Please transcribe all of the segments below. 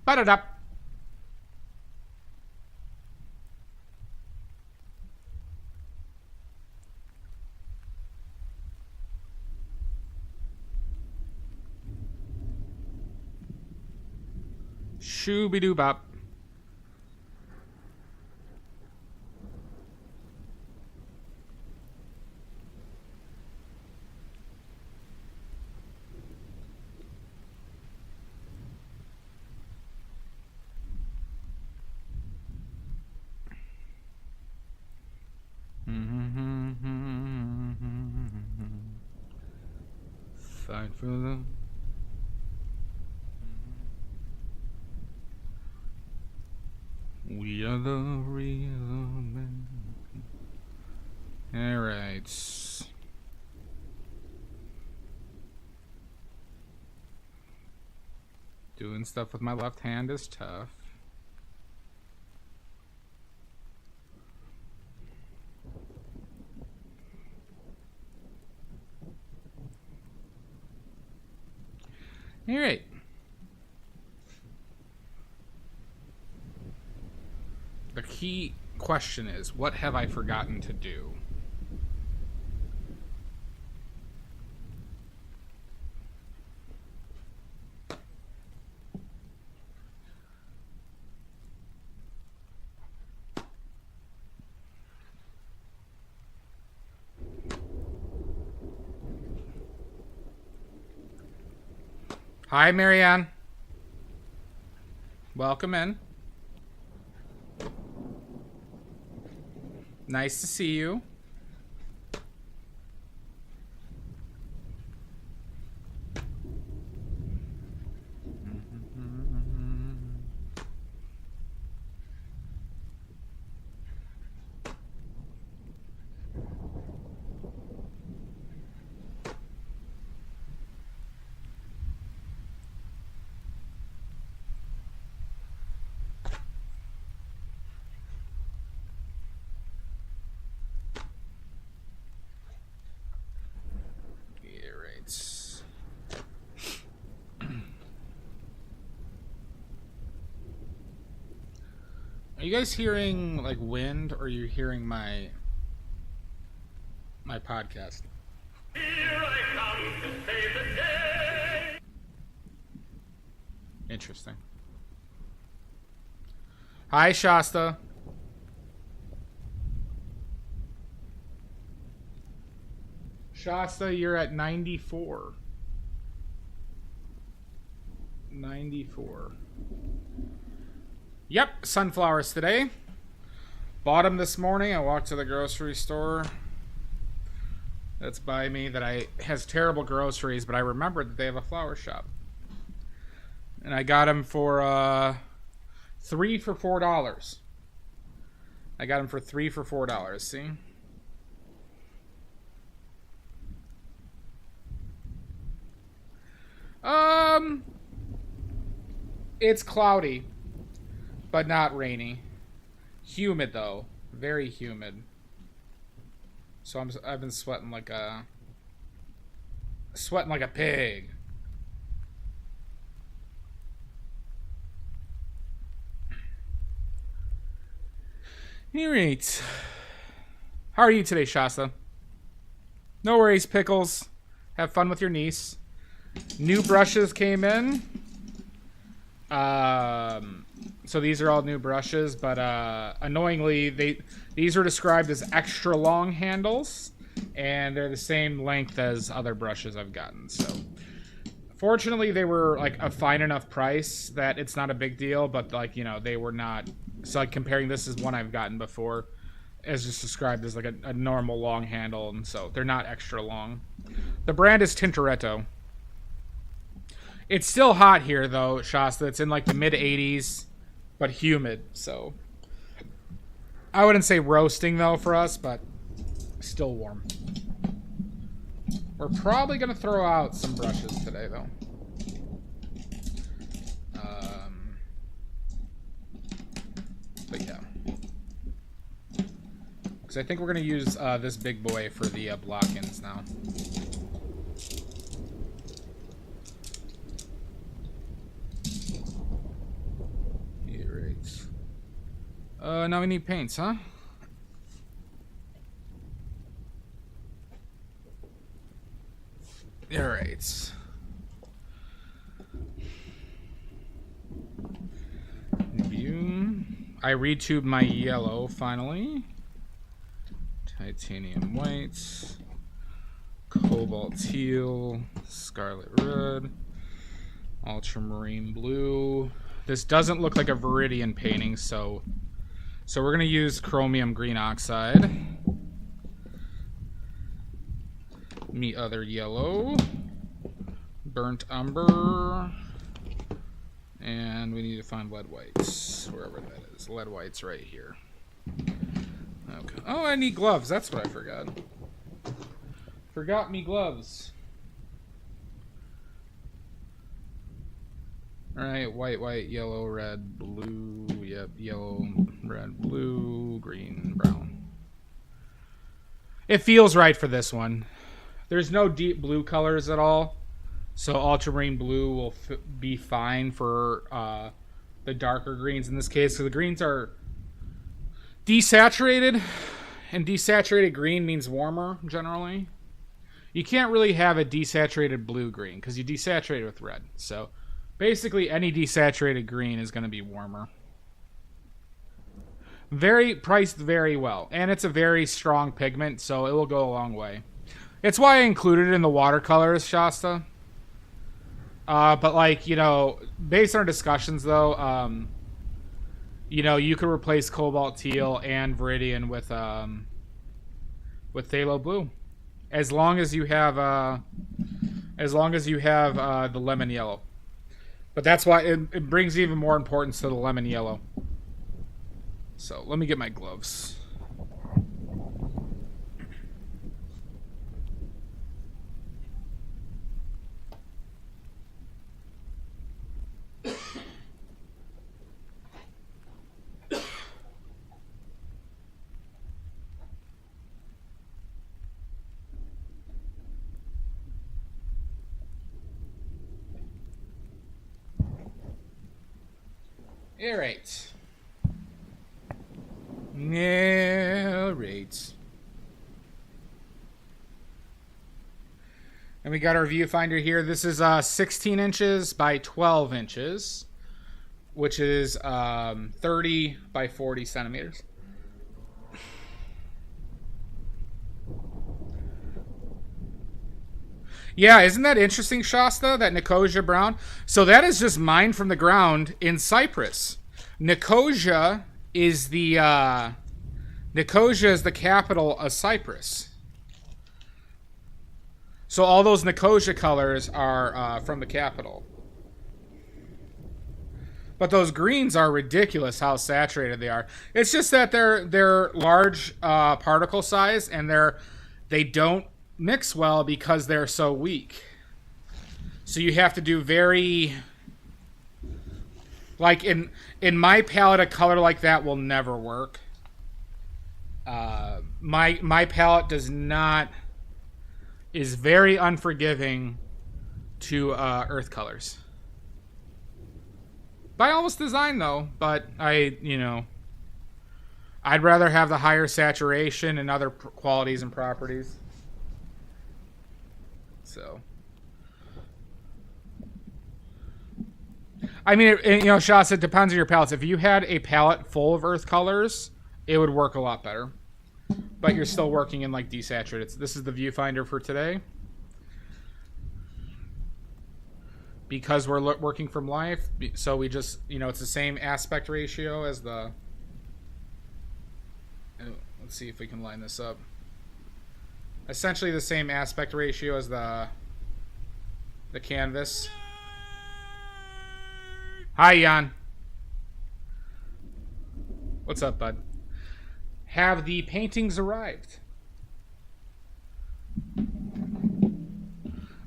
Ba-da-da. Shooby-doo-bop. Fight for the... We are the real men. Alright. Doing stuff with my left hand is tough. Alright. The key question is, what have I forgotten to do? Hi, Marianne. Welcome in. Nice to see you. Are you guys hearing like wind, or are you hearing my podcast? Here I come to save the day. Interesting. Hi, Shasta. Shasta, you're at 94. 94. Yep, sunflowers today. Bought them this morning. I walked to the grocery store that's by me that has terrible groceries, but I remembered that they have a flower shop. And I got them for 3 for $4. I got them for 3 for $4, see? It's cloudy, but not rainy. Humid though, very humid. So I've been sweating like a pig. Alright. How are you today, Shasta? No worries, Pickles. Have fun with your niece. New brushes came in. So these are all new brushes, but annoyingly, these are described as extra long handles, and they're the same length as other brushes I've gotten. So fortunately, they were like a fine enough price that it's not a big deal, but like, you know, they were not. So like comparing this is one I've gotten before, as just described as like a normal long handle, and so they're not extra long. The brand is Tintoretto. It's still hot here, though, Shasta. It's in, like, the mid-80s, but humid, so... I wouldn't say roasting, though, for us, but still warm. We're probably going to throw out some brushes today, though. But, yeah. Because I think we're going to use this big boy for the block-ins now. Now we need paints, huh? Alright. View. I retubed my yellow, finally. Titanium white. Cobalt teal. Scarlet red. Ultramarine blue. This doesn't look like a Viridian painting, so we're going to use chromium green oxide. Me other yellow. Burnt umber. And we need to find lead whites, wherever that is. Lead whites right here. Okay. Oh, I need gloves. That's what I forgot. Forgot me gloves. Alright, white, white, yellow, red, blue. Yep, yellow, red, blue, green, brown. It feels right for this one. There's no deep blue colors at all. So ultramarine blue will be fine for the darker greens in this case. So the greens are desaturated, and desaturated green means warmer generally. You can't really have a desaturated blue-green because you desaturate it with red. So basically any desaturated green is going to be warmer. Very priced very well, and it's a very strong pigment, so it will go a long way. It's why I included it in the watercolors, Shasta. But like, you know, based on our discussions though, you know, you could replace cobalt teal and Viridian with phthalo blue, as long as you have the lemon yellow. But that's why it brings even more importance to the lemon yellow. So let me get my gloves. All right. All right. And we got our viewfinder here. This is 16 inches by 12 inches, which is 30 by 40 centimeters. Yeah, isn't that interesting, Shasta, that Nicosia brown? So that is just mined from the ground in Cyprus. Nicosia is the capital of Cyprus. So all those Nicosia colors are from the capital. But those greens are ridiculous how saturated they are. It's just that they're large particle size, and they don't mix well because they're so weak. So you have to do very, like in my palette, a color like that will never work. My palette is very unforgiving to earth colors. By almost design though, but I'd rather have the higher saturation and other qualities and properties. So, I mean, Shasta, it depends on your palettes. If you had a palette full of earth colors, it would work a lot better. But you're still working in like desaturated. This is the viewfinder for today. Because we're working from life, so we just, it's the same aspect ratio as the... Let's see if we can line this up. Essentially the same aspect ratio as the canvas. Hi, Jan. What's up, bud? Have the paintings arrived?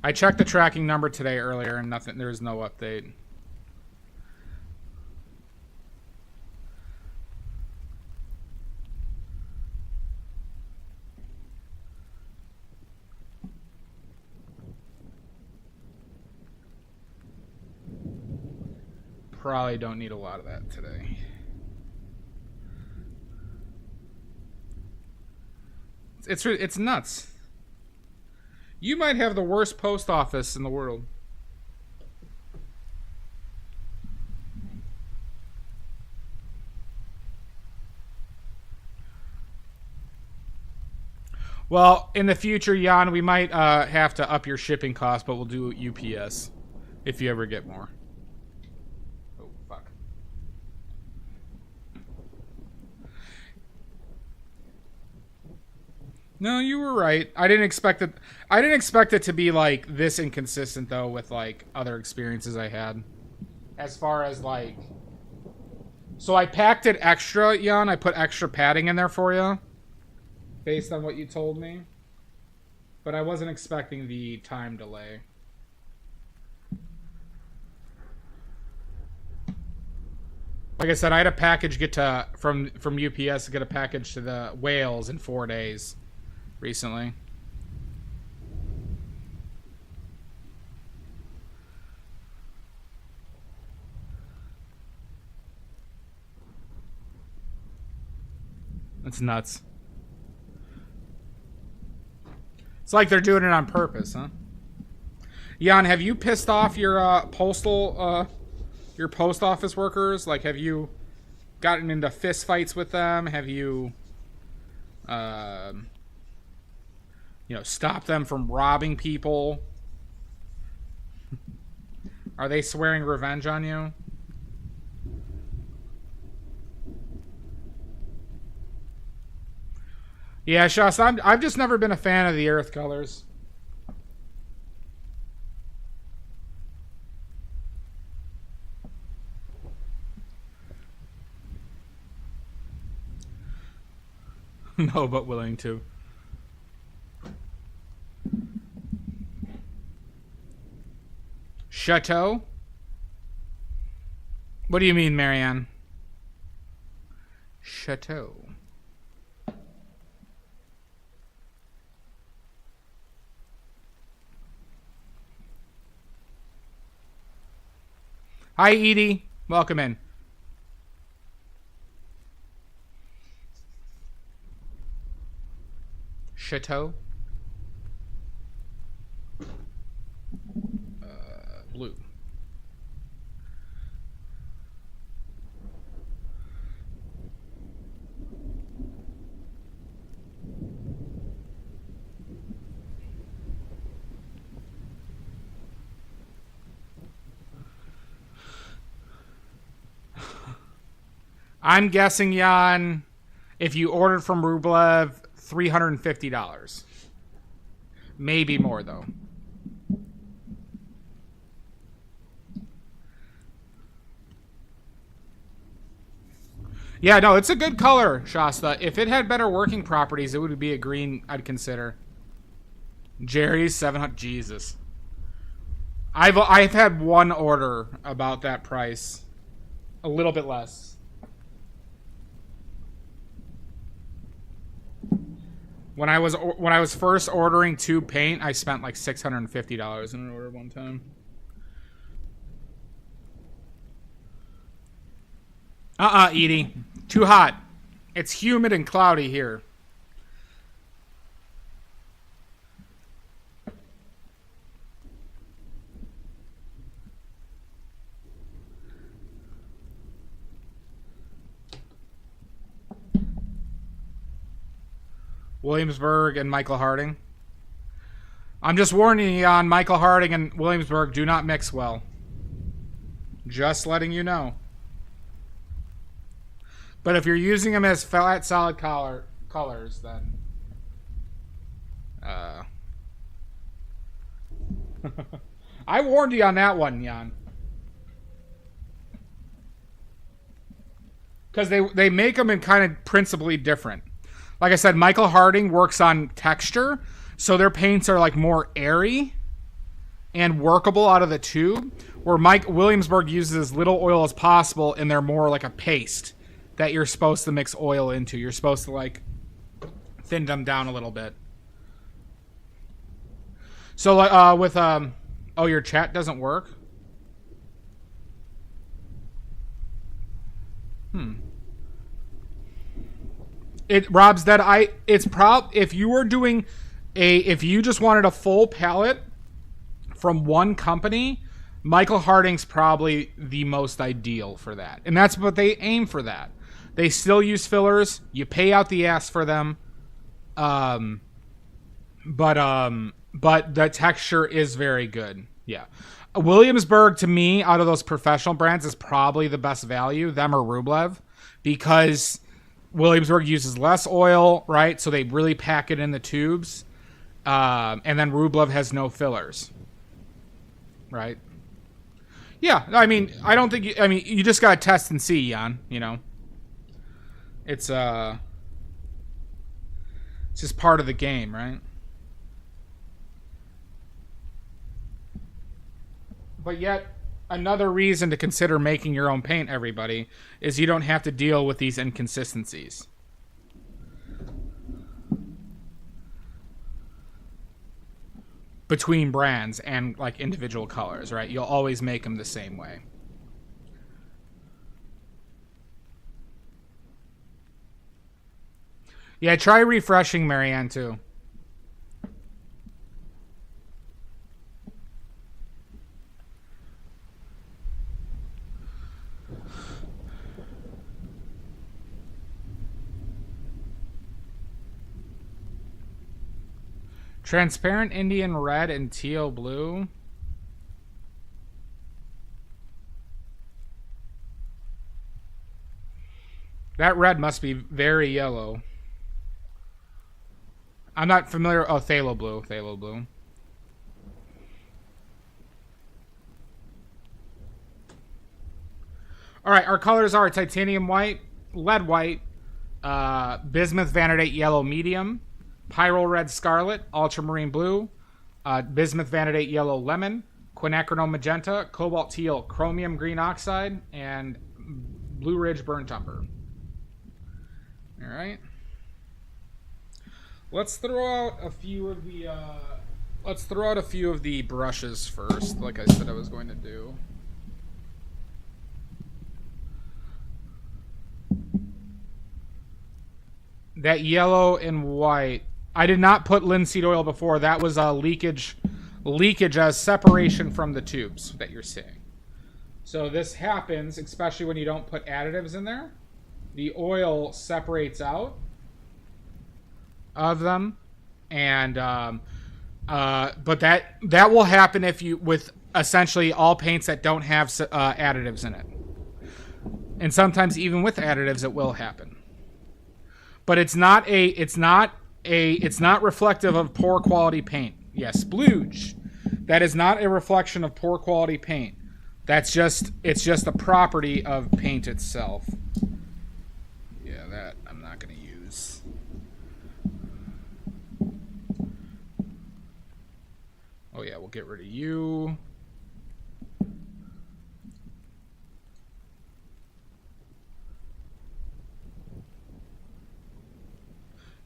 I checked the tracking number today earlier and nothing. There is no update. Probably don't need a lot of that today. It's nuts. You might have the worst post office in the world. Well, in the future, Jan, we might have to up your shipping cost, but we'll do UPS if you ever get more. Oh, fuck. No, you were right. I didn't expect it. I didn't expect it to be like this inconsistent though with like other experiences I had. As far as like, so I packed it extra, Jan. I put extra padding in there for you, based on what you told me. But I wasn't expecting the time delay. Like I said, I had a package get to from UPS to get a package to the Wales in 4 days recently. That's nuts. It's like they're doing it on purpose, huh? Jan, have you pissed off your your post office workers? Like, have you gotten into fist fights with them? Have you, stopped them from robbing people? Are they swearing revenge on you? Yeah, Shasta, I've just never been a fan of the earth colors. No, but willing to. Chateau? What do you mean, Marianne? Chateau. Hi, Edie. Welcome in. Chateau. Blue. I'm guessing, Jan, if you ordered from Rublev, $350. Maybe more, though. Yeah, no, it's a good color, Shasta. If it had better working properties, it would be a green I'd consider. Jerry's 700. Jesus. I've had one order about that price. A little bit less. When I was first ordering tube paint, I spent like $650 in an order one time. Edie. Too hot. It's humid and cloudy here. Williamsburg and Michael Harding. I'm just warning you on Michael Harding and Williamsburg do not mix well. Just letting you know. But if you're using them as flat solid colors, then I warned you on that one, Jan. Because they make them in kind of principally different. Like I said, Michael Harding works on texture, so their paints are like more airy and workable out of the tube, where Mike Williamsburg uses as little oil as possible, and they're more like a paste that you're supposed to mix oil into. You're supposed to like thin them down a little bit. So with oh, your chat doesn't work? Rob's that if you were doing if you just wanted a full palette from one company, Michael Harding's probably the most ideal for that. And that's what they aim for that. They still use fillers. You pay out the ass for them. But the texture is very good. Yeah. Williamsburg, to me, out of those professional brands, is probably the best value, them or Rublev, because Williamsburg uses less oil, right? So they really pack it in the tubes. And then Rublev has no fillers. Right? Yeah, I mean, I don't think you just gotta test and see, Jan, you know. It's just part of the game, right? But yet, another reason to consider making your own paint, everybody, is you don't have to deal with these inconsistencies. Between brands and like individual colors, right? You'll always make them the same way. Yeah, try refreshing, Marianne, too. Transparent Indian red and teal blue. That red must be very yellow. I'm not familiar. Oh, phthalo blue. Phthalo blue. All right, our colors are titanium white, lead white, bismuth vanadate yellow medium, Pyrrole red scarlet, ultramarine blue, bismuth vanadate yellow lemon, quinacridone magenta, cobalt teal chromium green oxide, and Blue Ridge burnt umber. All right. Let's throw out a few of the brushes first, like I said I was going to do. That yellow and white. I did not put linseed oil before. That was a leakage as separation from the tubes that you're seeing. So this happens, especially when you don't put additives in there. The oil separates out of them, and but that will happen if you with essentially all paints that don't have additives in it, and sometimes even with additives it will happen. But it's not reflective of poor quality paint. Yes, splooge. That is not a reflection of poor quality paint. It's just a property of paint itself. Yeah, that I'm not going to use. Oh yeah, we'll get rid of you.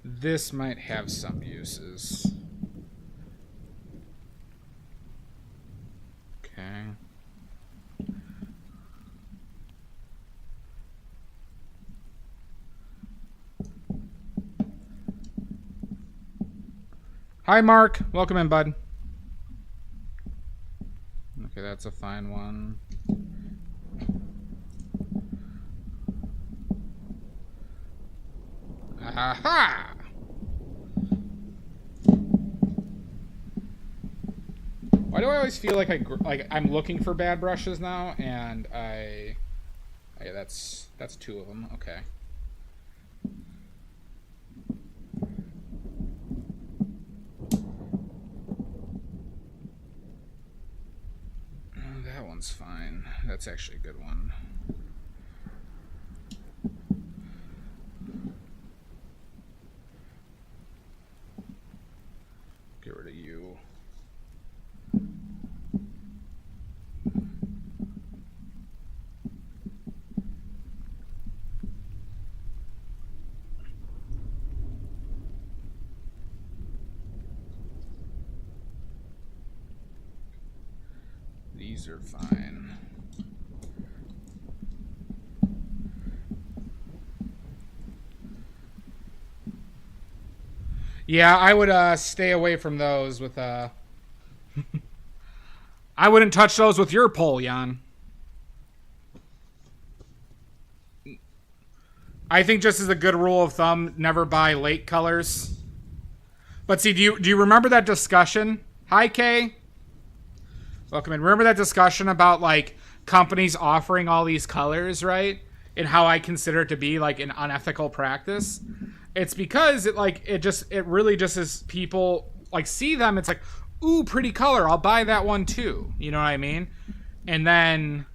This might have some uses. Okay. Hi, Mark. Welcome in, bud. Okay, that's a fine one. Aha! Why do I always feel like I'm looking for bad brushes now, and yeah, that's two of them. Okay. That one's fine. That's actually a good one. Get rid of you. These are fine. Yeah, I would stay away from those with I wouldn't touch those with your pole, Jan. I think just as a good rule of thumb, never buy late colors. But see, do you remember that discussion? Hi, Kay. Welcome in. Remember that discussion about like companies offering all these colors, right? And how I consider it to be like an unethical practice. It's because it really just is people like see them. It's like, ooh, pretty color. I'll buy that one too. You know what I mean? And then,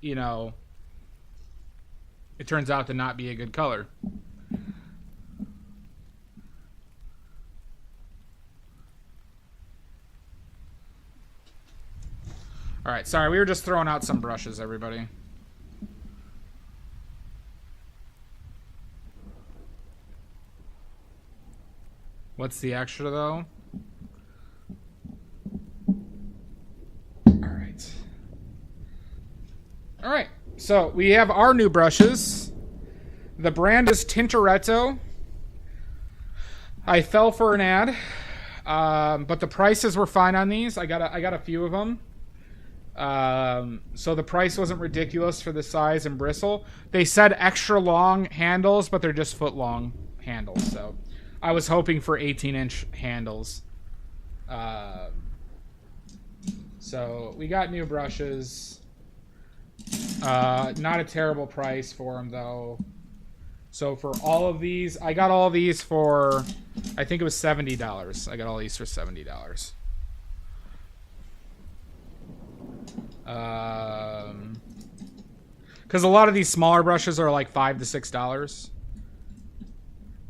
you know, it turns out to not be a good color. All right, sorry, we were just throwing out some brushes, everybody. What's the extra, though? All right. All right, so we have our new brushes. The brand is Tintoretto. I fell for an ad, but the prices were fine on these. I got a few of them. So the price wasn't ridiculous for the size and bristle. They said extra long handles, but they're just foot long handles. So I was hoping for 18-inch handles. So we got new brushes. Not a terrible price for them though. So for all of these, I got all these for, I think it was $70. I got all these for $70. Because a lot of these smaller brushes are like $5 to $6,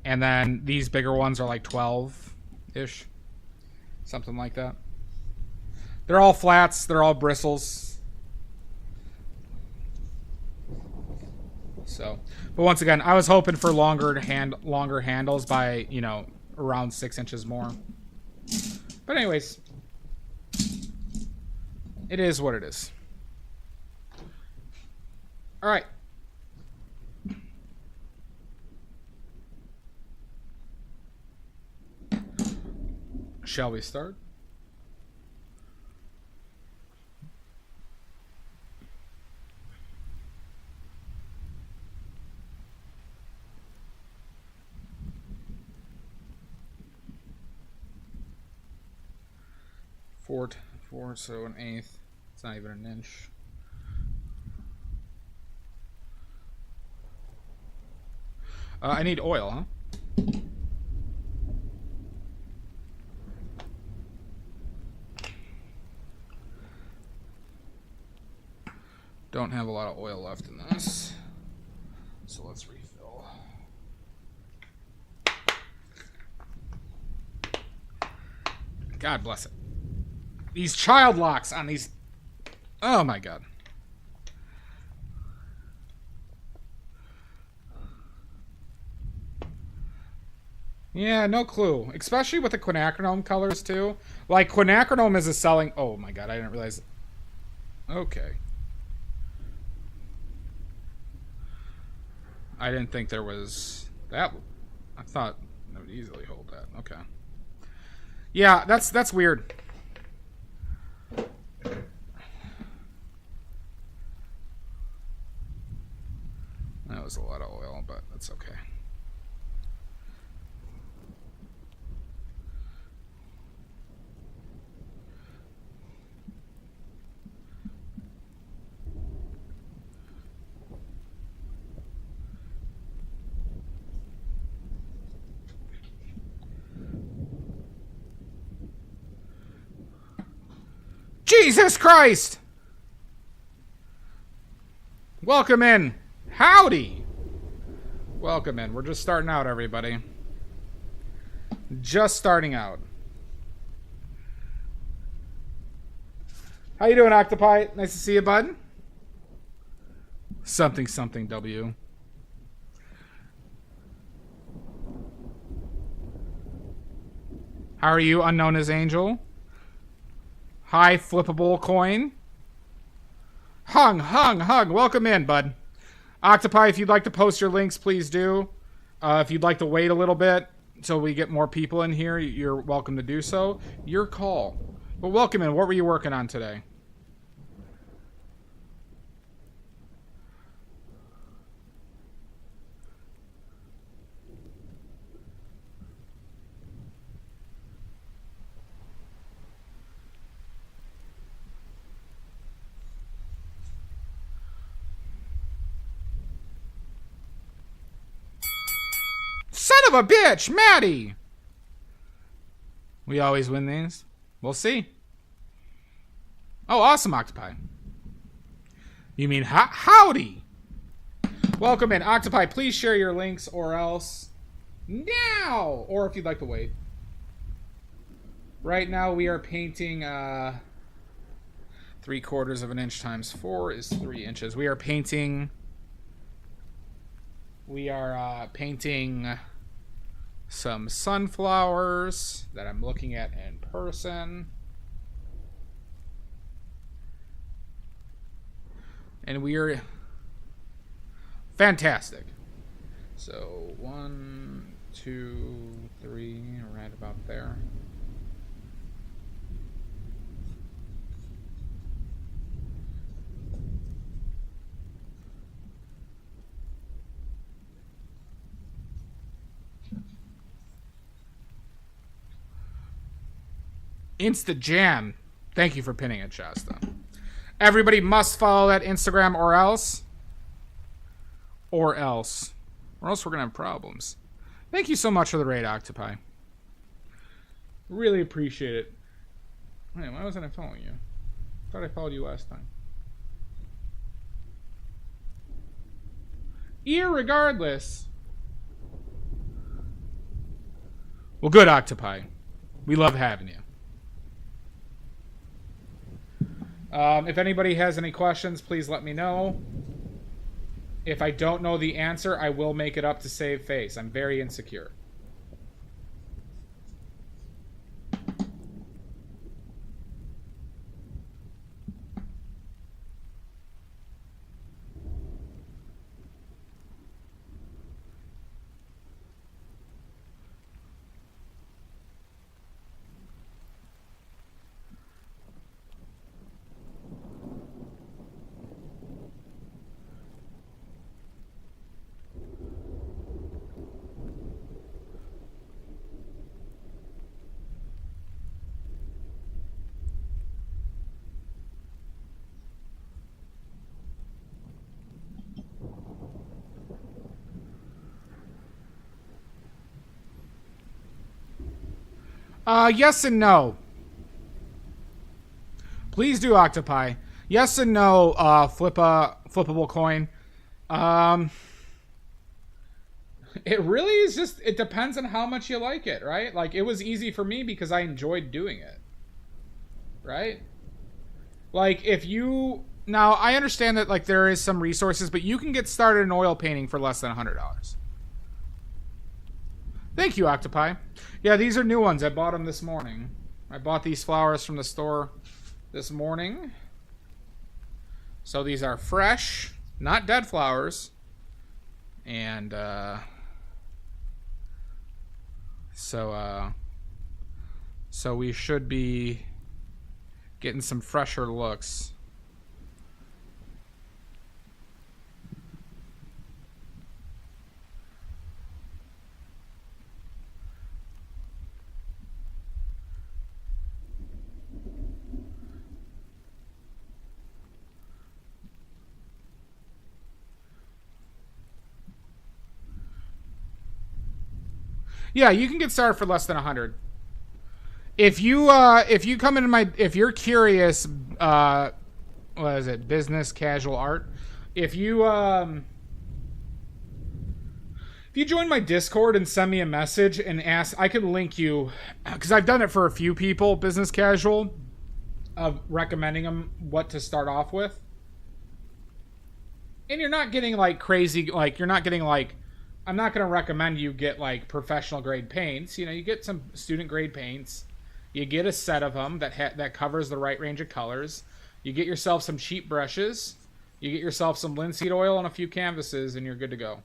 and then these bigger ones are like 12-ish, something like that. They're all flats. They're all bristles. So, but once again, I was hoping for longer handles by, you know, around 6 inches more. But anyways, it is what it is. All right. Shall we start? Four, so an eighth. It's not even an inch. I need oil, huh? Don't have a lot of oil left in this, so let's refill. God bless it. These child locks on these. Oh my God. Yeah, no clue. Especially with the quinacridone colors too. Like quinacridone is a selling. Oh my God, I didn't realize. Okay. I didn't think there was that. I thought I would easily hold that. Okay. Yeah, that's weird. That was a lot of oil, but that's okay. Jesus Christ! Welcome in. Howdy! Welcome in. We're just starting out, everybody. Just starting out. How you doing, Octopi? Nice to see you, bud. Something W. How are you, unknown as Angel? Hi, flippable coin. Hung. Welcome in, bud. Octopi, if you'd like to post your links, please do. If you'd like to wait a little bit, so we get more people in here, you're welcome to do so. Your call. But welcome in. What were you working on today? Son of a bitch, Maddie! We always win these. We'll see. Oh, awesome, Octopi. You mean howdy? Welcome in. Octopi, please share your links or else now! Or if you'd like to wait. Right now we are painting 3/4 of an inch times 4 is 3 inches. We are painting some sunflowers that I'm looking at in person. And we are fantastic. So 1, 2, 3, right about there. Insta Jam. Thank you for pinning it, Shasta. Everybody must follow that Instagram or else. Or else. Or else we're going to have problems. Thank you so much for the raid, Octopi. Really appreciate it. Wait, why wasn't I following you? I thought I followed you last time. Irregardless. Well, good, Octopi. We love having you. If anybody has any questions, please let me know. If I don't know the answer, I will make it up to save face. I'm very insecure. Yes and no. Please do, Octopi. Yes and no, flippable coin. It really is just, it depends on how much you like it, right? Like, it was easy for me because I enjoyed doing it. Right? Like, if you... Now, I understand that, like, there is some resources, but you can get started in oil painting for less than $100. Thank you, Octopi. Yeah, these are new ones. I bought them this morning. I bought these flowers from the store this morning. So these are fresh, not dead flowers. And, so we should be getting some fresher looks. Yeah, you can get started for less than 100. If you come into my, if you're curious, what is it, business casual art? If you join my Discord and send me a message and ask, I can link you, because I've done it for a few people, business casual, of recommending them what to start off with. And you're not getting like crazy, like you're not getting like, I'm not going to recommend you get like professional grade paints. You know, you get some student grade paints. You get a set of them that covers the right range of colors. You get yourself some cheap brushes. You get yourself some linseed oil and a few canvases, and you're good to go.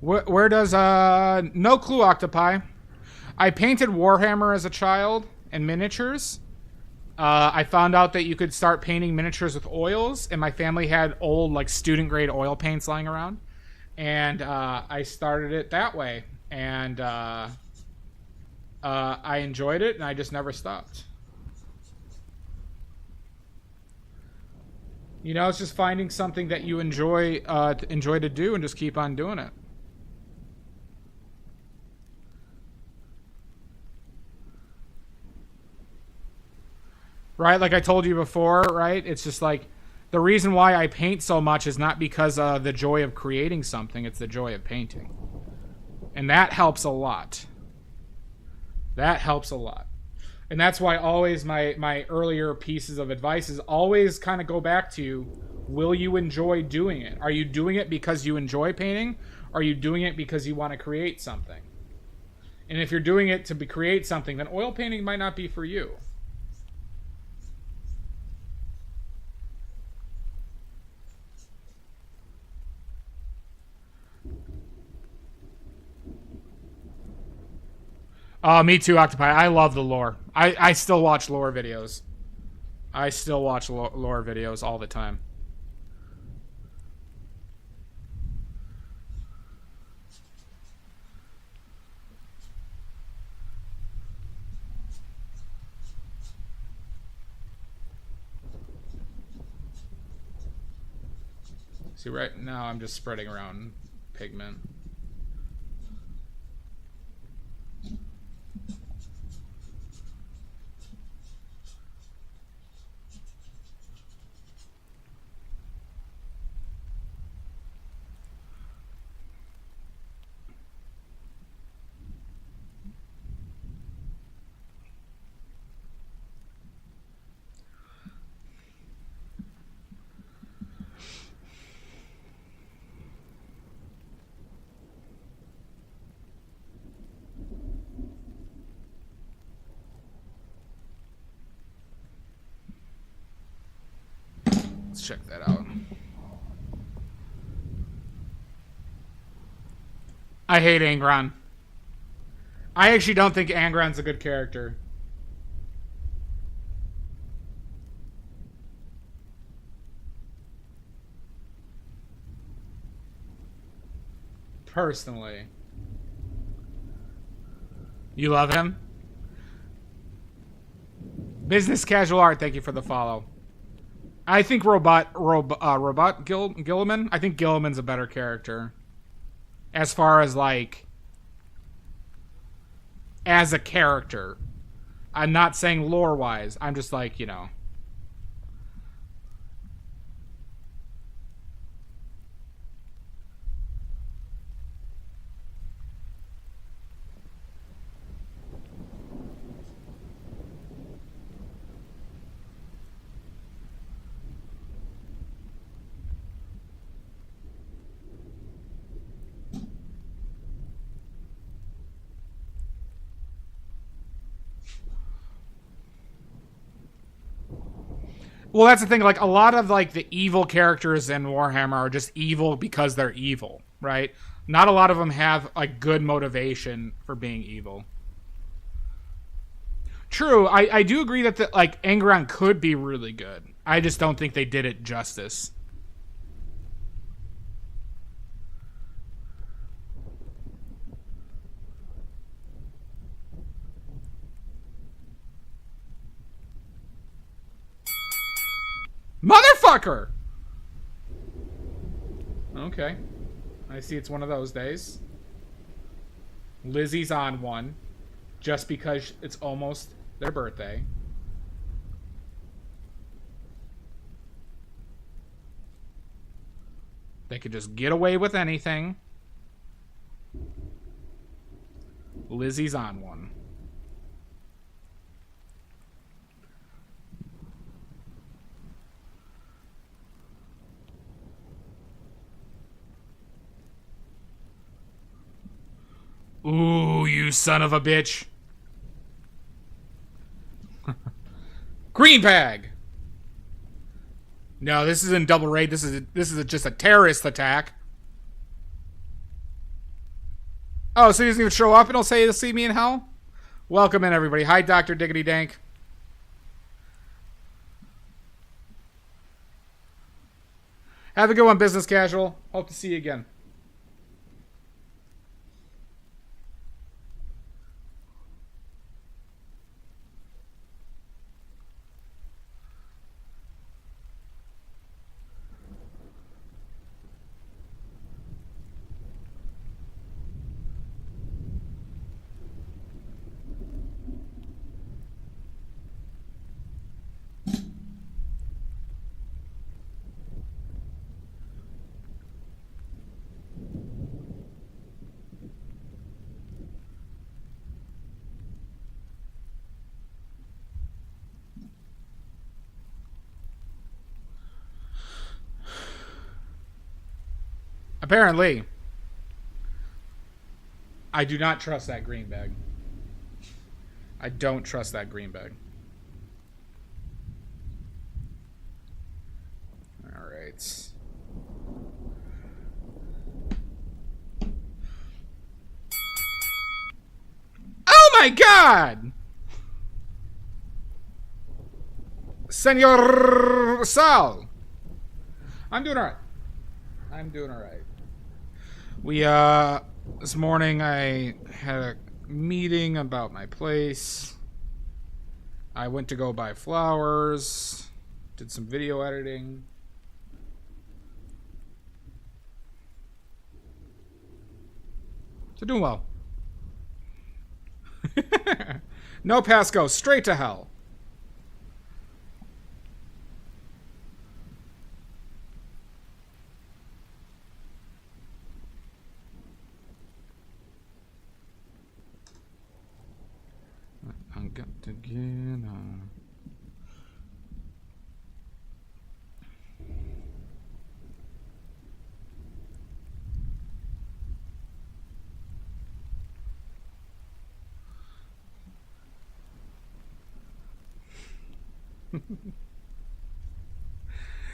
Where does no clue, Octopi. I painted Warhammer as a child and miniatures. I found out that you could start painting miniatures with oils, and my family had old like student grade oil paints lying around, and I started it that way, and I enjoyed it, and I just never stopped. You know, it's just finding something that you enjoy to do and just keep on doing it. Right? Like I told you before, right? It's just like the reason why I paint so much is not because of the joy of creating something, it's the joy of painting. And that helps a lot. That helps a lot. And that's why always my earlier pieces of advice is always kind of go back to, will you enjoy doing it? Are you doing it because you enjoy painting? Or are you doing it because you want to create something? And if you're doing it to create something, then oil painting might not be for you. Me too, Octopi. I love the lore. I still watch lore videos. I still watch lore videos all the time. See, right now I'm just spreading around pigment. Let's check that out. I hate Angron. I actually don't think Angron's a good character. Personally. You love him? Business Casual Art, thank you for the follow. I think Robot Gilliman. I think Gilliman's a better character. As far as like, as a character. I'm not saying lore-wise. I'm just like, you know. Well, that's the thing. Like, a lot of, like, the evil characters in Warhammer are just evil because they're evil, right? Not a lot of them have, like, good motivation for being evil. True, I do agree that, like, Angron could be really good. I just don't think they did it justice. Motherfucker! Okay. I see it's one of those days. Lizzie's on one. Just because it's almost their birthday. They could just get away with anything. Lizzie's on one. Ooh, you son of a bitch. Green bag. No, this isn't double raid. This is just a terrorist attack. Oh, so he doesn't even show up and he'll say he'll see me in hell? Welcome in, everybody. Hi, Dr. Diggity Dank. Have a good one, Business Casual. Hope to see you again. Apparently, I do not trust that green bag. I don't trust that green bag. All right. Oh my God! Senor Sal. I'm doing all right. I'm doing all right. We, this morning I had a meeting about my place. I went to go buy flowers, did some video editing. So doing well. No Pasco, straight to hell. I got to get on.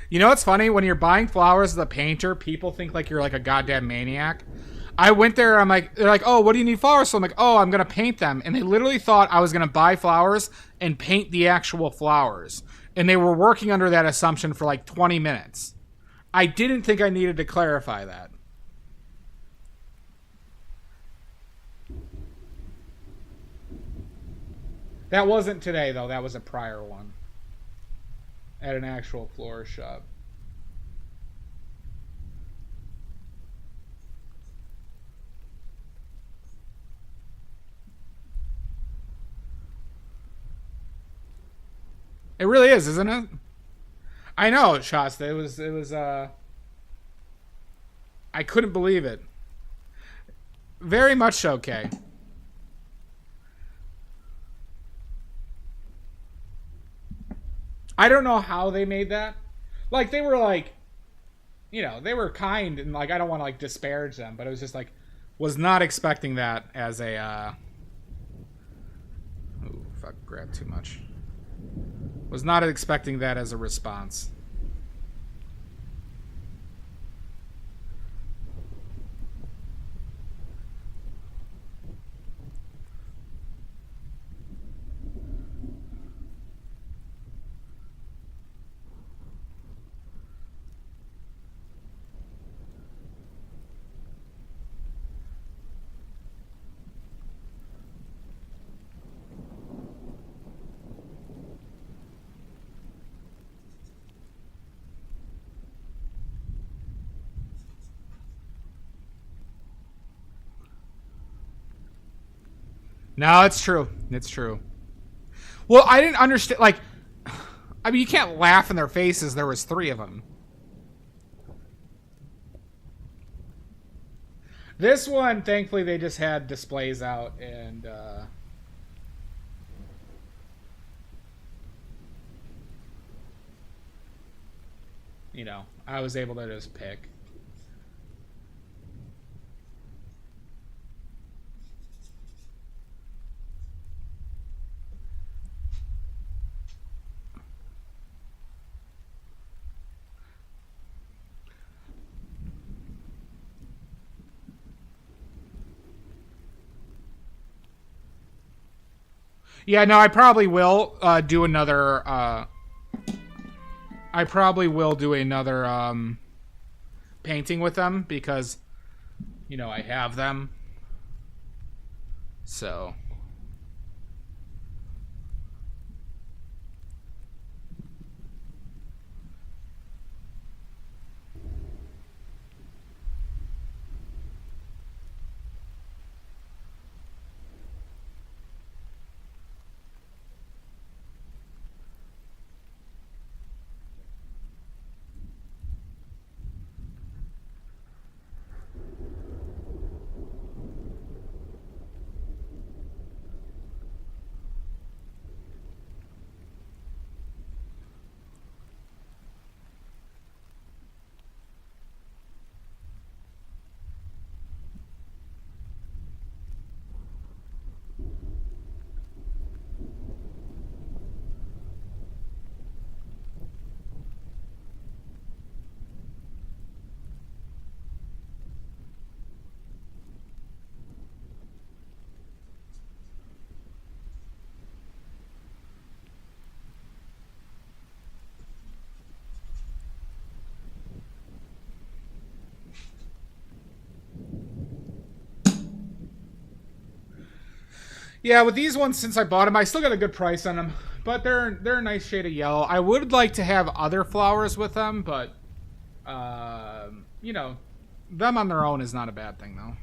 You know what's funny? When you're buying flowers as a painter, people think like you're like a goddamn maniac. I went there, I'm like, they're like, oh, what do you need flowers? So I'm like, oh, I'm going to paint them. And they literally thought I was going to buy flowers and paint the actual flowers. And they were working under that assumption for like 20 minutes. I didn't think I needed to clarify that. That wasn't today, though. That was a prior one. At an actual florist shop. It really is, isn't it? I know, Shasta. It was, I couldn't believe it. Very much okay. I don't know how they made that. Like, they were like, you know, they were kind and like, I don't want to like disparage them, but it was just like, was not expecting that as a, ooh, fuck, grabbed too much. Was not expecting that as a response. No, it's true. It's true. Well, I didn't understand. Like, I mean, you can't laugh in their faces. There was 3 of them. This one, thankfully, they just had displays out and, you know, I was able to just pick. Yeah, no, I probably will do another. I probably will do another painting with them because, you know, I have them. So. Yeah, with these ones, since I bought them, I still got a good price on them. But they're a nice shade of yellow. I would like to have other flowers with them, but you know, them on their own is not a bad thing, though.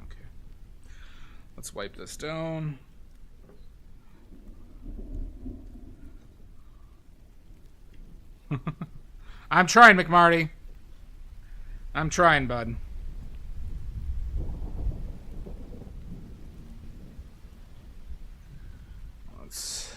Okay, let's wipe this down. I'm trying, McMarty. I'm trying, bud. Let's...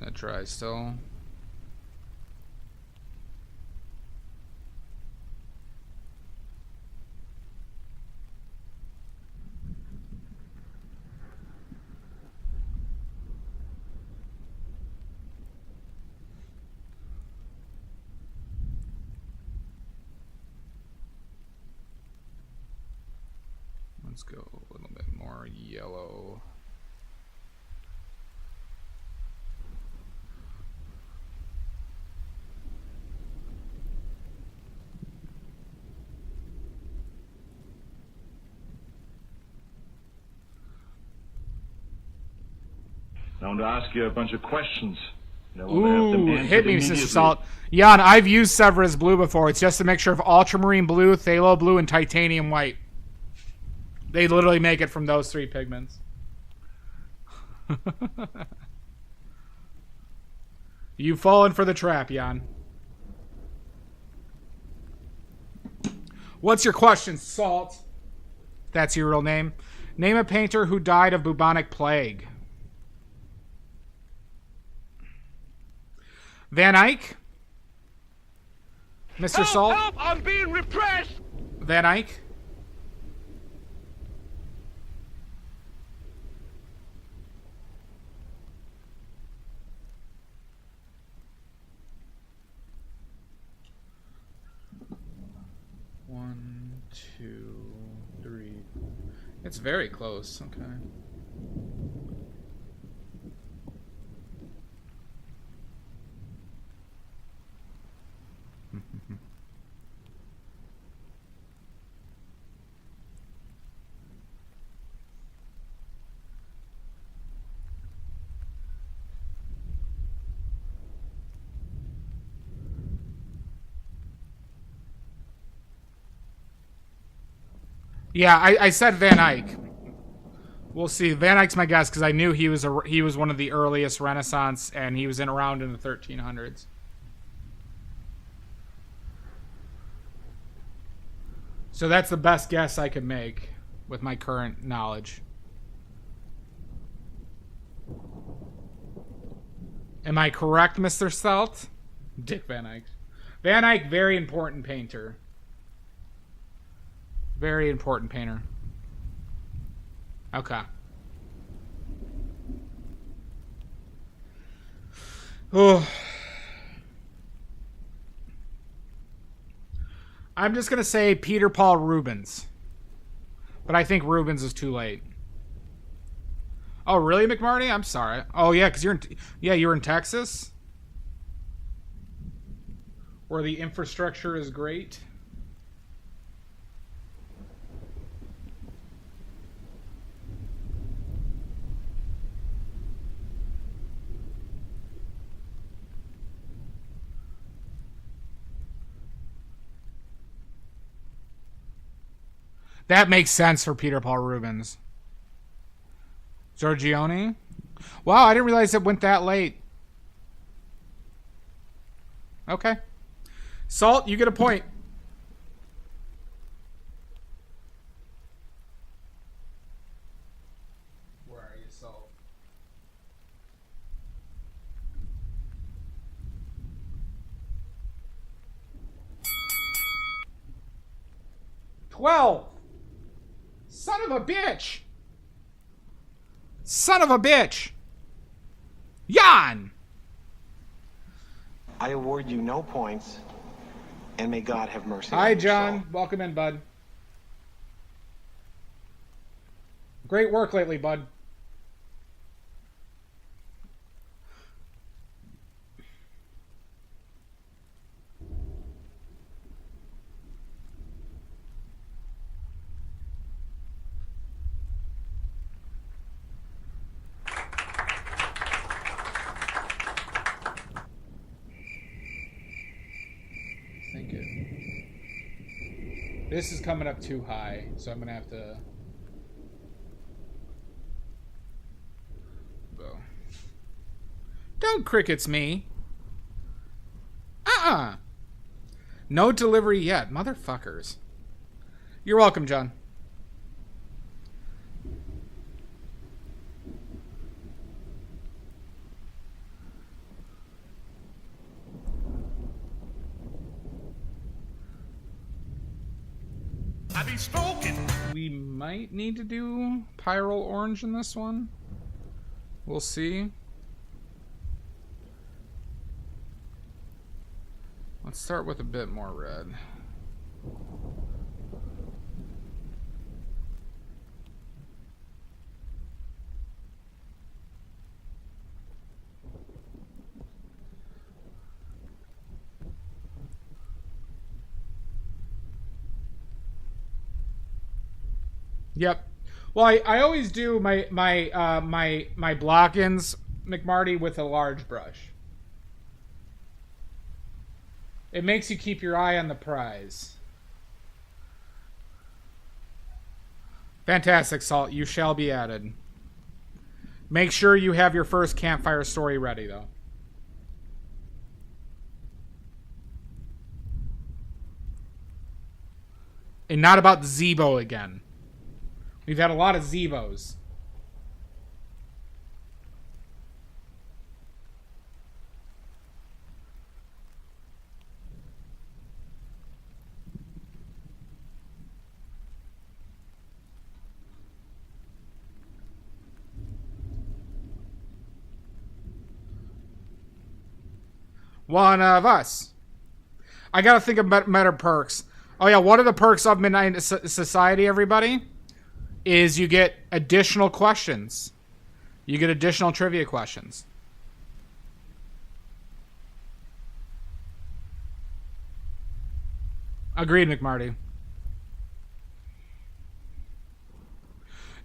That dry still. Let's go a little bit more yellow. I want to ask you a bunch of questions. Ooh, hit me, Sister Salt. Jan, I've used Severus Blue before. It's just a mixture of ultramarine blue, phthalo blue, and titanium white. They literally make it from those three pigments. You've fallen for the trap, Jan. What's your question, Salt? That's your real name. Name a painter who died of bubonic plague. Van Eyck? Mr. Salt? Help! I'm being repressed! Van Eyck? One, two, three. It's very close. Okay. Yeah, I said Van Eyck. We'll see. Van Eyck's my guess because I knew he was one of the earliest Renaissance, and he was around in the 1300s. So that's the best guess I could make. with my current knowledge. Am I correct, Mr. Selt? Dick Van Eyck. Van Eyck, very important painter. Very important painter. Okay. Oh. I'm just going to say Peter Paul Rubens. But I think Rubens is too late. Oh, really, McMarty? I'm sorry. Oh, yeah, because you're in Texas? Where the infrastructure is great. That makes sense for Peter Paul Rubens. Giorgione? Wow, I didn't realize it went that late. Okay. Salt, you get a point. Where are you, Salt? $12. Son of a bitch. Son of a bitch. Jan. I award you no points, and may God have mercy on Hi, you, John. Saul. Welcome in, bud. Great work lately, bud. This is coming up too high, so I'm gonna have to go. Don't crickets me. No delivery yet, motherfuckers. You're welcome, John. I be smoking. We might need to do Pyral Orange in this one. We'll see. Let's start with a bit more red. Yep. Well, I always do my block-ins, McMarty, with a large brush. It makes you keep your eye on the prize. Fantastic, Salt. You shall be added. Make sure you have your first campfire story ready, though. And not about Zebo again. We've had a lot of Zebos. One of us. I gotta think of better perks. Oh yeah, one of the perks of Midnight Society, everybody, is you get additional questions. You get additional trivia questions. Agreed, McMarty.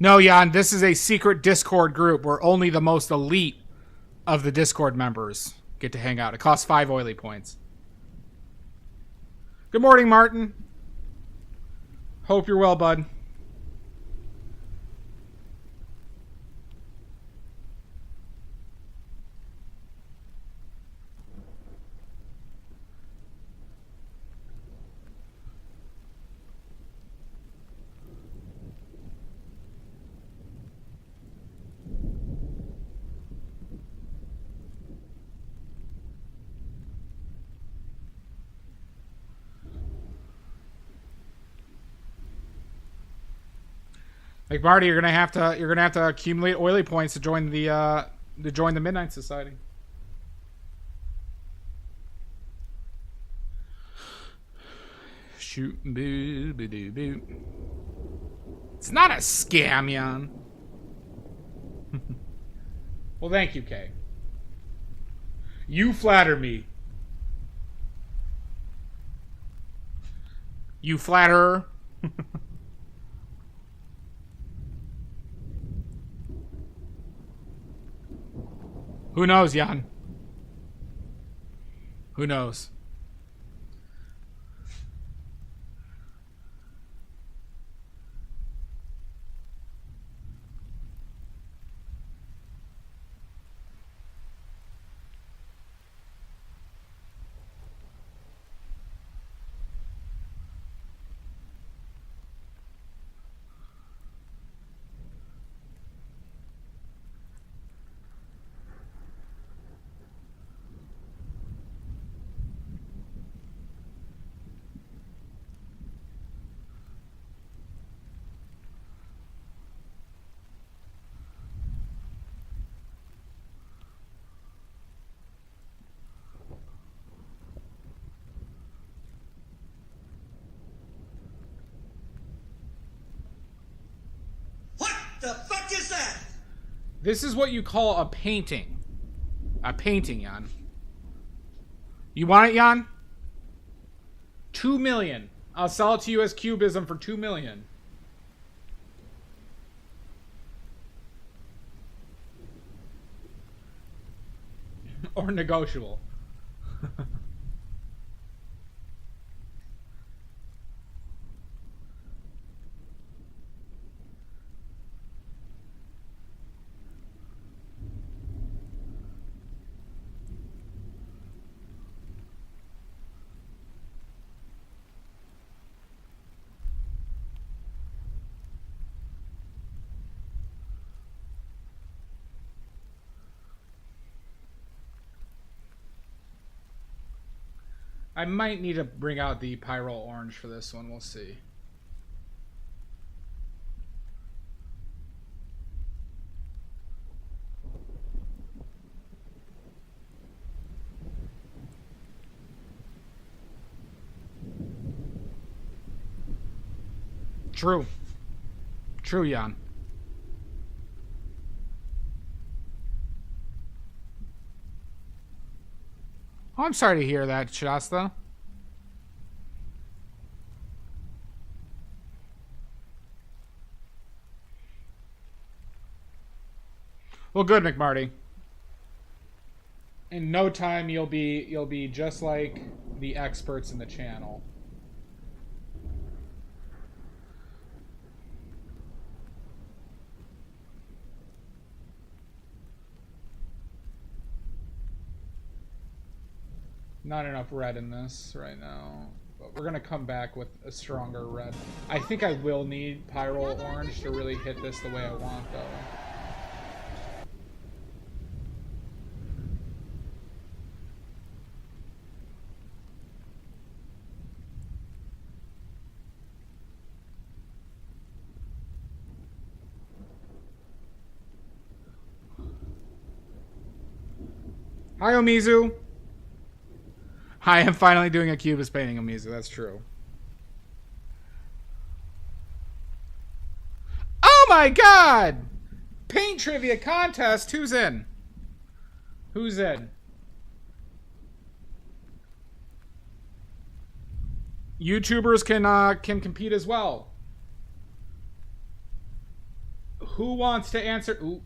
No, Jan, this is a secret Discord group where only the most elite of the Discord members get to hang out. It costs 5 oily points. Good morning, Martin. Hope you're well, bud. McMarty, you're gonna have to accumulate oily points to join the Midnight Society. Shoot, boo, boo, boo, boo. It's not a scam, Jan. Well, thank you, Kay. You flatter me. You flatterer. Who knows, Jan? Who knows? The fuck is that? This is what you call a painting. A painting, Jan. You want it, Jan? 2 million. I'll sell it to you as cubism for 2 million. Or negotiable. I might need to bring out the Pyro Orange for this one. We'll see. True. True, Jan. Oh, I'm sorry to hear that, Shasta. Well, good, McMarty. In no time, you'll be just like the experts in the channel. Not enough red in this right now. But we're going to come back with a stronger red. I think I will need Pyro Orange to really hit this the way I want, though. Hi, Omizu. I am finally doing a cubist painting, Omizu. That's true. Oh my god! Paint trivia contest. Who's in? Who's in? YouTubers can compete as well. Who wants to answer? Ooh.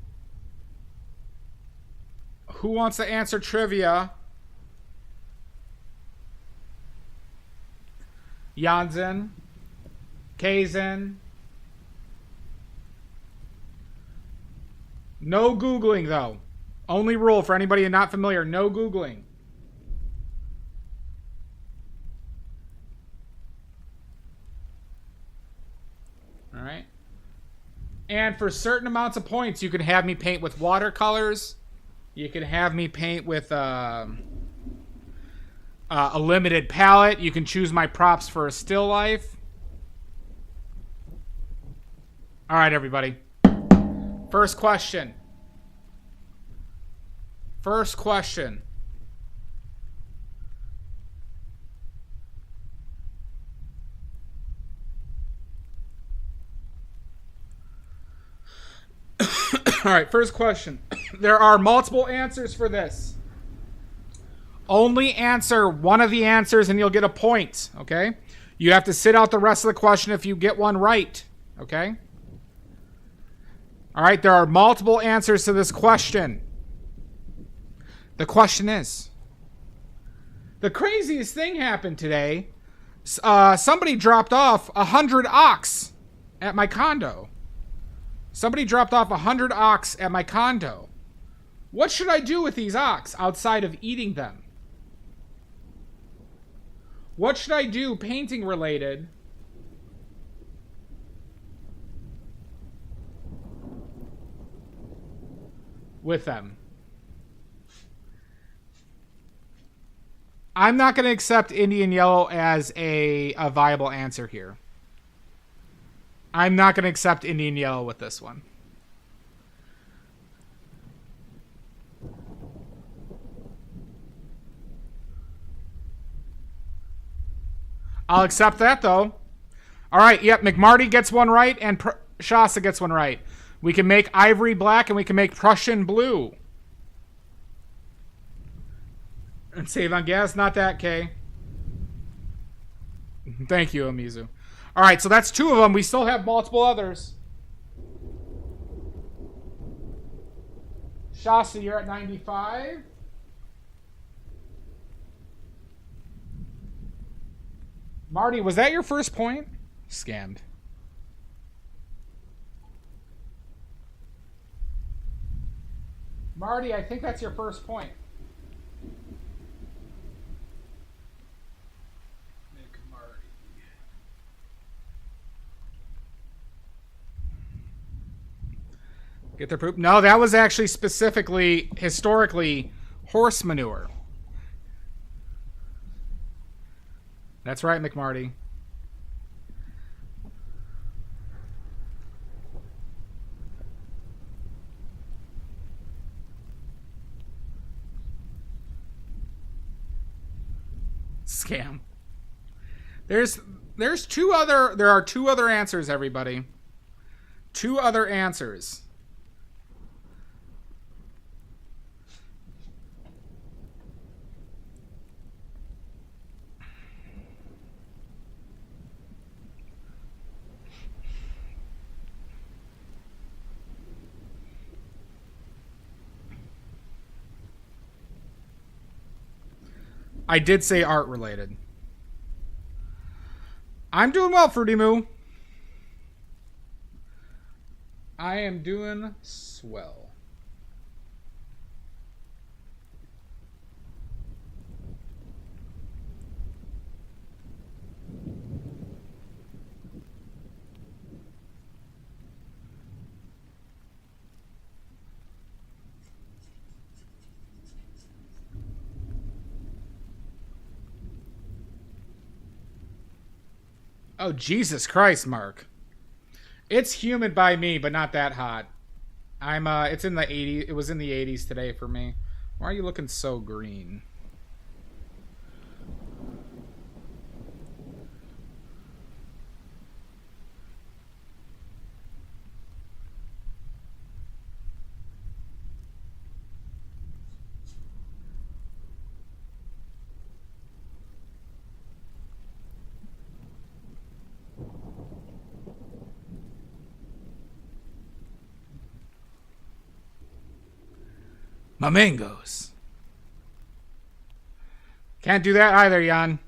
Who wants to answer trivia? Jansen, Kaizen. No Googling, though. Only rule for anybody not familiar, no Googling. All right. And for certain amounts of points, you can have me paint with watercolors. You can have me paint with a limited palette. You can choose my props for a still life. All right, everybody. First question. First question. All right, first question. There are multiple answers for this. Only answer one of the answers and you'll get a point, okay? You have to sit out the rest of the question if you get one right, okay? All right, there are multiple answers to this question. The question is, the craziest thing happened today. Somebody dropped off 100 ox at my condo. Somebody dropped off 100 ox at my condo. What should I do with these ox outside of eating them? What should I do painting related with them? I'm not going to accept Indian yellow as a viable answer here. I'm not going to accept Indian yellow with this one. I'll accept that, though. All right, yep, McMarty gets one right, and Shasta gets one right. We can make ivory black, and we can make Prussian blue. And save on gas, not that, Kay. Thank you, Amizu. All right, so that's two of them. We still have multiple others. Shasta, you're at 95. Marty, was that your first point? Scammed. Marty, I think that's your first point. Get their poop? No, that was actually specifically, historically, horse manure. That's right, McMarty. Scam. There are two other answers, everybody. Two other answers. I did say art related. I'm doing well, Fruity Moo. I am doing swell. Oh, Jesus Christ, Mark. It's humid by me, but not that hot. It's in the 80s. It was in the 80s today for me. Why are you looking so green? My mangoes. Can't do that either, Jan.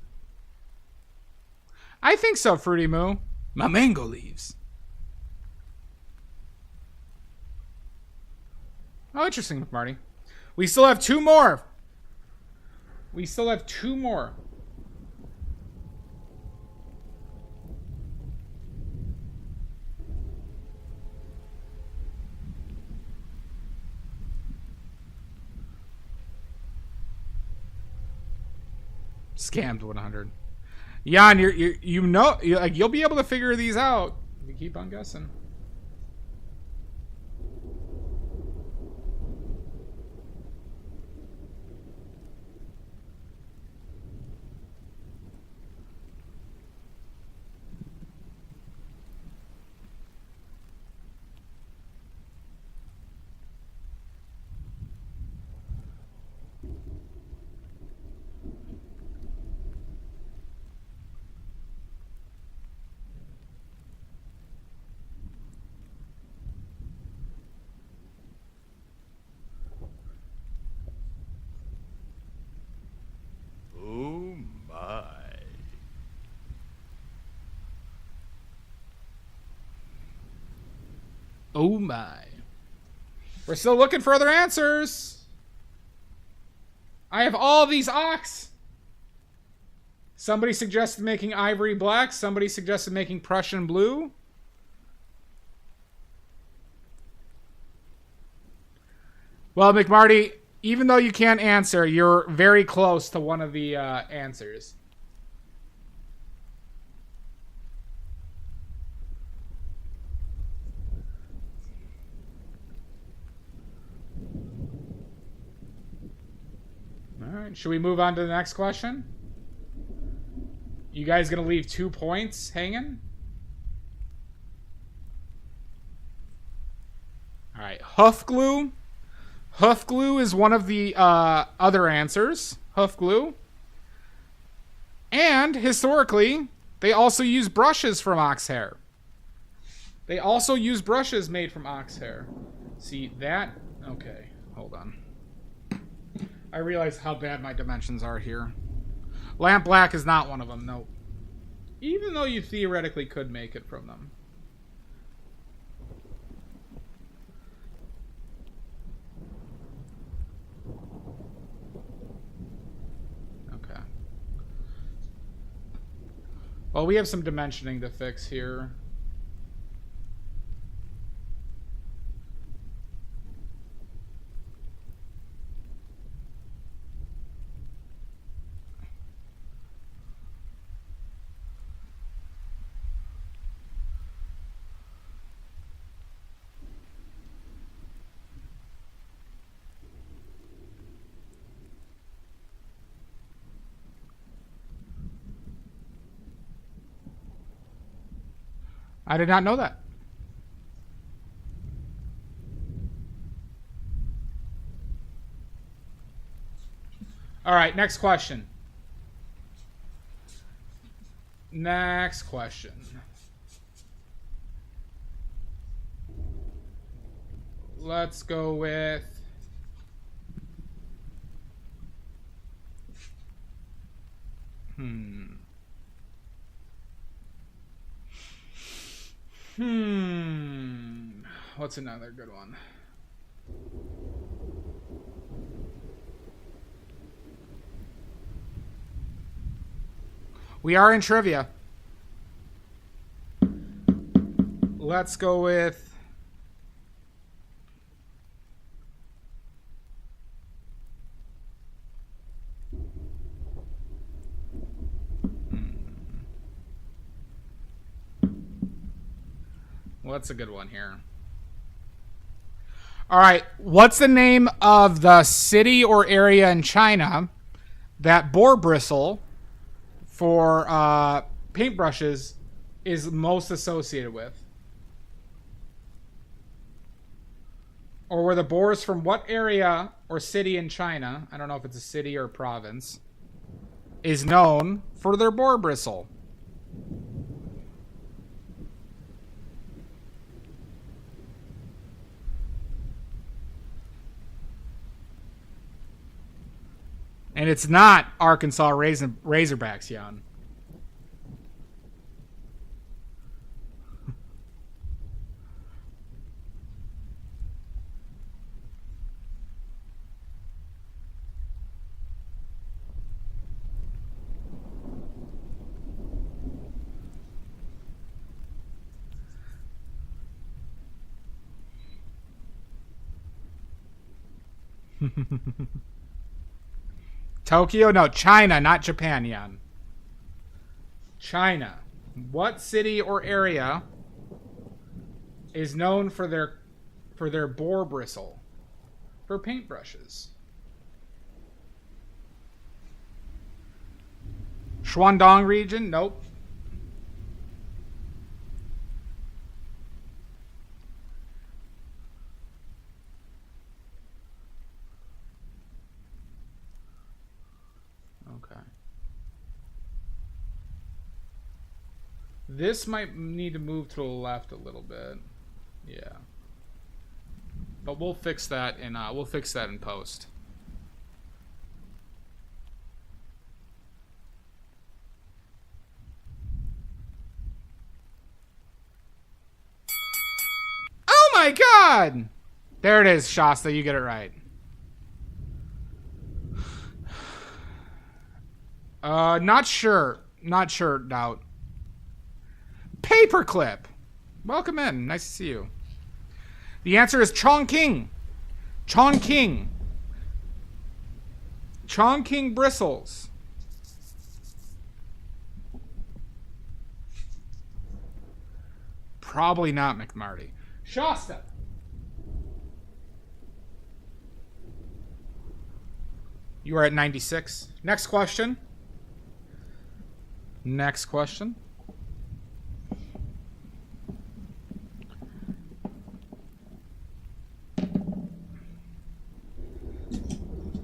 I think so, Fruity Moo. My mango leaves. Oh, interesting, Marty. We still have two more. We still have two more. Scammed 100. Jan, you'll be able to figure these out if you keep on guessing. Oh my. We're still looking for other answers. I have all these ox. Somebody suggested making ivory black. Somebody suggested making Prussian blue. Well, McMarty, even though you can't answer, you're very close to one of the answers. All right, should we move on to the next question? You guys gonna leave 2 points hanging? All right, hoof glue. Hoof glue is one of the other answers. Hoof glue. And historically, they also use brushes from ox hair. They also use brushes made from ox hair. See that? Okay, hold on. I realize how bad my dimensions are here. Lamp black is not one of them, nope. Even though you theoretically could make it from them. Okay. Well, we have some dimensioning to fix here. I did not know that. All right, next question. Next question. Let's go with... What's another good one? We are in trivia. Let's go with... What's a good one here? All right. What's the name of the city or area in China that boar bristle for paintbrushes is most associated with? Or were the boars from what area or city in China, I don't know if it's a city or a province, is known for their boar bristle? And it's not Arkansas Razorbacks, Jan. Tokyo? No, China, not Japan, Jan. China. What city or area is known for their boar bristle for paintbrushes? Shandong region? Nope. Okay. This might need to move to the left a little bit. Yeah. But we'll fix that in post. Oh my my God! There it is, Shasta. You get it right. Not sure. Not sure, Doubt. Paperclip. Welcome in. Nice to see you. The answer is Chongqing. Chongqing. Chongqing bristles. Probably not, McMarty. Shasta. You are at 96. Next question. Next question.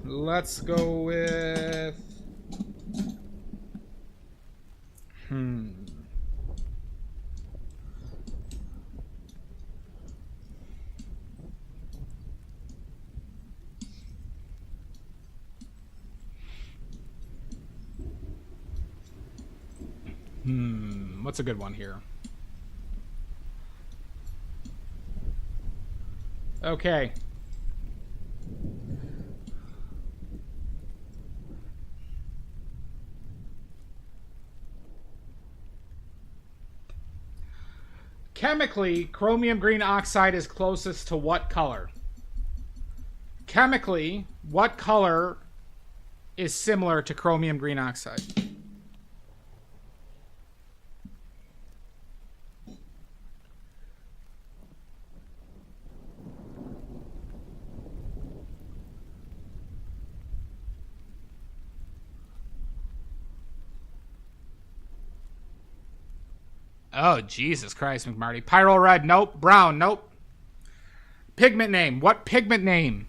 Let's go with... What's a good one here? Okay. Chemically, chromium green oxide is closest to what color? Chemically, what color is similar to chromium green oxide? Oh, Jesus Christ, McMarty. Pyrrole red, nope. Brown, nope. Pigment name. What pigment name?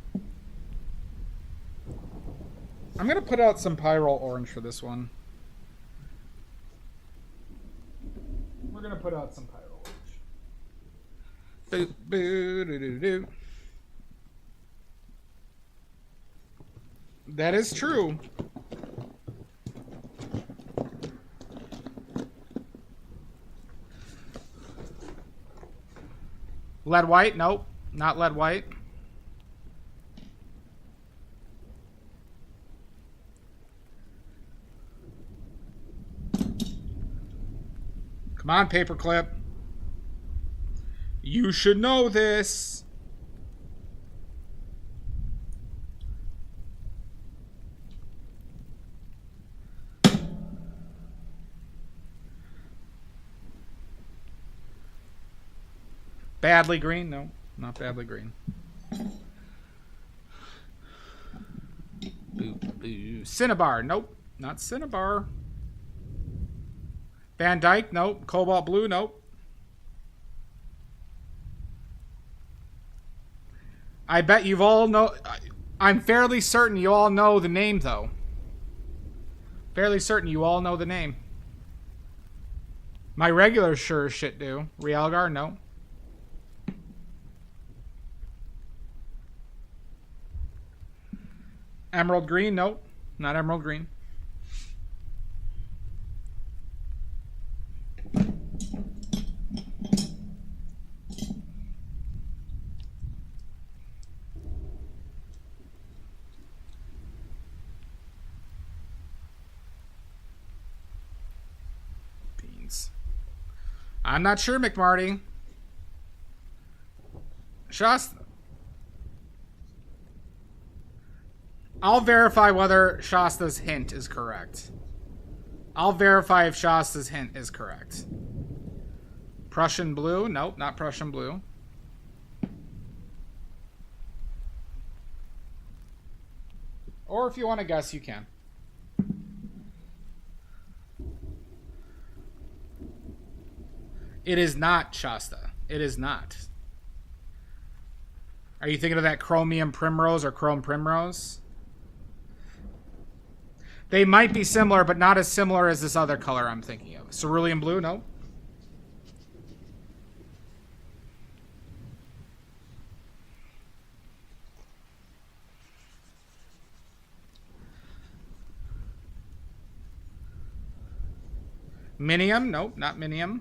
I'm going to put out some Pyrrole orange for this one. We're going to put out some Pyrrole orange. Boo, boo, doo, doo, doo. That is true. Lead white? Nope. Not lead white. Come on, Paperclip. You should know this. Badly green? No, not badly green. Boo, boo. Cinnabar? Nope, not Cinnabar. Van Dyke? Nope. Cobalt blue? Nope. I bet you've all know. I'm fairly certain you all know the name, though. Fairly certain you all know the name. My regulars sure as shit do. Realgar? No. Emerald green? Nope. Not emerald green. Beans. I'm not sure, McMarty. Shasta. I'll verify whether Shasta's hint is correct. I'll verify if Shasta's hint is correct. Prussian blue? Nope, not Prussian blue. Or if you want to guess, you can. It is not Shasta. It is not. Are you thinking of that chromium primrose or chrome primrose? They might be similar, but not as similar as this other color I'm thinking of. Cerulean blue? No. Minium? Nope, not minium.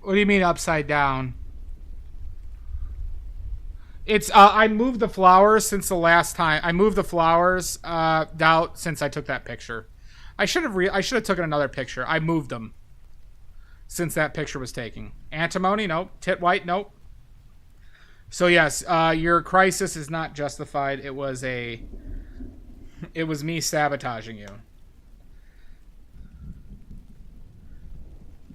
What do you mean upside down? It's I moved the flowers since the last time. I moved the flowers out since I took that picture. I should have taken another picture. I moved them since that picture was taken. Antimony, nope. Tit white, nope. So yes, your crisis is not justified. It was me sabotaging you.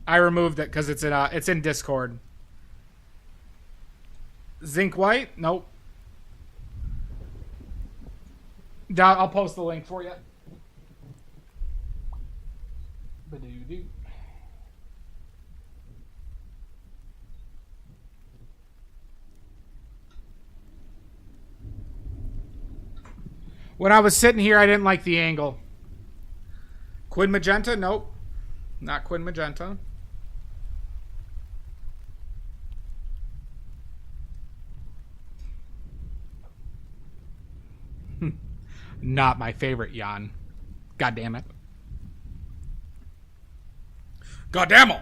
I removed it because it's in Discord. Zinc white? Nope. I'll post the link for you. Ba-doo-doo. When I was sitting here, I didn't like the angle. Quid magenta? Nope. Not quid magenta. Not my favorite, Jan. God damn it. God damn it.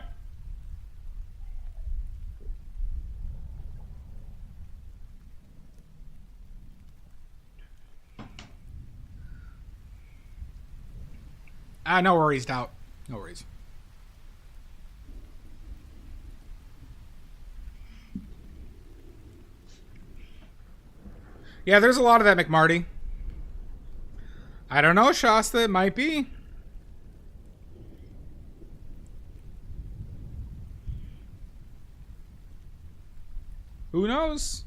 No worries, Doubt. No worries. Yeah, there's a lot of that, McMarty. I don't know, Shasta. It might be. Who knows?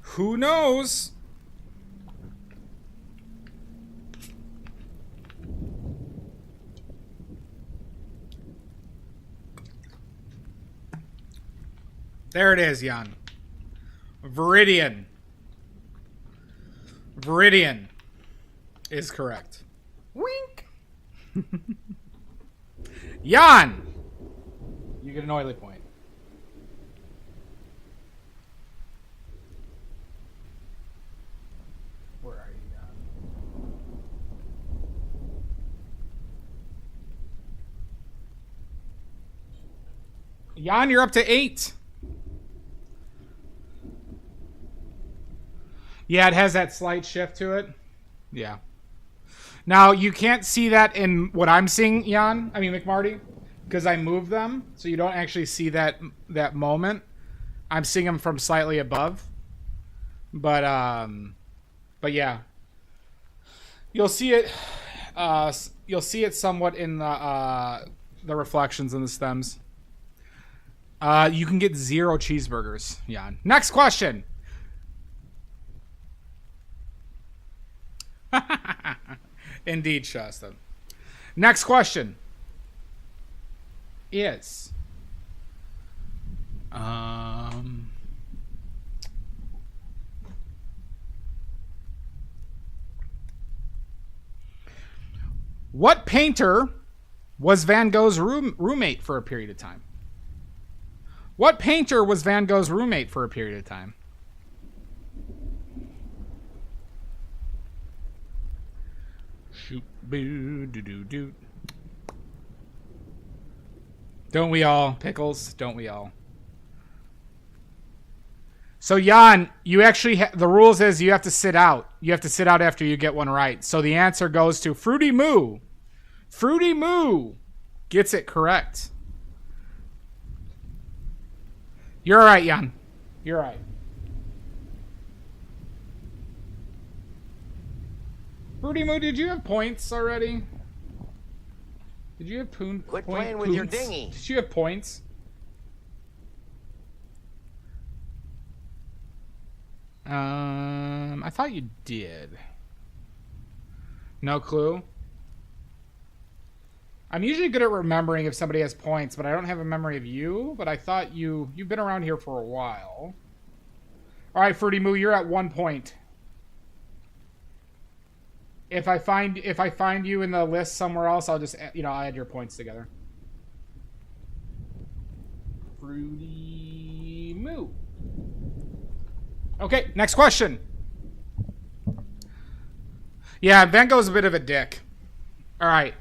Who knows? There it is, Jan. Viridian. Viridian is correct. Wink. Jan, you get an oily point. Where are you, Jan? Jan, you're up to 8. Yeah, it has that slight shift to it. Yeah. Now, you can't see that in what I'm seeing, McMarty, because I moved them, so you don't actually see that moment. I'm seeing them from slightly above. But yeah. You'll see it somewhat in the reflections in the stems. You can get 0 cheeseburgers, Jan. Next question. Indeed, Shasta. Next question is what painter was Van Gogh's roommate for a period of time? What painter was Van Gogh's roommate for a period of time? Shoot, boo, doo, doo, doo. Don't we all, Pickles? Don't we all? So, Jan, you actually the rules is you have to sit out. You have to sit out after you get one right. So the answer goes to Fruity Moo. Fruity Moo gets it correct. You're all right, Jan. You're all right. Fruity Moo, did you have points already? Did you have Quit playing with your dinghy. Did you have points? I thought you did. No clue. I'm usually good at remembering if somebody has points, but I don't have a memory of you. But I thought you've been around here for a while. All right, Fruity Moo, you're at 1 point. If I find you in the list somewhere else, I'll just I'll add your points together. Fruity Moo. Okay, next question. Yeah, Van Gogh's a bit of a dick. All right.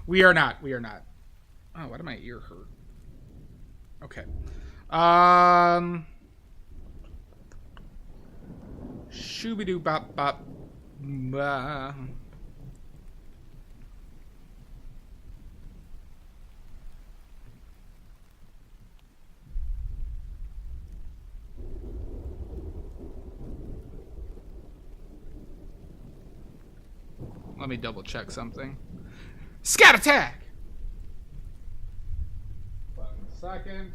We are not. We are not. Oh, why did my ear hurt? Okay. Shooby-doo bop bop. Let me double check something. Scat attack! 1 second.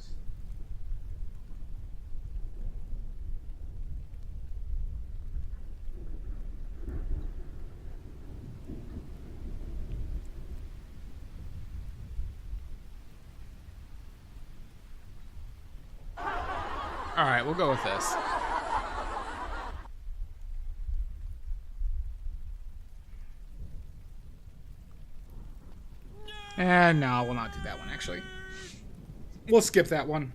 Alright, we'll go with this. And no, we'll not do that one, actually. We'll skip that one.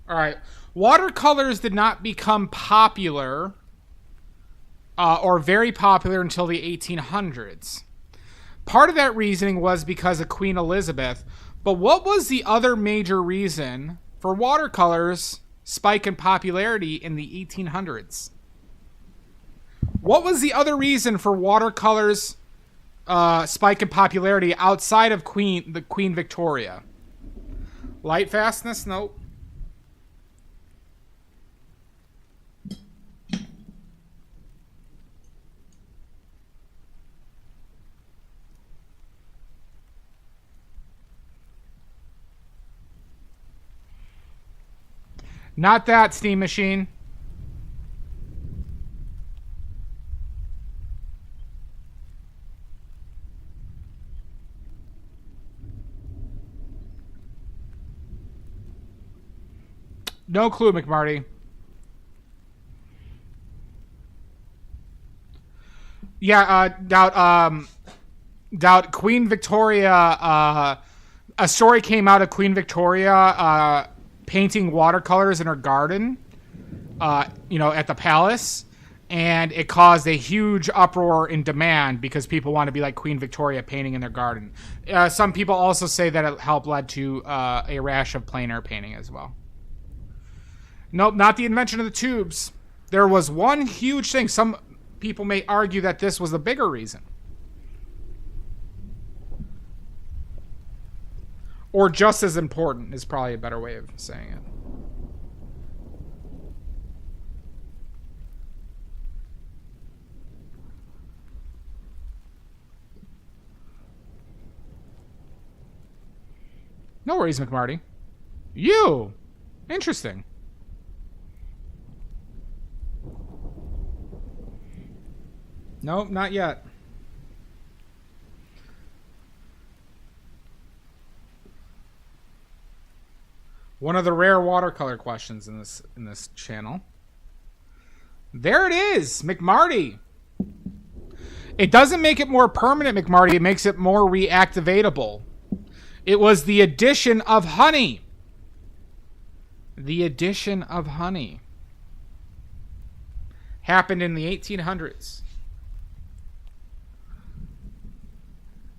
All right. Watercolors did not become popular or very popular until the 1800s. Part of that reasoning was because of Queen Elizabeth. But what was the other major reason for watercolors spike in popularity in the 1800s? What was the other reason for watercolors spike in popularity outside of Queen Victoria? Light fastness? Nope. Not that, Steam Machine. No clue, McMarty. Yeah, doubt Queen Victoria, a story came out of Queen Victoria, painting watercolors in her garden, at the palace, and it caused a huge uproar in demand because people want to be like Queen Victoria painting in their garden. Some people also say that it helped led to a rash of plein air painting as well. Nope, not the invention of the tubes. There was one huge thing. Some people may argue that this was the bigger reason. Or just as important is probably a better way of saying it. No worries, McMarty. You! Interesting. Nope, not yet. One of the rare watercolor questions in this channel. There it is, McMarty. It doesn't make it more permanent, McMarty. It makes it more reactivatable. It was the addition of honey. The addition of honey happened in the 1800s.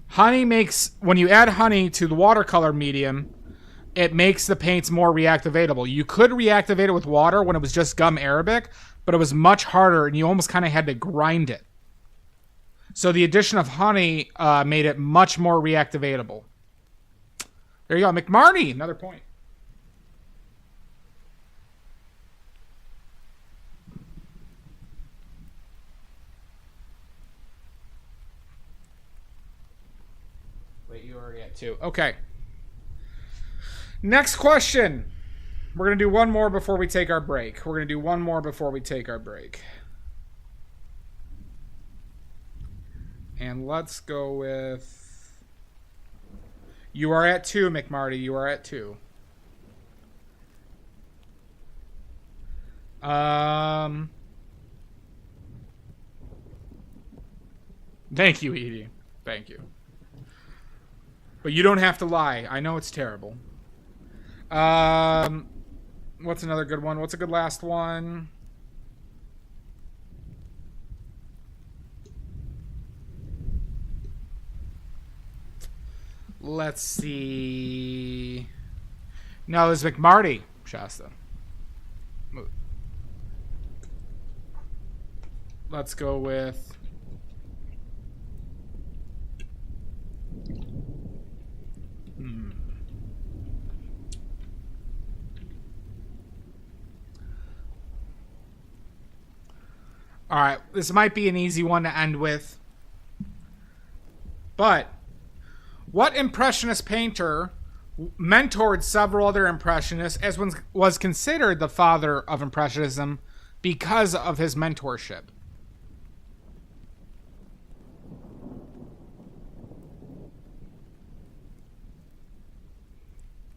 Honey makes, when you add honey to the watercolor medium, it makes the paints more reactivatable. You could reactivate it with water when it was just gum arabic, but it was much harder and you almost kind of had to grind it. So the addition of honey made it much more reactivatable. There you go. McMarty, another point. Wait, you already had two. Okay. Next question. We're going to do one more before we take our break. And let's go with... You are at 2, McMarty. You are at 2. Thank you, Edie. Thank you. But you don't have to lie. I know it's terrible. What's another good one? What's a good last one? Let's see. No, it's McMarty, Shasta. Let's go with... All right, this might be an easy one to end with. But what Impressionist painter mentored several other Impressionists as was considered the father of Impressionism because of his mentorship?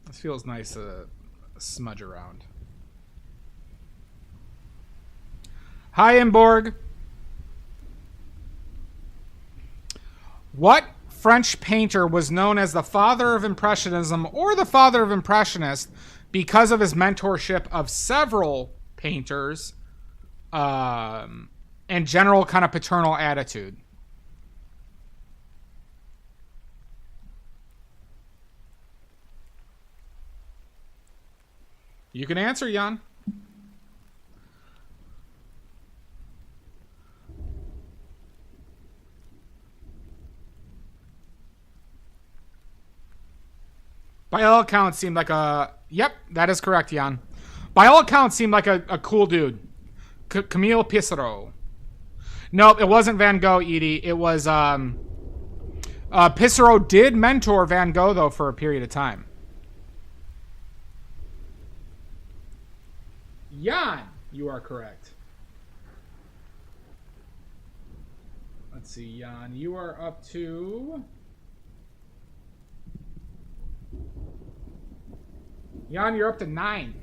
This feels nice to smudge around. Hi, Imborg. What French painter was known as the father of Impressionism or the father of Impressionists because of his mentorship of several painters and general kind of paternal attitude? You can answer, Jan. By all accounts, seemed like a... Yep, that is correct, Jan. By all accounts, seemed like a cool dude. Camille Pissarro. Nope, it wasn't Van Gogh, Edie. It was... Pissarro did mentor Van Gogh, though, for a period of time. Jan, you are correct. Let's see, Jan, you are up to... Jan, you're up to 9.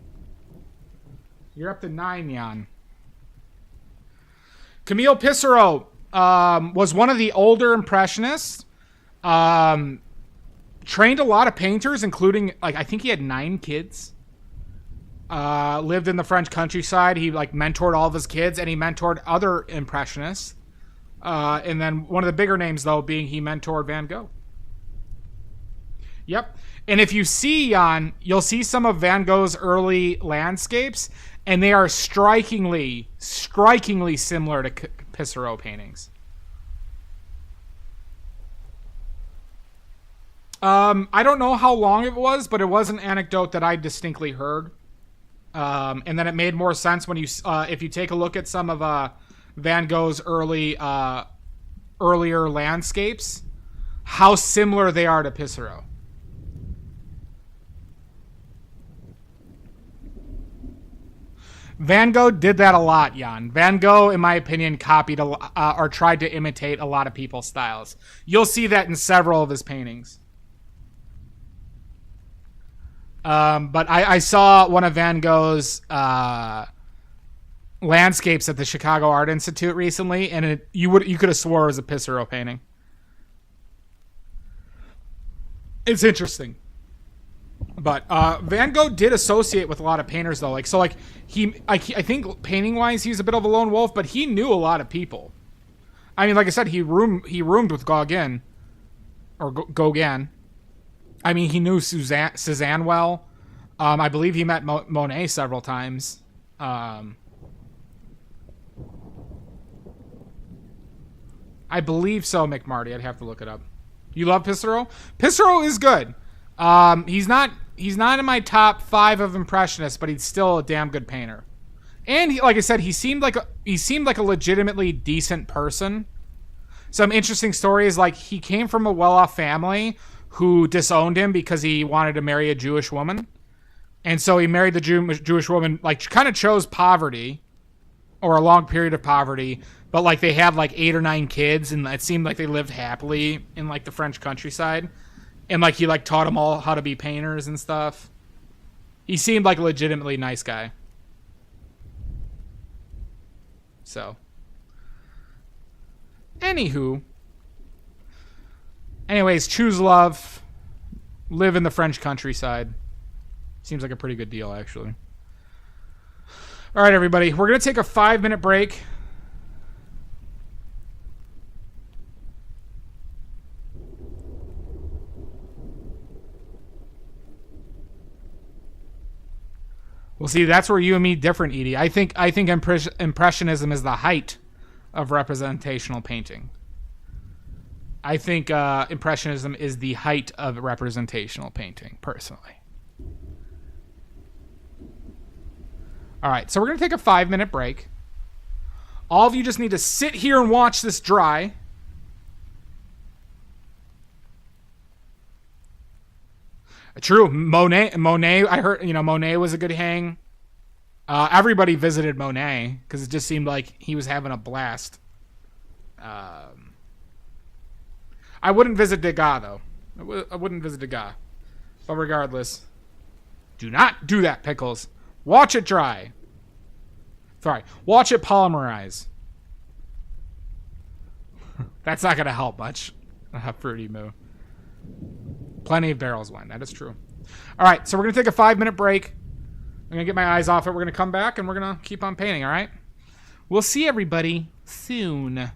You're up to 9, Jan. Camille Pissarro was one of the older Impressionists. Trained a lot of painters, including, like, I think he had 9 kids. Lived in the French countryside. He, like, mentored all of his kids, and he mentored other Impressionists. And then one of the bigger names, though, being he mentored Van Gogh. Yep. And if you see, Jan, you'll see some of Van Gogh's early landscapes, and they are strikingly similar to Pissarro paintings. I don't know how long it was, but it was an anecdote that I distinctly heard. And then it made more sense when you, if you take a look at some of Van Gogh's earlier landscapes, how similar they are to Pissarro. Van Gogh did that a lot, Jan. Van Gogh, in my opinion, copied or tried to imitate a lot of people's styles. You'll see that in several of his paintings. But I saw one of Van Gogh's landscapes at the Chicago Art Institute recently, and you could have swore it was a Pissarro painting. It's interesting. But Van Gogh did associate with a lot of painters, though. I think painting wise, he's a bit of a lone wolf, but he knew a lot of people. I mean, like I said, he roomed with Gauguin or Gauguin. I mean, he knew Cézanne well. I believe he met Monet several times. I believe so, McMarty. I'd have to look it up. You love Pissarro? Pissarro is good. He's not in my top 5 of Impressionists, but he's still a damn good painter. And like I said, he seemed like a legitimately decent person. Some interesting stories, like he came from a well-off family who disowned him because he wanted to marry a Jewish woman. And so he married the Jewish woman, like kind of chose poverty or a long period of poverty, but like they had like 8 or 9 kids, and it seemed like they lived happily in like the French countryside. And like he like taught them all how to be painters and stuff. He seemed like a legitimately nice guy. So, anyways, choose love, live in the French countryside. Seems like a pretty good deal, actually. All right, everybody. We're going to take a 5-minute break. Well, see, that's where you and me different, Edie. I think Impressionism is the height of representational painting. I think Impressionism is the height of representational painting, personally. All right, so we're going to take a 5-minute break. All of you just need to sit here and watch this dry. True, Monet. I heard, Monet was a good hang. Everybody visited Monet because it just seemed like he was having a blast. I wouldn't visit Degas though. I wouldn't visit Degas. But regardless, do not do that, Pickles. Watch it dry. Sorry, watch it polymerize. That's not gonna help much. Fruity Moo. Plenty of barrels wine. That is true. All right, so we're going to take a 5-minute break. I'm going to get my eyes off it. We're going to come back, and we're going to keep on painting, all right? We'll see everybody soon.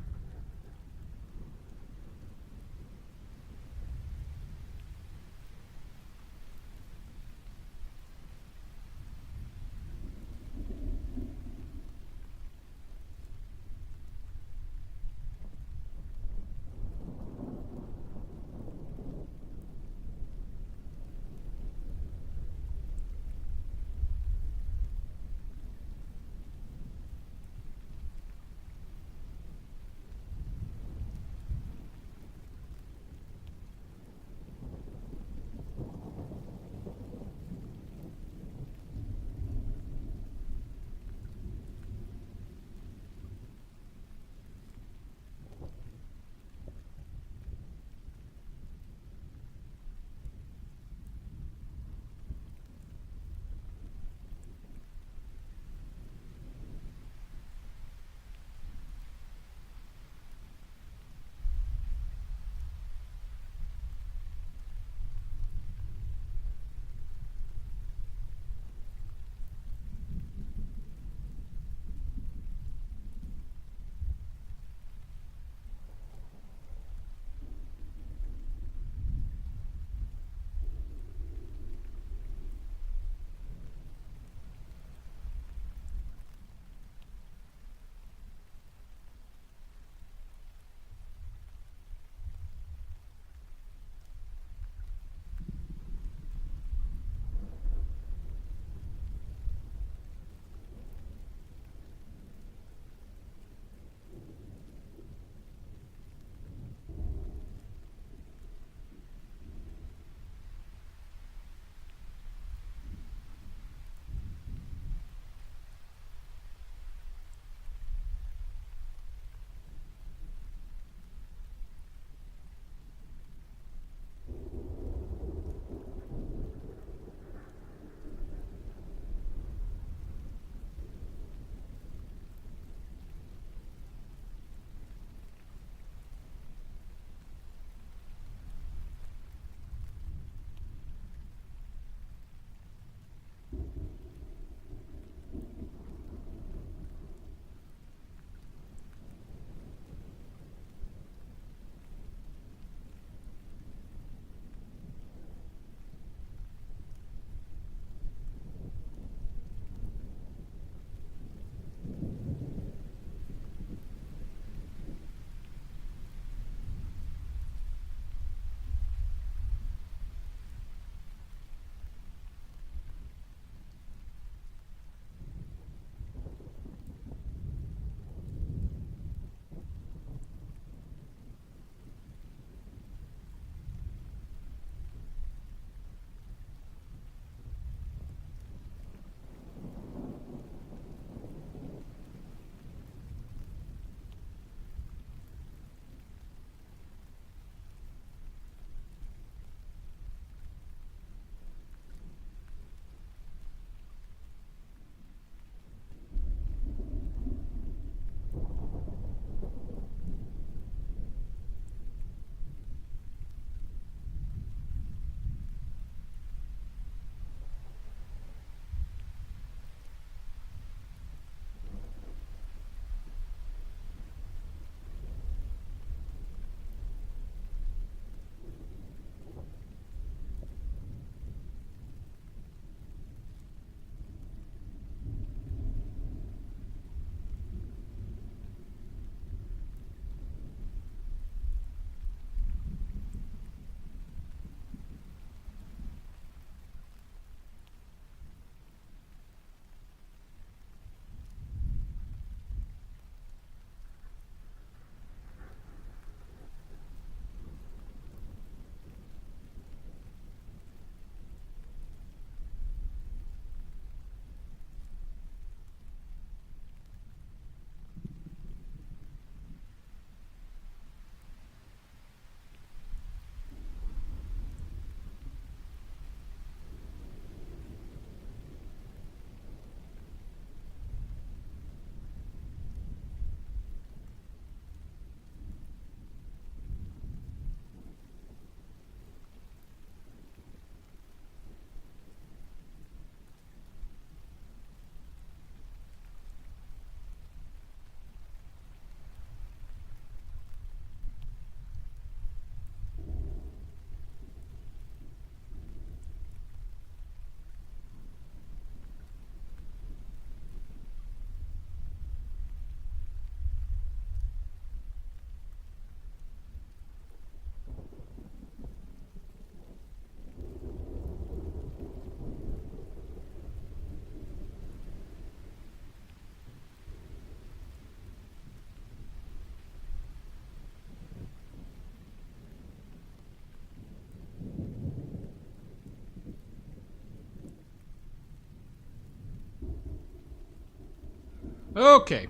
Okay.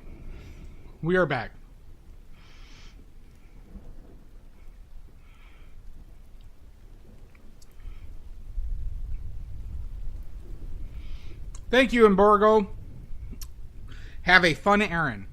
We are back. Thank you, Embargo. Have a fun errand.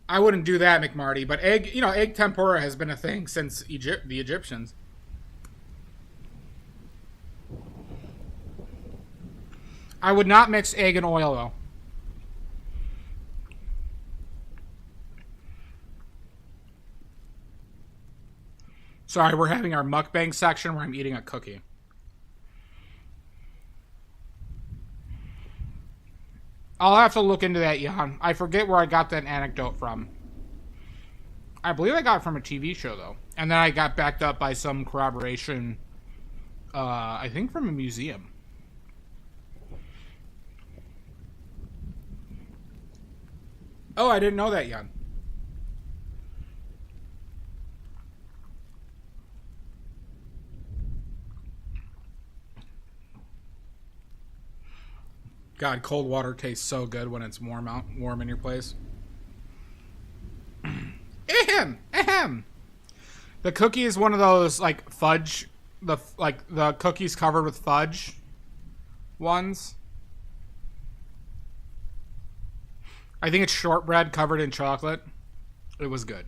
I wouldn't do that, McMarty, but egg tempura has been a thing since the Egyptians. I would not mix egg and oil, though. Sorry, we're having our mukbang section where I'm eating a cookie. I'll have to look into that, Jan. I forget where I got that anecdote from. I believe I got it from a TV show, though. And then I got backed up by some corroboration, I think from a museum. Oh, I didn't know that, Jan. God, cold water tastes so good when it's warm in your place. Ahem, ahem. The cookie is one of those like fudge, the cookies covered with fudge ones. I think it's shortbread covered in chocolate. It was good.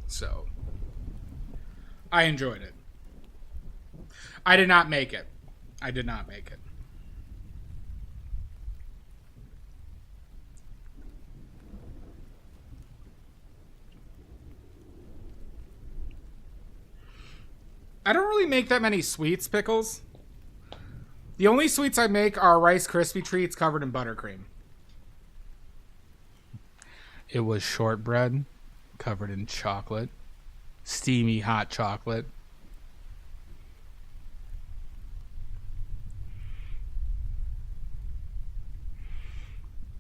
So, I enjoyed it. I did not make it. I did not make it. I don't really make that many sweets, Pickles. The only sweets I make are Rice Krispie treats covered in buttercream. It was shortbread covered in chocolate. Steamy hot chocolate.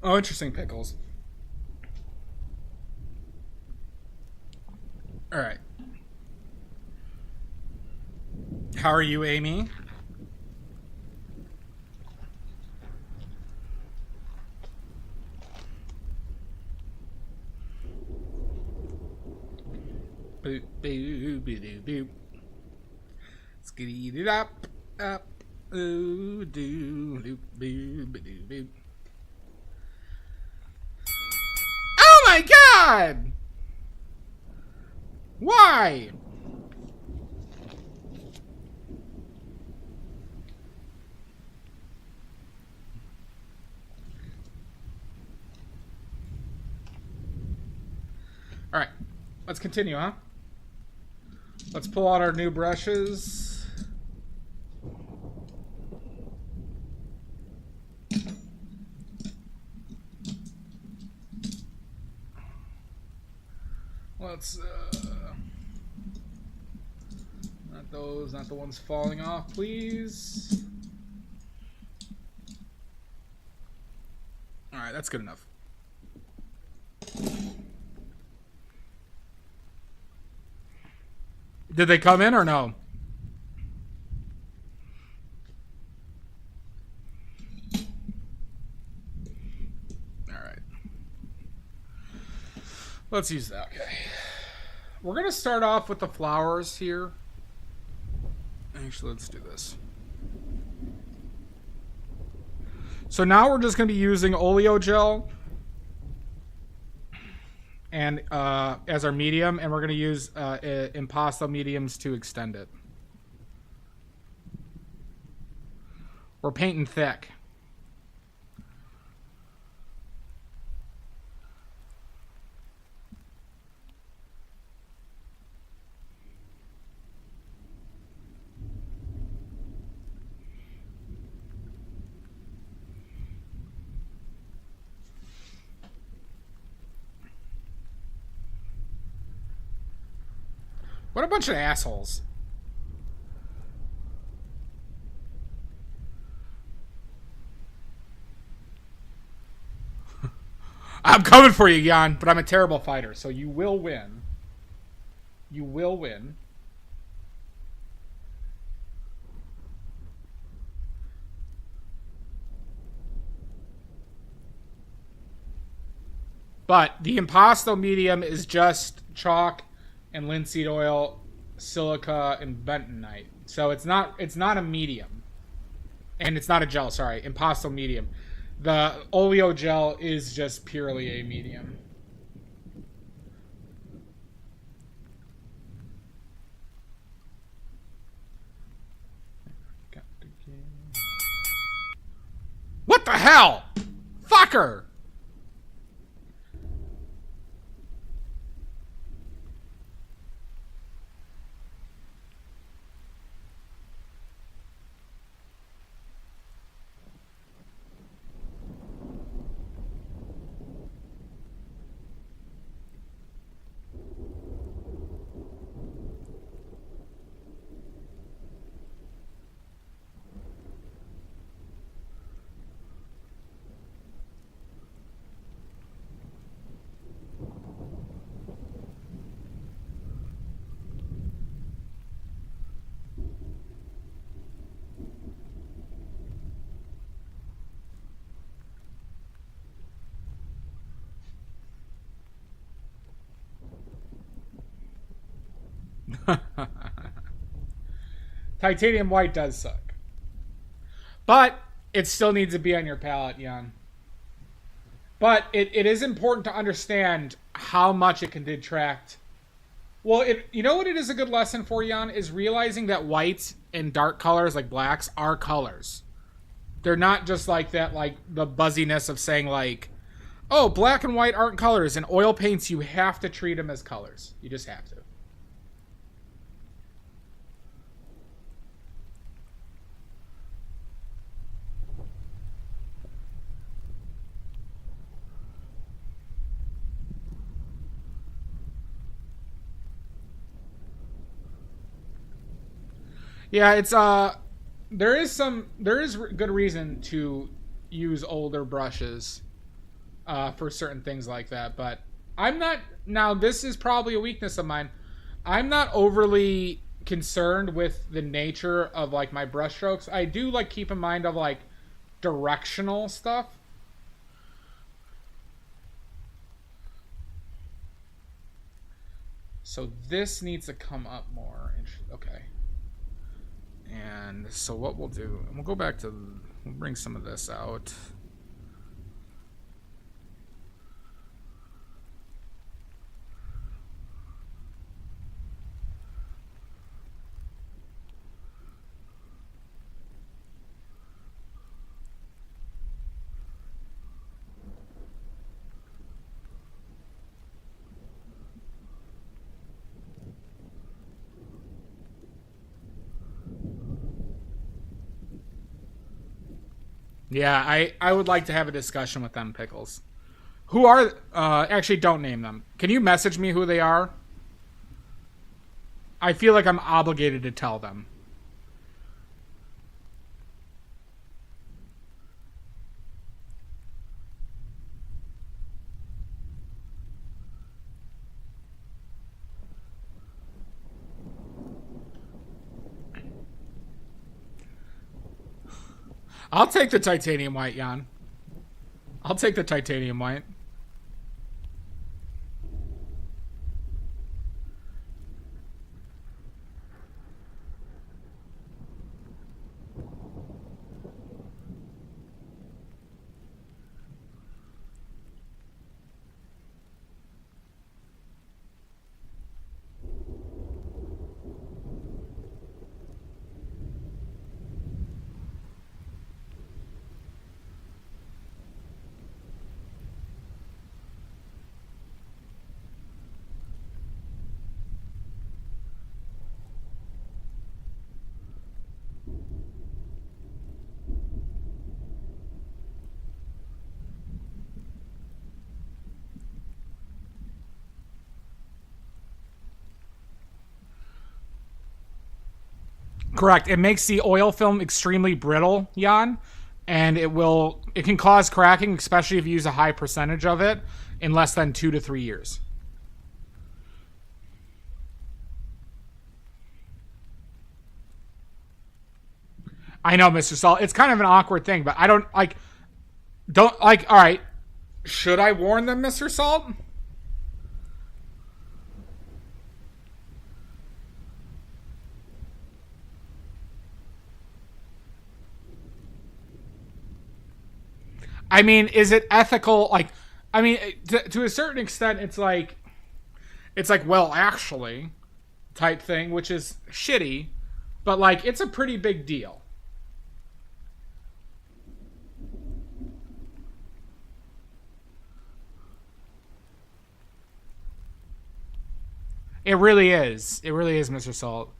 Oh, interesting, Pickles. All right. How are you, Amy? Boop, boop, boop, boop. Skiddy it up, ooh, doo, doop, boop, boop, boop. Oh my God! Why? All right, let's continue, huh? Let's pull out our new brushes. Let's, not those, not the ones falling off, please. All right, that's good enough. Did they come in or no? All right. Let's use that. Okay. We're going to start off with the flowers here. Actually, let's do this. So now we're just going to be using oleo gel and as our medium, and we're going to use impasto mediums to extend it. We're painting thick. What a bunch of assholes. I'm coming for you, Jan, but I'm a terrible fighter, so you will win. You will win. But the impasto medium is just chalk and linseed oil, silica, and bentonite. So it's not a medium. And it's not a gel, sorry. Impasto medium. The oleo gel is just purely a medium. What the hell? Fucker! Titanium white does suck. But it still needs to be on your palate, Jan. But it is important to understand how much it can detract. Well, you know what it is a good lesson for, Jan? Is realizing that whites and dark colors like blacks are colors. They're not just like that, like the buzziness of saying like, oh, black and white aren't colors. In oil paints, you have to treat them as colors. You just have to. Yeah, it's there is good reason to use older brushes for certain things like that, but I'm not. Now this is probably a weakness of mine. I'm not overly concerned with the nature of like my brush strokes. I do like keep in mind of like directional stuff. So this needs to come up more. Okay. And so what we'll do, we'll go back to, we'll bring some of this out. Yeah, I would like to have a discussion with them, Pickles. Who are... actually, don't name them. Can you message me who they are? I feel like I'm obligated to tell them. I'll take the titanium white, Jan. I'll take the titanium white. Correct. It makes the oil film extremely brittle, Jan. and it can cause cracking, especially if you use a high percentage of it, in less than 2 to 3 years. I know, Mr. Salt. It's kind of an awkward thing, but I don't like. All right. Should I warn them, Mr. Salt? I mean, is it ethical? Like, I mean, to a certain extent, it's like, well, actually, type thing, which is shitty, but like, it's a pretty big deal. It really is. It really is, Mr. Salt.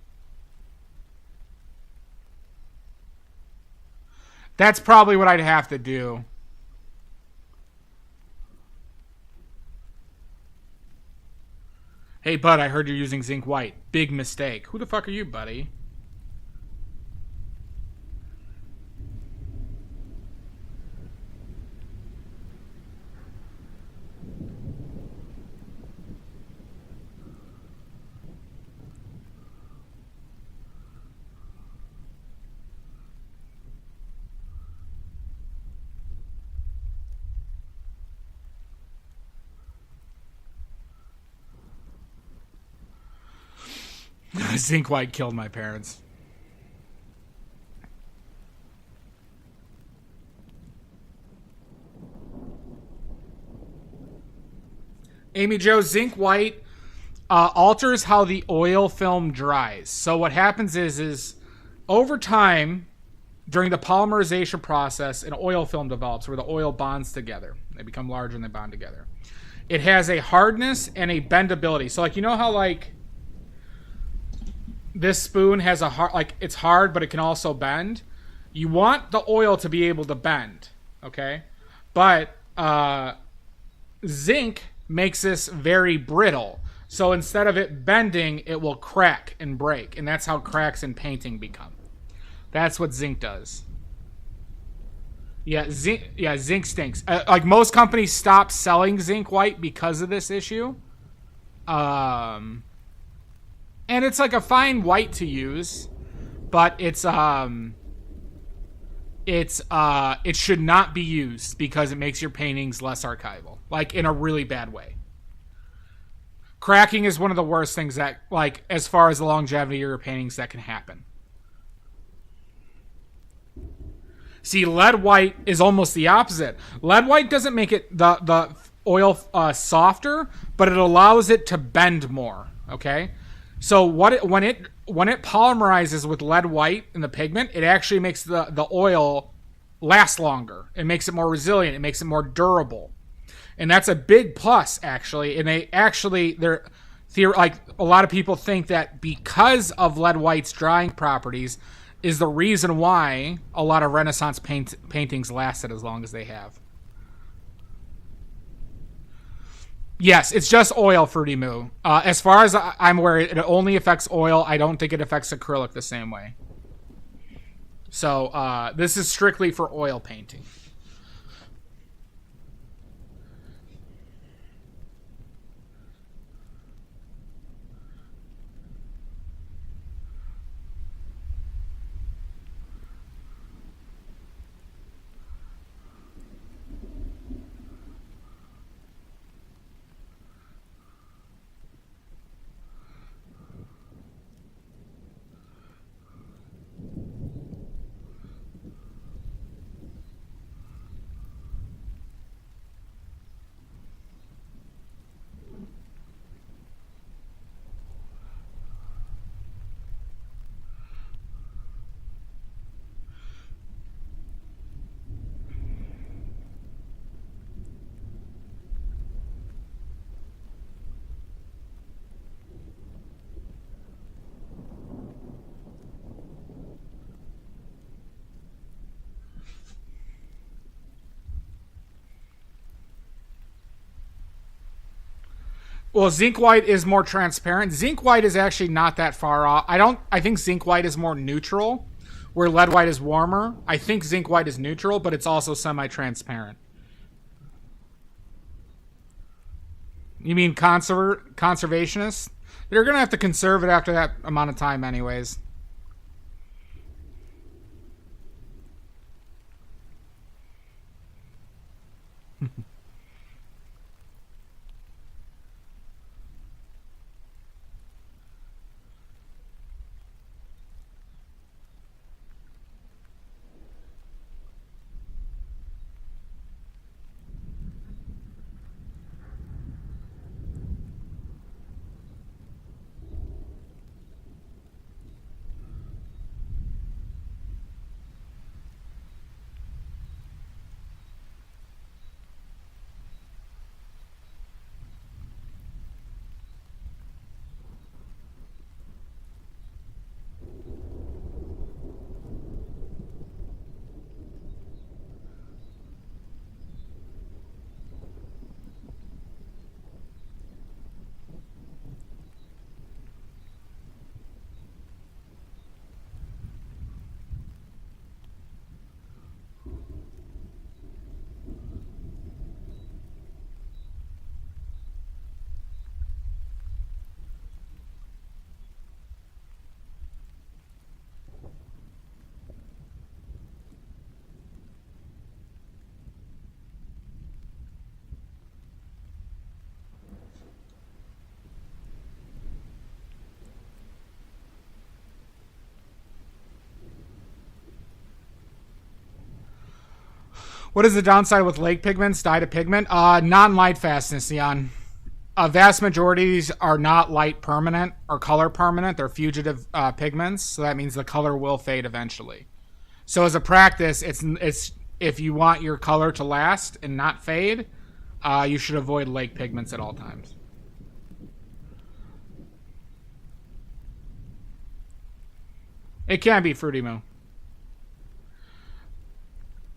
That's probably what I'd have to do. Hey, bud, I heard you're using zinc white. Big mistake. Who the fuck are you, buddy? Zinc white killed my parents. Amy Jo, zinc white alters how the oil film dries. So what happens is over time, during the polymerization process, an oil film develops where the oil bonds together. They become larger and they bond together. It has a hardness and a bendability. So like, you know how like this spoon has a hard, like it's hard, but it can also bend. You want the oil to be able to bend, okay? But zinc makes this very brittle. So instead of it bending, it will crack and break, and that's how cracks in painting become. That's what zinc does. Yeah, zinc stinks. Like most companies stopped selling zinc white because of this issue. And it's like a fine white to use, but it should not be used because it makes your paintings less archival, like in a really bad way. Cracking is one of the worst things that, like, as far as the longevity of your paintings, that can happen. See, lead white is almost the opposite. Lead white doesn't make it the oil softer, but it allows it to bend more. Okay. So when it polymerizes with lead white in the pigment, it actually makes the oil last longer. It makes it more resilient. It makes it more durable, and that's a big plus actually. And like a lot of people think that because of lead white's drying properties is the reason why a lot of Renaissance paintings lasted as long as they have. Yes, it's just oil, Fruity Moo. As far as I'm aware, it only affects oil. I don't think it affects acrylic the same way. So this is strictly for oil painting. Well, zinc white is more transparent. Zinc white is actually not that far off. I think zinc white is more neutral, where lead white is warmer. I think zinc white is neutral, but it's also semi-transparent. You mean conservationists? They're going to have to conserve it after that amount of time anyways. What is the downside with lake pigments, dye to pigment? Non-light fastness, Jan. A vast majority of these are not light permanent or color permanent. They're fugitive pigments, so that means the color will fade eventually. So as a practice, it's if you want your color to last and not fade, you should avoid lake pigments at all times. It can be Fruity Moo.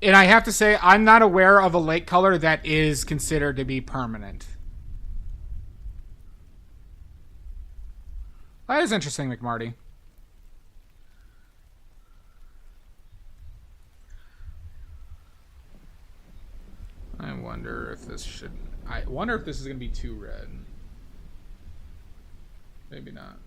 And I have to say, I'm not aware of a lake color that is considered to be permanent. That is interesting, McMarty. I wonder if this should... I wonder if this is going to be too red. Maybe not.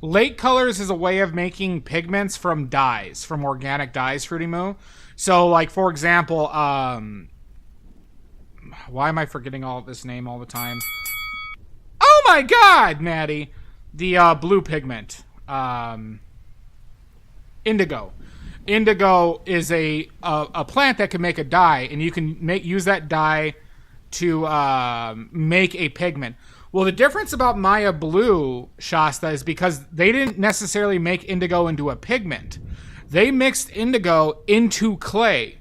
Lake colors is a way of making pigments from dyes, from organic dyes, Fruity Moo. So, like, for example, why am I forgetting all this name all the time? Oh my god, Maddie! The blue pigment. Indigo. Indigo is a plant that can make a dye, and you can use that dye to make a pigment. Well, the difference about Maya Blue, Shasta, is because they didn't necessarily make indigo into a pigment. They mixed indigo into clay.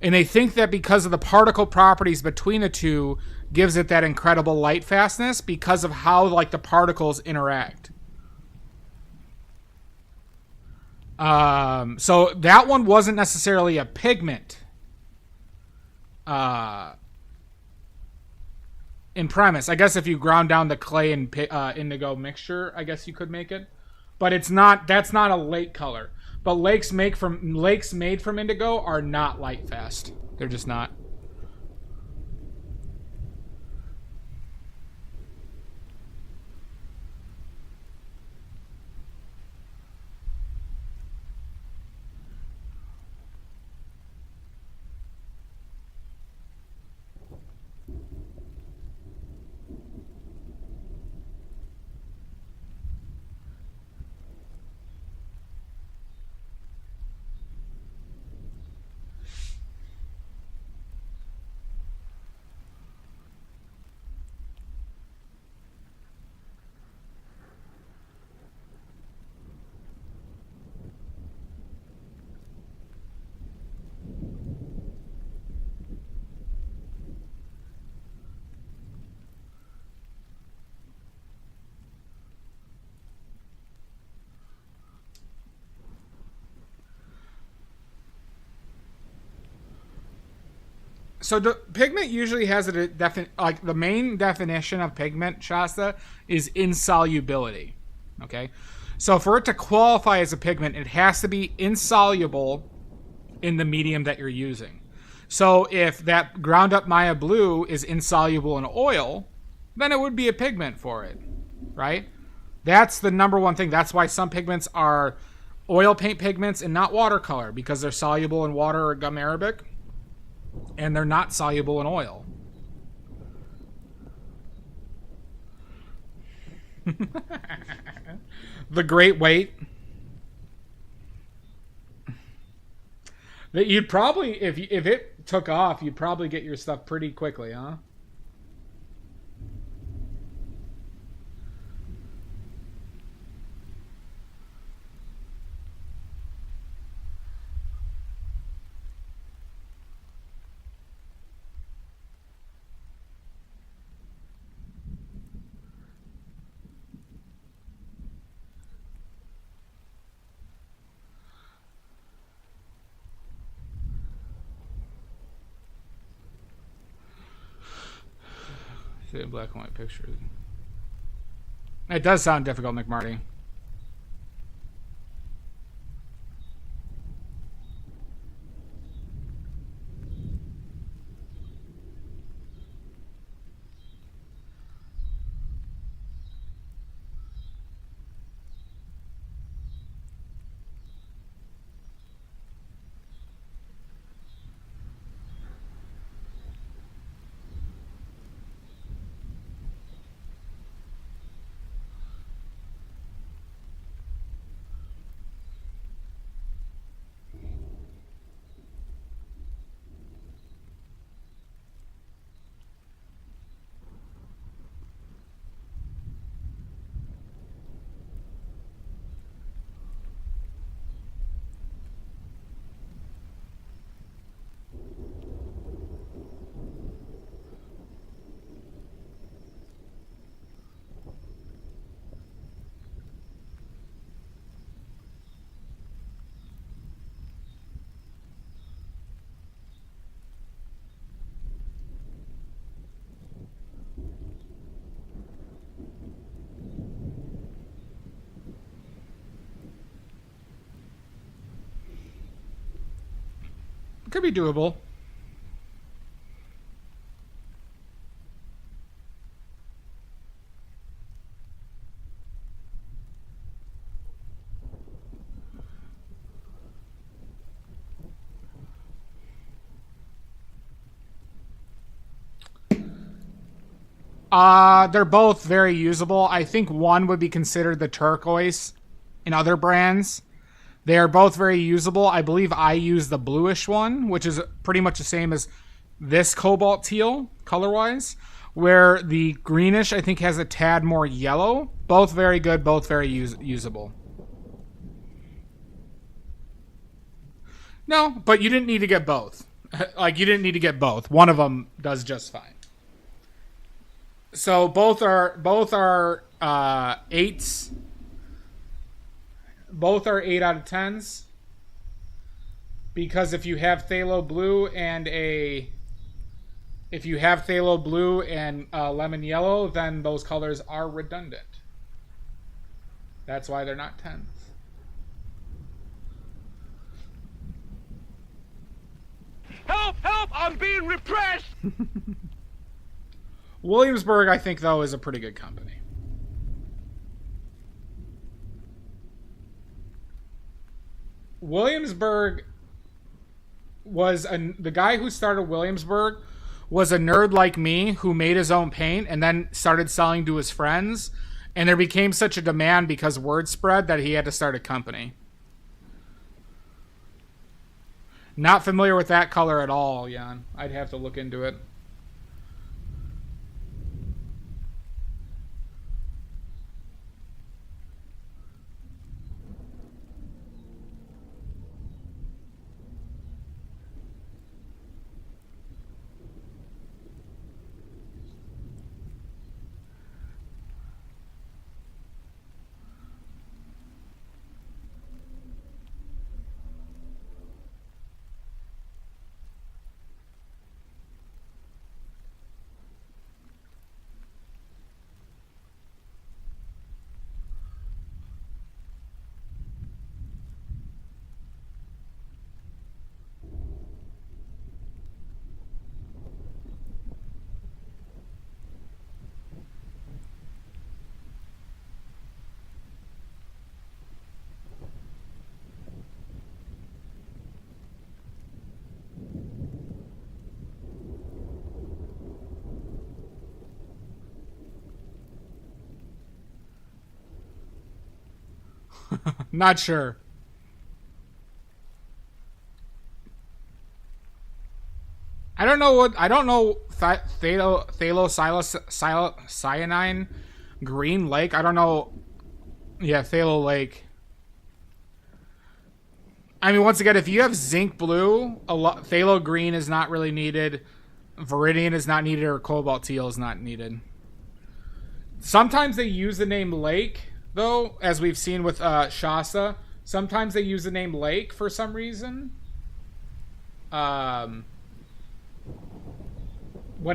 And they think that because of the particle properties between the two gives it that incredible light fastness because of how, like, the particles interact. So that one wasn't necessarily a pigment. In premise, I guess if you ground down the clay and indigo mixture, I guess you could make it, but it's not. That's not a lake color. But lakes made from indigo are not light fast. They're just not. So the pigment usually has a like the main definition of pigment, Shasta, is insolubility. Okay, so for it to qualify as a pigment, it has to be insoluble in the medium that you're using. So if that ground up Maya blue is insoluble in oil, then it would be a pigment for it, right? That's the number one thing. That's why some pigments are oil paint pigments and not watercolor, because they're soluble in water or gum arabic, and they're not soluble in oil. The Great Weight. That you'd probably, if it took off, you'd probably get your stuff pretty quickly, huh? See a black and white picture. It does sound difficult, McMarty. Could be doable. They're both very usable. I think one would be considered the turquoise in other brands. They are both very usable. I believe I use the bluish one, which is pretty much the same as this cobalt teal, color-wise, where the greenish, I think, has a tad more yellow. Both very good, both very usable. No, but you didn't need to get both. Like, you didn't need to get both. One of them does just fine. So both are 8s. Both are 8 out of 10s. Because if you have phthalo blue and lemon yellow, then those colors are redundant. That's why they're not 10s. Help! Help! I'm being repressed! Williamsburg, I think, though, is a pretty good company. Williamsburg was the guy who started Williamsburg was a nerd like me who made his own paint and then started selling to his friends. And there became such a demand because word spread that he had to start a company. Not familiar with that color at all, Jan. I'd have to look into it. Not sure. I don't know cyanine green lake. I don't know. Yeah, Thalo Lake. I mean, once again, if you have zinc blue, Thalo green is not really needed. Viridian is not needed, or cobalt teal is not needed. Sometimes they use the name lake, though, as we've seen with Shasta. Sometimes they use the name lake for some reason. When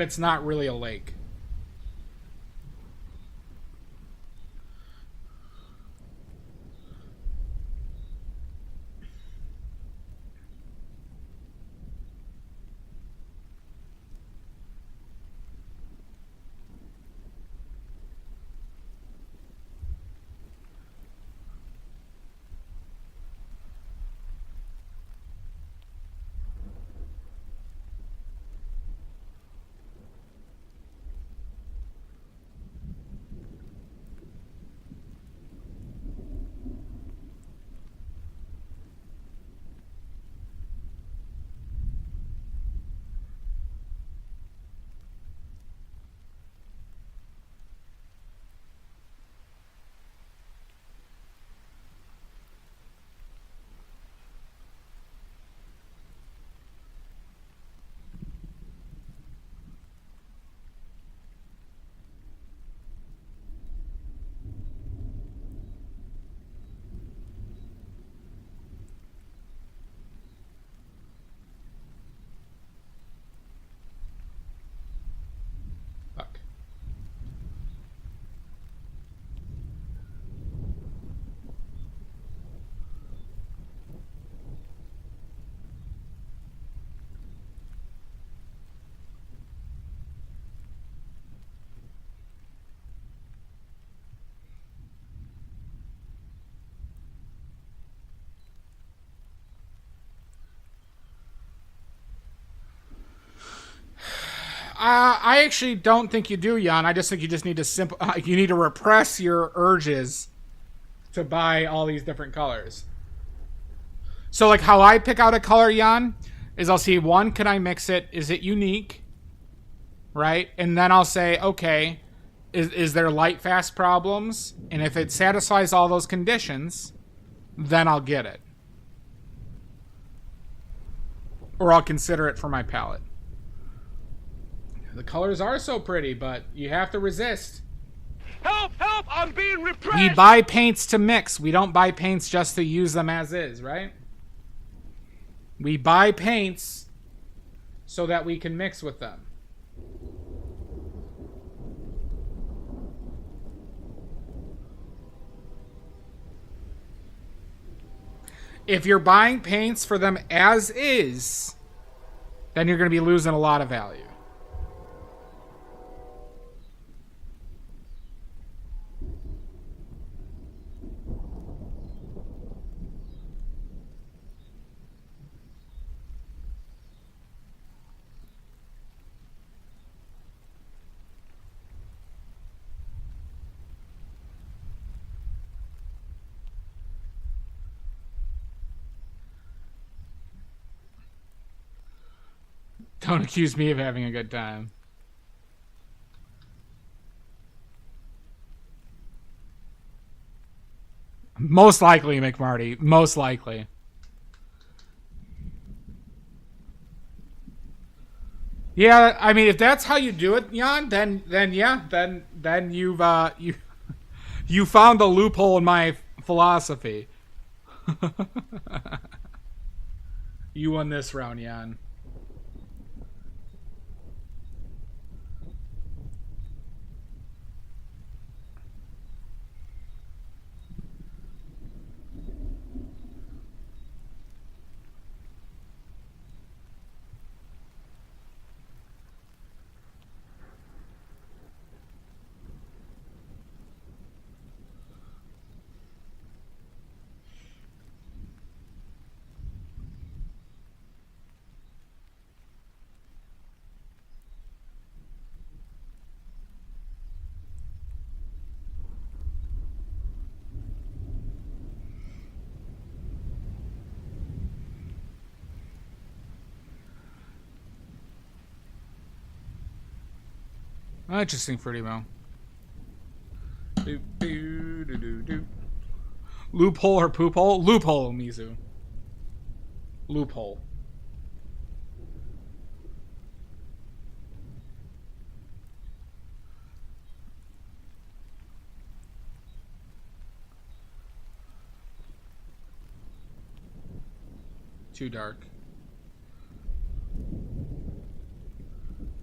it's not really a lake. Fuck. I actually don't think you do, Jan. I just think you just need to you need to repress your urges to buy all these different colors. So, like, how I pick out a color, Jan, is I'll see, one, can I mix it? Is it unique? Right? And then I'll say, okay, is there light fast problems? And if it satisfies all those conditions, then I'll get it. Or I'll consider it for my palette. The colors are so pretty, but you have to resist. Help! Help! I'm being repressed! We buy paints to mix. We don't buy paints just to use them as is, right? We buy paints so that we can mix with them. If you're buying paints for them as is, then you're going to be losing a lot of value. Don't accuse me of having a good time. Most likely, McMarty. Most likely. Yeah, I mean, if that's how you do it, Jan, then yeah, then you've you found the loophole in my philosophy. You won this round, Jan. Interesting, Fruity Mo. Do. Loophole or poop hole? Loophole, Mizu. Loophole. Too dark.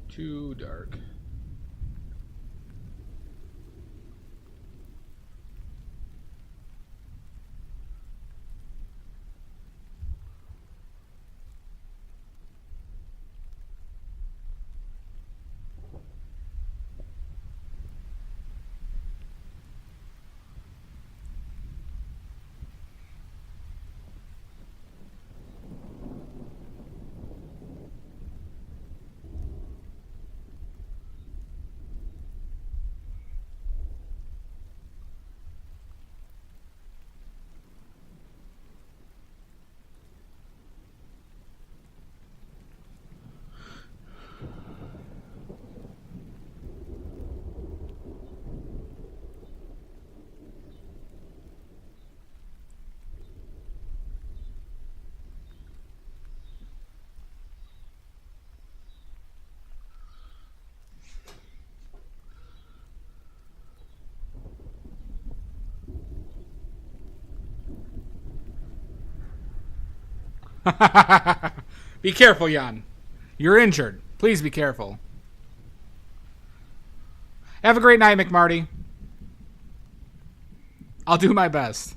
Too dark. Be careful, Jan. You're injured. Please be careful. Have a great night, McMarty. I'll do my best.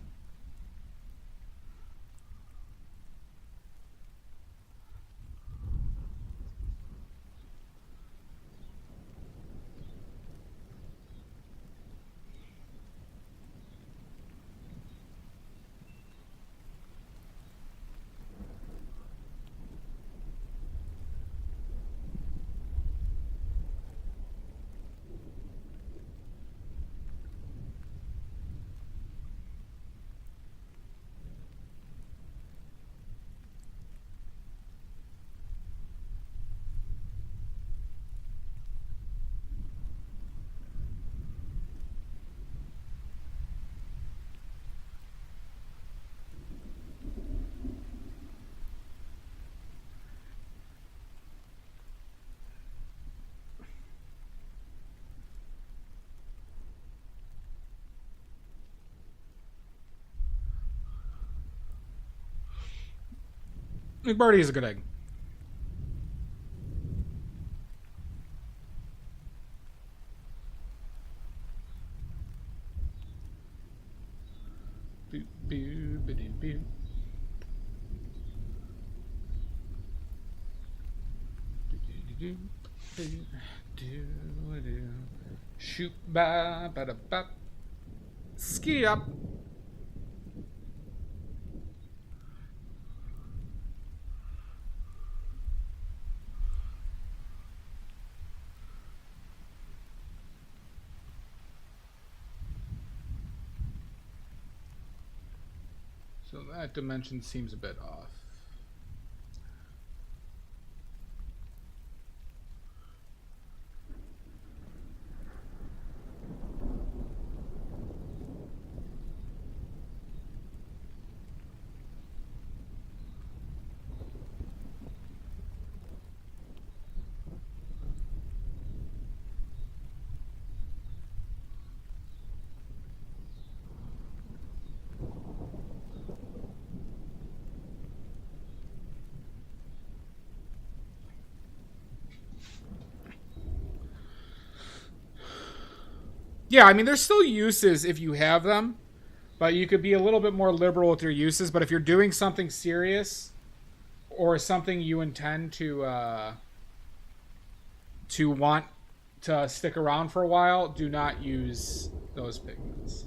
McMarty is a good egg. Boo, boo, boo, boo. Shoot ba ba da ba. Ski up. So that dimension seems a bit off. Yeah, I mean, there's still uses if you have them, but you could be a little bit more liberal with your uses. But if you're doing something serious or something you intend to want to stick around for a while, do not use those pigments.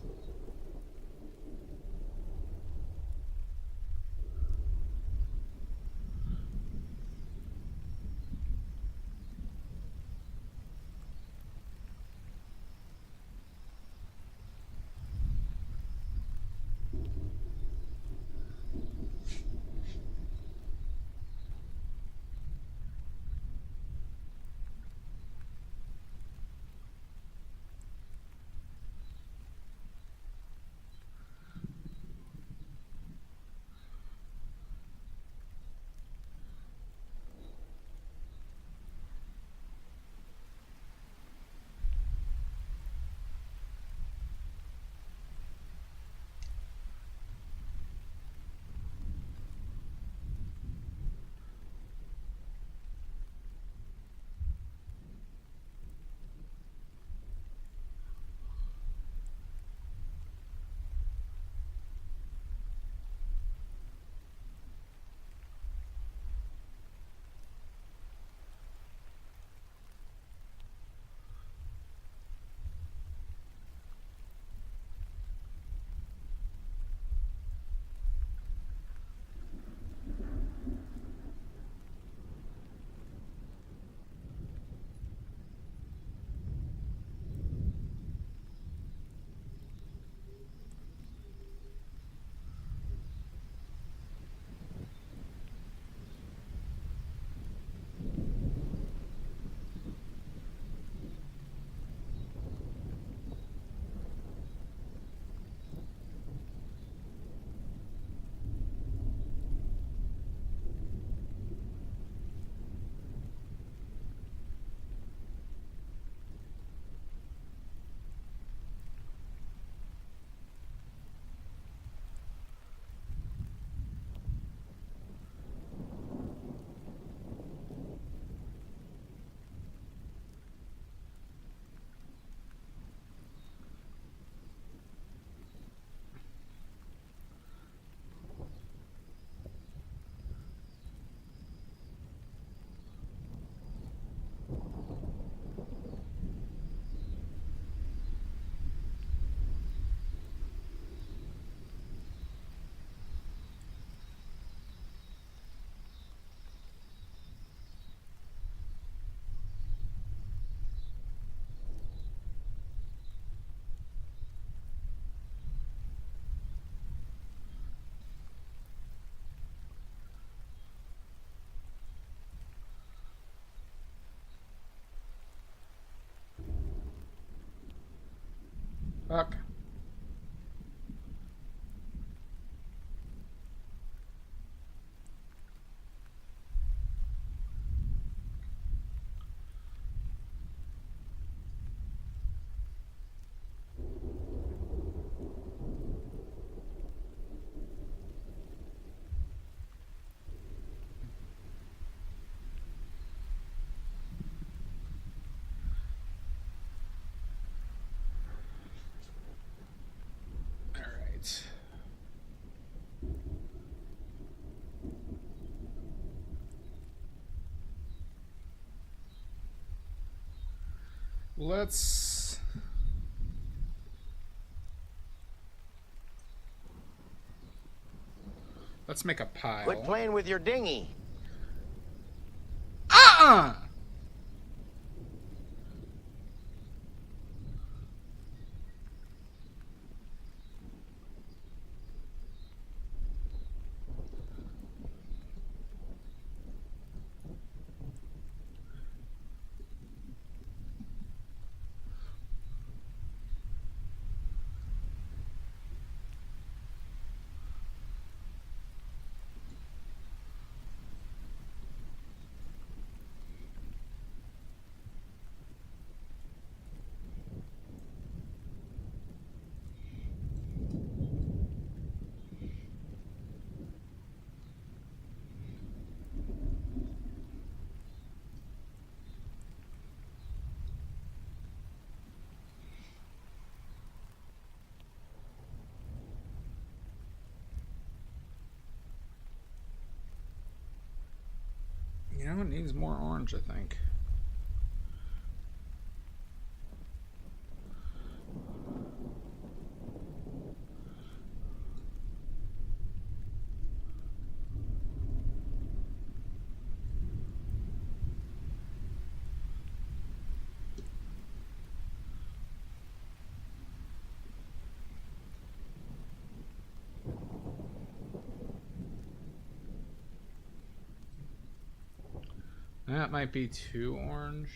Fuck. Let's make a pile. Quit playing with your dinghy. Uh-uh! You know, it needs more orange, I think. That might be too orange.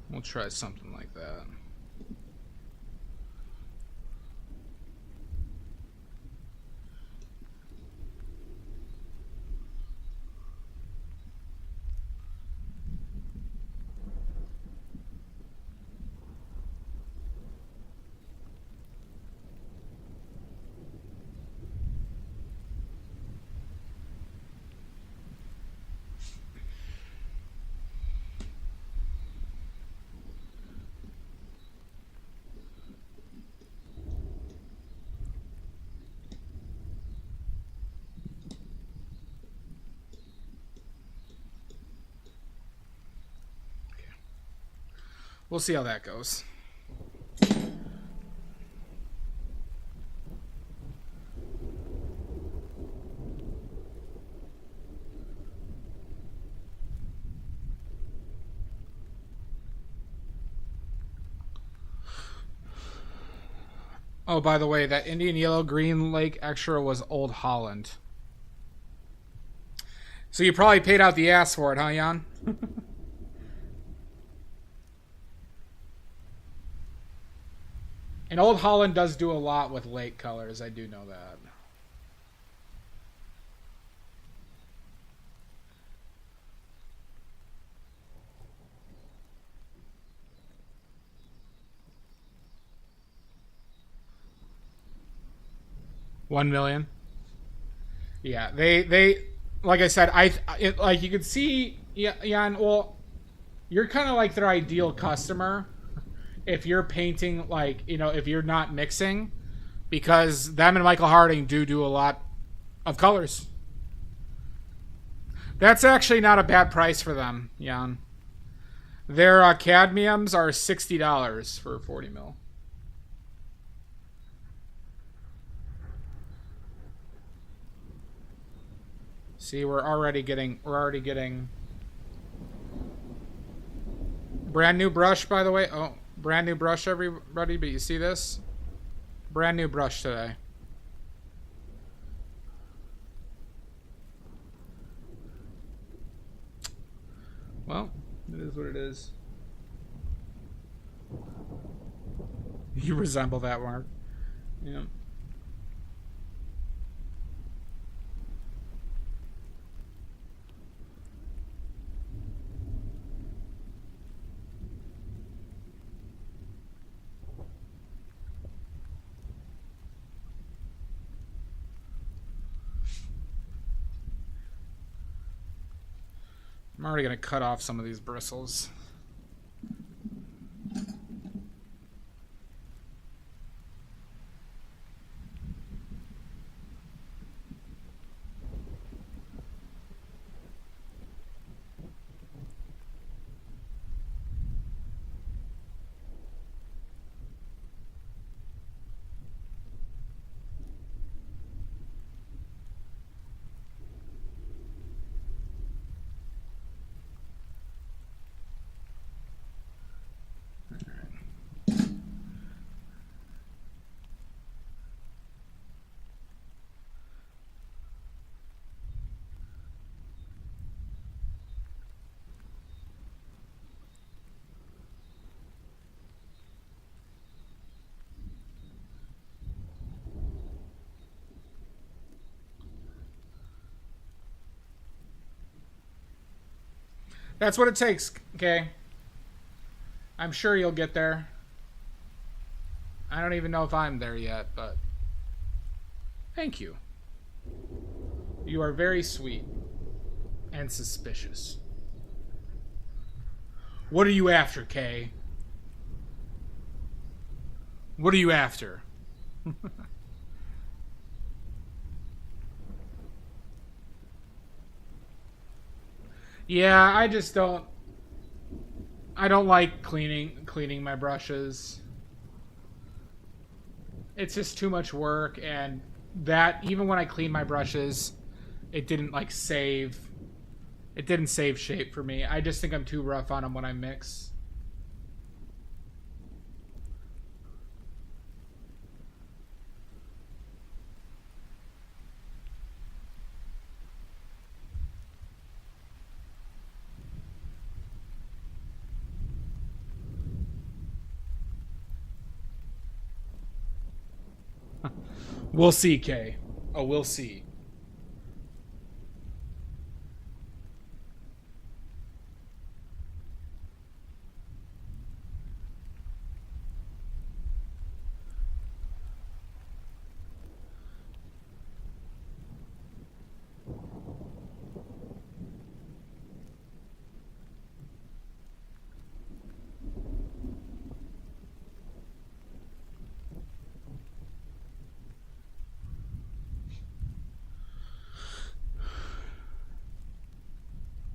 We'll try something like that. We'll see how that goes. Oh, by the way, that Indian Yellow Green Lake extra was Old Holland. So you probably paid out the ass for it, huh, Jan? And Old Holland does do a lot with lake colors. I do know that. $1 million. Yeah, they like I said, like you could see, yeah, well, you're kind of like their ideal customer if you're painting, like, you know, if you're not mixing, because them and Michael Harding do a lot of colors. That's actually not a bad price for them, Jan. Their cadmiums are $60 for 40 mil. See, we're already getting brand new brush, by the way. Oh, brand new brush, everybody. But you see this? Brand new brush today. It is what it is. You resemble that, Mark. Yeah. I'm already going to cut off some of these bristles. That's what it takes, okay? I'm sure you'll get there. I don't even know if I'm there yet, but... Thank you. You are very sweet. And suspicious. What are you after, Kay? What are you after? Yeah, I just don't... I don't like cleaning my brushes. It's just too much work, and that, even when I clean my brushes, it didn't, like, save... It didn't save shape for me. I just think I'm too rough on them when I mix. We'll see, Kay. Oh, we'll see.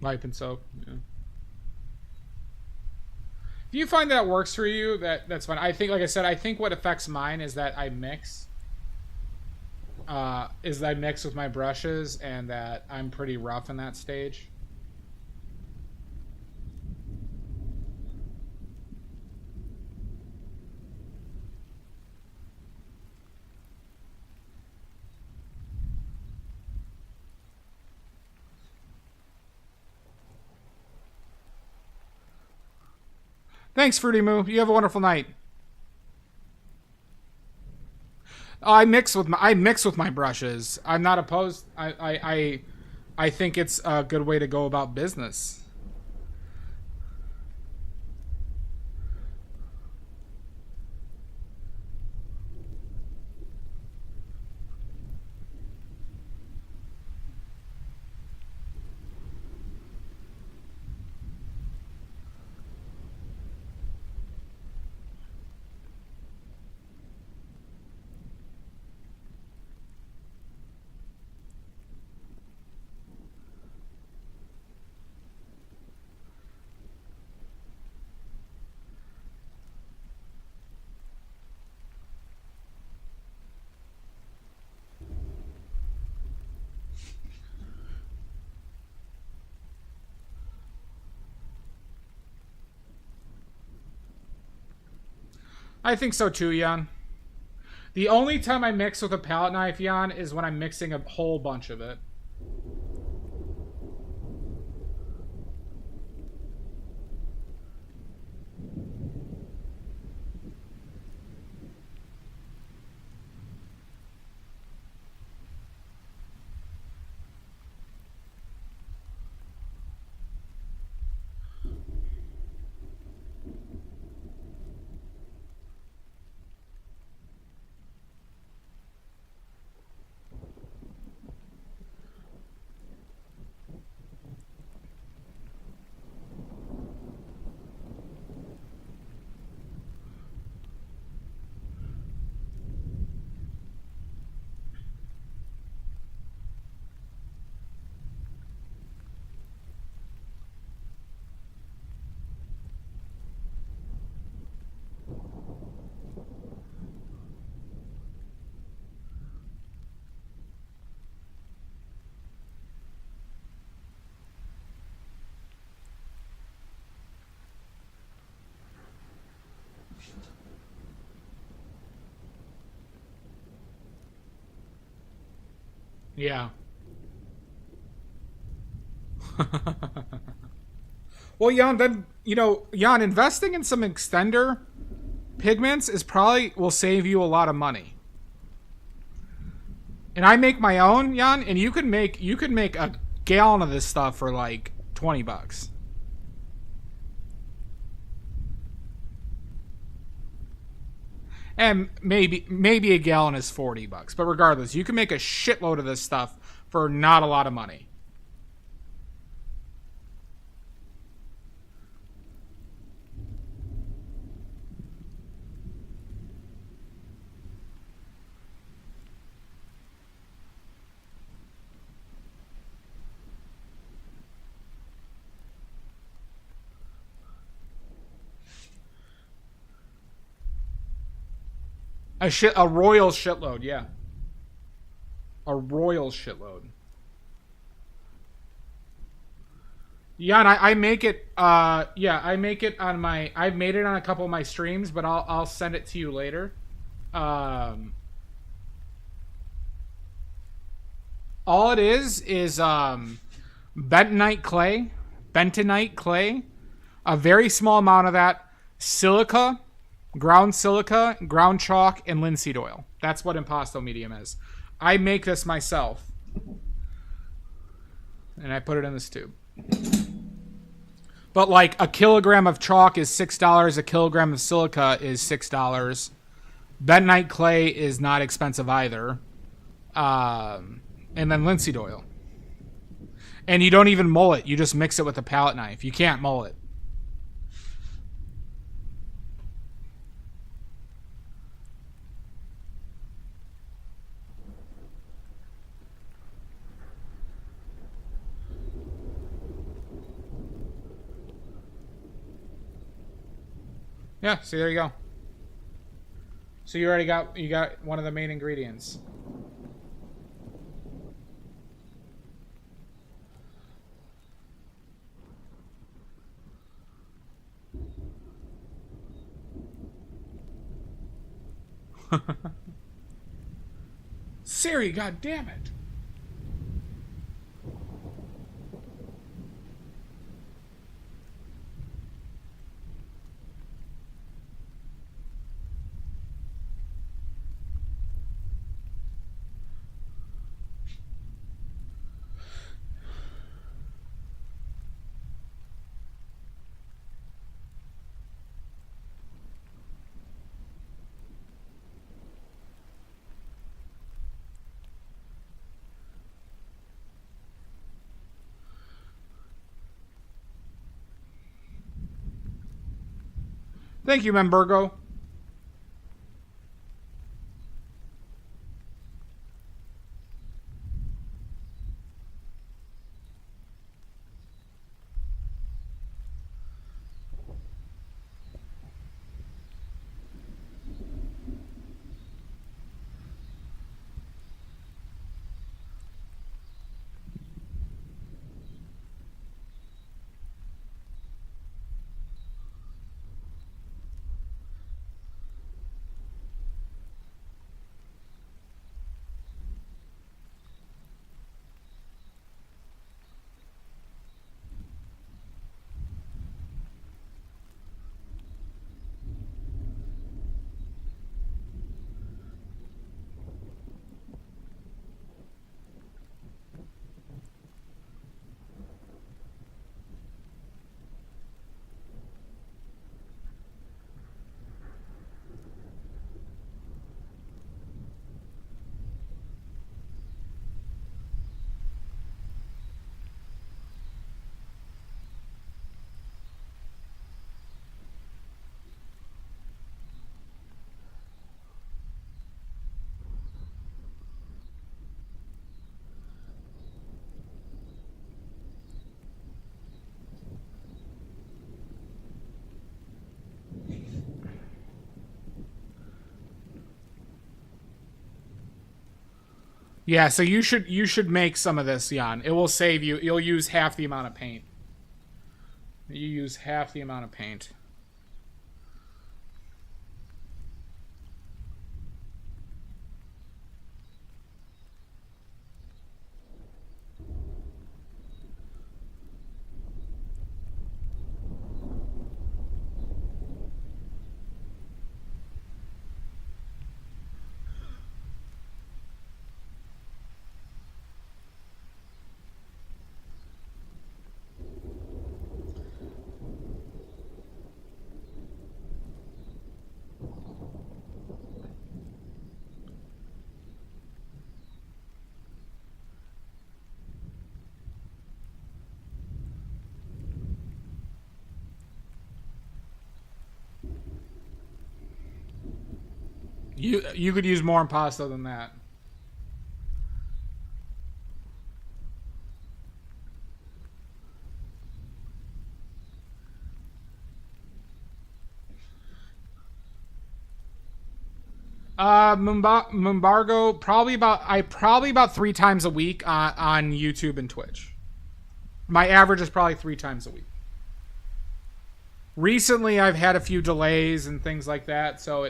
Wipe and soap. Yeah. If you find that works for you, that's fine. I think, like I said, I think what affects mine is that I mix. Is I mix with my brushes, and that I'm pretty rough in that stage. Thanks, Fruity Moo. You have a wonderful night. I mix with my brushes. I'm not opposed. I think it's a good way to go about business. I think so too, Jan. The only time I mix with a palette knife, Jan, is when I'm mixing a whole bunch of it. Yeah. Well, Jan, then, Jan, investing in some extender pigments will save you a lot of money. And I make my own, Jan, and you could make a gallon of this stuff for like $20. And maybe a gallon is $40, but regardless, you can make a shitload of this stuff for not a lot of money. A royal shitload, yeah. A royal shitload. Yeah, and I make it. I make it on my. I've made it on a couple of my streams, but I'll send it to you later. All it is bentonite clay, a very small amount of that, silica, ground chalk, and linseed oil. That's what impasto medium is. I make this myself, and I put it in this tube. But like a kilogram of chalk is $6, a kilogram of silica is $6. Bentonite clay is not expensive either. And then linseed oil. And you don't even mull it. You just mix it with a palette knife. You can't mull it. Yeah, see, there you go. So you already got one of the main ingredients. Siri, god damn it. Thank you, Membergo. Yeah, so you should make some of this, Jan. It will save you. You'll use half the amount of paint. You use half the amount of paint. You could use more impasto than that. Mumbargo probably about 3 times a week on YouTube and Twitch. My average is probably 3 times a week. Recently, I've had a few delays and things like that, so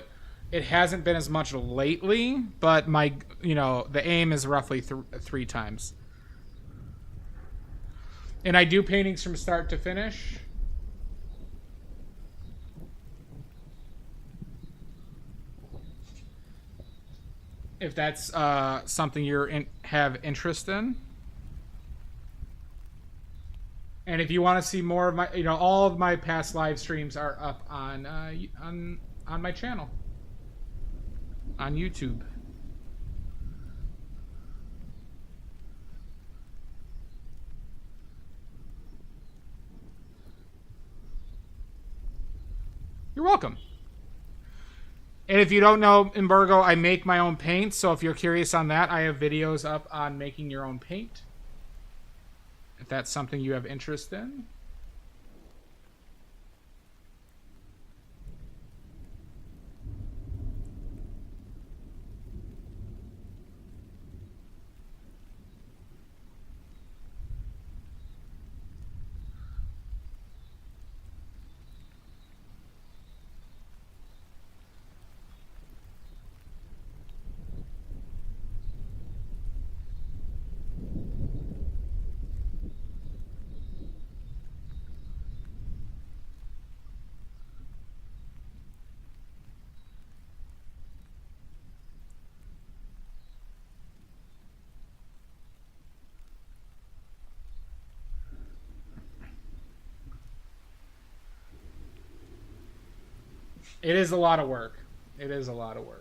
it hasn't been as much lately. But the aim is roughly 3 times. And I do paintings from start to finish. If that's something have interest in. And if you want to see more of my, all of my past live streams are up on my channel on YouTube. You're welcome. And if you don't know Embargo, I make my own paint. So if you're curious on that, I have videos up on making your own paint. If that's something you have interest in. It is a lot of work. It is a lot of work.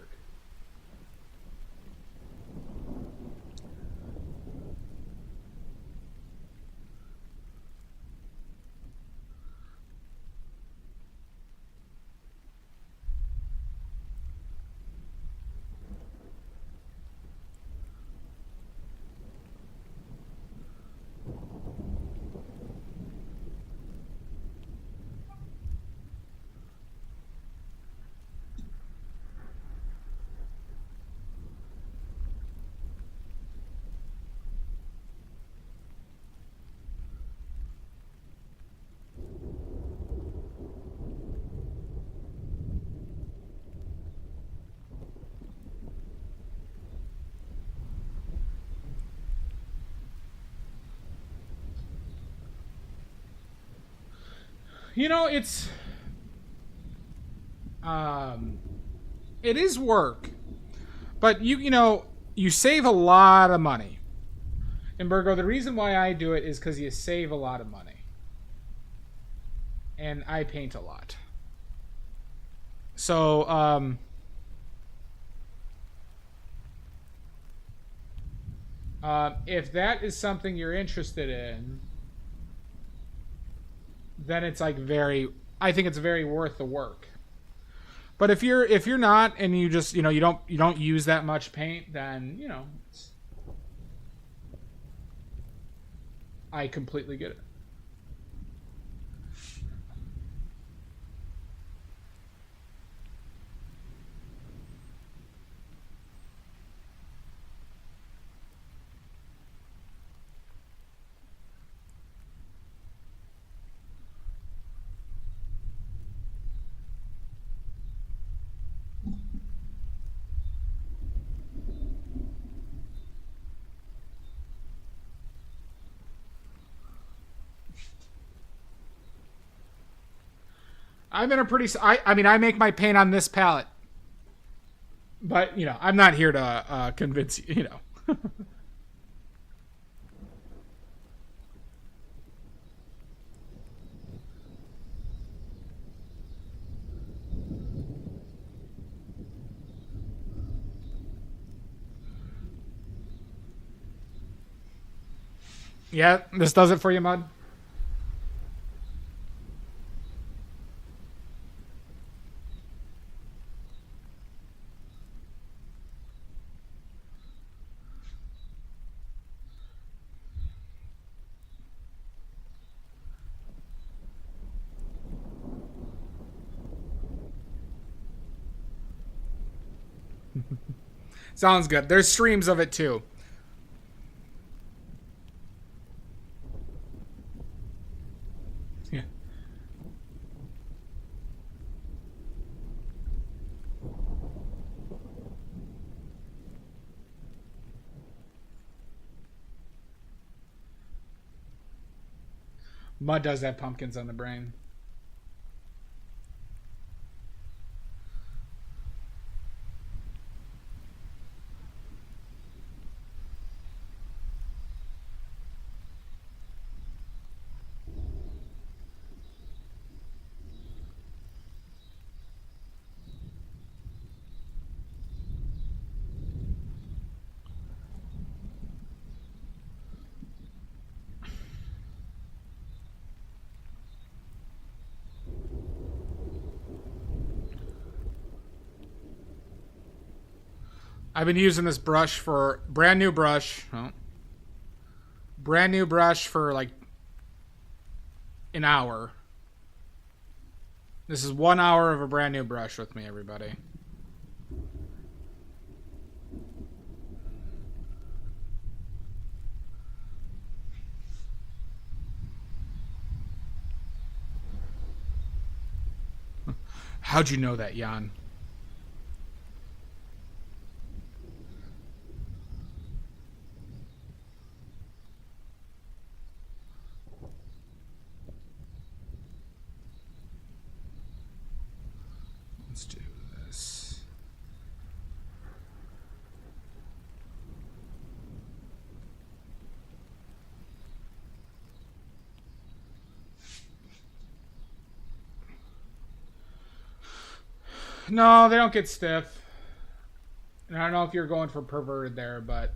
It's it is work, but you save a lot of money. And Virgo, the reason why I do it is because you save a lot of money, and I paint a lot. So if that is something you're interested in, then it's I think it's very worth the work. But if you're not, and you just you don't use that much paint, then I completely get it. I'm in a pretty. I mean, I make my paint on this palette, but I'm not here to convince you. Yeah, this does it for you, Mud. Sounds good. There's streams of it too. Yeah. Mud does have pumpkins on the brain. I've been using this brush for brand new brush for like an hour. This is 1 hour of a brand new brush with me, everybody. How'd you know that, Jan? Let's do this. No, they don't get stiff. And I don't know if you're going for perverted there, but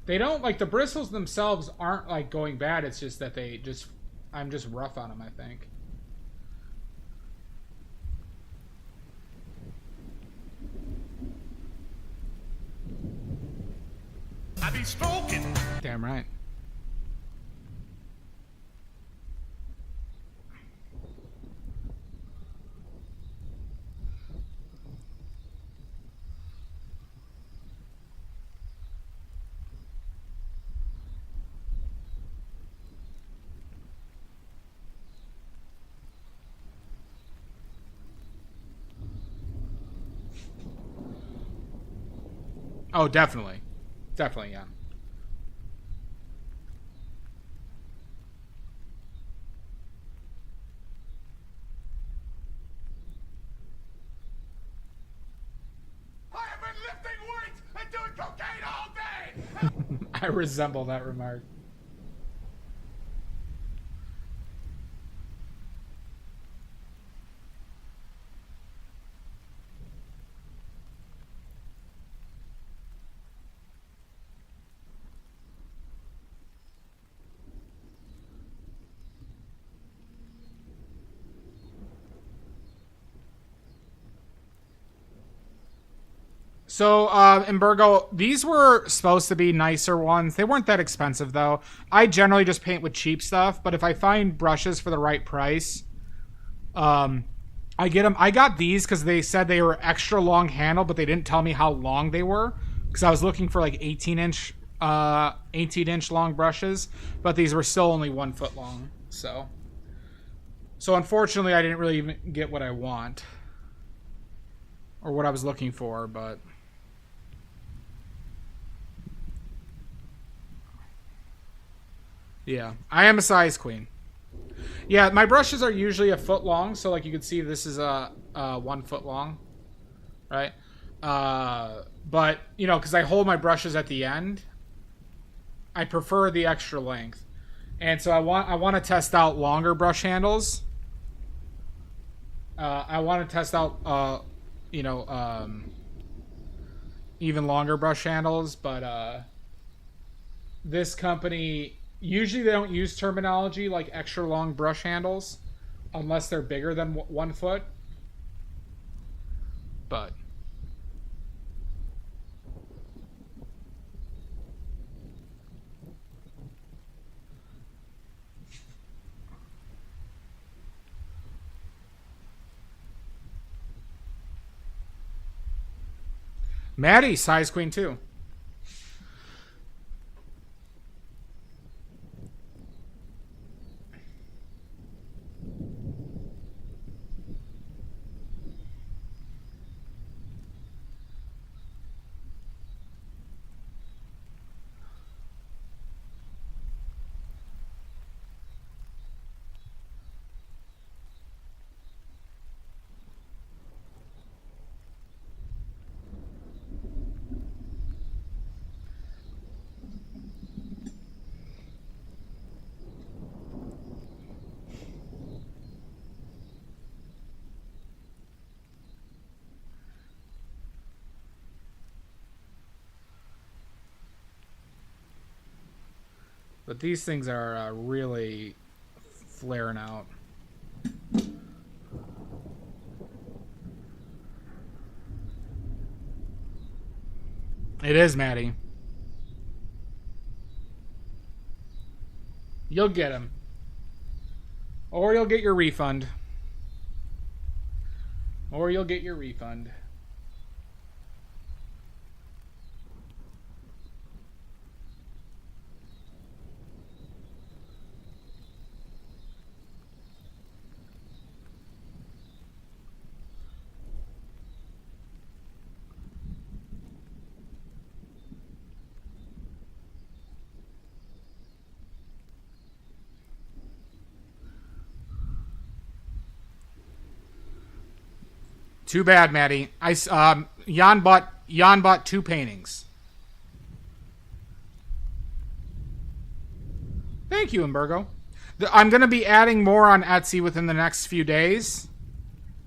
they don't, like, the bristles themselves aren't like going bad. It's just that I'm just rough on them, I think. I be stroking. Damn right. Oh, definitely. Definitely, yeah. I have been lifting weights and doing cocaine all day. I resemble that remark. So, Embargo, these were supposed to be nicer ones. They weren't that expensive, though. I generally just paint with cheap stuff, but if I find brushes for the right price, I get them. I got these because they said they were extra long handle, but they didn't tell me how long they were, because I was looking for like 18-inch long brushes, but these were still only 1 foot long. So unfortunately, I didn't really even get what I want or what I was looking for, but... Yeah, I am a size queen. Yeah, my brushes are usually 1 foot long, so like you can see, this is 1 foot long, right? But you know, because I hold my brushes at the end, I prefer the extra length, and so I want to test out longer brush handles. I want to test out even longer brush handles, but this company. Usually they don't use terminology like extra long brush handles unless they're bigger than 1 foot. But Maddie, size queen too. But these things are really flaring out. It is, Maddie. You'll get him. Or you'll get your refund. Or you'll get your refund. Too bad, Maddie. Jan bought 2 paintings. Thank you, Umbergo. I'm going to be adding more on Etsy within the next few days.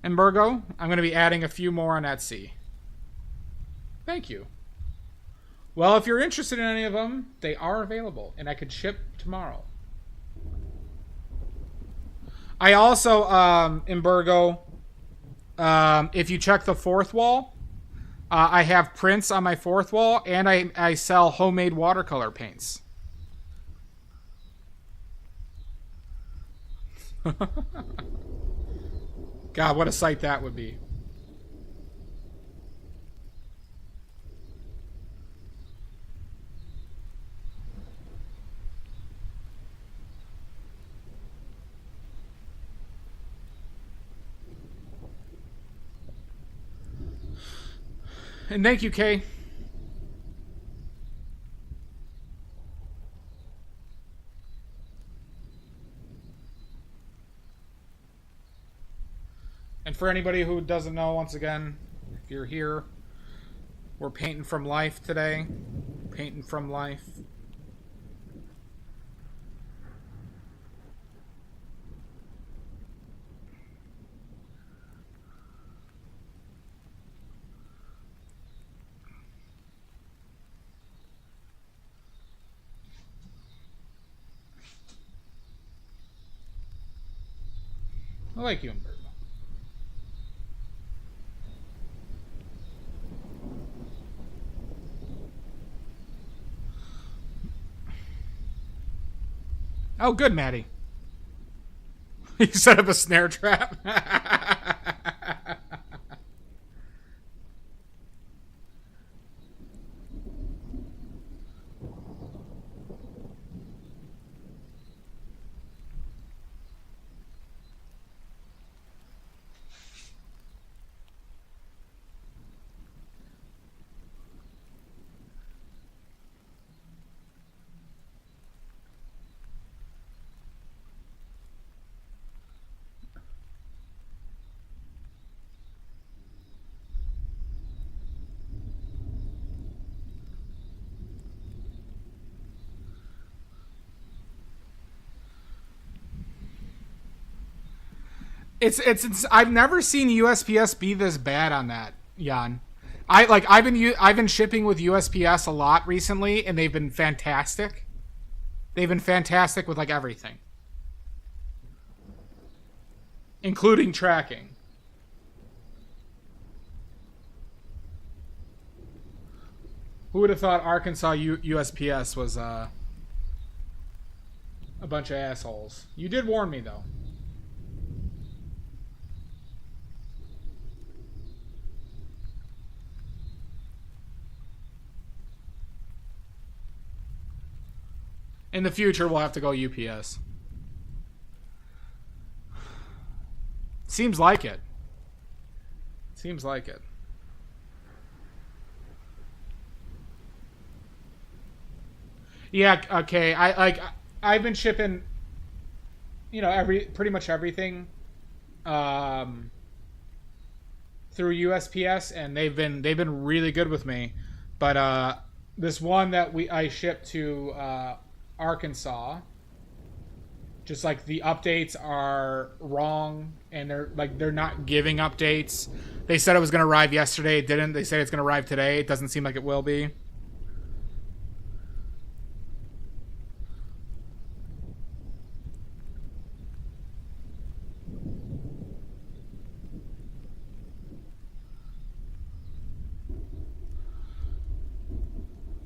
Umbergo, I'm going to be adding a few more on Etsy. Thank you. Well, if you're interested in any of them, they are available, and I could ship tomorrow. I also, Umbergo, if you check the 4th wall, I have prints on my 4th wall, and I sell homemade watercolor paints. God, what a sight that would be. And thank you, Kay. And for anybody who doesn't know, once again, if you're here, we're painting from life today. Painting from life. I like you, Umberto. Oh, good, Maddie. You set up a snare trap. It's I've never seen USPS be this bad on that, Jan. I've been shipping with USPS a lot recently, and they've been fantastic. They've been fantastic with like everything, including tracking. Who would have thought Arkansas USPS was a bunch of assholes? You did warn me though. In the future, we'll have to go UPS. Seems like it. Seems like it. Yeah, okay. I've been shipping, pretty much everything through USPS, and they've been really good with me. But this one that I shipped to Arkansas, just like the updates are wrong, and they're not giving updates. They said it was going to arrive yesterday, it didn't. They said it's going to arrive today. It doesn't seem like it will be.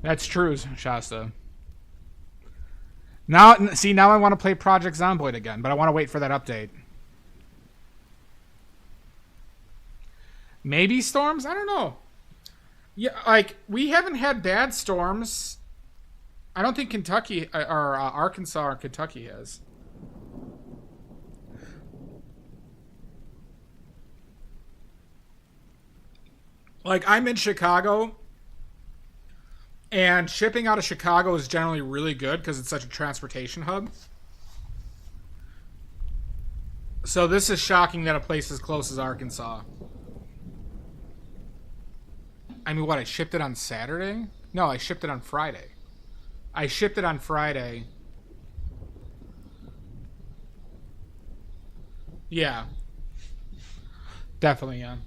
That's true, Shasta. Now I want to play Project Zomboid again, but I want to wait for that update. Maybe storms? I don't know. Yeah, like, we haven't had bad storms. I don't think Kentucky or Arkansas or Kentucky has. Like, I'm in Chicago, and shipping out of Chicago is generally really good because it's such a transportation hub. So this is shocking that a place as close as Arkansas. I mean, what, I shipped it on Saturday? No, I shipped it on Friday. I shipped it on Friday. Yeah. Definitely, yeah.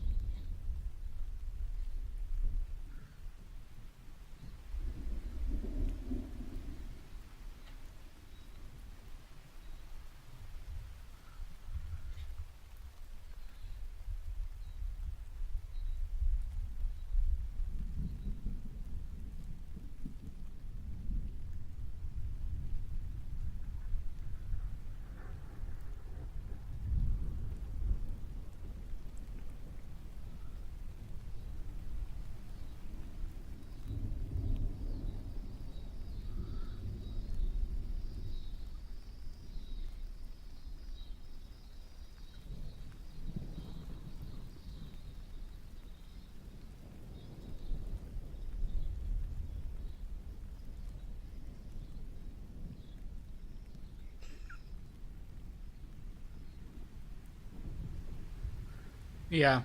Yeah.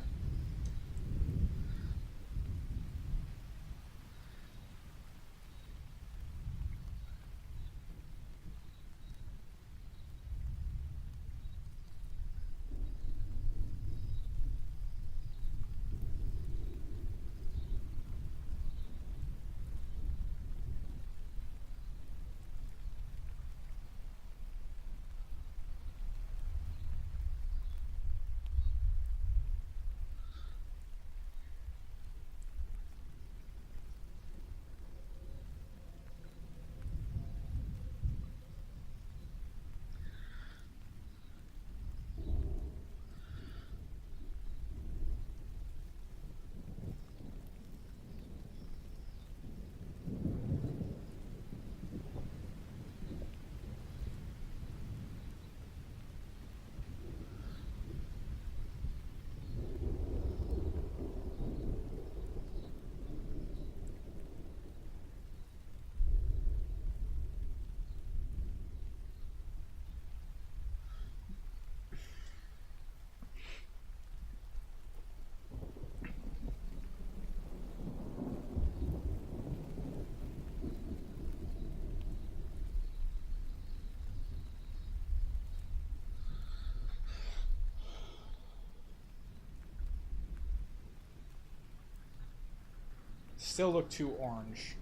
Still look too orange.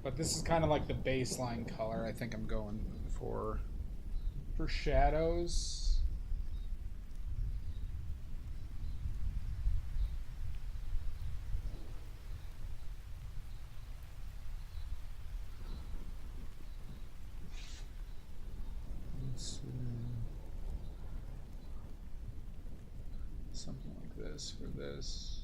But this is kind of like the baseline color I think I'm going for shadows. Let's see. Something like this for this.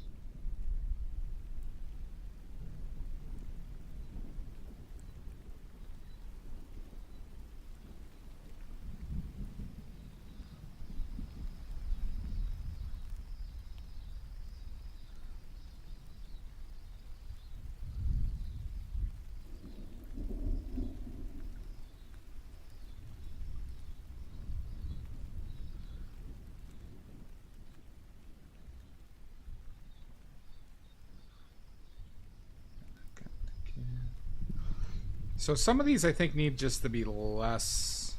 So some of these I think need just to be less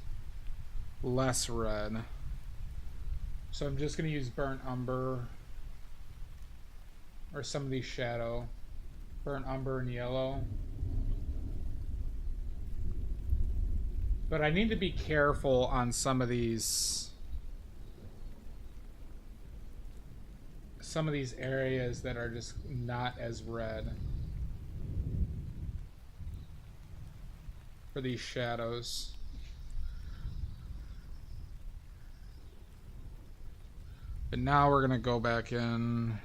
red. So I'm just going to use burnt umber, or some of these shadow. Burnt umber and yellow. But I need to be careful on some of these areas that are just not as red for these shadows. But now we're gonna go back in.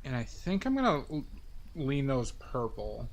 And I think I'm gonna lean those purple.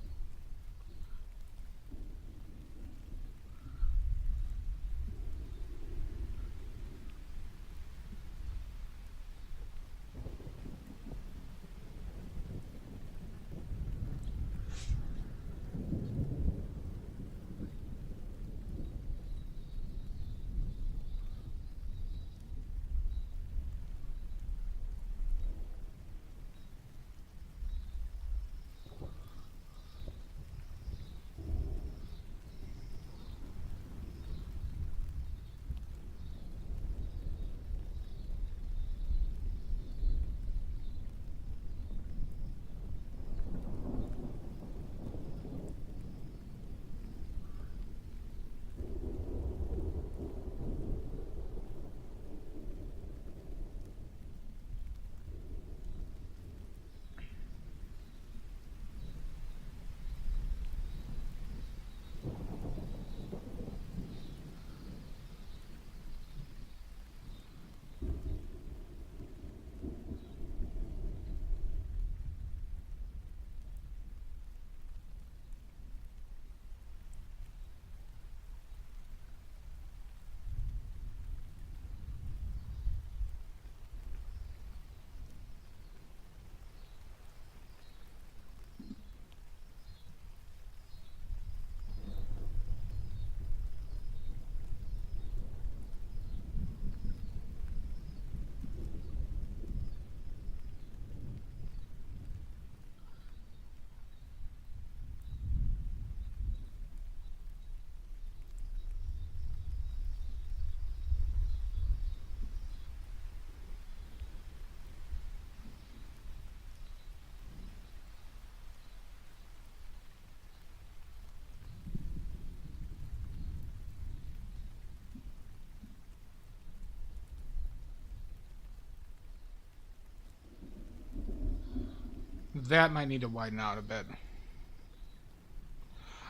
That might need to widen out a bit.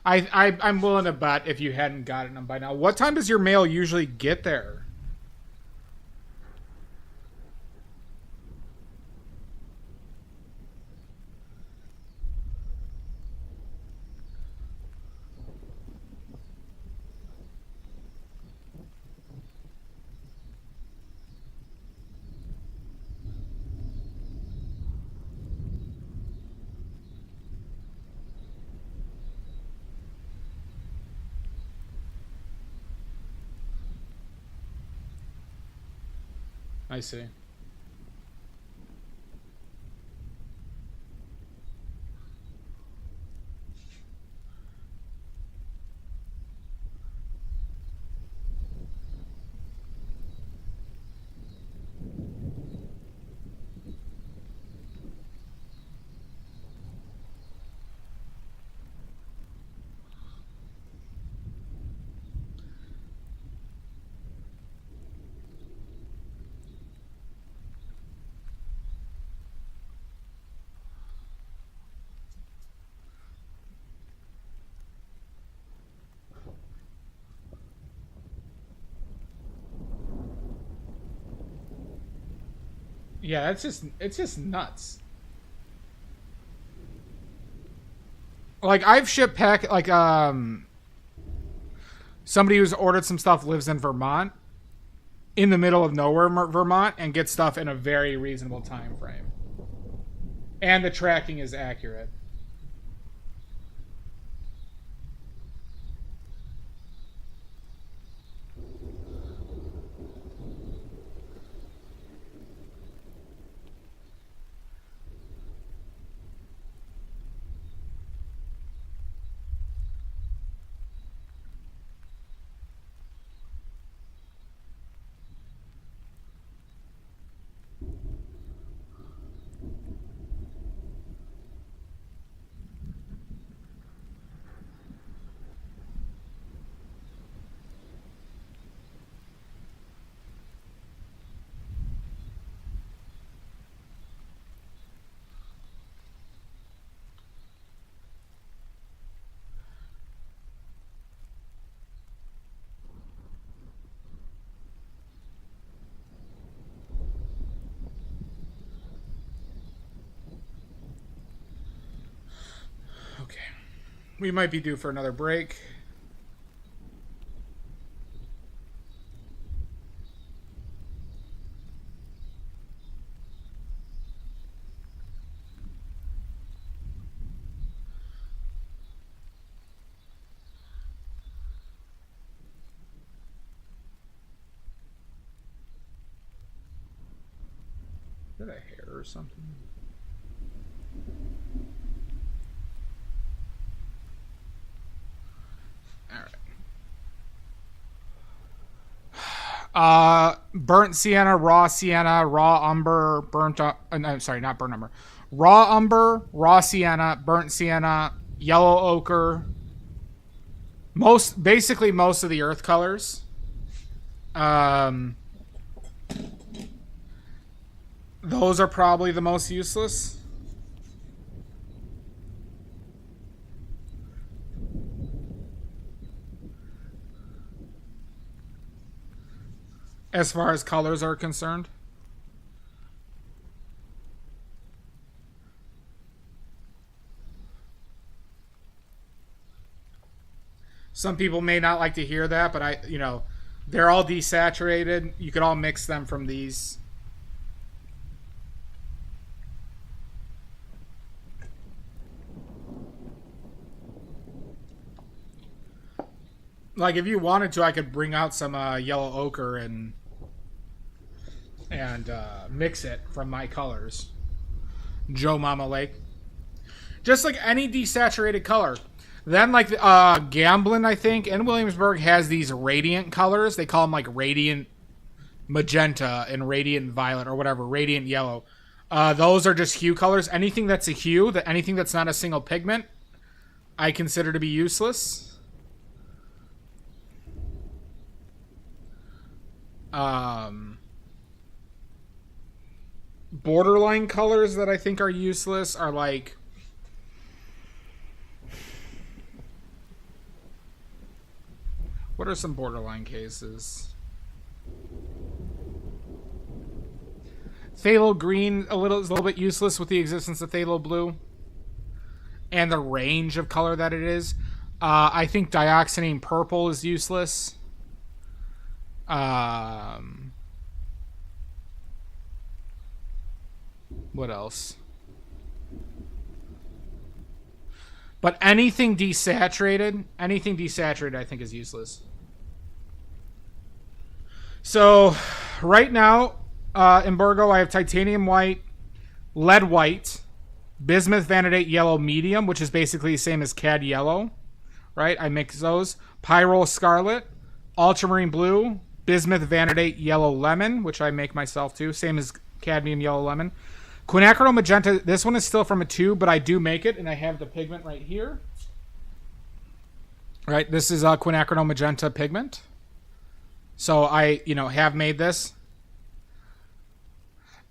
I'm willing to bet if you hadn't gotten them by now. What time does your mail usually get there? I see. Yeah, it's just nuts. Like I've shipped pack like somebody who's ordered some stuff lives in Vermont, in the middle of nowhere, Vermont, and gets stuff in a very reasonable time frame. And the tracking is accurate. We might be due for another break. Is that a hair or something? Burnt sienna, raw umber, I'm sorry, not burnt umber. Raw umber, raw sienna, burnt sienna, yellow ochre. Basically most of the earth colors. Those are probably the most useless. As far as colors are concerned. Some people may not like to hear that, but they're all desaturated. You could all mix them from these. Like, if you wanted to, I could bring out some yellow ochre and mix it from my colors. Joe Mama Lake. Just like any desaturated color. Then, like, Gamblin, I think, in Williamsburg has these radiant colors. They call them, like, radiant magenta and radiant violet or whatever, radiant yellow. Those are just hue colors. Anything that's a hue, anything that's not a single pigment, I consider to be useless. Borderline colors that I think are useless are like what are some borderline cases? Phthalo green is a little bit useless with the existence of phthalo blue and the range of color that it is. I think dioxanine purple is useless. What else? But anything desaturated, I think is useless. So, right now, in Burgo, I have titanium white, lead white, bismuth vanadate yellow medium, which is basically the same as cad yellow, right? I mix those. Pyrrole scarlet, ultramarine blue, bismuth vanadate yellow lemon, which I make myself too, same as cadmium yellow lemon. Quinacridone magenta, this one is still from a tube, but I do make it, and I have the pigment right here. Right, this is quinacridone magenta pigment. So I, have made this.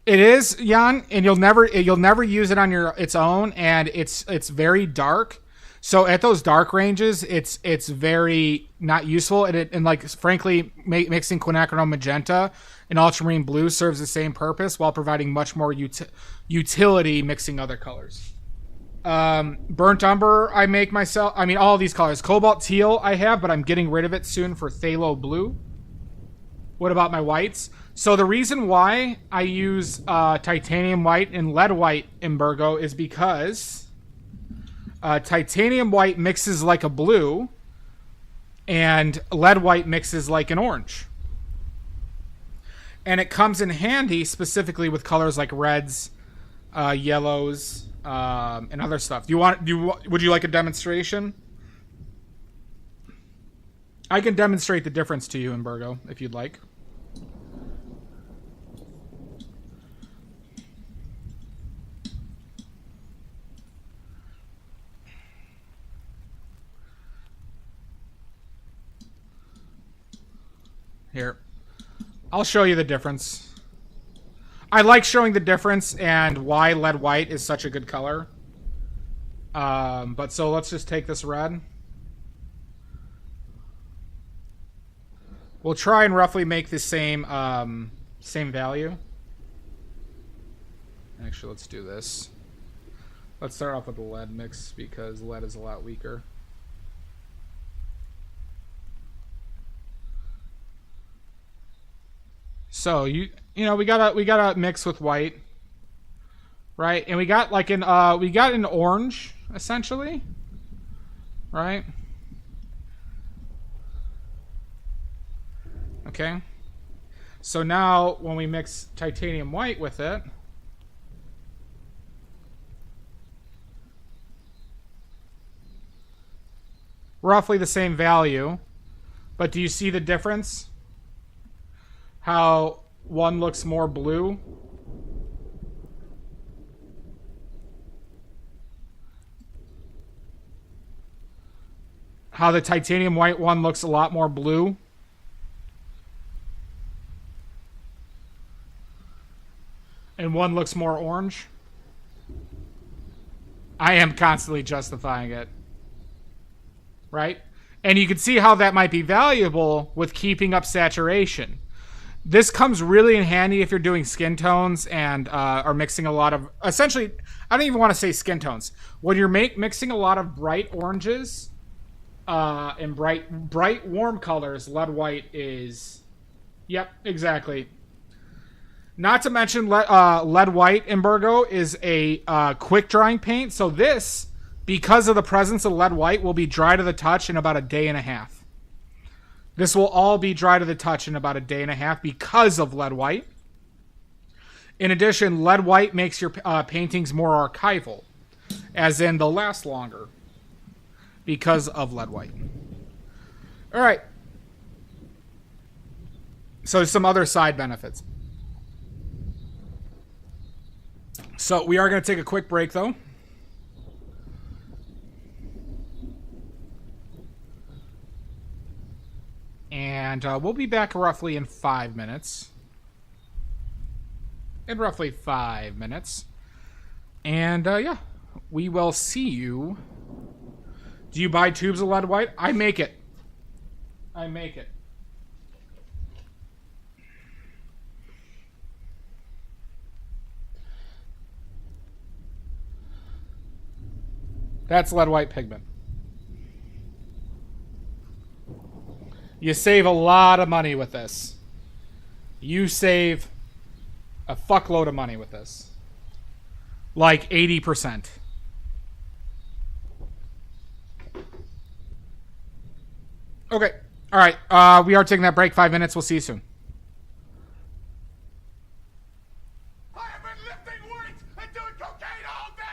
It is, Jan, and you'll never use it on its own, and it's very dark. So at those dark ranges, it's very not useful, and like frankly, mixing quinacridone magenta and ultramarine blue serves the same purpose while providing much more utility mixing other colors. Burnt umber, I make myself. I mean, all of these colors. Cobalt teal, I have, but I'm getting rid of it soon for phthalo blue. What about my whites? So the reason why I use titanium white and lead white in Burgo is because titanium white mixes like a blue, and lead white mixes like an orange. And it comes in handy specifically with colors like reds, yellows, and other stuff. Would you like a demonstration? I can demonstrate the difference to you in Burgo if you'd like. Here. I'll show you the difference. I like showing the difference and why lead white is such a good color. But so let's just take this red. We'll try and roughly make the same same value. Actually, let's do this. Let's start off with the lead mix because lead is a lot weaker. So you know we gotta mix with white, right? And we got like we got an orange essentially, right? Okay. So now when we mix titanium white with it, roughly the same value, but do you see the difference? How one looks more blue? How the titanium white one looks a lot more blue? And one looks more orange? I am constantly justifying it. Right? And you can see how that might be valuable with keeping up saturation. This comes really in handy if you're doing skin tones and are mixing a lot of... Essentially, I don't even want to say skin tones. When you're mixing a lot of bright oranges and bright warm colors, lead white is... Yep, exactly. Not to mention lead white in Burgo is a quick drying paint. So this, because of the presence of lead white, will be dry to the touch in about a day and a half. This will all be dry to the touch in about a day and a half because of lead white. In addition, lead white makes your paintings more archival, as in they'll last longer because of lead white. All right. So some other side benefits. So we are going to take a quick break, though. And we'll be back roughly in 5 minutes. In roughly 5 minutes. And, yeah. We will see you. Do you buy tubes of lead white? I make it. I make it. That's lead white pigment. You save a lot of money with this. You save a fuckload of money with this. Like 80%. Okay. All right. We are taking that break. 5 minutes. We'll see you soon. I have been lifting weights and doing cocaine all day.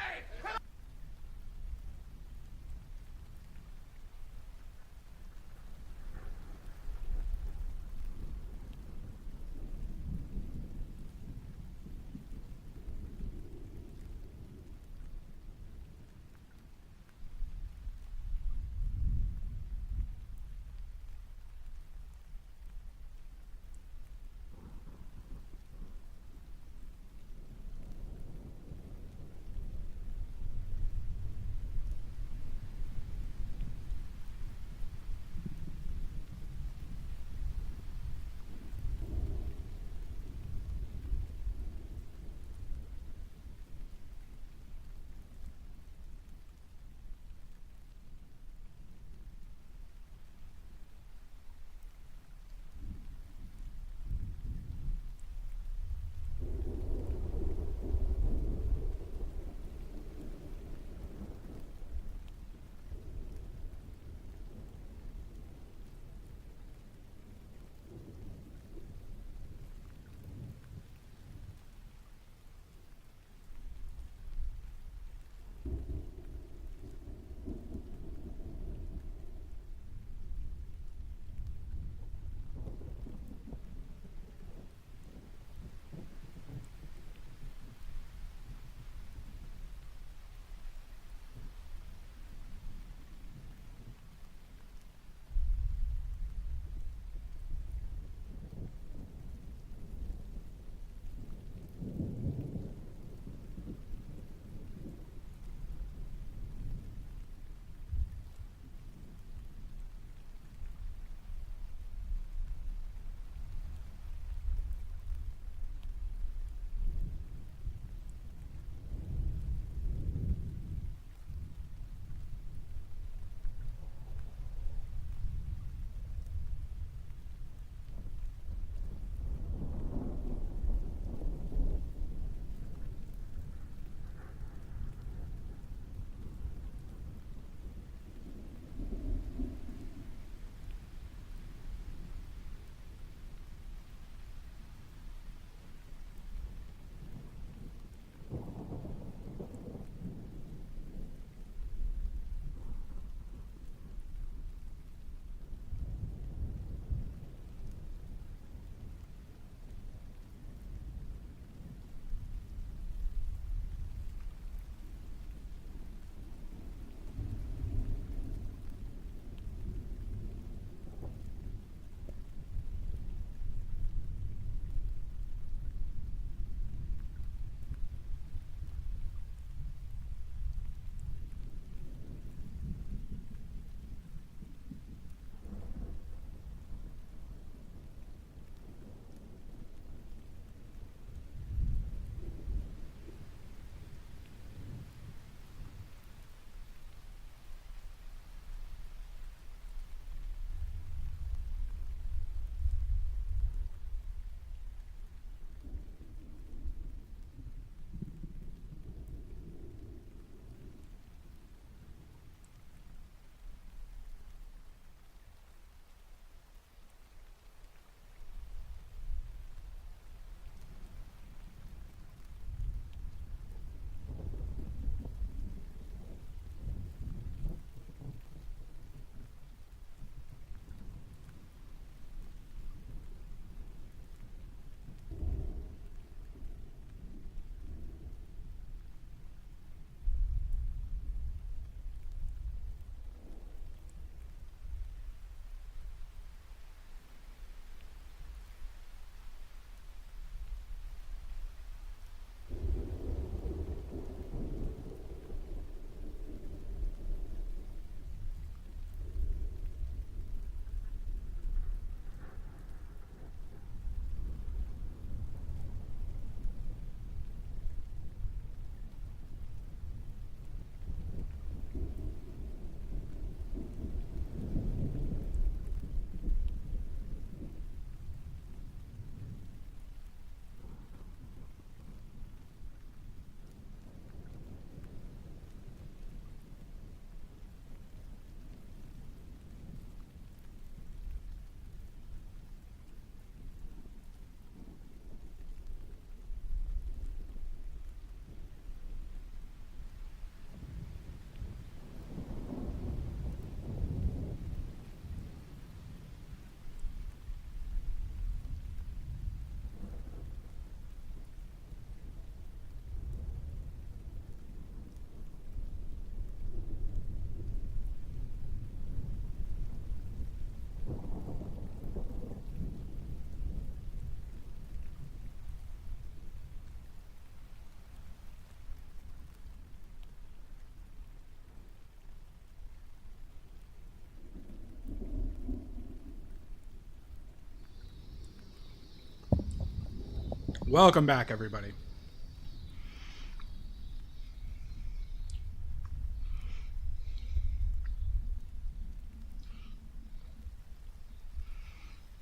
Welcome back, everybody.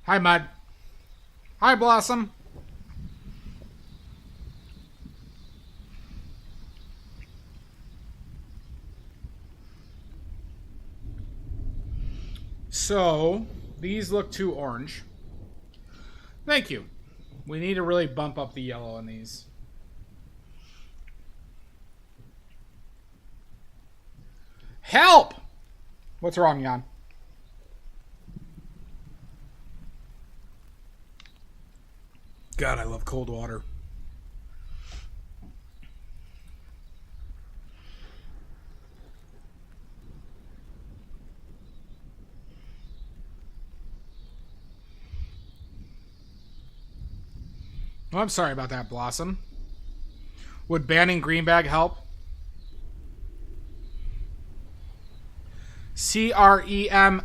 Hi, Mud. Hi, Blossom. So, these look too orange. Thank you. We need to really bump up the yellow on these. Help! What's wrong, Jan? God, I love cold water. Oh, I'm sorry about that, Blossom. Would banning Greenbag help? Cremnitz.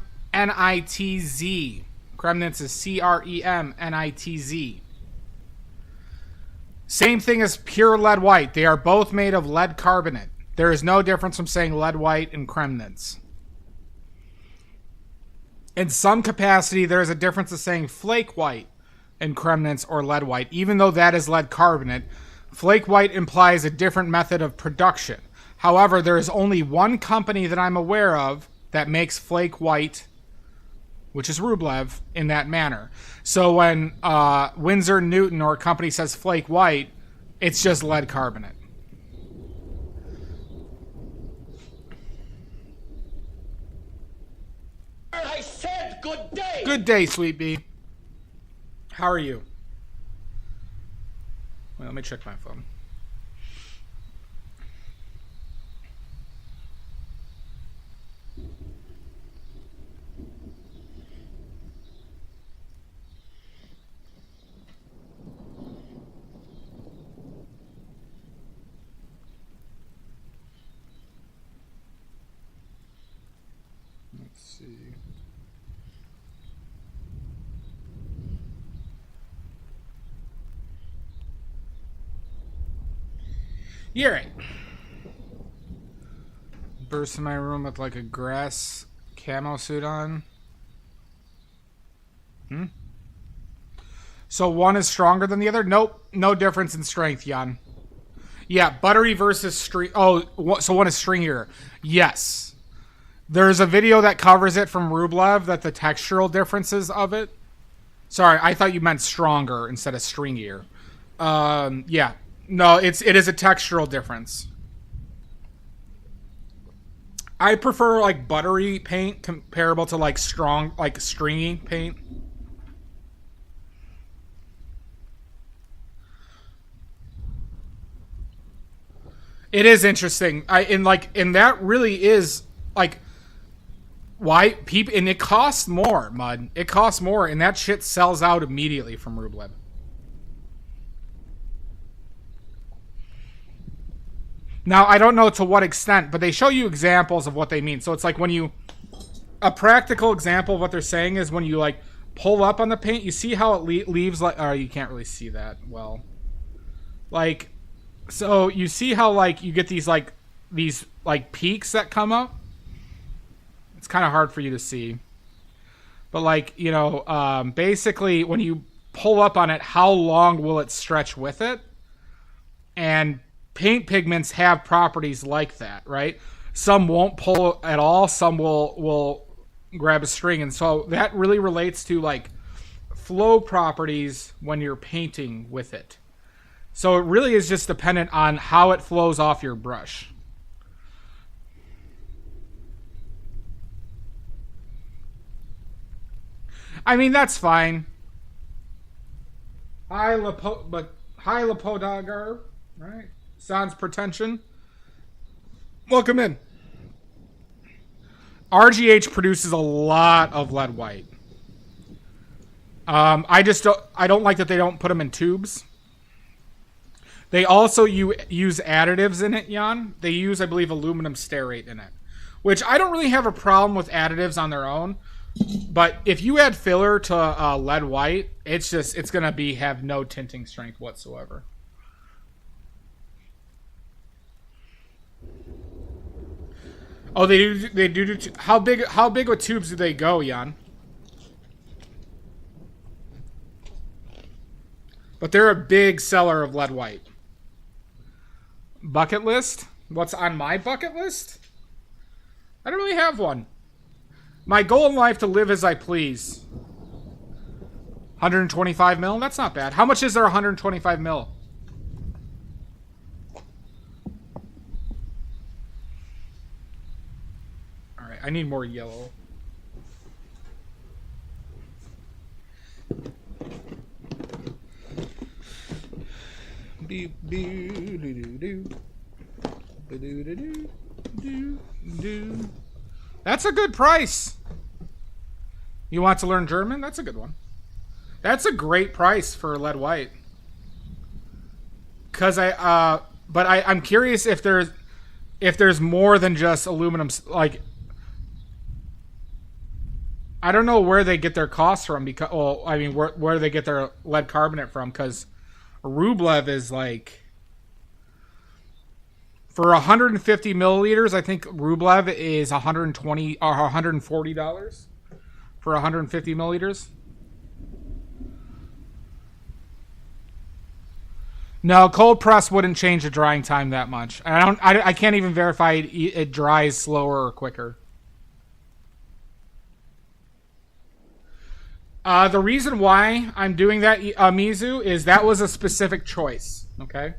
Kremnitz is Cremnitz. Same thing as pure lead white. They are both made of lead carbonate. There is no difference from saying lead white and Kremnitz. In some capacity, there is a difference of saying flake white and Kremnitz or lead white. Even though that is lead carbonate, flake white implies a different method of production. However, there is only one company that I'm aware of that makes flake white, which is Rublev, in that manner. So when Winsor Newton or a company says flake white, it's just lead carbonate. I said good day. Good day, Sweet Bee. How are you? Wait, let me check my phone. Let's see. You're right. Burst in my room with like a grass camo suit on. So one is stronger than the other? Nope. No difference in strength, Jan. Yeah, buttery versus string. Oh, so one is stringier. Yes. There's a video that covers it from Rublev, that the textural differences of it. Sorry, I thought you meant stronger instead of stringier. Yeah. No, it is a textural difference. I prefer like buttery paint comparable to like strong, like stringy paint. It is interesting. And that really is like why people, and it costs more, Mud. It costs more, and that shit sells out immediately from Rublev. Now, I don't know to what extent, but they show you examples of what they mean. So it's like when you... A practical example of what they're saying is when you, like, pull up on the paint, you see how it leaves, like... Oh, you can't really see that well. Like, so you see how, like, you get these peaks that come up? It's kind of hard for you to see. But, like, you know, basically, when you pull up on it, how long will it stretch with it? And... paint pigments have properties like that, right? Some won't pull at all. Some will grab a string. And so that really relates to like flow properties when you're painting with it. So it really is just dependent on how it flows off your brush. I mean, that's fine. Hi, Lepodagar, right? Sans pretension. Welcome in. RGH produces a lot of lead white. I don't like that they don't put them in tubes. They also use additives in it, Jan. They use, I believe, aluminum stearate in it, which I don't really have a problem with additives on their own. But if you add filler to lead white, it's gonna have no tinting strength whatsoever. Oh, they do. How big with tubes do they go, Jan? But they're a big seller of lead white. Bucket list? What's on my bucket list? I don't really have one. My goal in life to live as I please. 125 mil? That's not bad. How much is there 125 mil? Alright, I need more yellow. That's a good price. You want to learn German? That's a good one. That's a great price for lead white. Cause I'm curious if there's more than just aluminum. Like, I don't know where they get their costs from because, well, I mean, where do they get their lead carbonate from? Because Rublev is like, for 150 milliliters, I think Rublev is $120 or $140 for 150 milliliters. No, cold press wouldn't change the drying time that much. I can't even verify it dries slower or quicker. The reason why I'm doing that, Mizu, is that was a specific choice. Okay.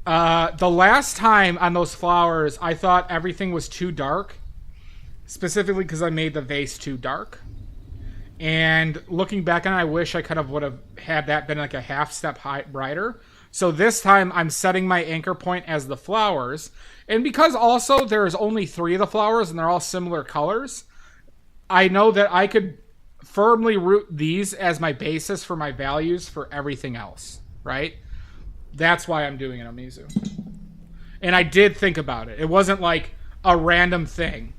The last time on those flowers, I thought everything was too dark, specifically because I made the vase too dark. And looking back on it, I wish I could have would have had that been like a half step brighter. So this time I'm setting my anchor point as the flowers. And because also there's only 3 of the flowers and they're all similar colors, I know that I could firmly root these as my basis for my values for everything else, right? That's why I'm doing it on Mizu. And I did think about it. It wasn't like a random thing,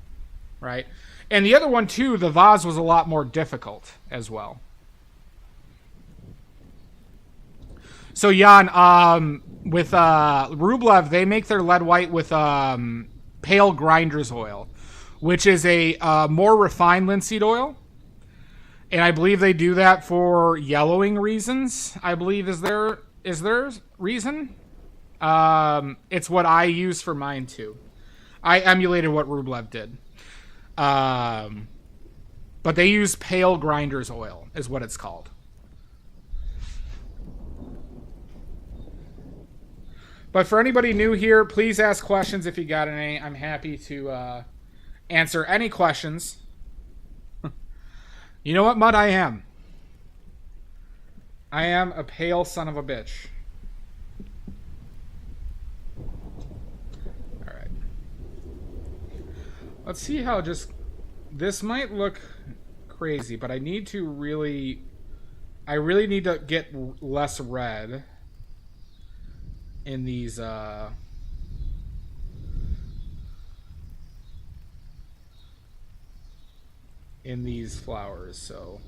right? And the other one, too, the vase was a lot more difficult as well. So, Jan, with Rublev, they make their lead white with pale grinder's oil, which is a more refined linseed oil. And I believe they do that for yellowing reasons, I believe is their reason. It's what I use for mine, too. I emulated what Rublev did. But they use pale grinder's oil is what it's called. But for anybody new here, please ask questions if you got any. I'm happy to answer any questions. You know what, Mud? I am a pale son of a bitch. Alright. Let's see how this might look crazy, but I really need to get less red in these flowers, so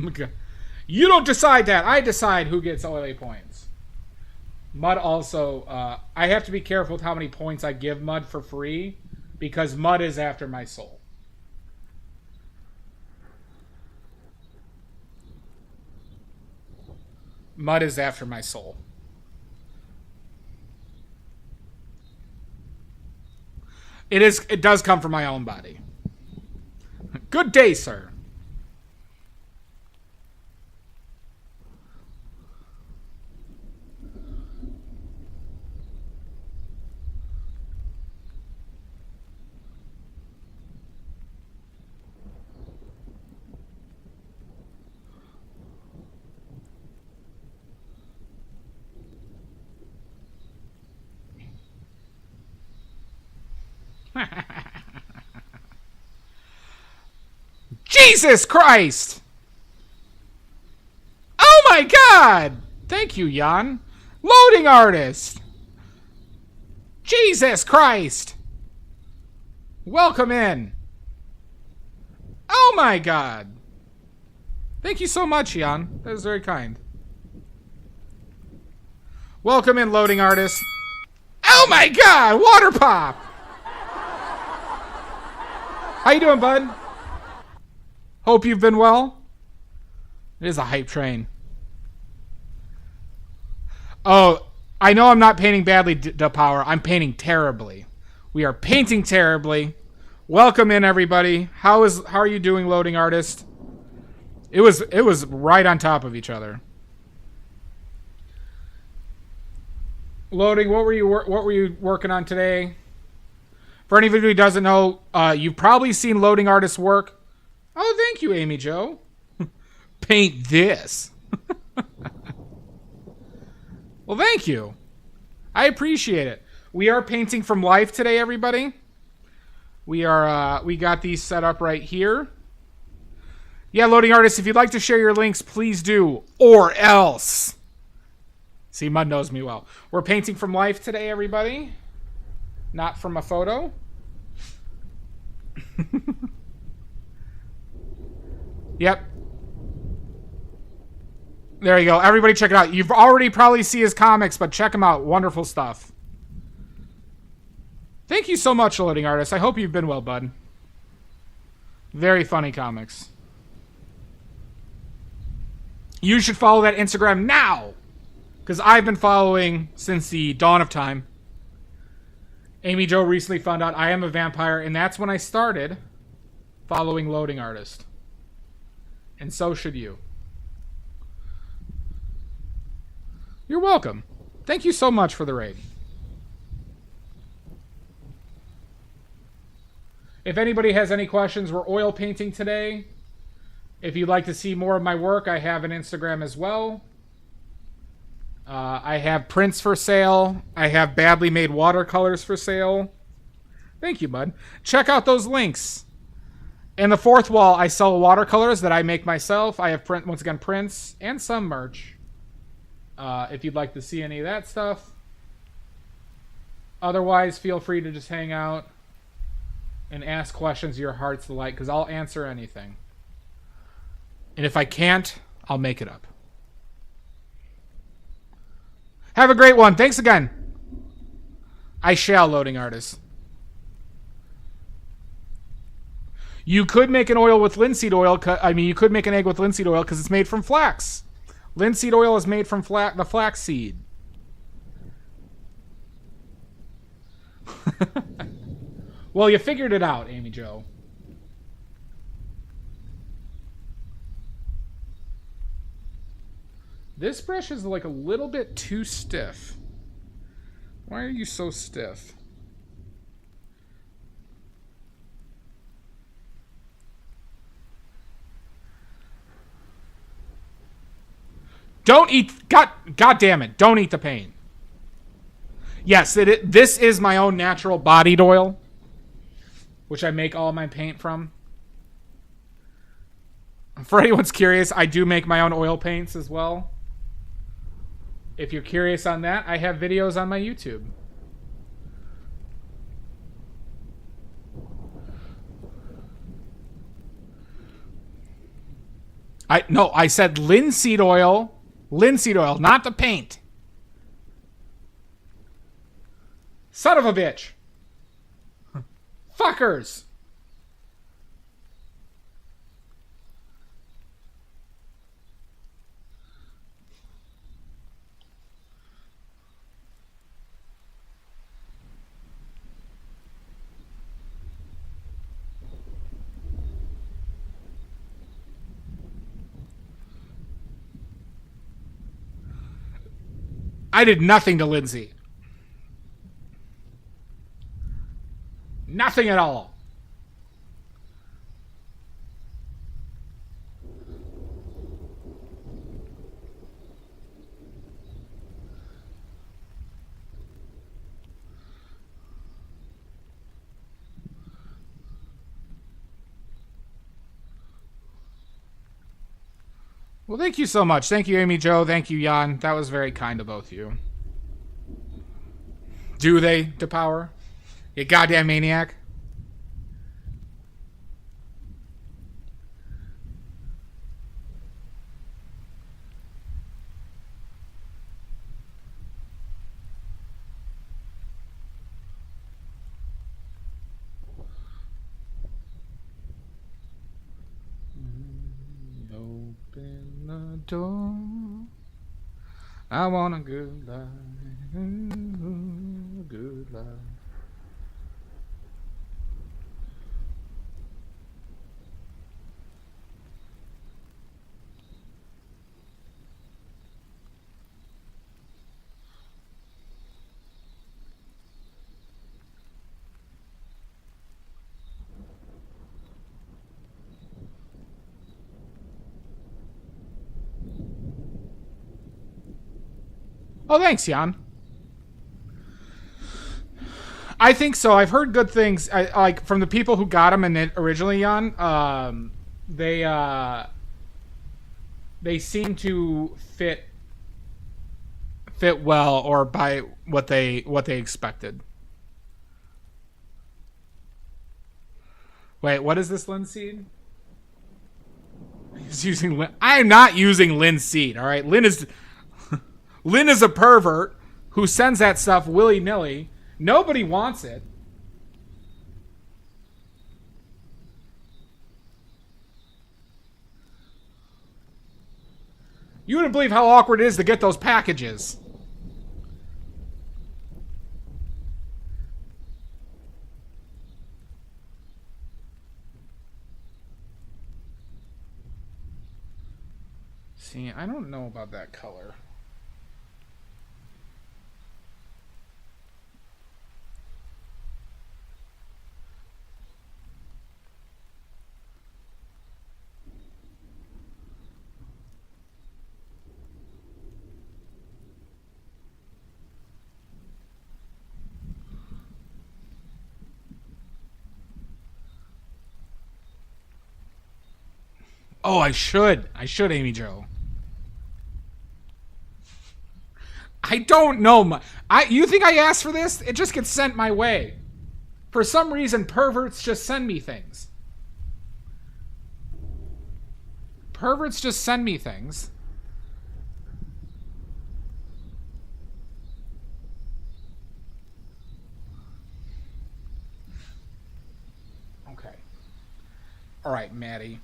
okay. You don't decide that. I decide who gets OLA points. Mud also, I have to be careful with how many points I give Mud for free, because Mud is after my soul. Mud is after my soul. It does come from my own body. Good day, sir. Jesus Christ! Oh my God! Thank you, Jan. Loading artist! Jesus Christ! Welcome in. Oh my God! Thank you so much, Jan. That was very kind. Welcome in, loading artist. Oh my God! Water pop! How you doing, bud? Hope you've been well. It is a hype train. Oh, I know I'm not painting badly, Power. I'm painting terribly. We are painting terribly. Welcome in, everybody. How are you doing, loading artist? It was right on top of each other. Loading. What were you working on today? For anybody who doesn't know, you've probably seen loading artist's work. Oh, thank you, Amy Jo. Paint this. Well, thank you. I appreciate it. We are painting from life today, everybody. We got these set up right here. Yeah, loading artists, if you'd like to share your links, please do. Or else. See, Mud knows me well. We're painting from life today, everybody. Not from a photo. Yep. There you go. Everybody check it out. You've already probably seen his comics, but check them out. Wonderful stuff. Thank you so much, loading artist. I hope you've been well, bud. Very funny comics. You should follow that Instagram now, because I've been following since the dawn of time. Amy Jo recently found out I am a vampire, and that's when I started following loading artist. And so should you. You're welcome. Thank you so much for the raid. If anybody has any questions, we're oil painting today. If you'd like to see more of my work, I have an Instagram as well. I have prints for sale. I have badly made watercolors for sale. Thank you, bud. Check out those links. In the fourth wall, I sell watercolors that I make myself. I have once again prints and some merch. If you'd like to see any of that stuff. Otherwise, feel free to just hang out and ask questions your heart's delight, because I'll answer anything. And if I can't, I'll make it up. Have a great one. Thanks again. I shall, loading artist. You could make an oil with linseed oil. You could make an egg with linseed oil because it's made from flax. Linseed oil is made from the flax seed. Well, you figured it out, Amy Jo. This brush is like a little bit too stiff. Why are you so stiff? Don't eat... God damn it. Don't eat the paint. Yes, this is my own natural bodied oil, which I make all my paint from. For anyone's curious, I do make my own oil paints as well. If you're curious on that, I have videos on my YouTube. I said linseed oil. Linseed oil, not the paint. Son of a bitch. Fuckers. I did nothing to Lindsay. Nothing at all. Well, thank you so much. Thank you, Amy Joe. Thank you, Jan. That was very kind of both of you. Do they, Depower? You goddamn maniac. Open the door. I want a good life. A good life. Oh, thanks, Jan. I think so. I've heard good things, like from the people who got them in it originally, Jan. They seem to fit well, or by what they expected. Wait, what is this linseed? He's using. I am not using linseed. All right, Lynn is a pervert who sends that stuff willy nilly. Nobody wants it. You wouldn't believe how awkward it is to get those packages. See, I don't know about that color. Oh, I should, Amy Joe. I don't know. You think I asked for this? It just gets sent my way. For some reason, perverts just send me things. Perverts just send me things. Okay. All right, Maddie.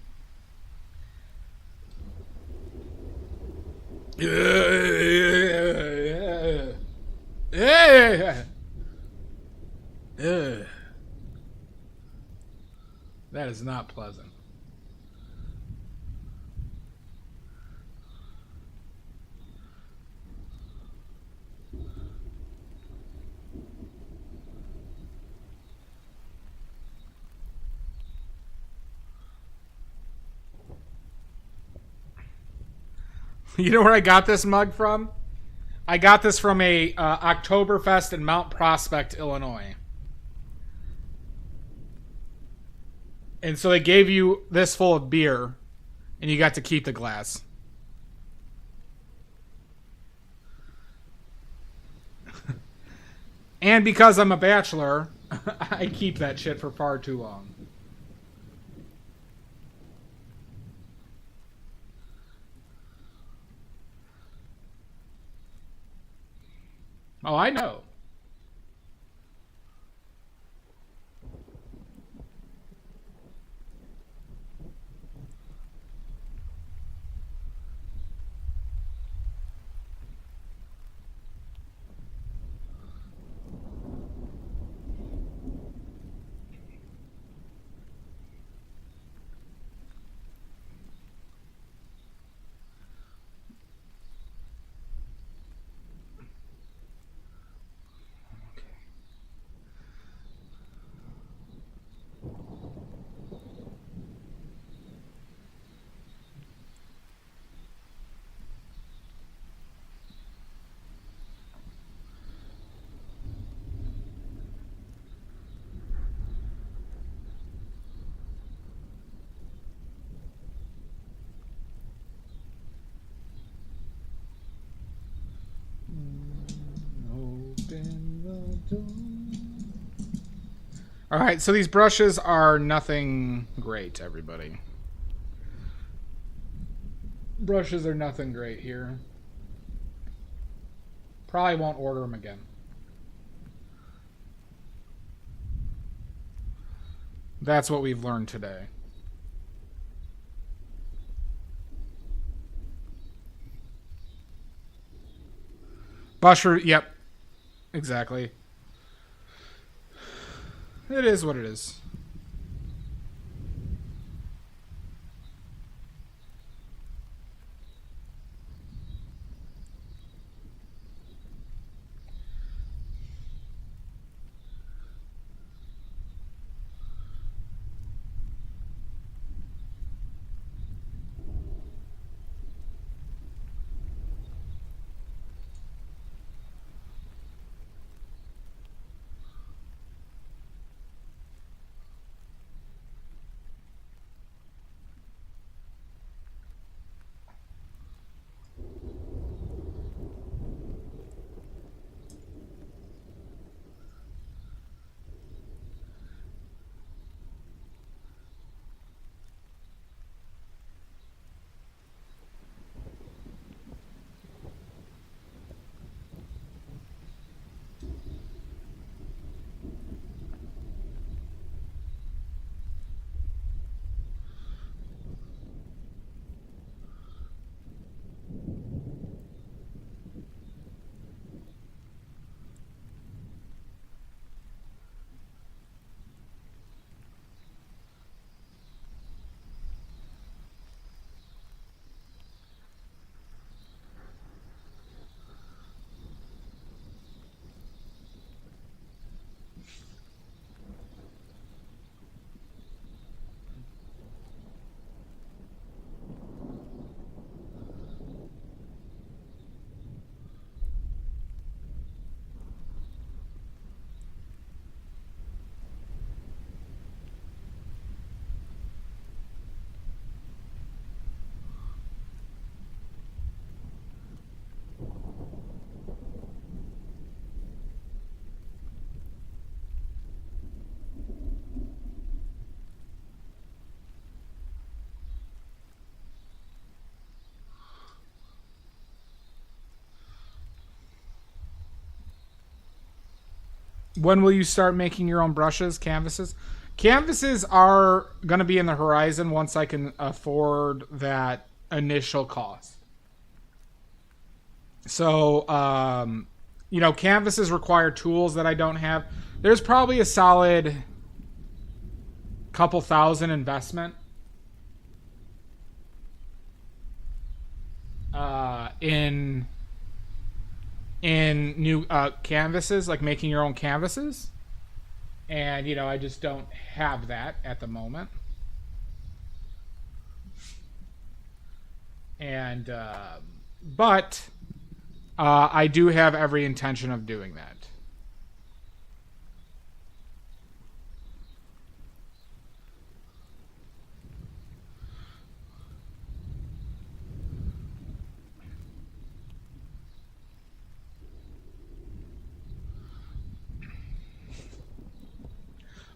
That is not pleasant. You know where I got this mug from? I got this from a Oktoberfest in Mount Prospect, Illinois. And so they gave you this full of beer, and you got to keep the glass. And because I'm a bachelor, I keep that shit for far too long. Oh, I know. All right, so these brushes are nothing great, everybody. Brushes are nothing great here. Probably won't order them again. That's what we've learned today. Busher, yep. Exactly. It is what it is. When will you start making your own brushes, canvases? Canvases are going to be in the horizon once I can afford that initial cost. So, you know, canvases require tools that I don't have. There's probably a solid couple thousand investment in new canvases, like making your own canvases. And, you know, I just don't have that at the moment. And, but I do have every intention of doing that.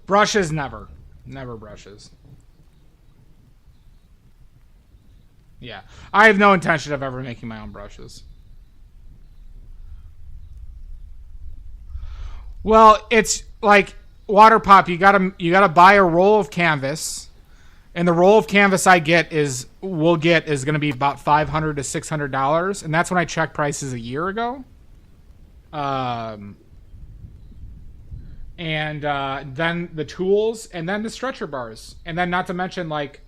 Brushes, never. Never brushes. Yeah. I have no intention of ever making my own brushes. Well, it's like water pop. You gotta buy a roll of canvas, and the roll of canvas I get is going to be about $500 to $600, and that's when I checked prices a year ago. And then the tools, and then the stretcher bars, and then not to mention like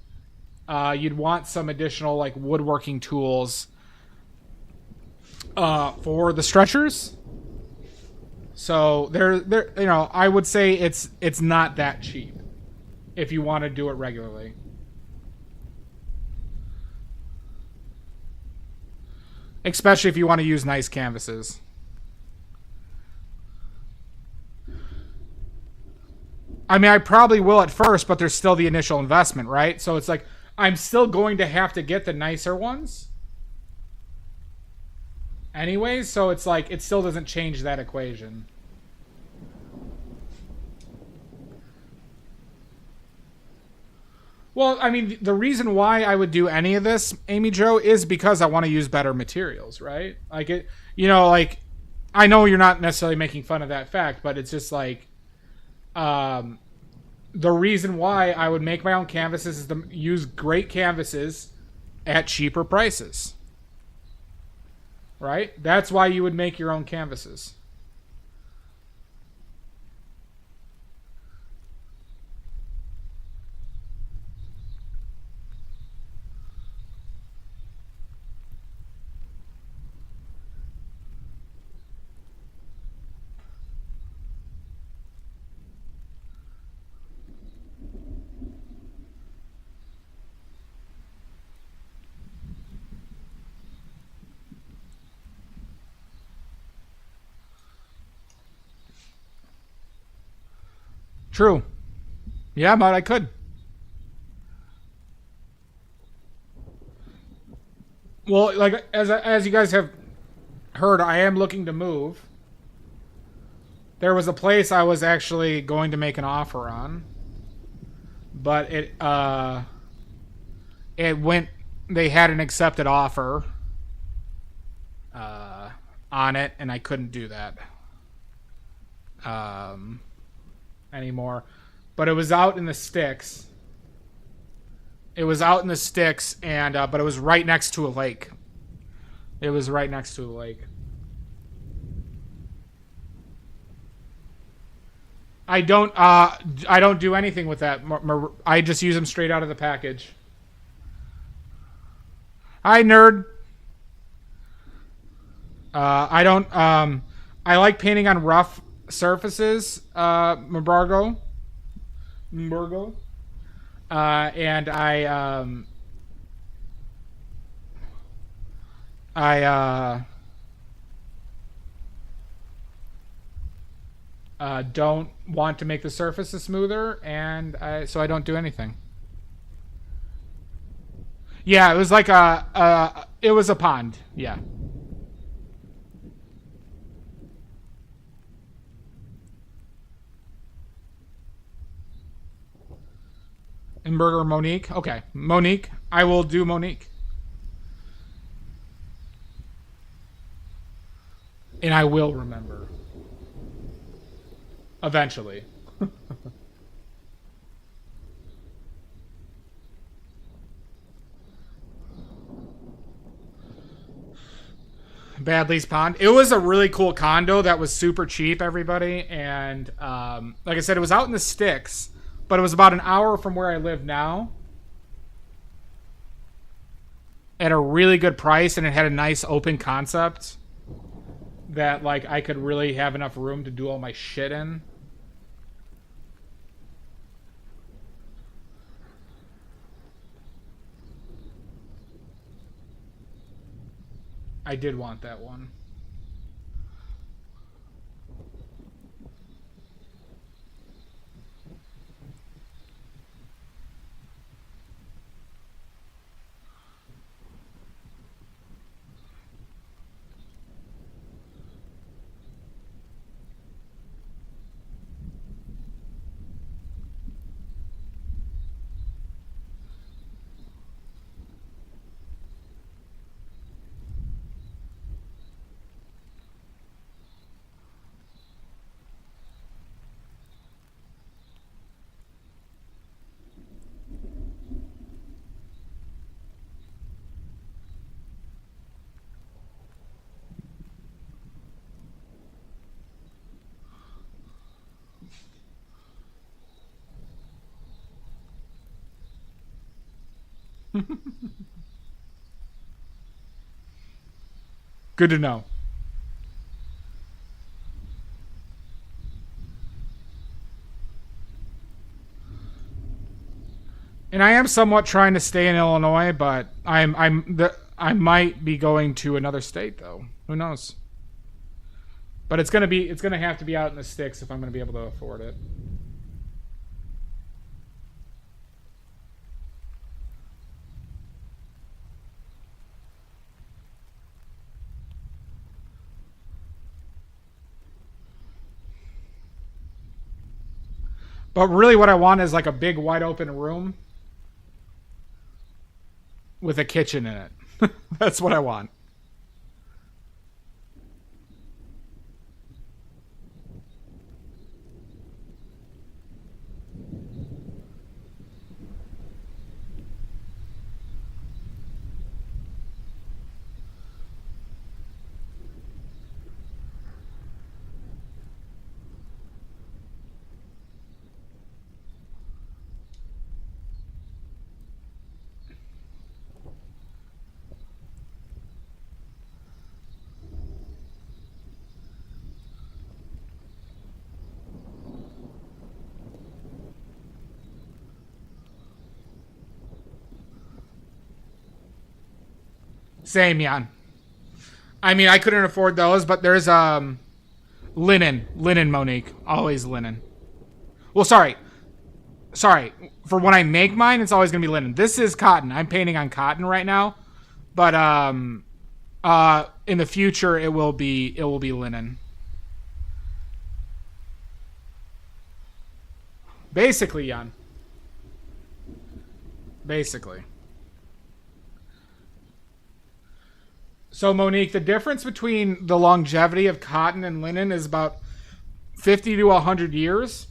you'd want some additional like woodworking tools for the stretchers. So they're you know, I would say it's not that cheap if you want to do it regularly. Especially if you want to use nice canvases. I mean, I probably will at first, but there's still the initial investment, right? So it's like, I'm still going to have to get the nicer ones anyways, so it's like, it still doesn't change that equation. Well, I mean, the reason why I would do any of this, Amy Jo, is because I want to use better materials, right? Like it, like I know you're not necessarily making fun of that fact, but it's just like, the reason why I would make my own canvases is to use great canvases at cheaper prices, right? That's why you would make your own canvases. True. Yeah, but I could. Well, like as you guys have heard, I am looking to move. There was a place I was actually going to make an offer on, but it went. They had an accepted offer on it, and I couldn't do that anymore. But it was out in the sticks. It was out in the sticks, and but it was right next to a lake. It was right next to a lake. I don't do anything with that. I just use them straight out of the package. Hi, nerd. I don't. I like painting on rough surfaces. Mabargo. And I don't want to make the surfaces smoother, and so I don't do anything. Yeah, it was like it was a pond. Yeah. And Burger Monique. Okay, Monique. I will do Monique. And I will remember. Eventually. Badley's Pond. It was a really cool condo that was super cheap, everybody. And like I said, it was out in the sticks, but it was about an hour from where I live now. At a really good price, and it had a nice open concept that like I could really have enough room to do all my shit in. I did want that one. Good to know. And I am somewhat trying to stay in Illinois, but I might be going to another state though. Who knows? But it's gonna have to be out in the sticks if I'm gonna be able to afford it. But really what I want is like a big wide open room with a kitchen in it. That's what I want. Same, Jan. I mean, I couldn't afford those, but there's linen, Monique, always linen. Well, sorry. For when I make mine, it's always gonna be linen. This is cotton. I'm painting on cotton right now, but in the future it will be linen. Basically, Jan. Basically. So, Monique, the difference between the longevity of cotton and linen is about 50 to 100 years,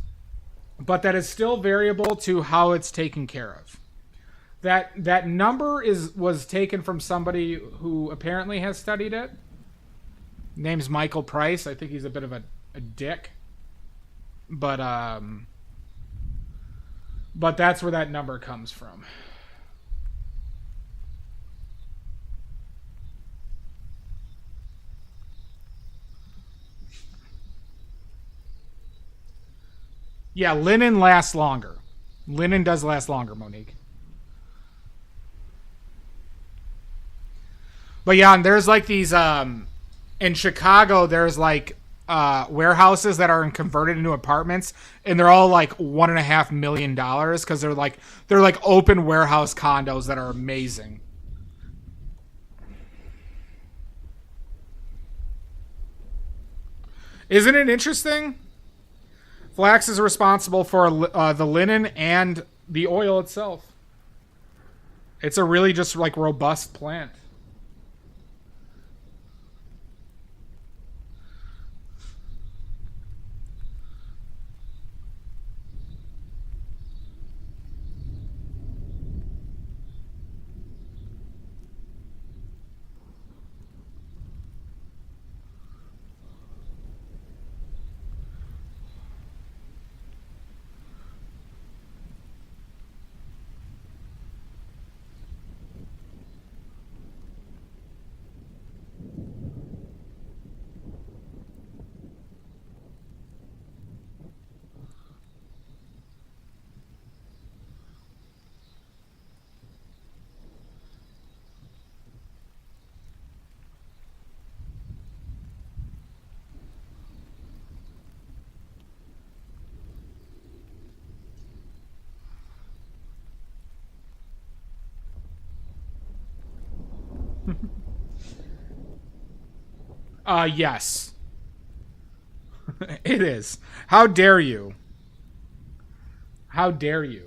but that is still variable to how it's taken care of. That number was taken from somebody who apparently has studied it. Name's Michael Price. I think he's a bit of a dick. But that's where that number comes from. Yeah, linen lasts longer. Linen does last longer, Monique. But yeah, and there's like these in Chicago there's like warehouses that are converted into apartments, and they're all like $1.5 million because they're like open warehouse condos that are amazing. Isn't it interesting? Flax is responsible for the linen and the oil itself. It's a really just like robust plant. Yes. It is. How dare you? How dare you?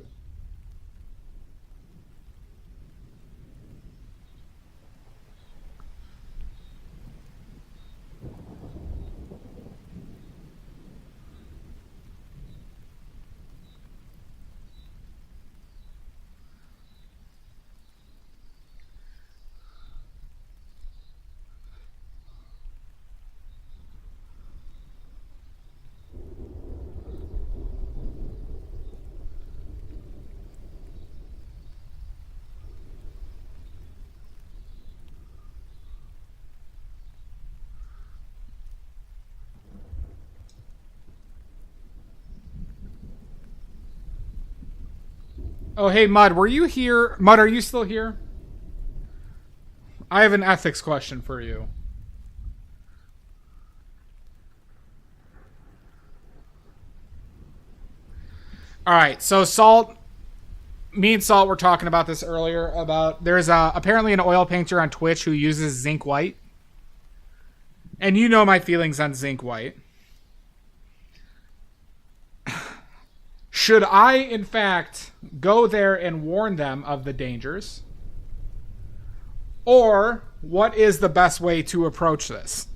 Oh, hey, Mud, were you here? Mud, are you still here? I have an ethics question for you. All right, so Salt, me and Salt were talking about this earlier. About there's apparently an oil painter on Twitch who uses zinc white, and you know my feelings on zinc white. Should I, in fact, go there and warn them of the dangers? Or what is the best way to approach this?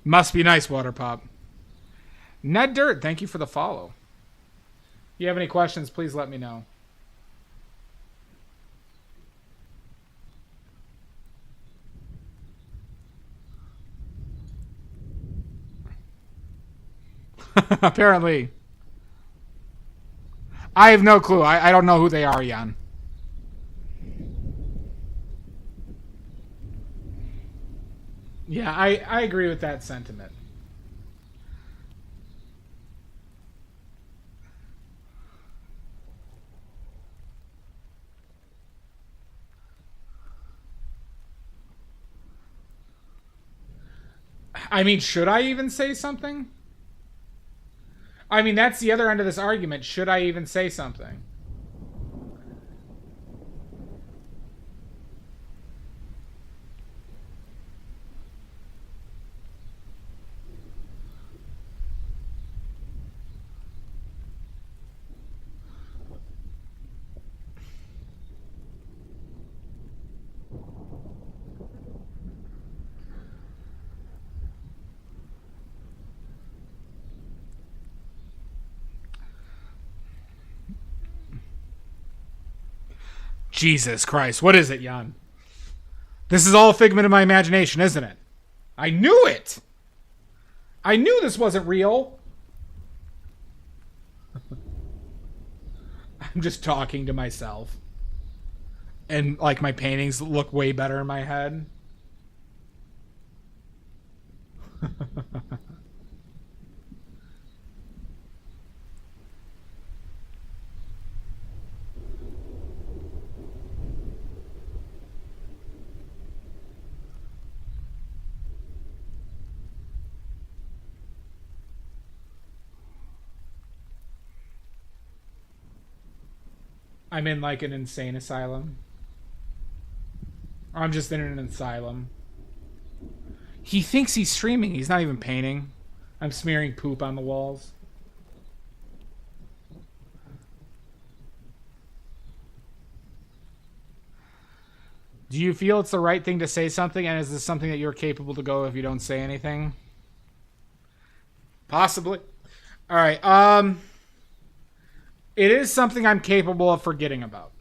Must be nice, Water Pop. Ned Dirt, thank you for the follow. If you have any questions, please let me know. Apparently. I have no clue. I don't know who they are, Jan. Yeah, I agree with that sentiment. I mean, should I even say something? I mean, that's the other end of this argument. Should I even say something? Jesus Christ. What is it, Jan? This is all a figment of my imagination, isn't it? I knew it! I knew this wasn't real! I'm just talking to myself. And, like, my paintings look way better in my head. I'm in, like, an insane asylum. Or I'm just in an asylum. He thinks he's streaming. He's not even painting. I'm smearing poop on the walls. Do you feel it's the right thing to say something? And is this something that you're capable to go if you don't say anything? Possibly. All right. It is something I'm capable of forgetting about.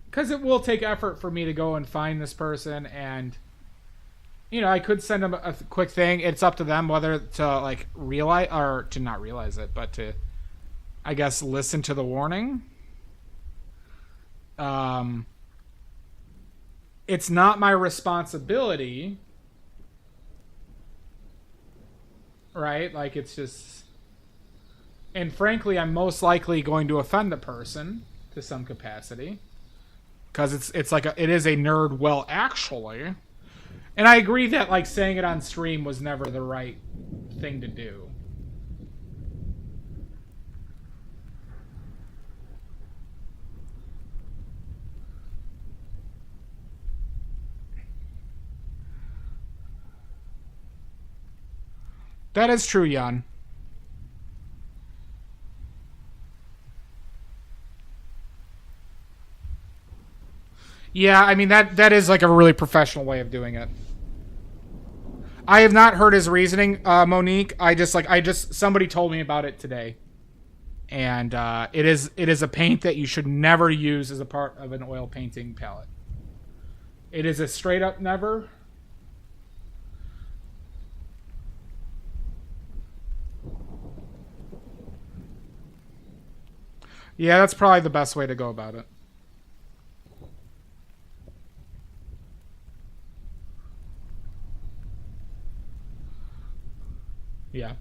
Because it will take effort for me to go and find this person, and you know, I could send them a quick thing. It's up to them whether to like realize or to not realize it, but to, I guess, listen to the warning. It's not my responsibility, right? Like, it's just, and frankly, I'm most likely going to offend the person to some capacity. Because it's like it is a nerd, well, actually. And I agree that, like, saying it on stream was never the right thing to do. That is true, Jan. Yeah, I mean, that is like a really professional way of doing it. I have not heard his reasoning, Monique. Somebody told me about it today. And it is a paint that you should never use as a part of an oil painting palette. It is a straight up never. Yeah, that's probably the best way to go about it. Yeah.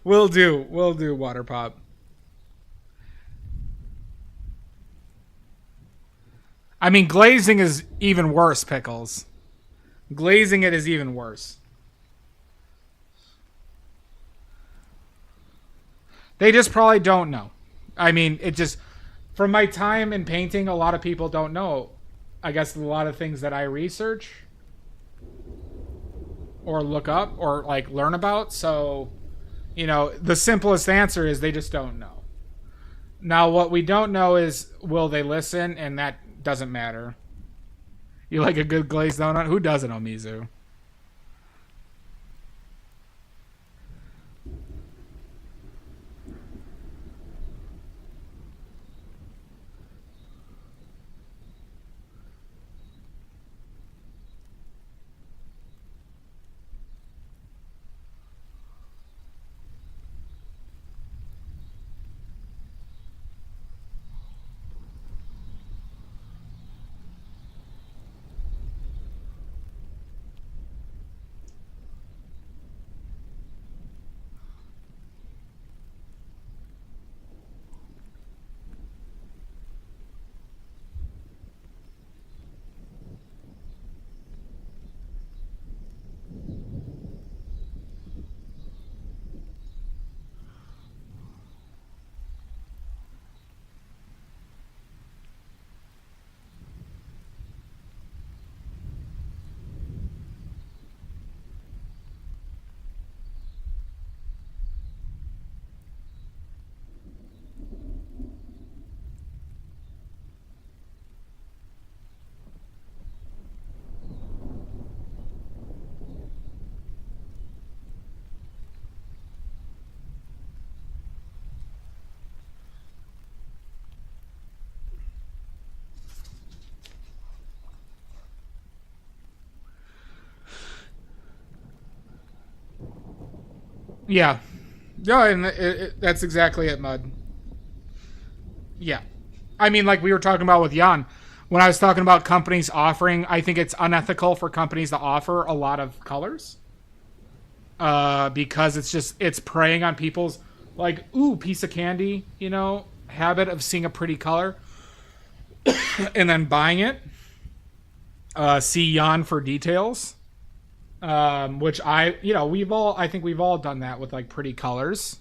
Will do. Will do, Water Pop. I mean, glazing is even worse, Pickles. Glazing it is even worse. They just probably don't know. I mean, it just... From my time in painting, a lot of people don't know. I guess a lot of things that I research or look up or, like, learn about. So, you know, the simplest answer is they just don't know. Now, what we don't know is, will they listen? And that doesn't matter. You like a good glazed donut? Who doesn't, Omizu? Yeah. Yeah, and that's exactly it, Mud. Yeah. I mean, like we were talking about with Jan, when I was talking about companies offering, I think it's unethical for companies to offer a lot of colors. Because it's preying on people's, like, ooh, piece of candy, you know, habit of seeing a pretty color and then buying it. See Jan for details. Which I think we've all done that with, like, pretty colors.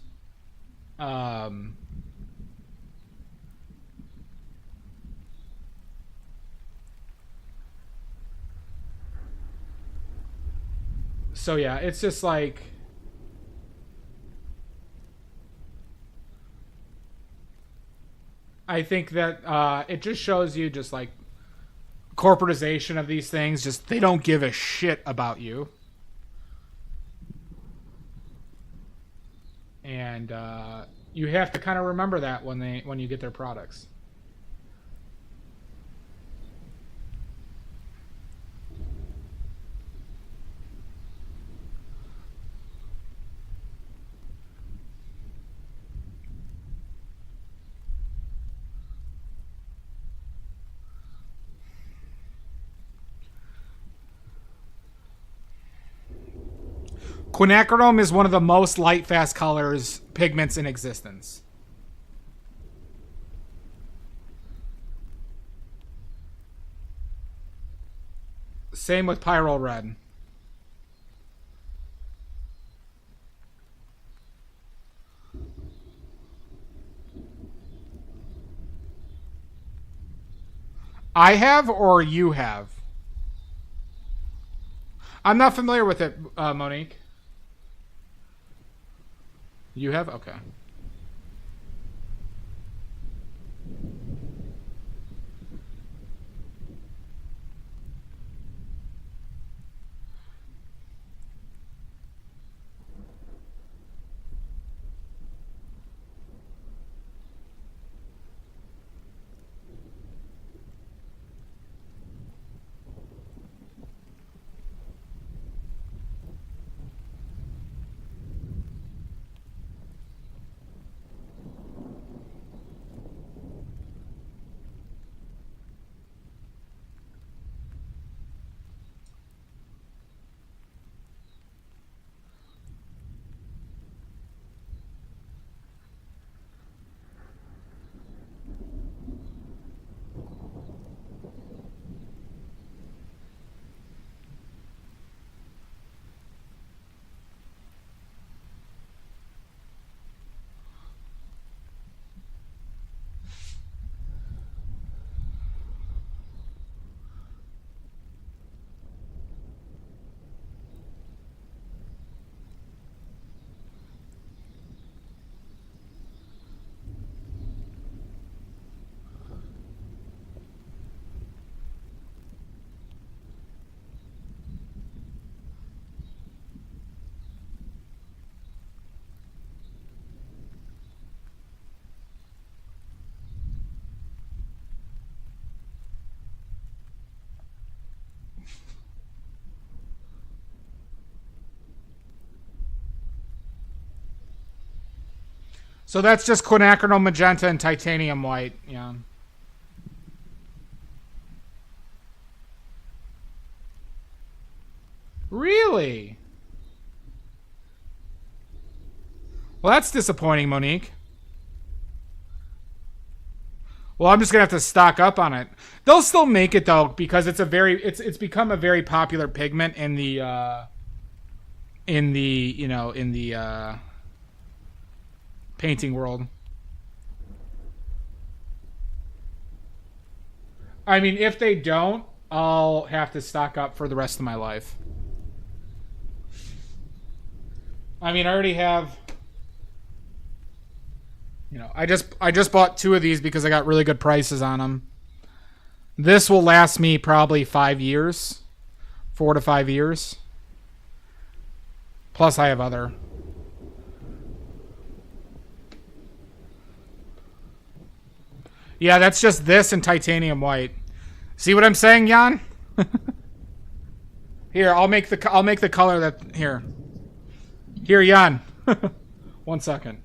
So yeah, it's just like, I think that it just shows you just like corporatization of these things. Just they don't give a shit about you, and you have to kind of remember that when you get their products. Quinacridone is one of the most light fast colors pigments in existence. Same with Pyrrole Red. I have or you have? I'm not familiar with it, Monique. You have? Okay. So that's just quinacridone magenta and titanium white. Yeah. Really? Well, that's disappointing, Monique. Well, I'm just gonna have to stock up on it. They'll still make it though because it's become a very popular pigment in the painting world. I mean, if they don't, I'll have to stock up for the rest of my life. I mean, I already have. I just bought 2 of these because I got really good prices on them. This will last me probably 5 years, 4 to 5 years. Plus, I have other. Yeah, that's just this and titanium white. See what I'm saying, Jan? Here, I'll make the color that here. Here, Jan. 1 second.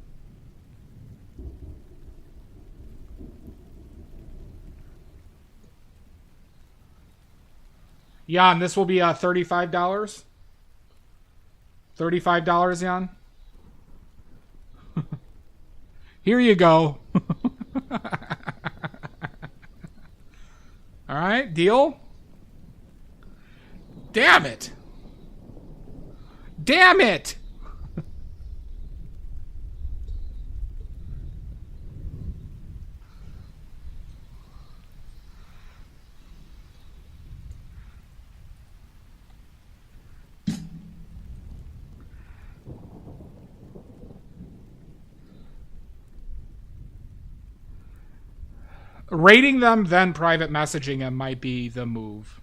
Jan, this will be $35. $35, Jan. Here you go. All right, deal. Damn it. Damn it. Rating them, then private messaging them might be the move.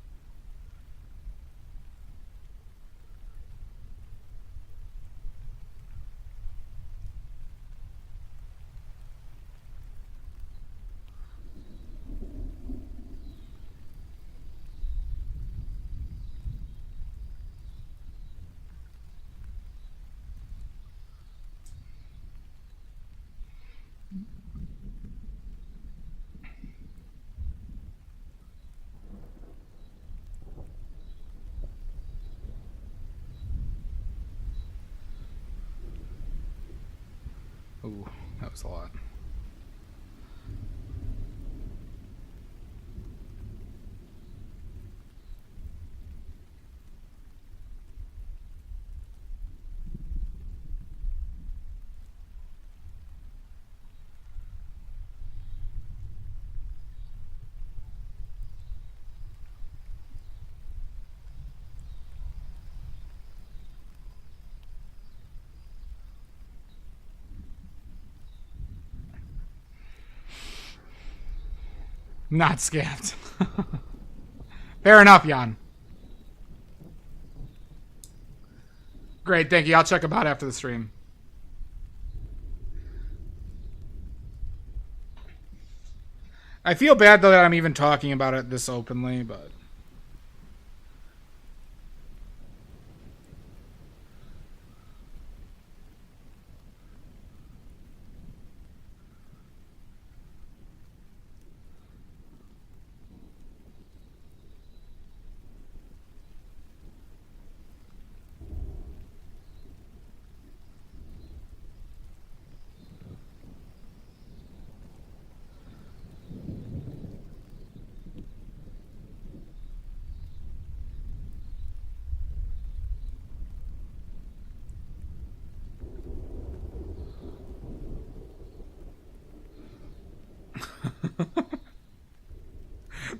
Ooh, that was a lot. Not scammed. Fair enough, Jan. Great, thank you. I'll check them out after the stream. I feel bad, though, that I'm even talking about it this openly, but...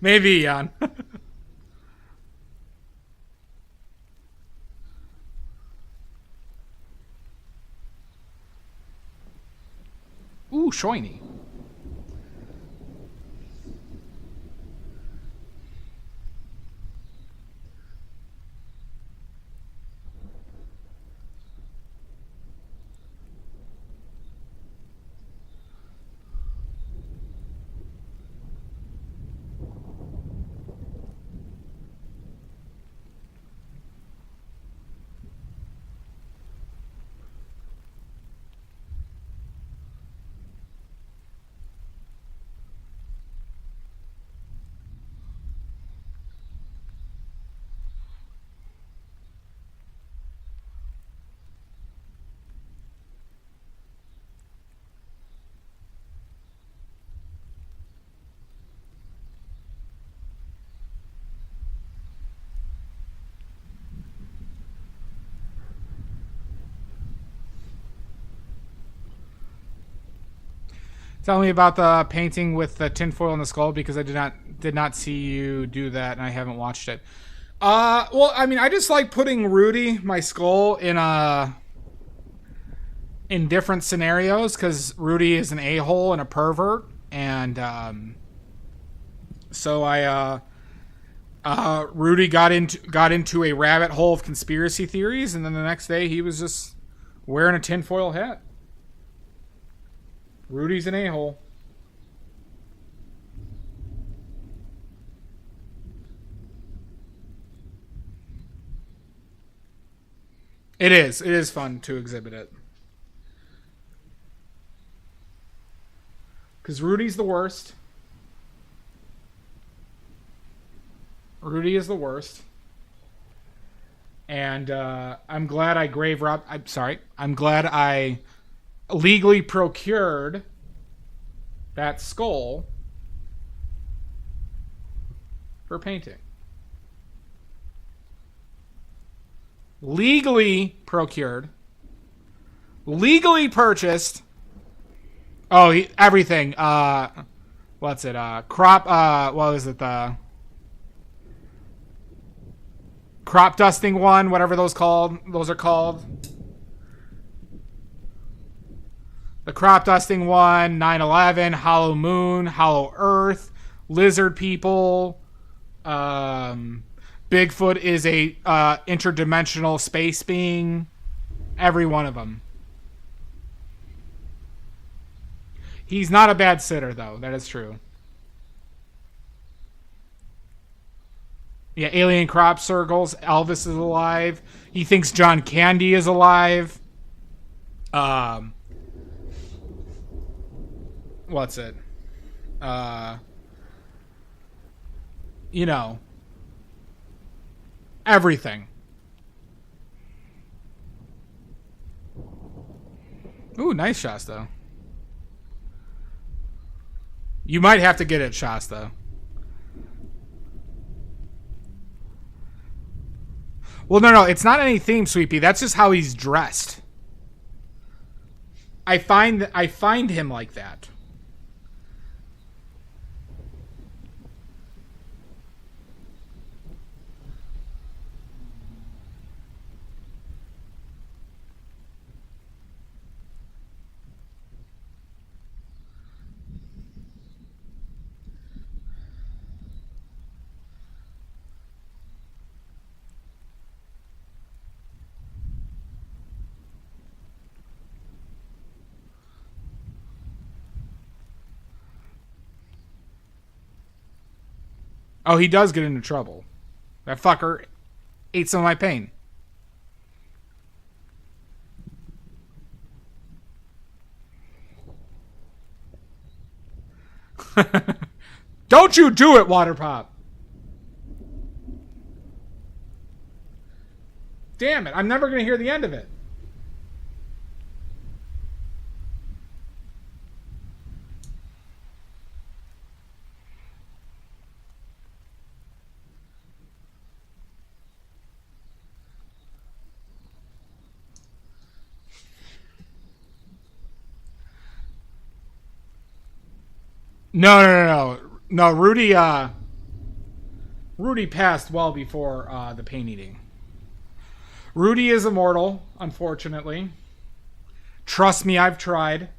Maybe, Jan. Ooh, shiny. Tell me about the painting with the tinfoil in the skull, because I did not see you do that, and I haven't watched it. Well, I mean, I just like putting Rudy, my skull, in different scenarios, because Rudy is an a-hole and a pervert, and so Rudy got into a rabbit hole of conspiracy theories, and then the next day he was just wearing a tinfoil hat. Rudy's an a-hole. It is. It is fun to exhibit it. Because Rudy's the worst. Rudy is the worst. And I'm glad I I'm glad I legally procured that skull for painting. Legally procured. Legally purchased. Oh, everything. What's it? What is it? The crop dusting one, whatever those are called. The crop dusting one, 9/11, Hollow Moon, Hollow Earth, Lizard People. Bigfoot is a interdimensional space being. Every one of them. He's not a bad sitter, though. That is true. Yeah, alien crop circles. Elvis is alive. He thinks John Candy is alive. What's it? You know. Everything. Ooh, nice Shasta. You might have to get it, Shasta. Well, no, it's not any theme, Sweepy. That's just how he's dressed. I find him like that. Oh, he does get into trouble. That fucker ate some of my pain. Don't you do it, Water Pop. Damn it, I'm never going to hear the end of it. No, Rudy passed well before the pain eating. Rudy is immortal, unfortunately. Trust me, I've tried.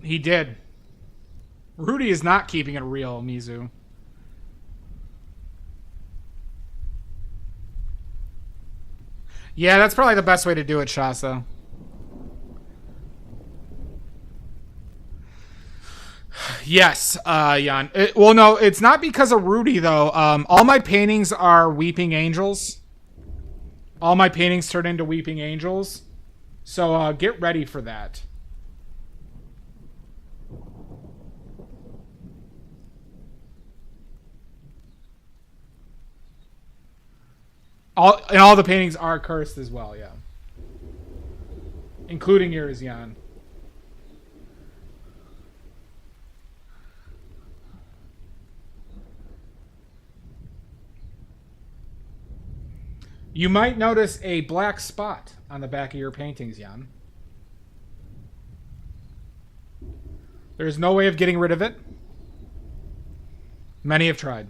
He did. Rudy is not keeping it real, Mizu. Yeah, that's probably the best way to do it, Shasta. Yes, Jan. Well, no, it's not because of Rudy, though. All my paintings are weeping angels. All my paintings turn into weeping angels. So get ready for that. All the paintings are cursed as well, yeah. Including yours, Jan. You might notice a black spot on the back of your paintings, Jan. There's no way of getting rid of it. Many have tried.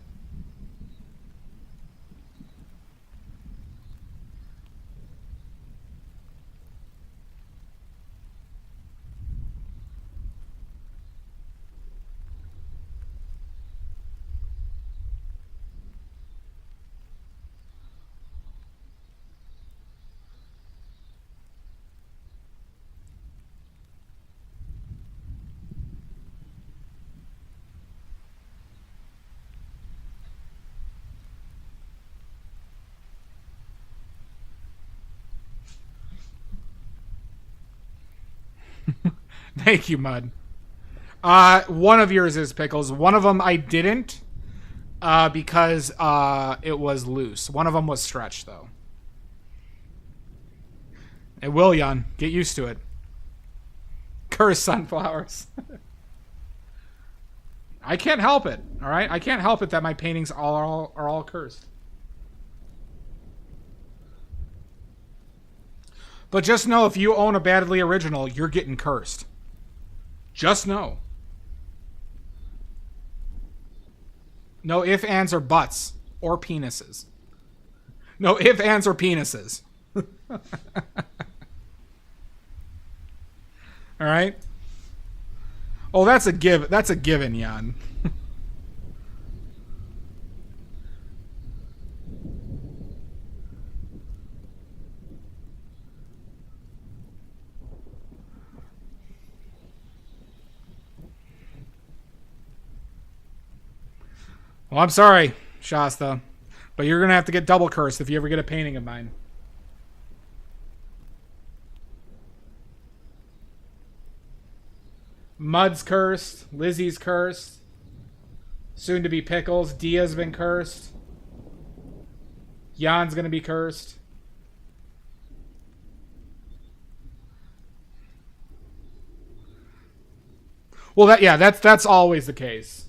Thank you, Mud. One of yours is Pickles. One of them I didn't because it was loose. One of them was stretched, though. It will, Jan. Get used to it. Curse sunflowers. I can't help it, all right? I can't help it that my paintings are all cursed. But just know if you own a Badly Original, you're getting cursed. Just know. No ifs, ands, or buts. Or penises. No ifs, ands, or penises. Alright? Oh, that's a give. That's a given, Jan. Well, I'm sorry, Shasta, but you're going to have to get double cursed if you ever get a painting of mine. Mud's cursed. Lizzie's cursed. Soon to be Pickles. Dia's been cursed. Jan's going to be cursed. Well, that's always the case.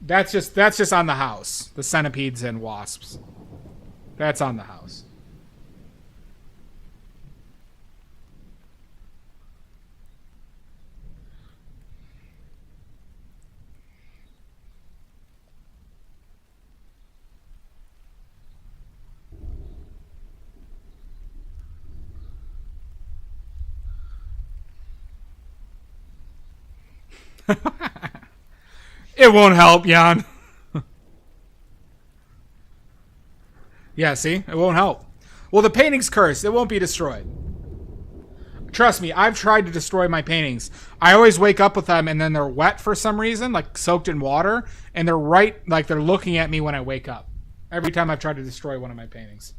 That's just on the house. The centipedes and wasps. That's on the house. It won't help, Jan. Yeah, see? It won't help. Well, the painting's cursed. It won't be destroyed. Trust me, I've tried to destroy my paintings. I always wake up with them and then they're wet for some reason, like soaked in water, and they're like they're looking at me when I wake up. Every time I've tried to destroy one of my paintings.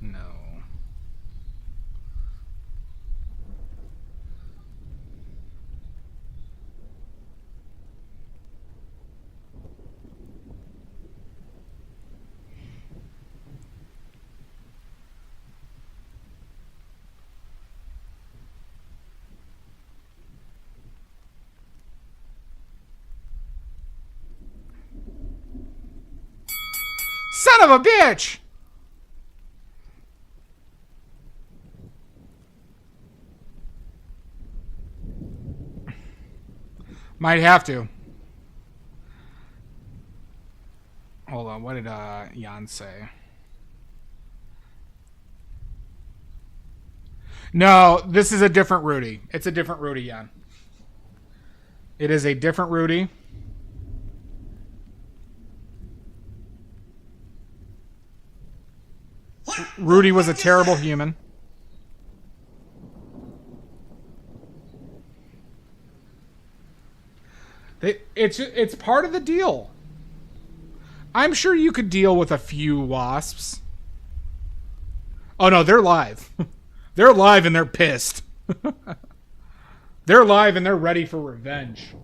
No. Son of a bitch! Might have to. Hold on, what did Jan say? No, this is a different Rudy. It's a different Rudy, Jan. It is a different Rudy. Rudy was a terrible human. It's part of the deal. I'm sure you could deal with a few wasps. Oh no, they're live. They're live and they're pissed. They're live and they're ready for revenge.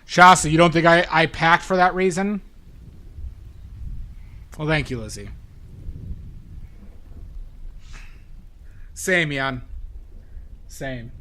Shasta, you don't think I packed for that reason? Well, thank you, Lizzie. Same, Jan. Same.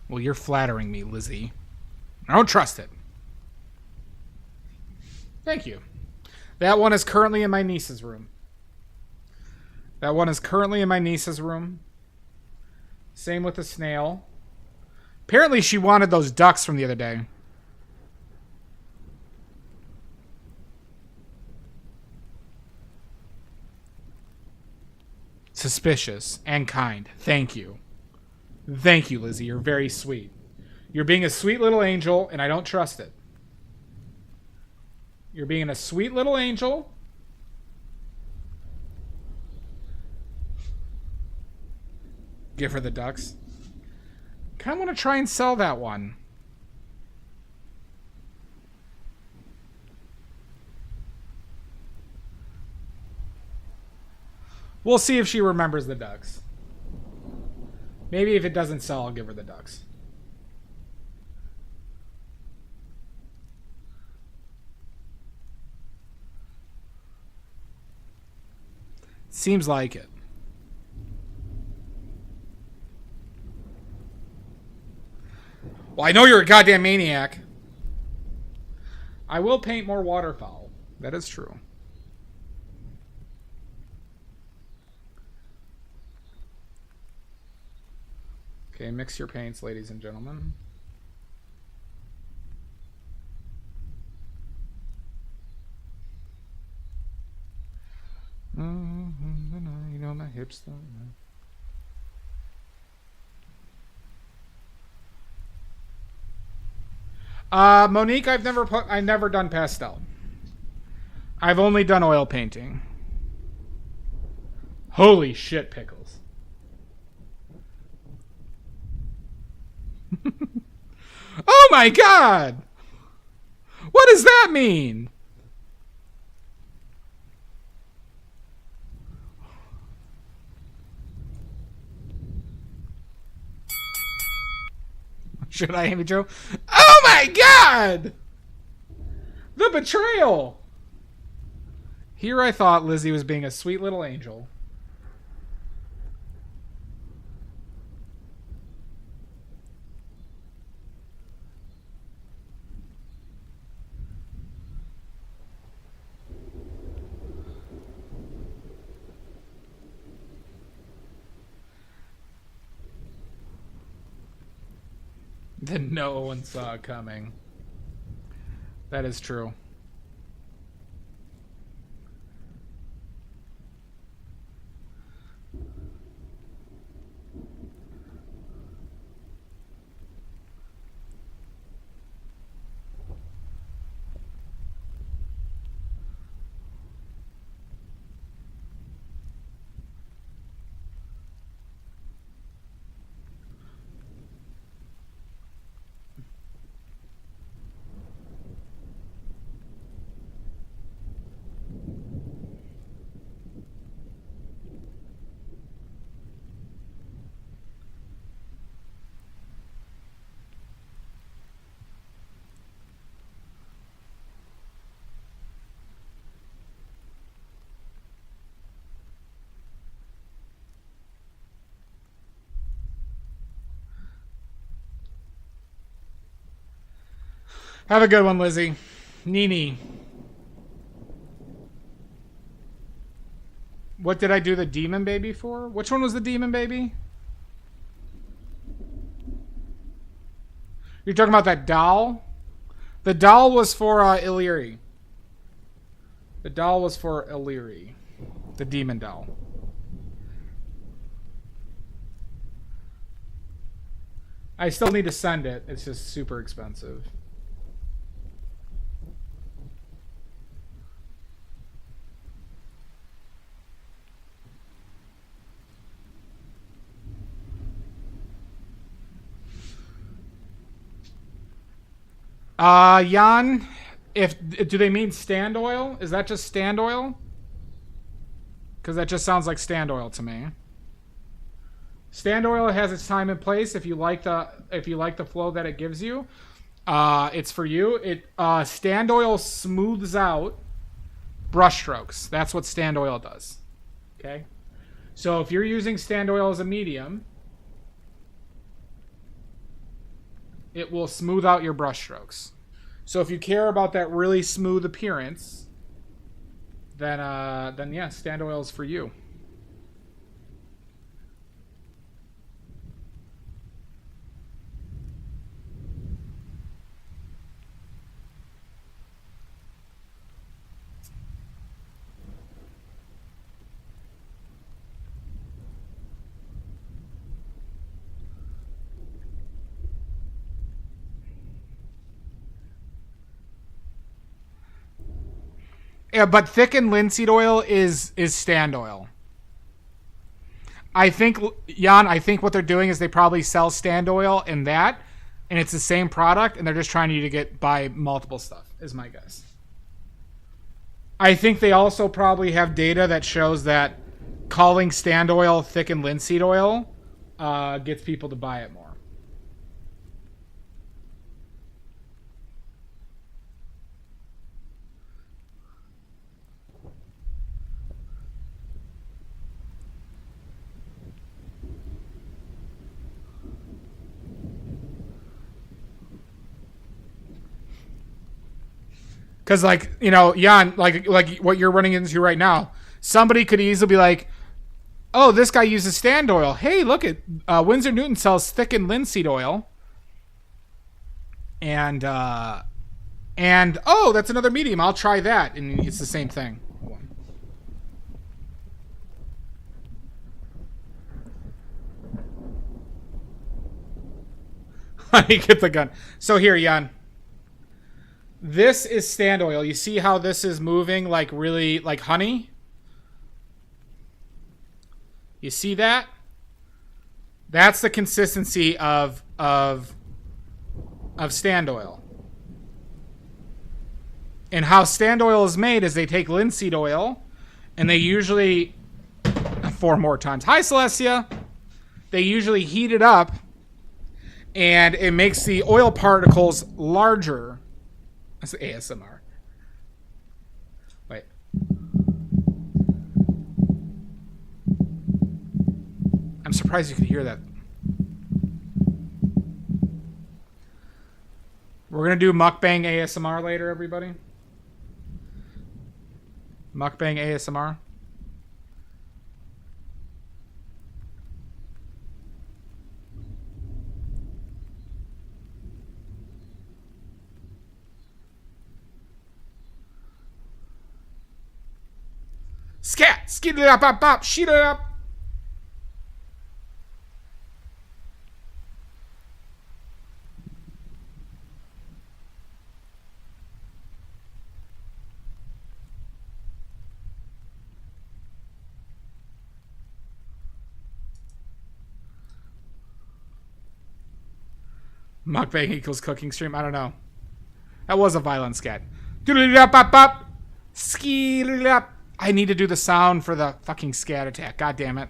Well, you're flattering me, Lizzie. I don't trust it. Thank you. That one is currently in my niece's room. That one is currently in my niece's room. Same with the snail. Apparently she wanted those ducks from the other day. Suspicious and kind. Thank you. Thank you, Lizzie. You're very sweet. You're being a sweet little angel, and I don't trust it. You're being a sweet little angel. Give her the ducks. Kind of want to try and sell that one. We'll see if she remembers the ducks. Maybe if it doesn't sell, I'll give her the ducks. Seems like it. Well, I know you're a goddamn maniac. I will paint more waterfowl. That is true. Okay, mix your paints, ladies and gentlemen. You know my hips though. Monique, I've never done pastel. I've only done oil painting. Holy shit, pickles. Oh my god! What does that mean? Should I, Amy Joe? Oh my god! The betrayal! Here I thought Lizzie was being a sweet little angel. that no one saw coming. That is true. Have a good one, Lizzie. Nini. What did I do the demon baby for? Which one was the demon baby? You're talking about that doll? The doll was for Illyri. The doll was for Illyri. The demon doll. I still need to send it. It's just super expensive. Jan, do they mean stand oil? Is that just stand oil? Because that just sounds like stand oil to me. Stand oil has its time and place. If you like the flow that it gives you, it's for you. Stand oil smooths out brush strokes. That's what stand oil does. Okay, so if you're using stand oil as a medium, it will smooth out your brush strokes. So if you care about that really smooth appearance, then yeah, stand oil is for you. Yeah, but thickened linseed oil is stand oil. I think, Jan, what they're doing is they probably sell stand oil in that, and it's the same product, and they're just trying you to buy multiple stuff, is my guess. I think they also probably have data that shows that calling stand oil thickened linseed oil gets people to buy it more. Because, like, you know, Jan, like what you're running into right now, somebody could easily be like, oh, this guy uses stand oil. Hey, look at Winsor Newton sells thickened linseed oil. And oh, that's another medium. I'll try that. And it's the same thing. Let me get the gun. So here, Jan. This is stand oil. You see how this is moving like really like honey? You see that? That's the consistency of stand oil. And how stand oil is made is they take linseed oil and they usually 4 more times. Hi, Celestia. They usually heat it up and it makes the oil particles larger. That's ASMR. Wait. I'm surprised you could hear that. We're going to do mukbang ASMR later, everybody. Mukbang ASMR. Scat! Skid it up, up, up, sheet it up. Mukbang equals cooking stream. I don't know. That was a violent scat. I need to do the sound for the fucking scat attack. God damn it.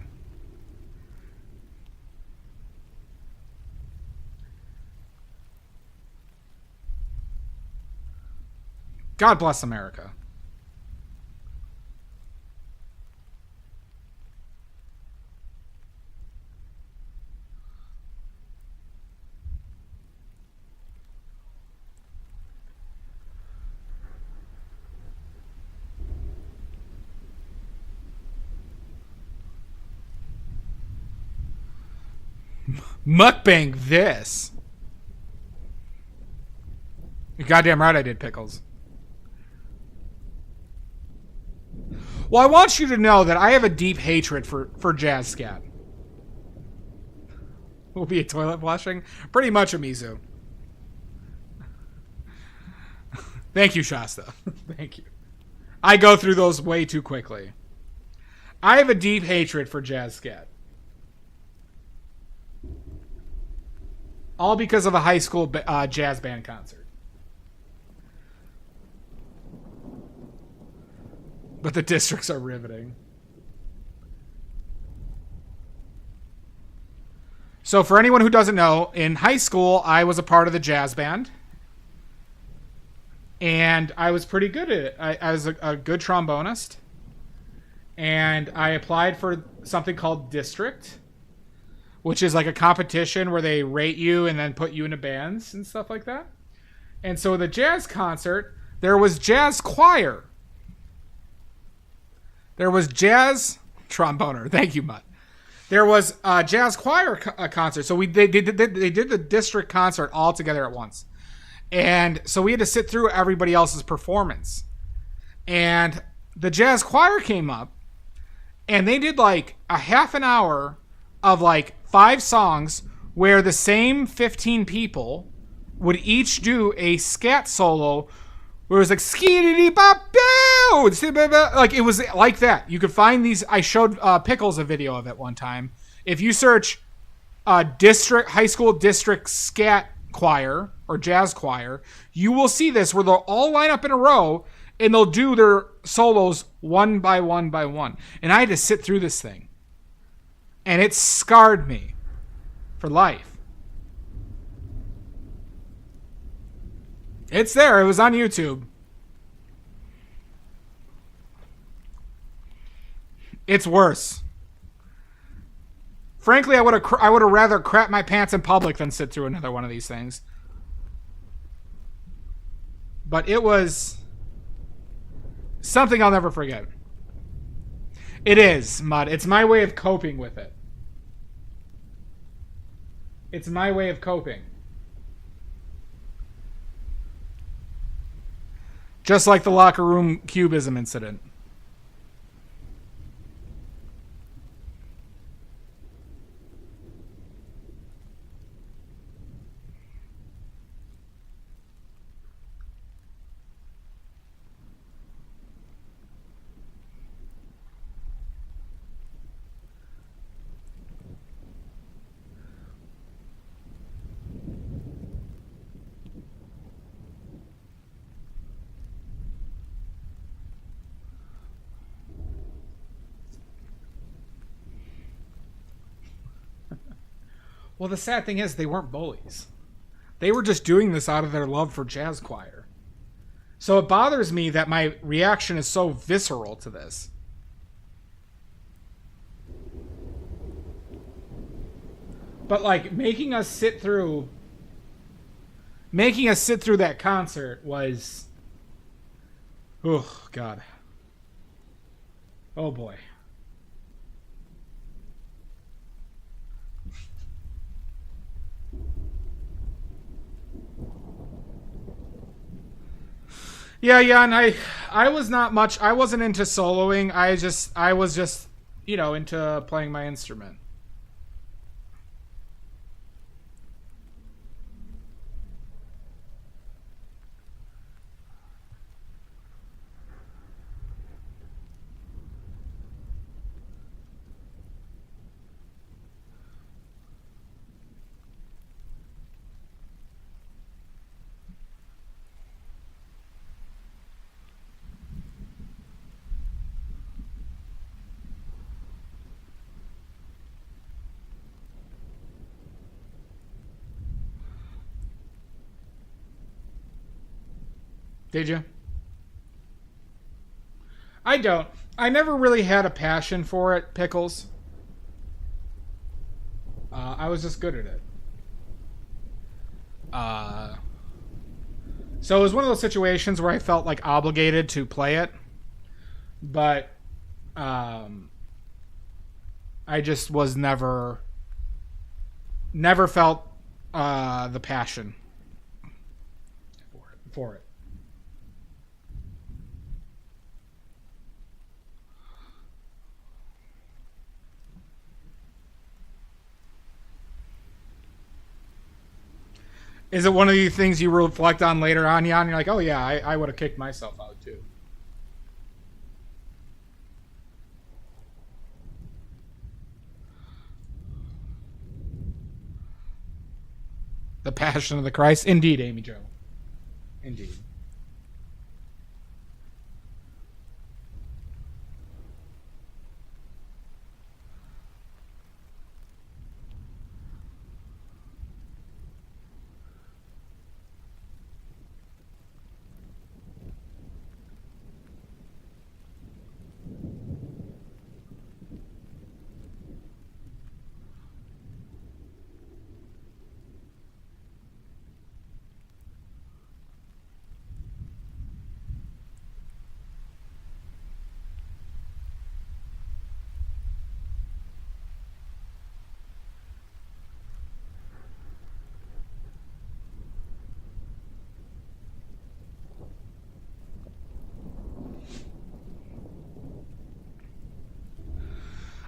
God bless America. Mukbang this. You're goddamn right I did, Pickles. Well, I want you to know that I have a deep hatred for jazz scat. Will be a toilet flushing? Pretty much a Mizu. Thank you, Shasta. Thank you. I go through those way too quickly. I have a deep hatred for jazz scat. All because of a high school jazz band concert. But the districts are riveting. So for anyone who doesn't know, in high school, I was a part of the jazz band. And I was pretty good at it. I was a good trombonist. And I applied for something called District, which is like a competition where they rate you and then put you into bands and stuff like that. And so the jazz concert, there was jazz choir. There was jazz tromboner. Thank you, Mutt. There was a jazz choir concert. So they did the district concert all together at once. And so we had to sit through everybody else's performance. And the jazz choir came up and they did like a half an hour of like 5 songs where the same 15 people would each do a scat solo where it was like skidity bop like it was like that. You could find these. I showed Pickles a video of it one time. If you search high school district scat choir or jazz choir, you will see this where they'll all line up in a row and they'll do their solos one by one by one. And I had to sit through this thing. And it scarred me for life. It's there. It was on YouTube. It's worse. Frankly, I would have rather crap my pants in public than sit through another one of these things. But it was something I'll never forget. It is, Mud. It's my way of coping with it. It's my way of coping. Just like the locker room cubism incident. Well, the sad thing is they weren't bullies. They were just doing this out of their love for jazz choir. So it bothers me that my reaction is so visceral to this. But like making us sit through that concert was, oh God. Oh boy. Yeah, and I was not much. I wasn't into soloing. I was just, into playing my instrument. Did you? I don't. I never really had a passion for it, pickles. I was just good at it. So it was one of those situations where I felt like obligated to play it, but I just was never felt the passion for it. Is it one of the things you reflect on later on, Jan? You're like, oh yeah, I would have kicked myself out too. The Passion of the Christ. Indeed, Amy Jo. Indeed.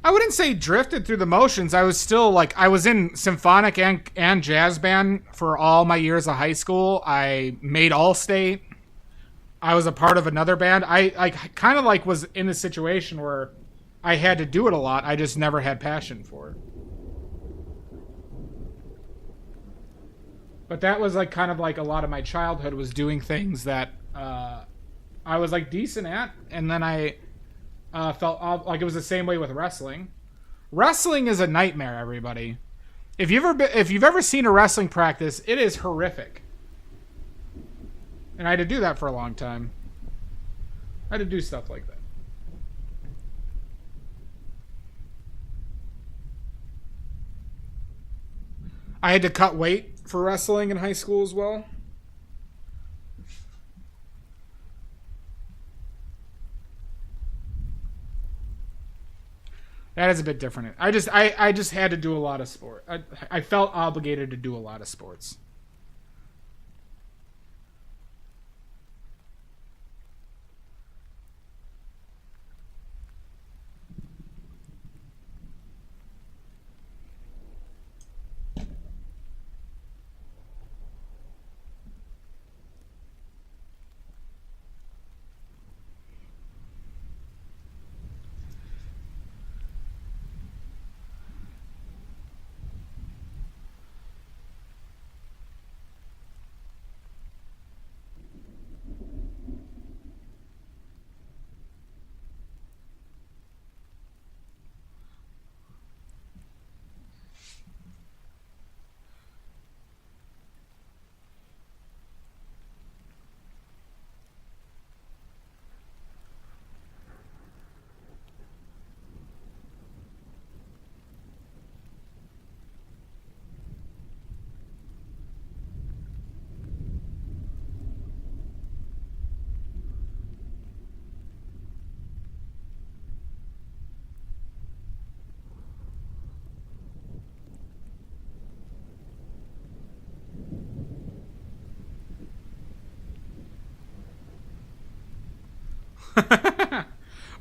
I wouldn't say drifted through the motions. I was still like, I was in symphonic and jazz band for all my years of high school. I made All-State. I was a part of another band. I kind of like was in a situation where I had to do it a lot. I just never had passion for it. But that was like kind of like a lot of my childhood was doing things that I was like decent at, and then I felt like it was the same way with wrestling. Wrestling is a nightmare, everybody. If you've ever seen a wrestling practice, it is horrific. And I had to do that for a long time. I had to do stuff like that. I had to cut weight for wrestling in high school as well. That is a bit different. I just had to do a lot of sport. I felt obligated to do a lot of sports.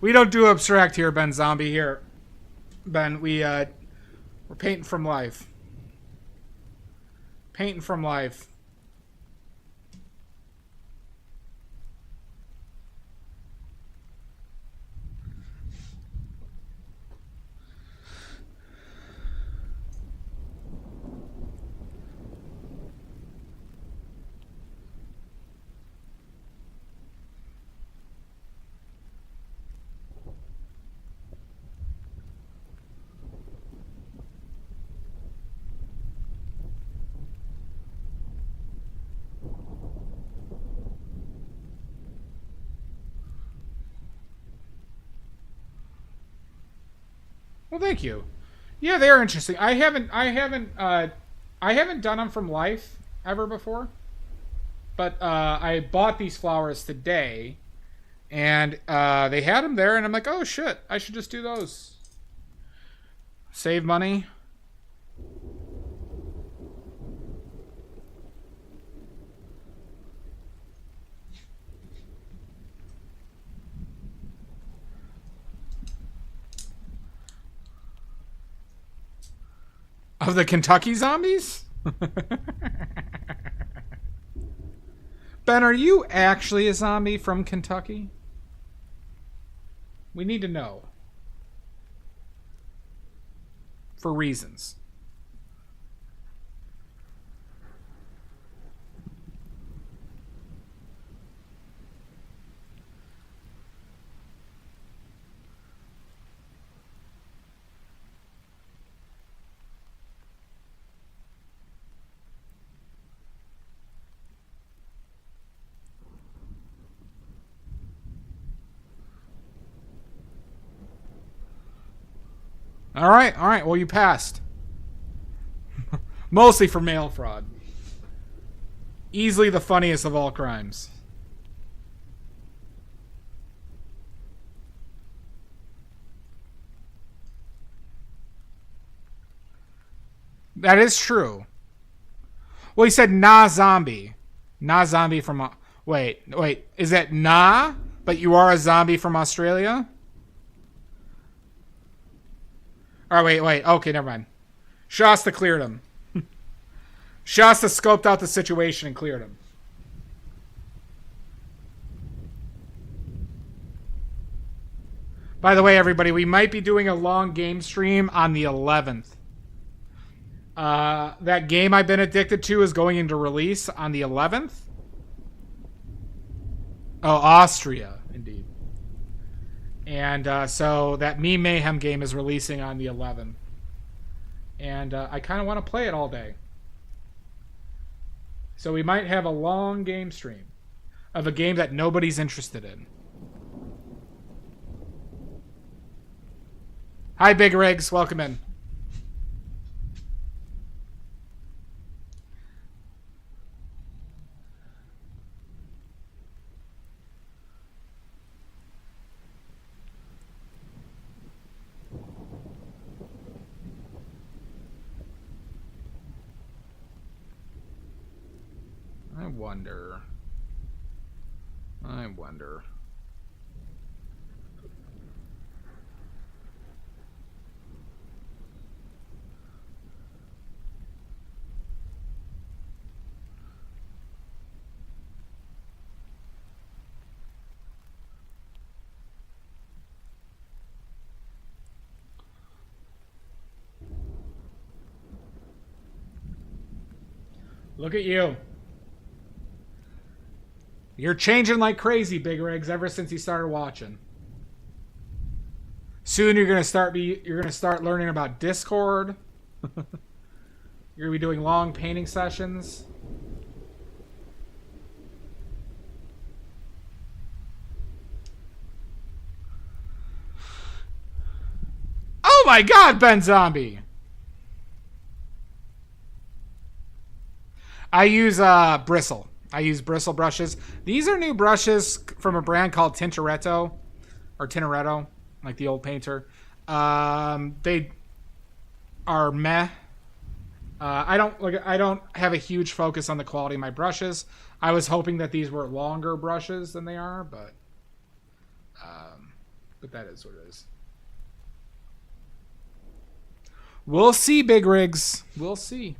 We don't do abstract here, Ben Zombie. Here, Ben, we're painting from life. Painting from life. Well, thank you. Yeah, they are interesting. I haven't done them from life ever before, but I bought these flowers today, and they had them there, and I'm like, oh shit, I should just do those. Save money. Of the Kentucky zombies? Ben, are you actually a zombie from Kentucky? We need to know. For reasons. All right. Well, you passed. Mostly for mail fraud. Easily the funniest of all crimes. That is true. Well, he said nah zombie. Nah zombie from... Wait. Is that nah, but you are a zombie from Australia? All right, wait. Okay, never mind. Shasta cleared him. Shasta scoped out the situation and cleared him. By the way, everybody, we might be doing a long game stream on the 11th. That game I've been addicted to is going into release on the 11th. Oh, Austria, indeed. And so that Meme Mayhem game is releasing on the 11th. And I kind of want to play it all day. So we might have a long game stream of a game that nobody's interested in. Hi, Big Rigs. Welcome in. I wonder. Look at you. You're changing like crazy, Big Rigs, ever since you started watching. Soon you're gonna start learning about Discord. You're gonna be doing long painting sessions. Oh my god, Ben Zombie! I use bristle. I use bristle brushes. These are new brushes from a brand called Tintoretto, like the old painter. They are meh. I don't have a huge focus on the quality of my brushes. I was hoping that these were longer brushes than they are, but But that is what it is. We'll see, Big Rigs. We'll see.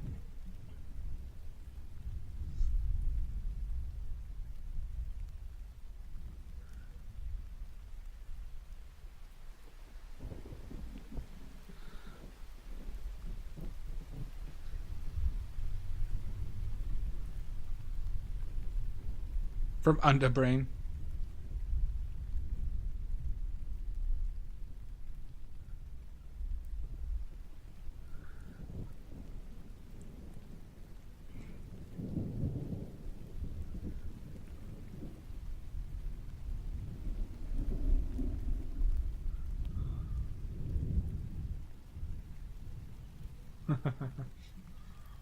From Underbrain.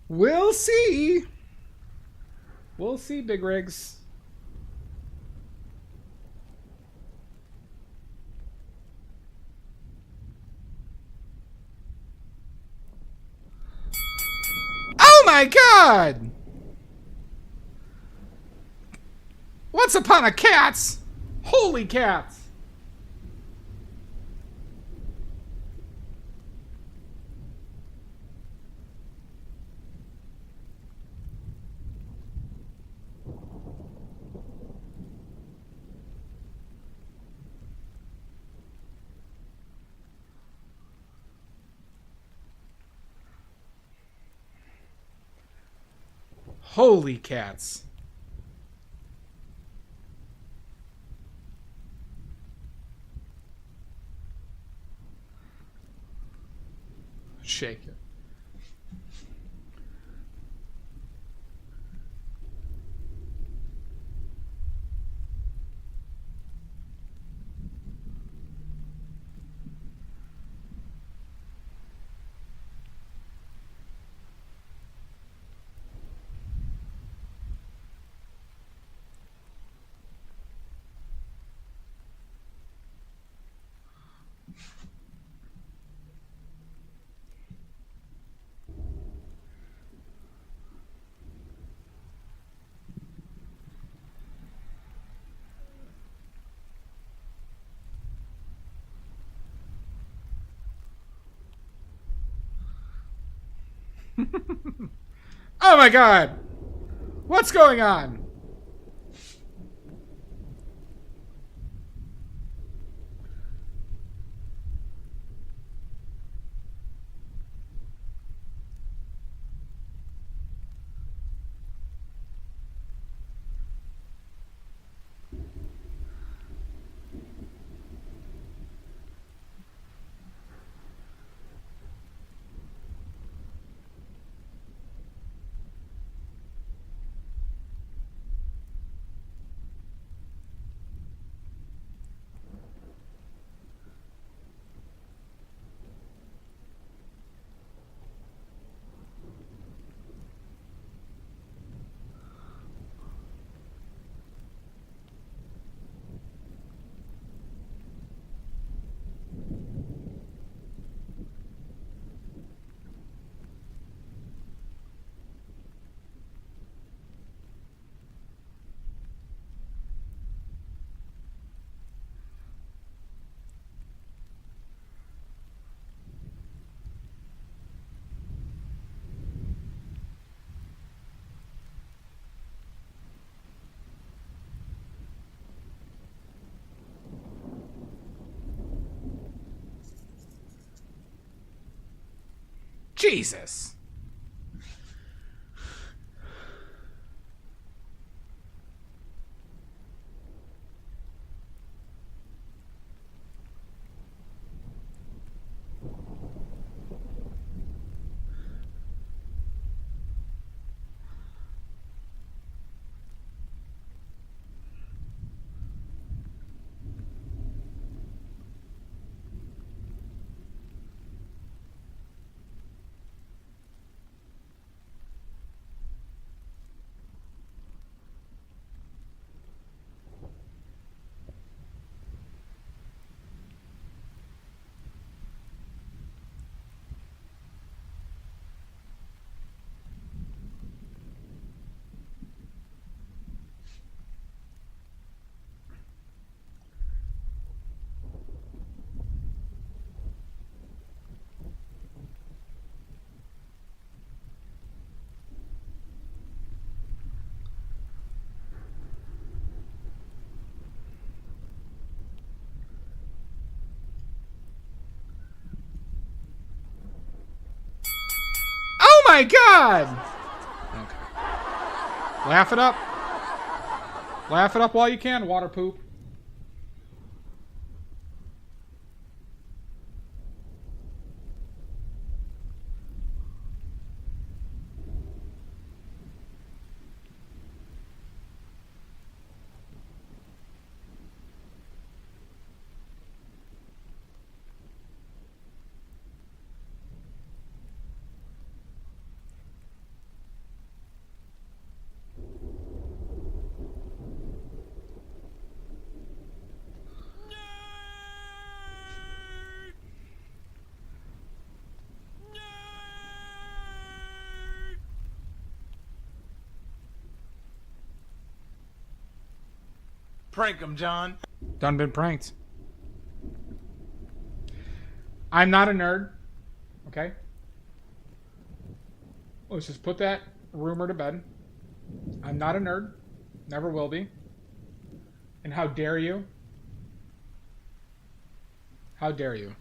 We'll see. We'll see, Big Rigs. Oh my God! Once upon a cats! Holy cats! Holy cats. Shake it. Oh my God! What's going on? Jesus. my god! Okay. Laugh it up. Laugh it up while you can, water poop. Prank him, John. Done been pranked. I'm not a nerd. Okay? Let's just put that rumor to bed. I'm not a nerd. Never will be. And how dare you? How dare you?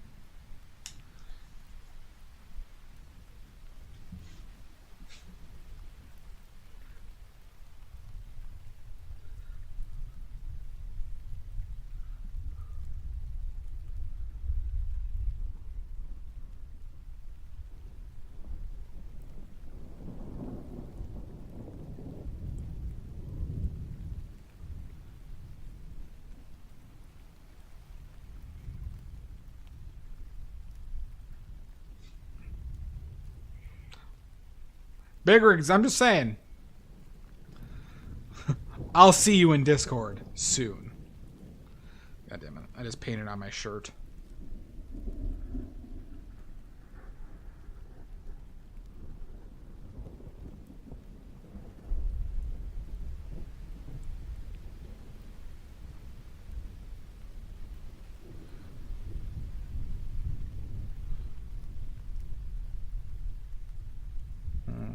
Big rigs, I'm just saying. I'll see you in Discord soon. God damn it. I just painted on my shirt.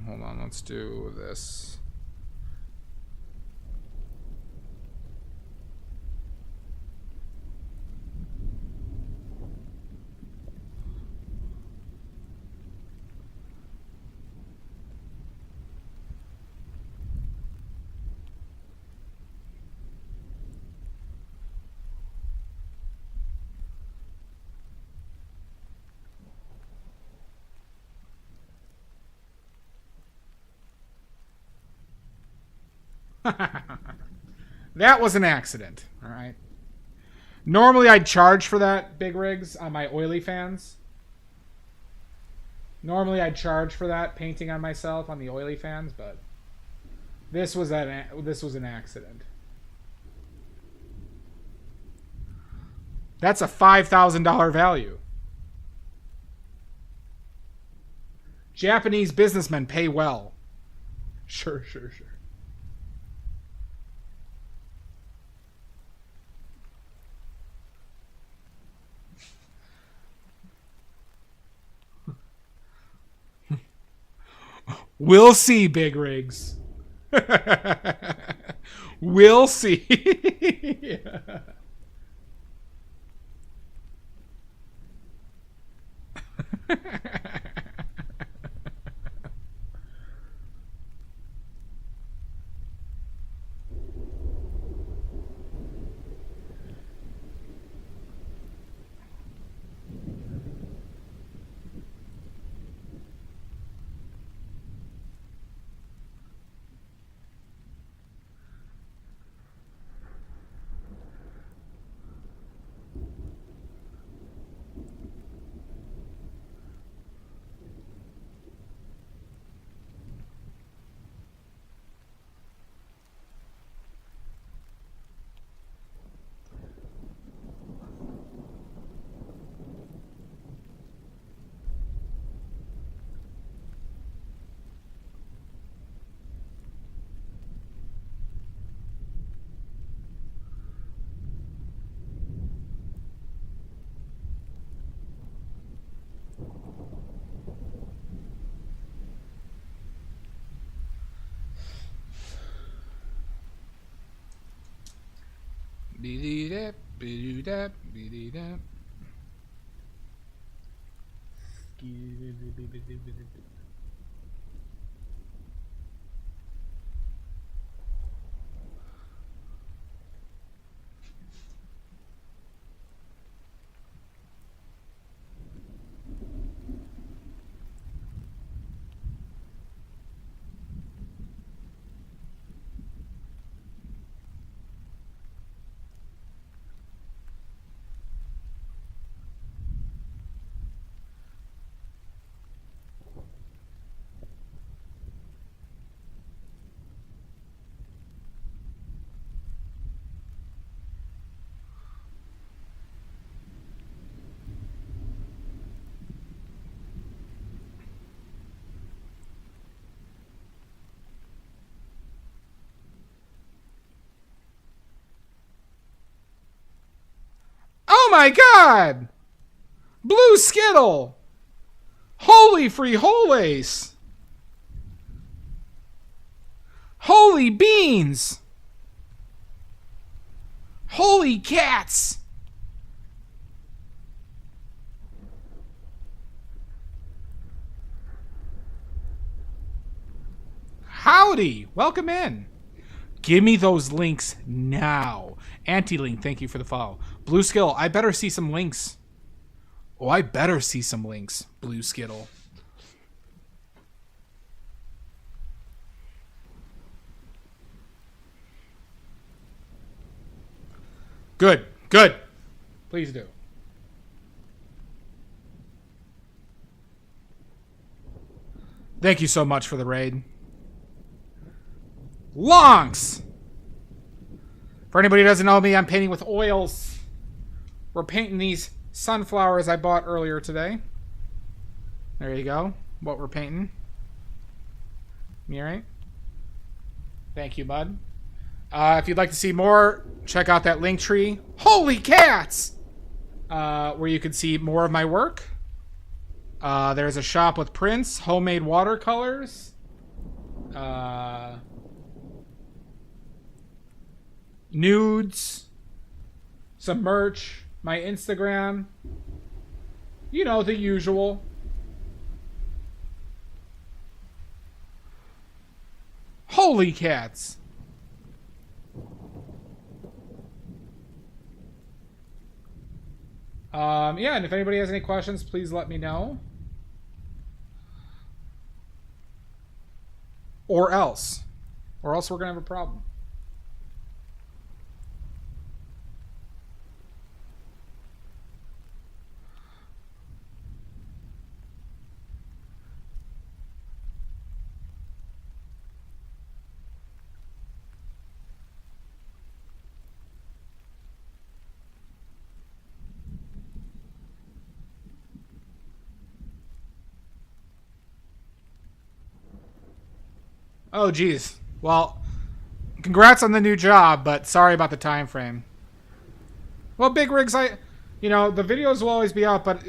Hold on, let's do this. That was an accident, all right? Normally I'd charge for that, Big Rigs, on my oily fans. Normally I'd charge for that painting on myself on the oily fans, but this was an accident. That's a $5,000 value. Japanese businessmen pay well. Sure. We'll see, Big Rigs. We'll see. Oh my god! Blue Skittle! Holy free holace! Holy beans! Holy cats! Howdy! Welcome in. Give me those links now. Anti-Link, thank you for the follow. Blue Skittle, I better see some links. Oh, I better see some links, Blue Skittle. Good, good. Please do. Thank you so much for the raid. Longs! For anybody who doesn't know me, I'm painting with oils. We're painting these sunflowers I bought earlier today. There you go. What we're painting. You alright? Thank you, bud. If you'd like to see more, check out that link tree. Holy cats! Where you can see more of my work. There's a shop with prints, homemade watercolors. Nudes. Some merch. My Instagram. You know, the usual. Holy cats. Yeah, and if anybody has any questions, please let me know. Or else. Or else we're going to have a problem. Oh, geez. Well, congrats on the new job, but sorry about the time frame. Well, Big Rigs, the videos will always be out, but,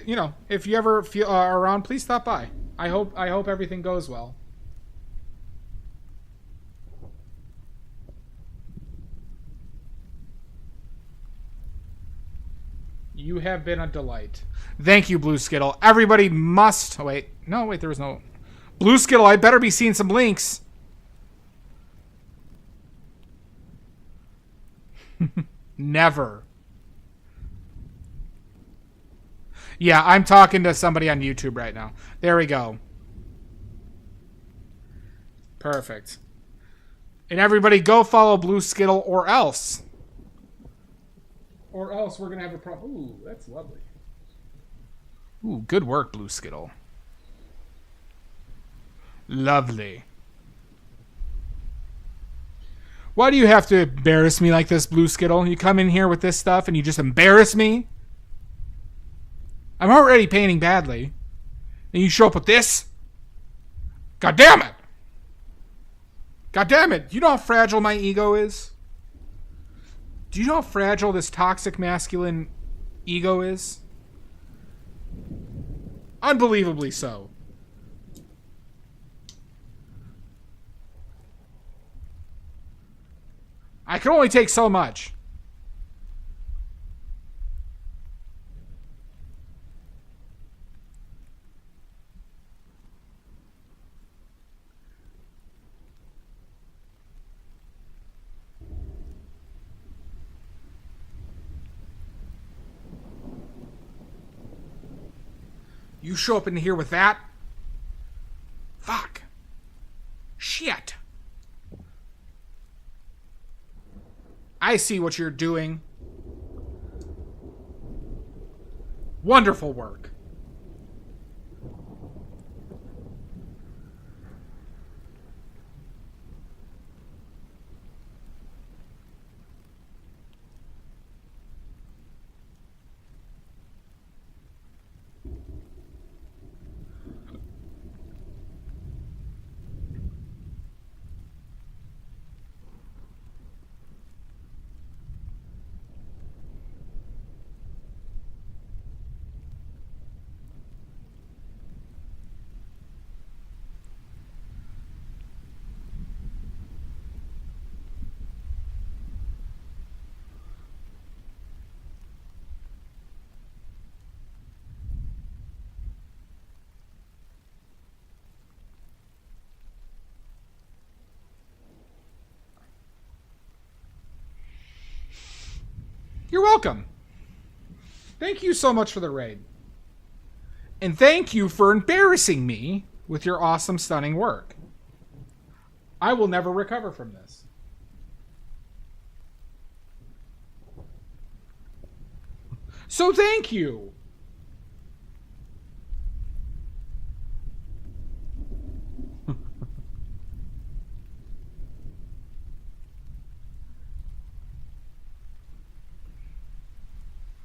if you ever are around, please stop by. I hope everything goes well. You have been a delight. Thank you, Blue Skittle. Everybody must... Oh, wait. No, wait, there was no... Blue Skittle, I better be seeing some links. Never. Yeah, I'm talking to somebody on YouTube right now. There we go. Perfect. And everybody go follow Blue Skittle or else. Or else we're going to have a problem. Ooh, that's lovely. Ooh, good work, Blue Skittle. Lovely. Why do you have to embarrass me like this, Blue Skittle? You come in here with this stuff and you just embarrass me? I'm already painting badly. And you show up with this? God damn it! God damn it! You know how fragile my ego is? Do you know how fragile this toxic masculine ego is? Unbelievably so. I can only take so much. You show up in here with that? Fuck. Shit. I see what you're doing. Wonderful work. You're welcome. Thank you so much for the raid. And thank you for embarrassing me with your awesome, stunning work. I will never recover from this. So thank you.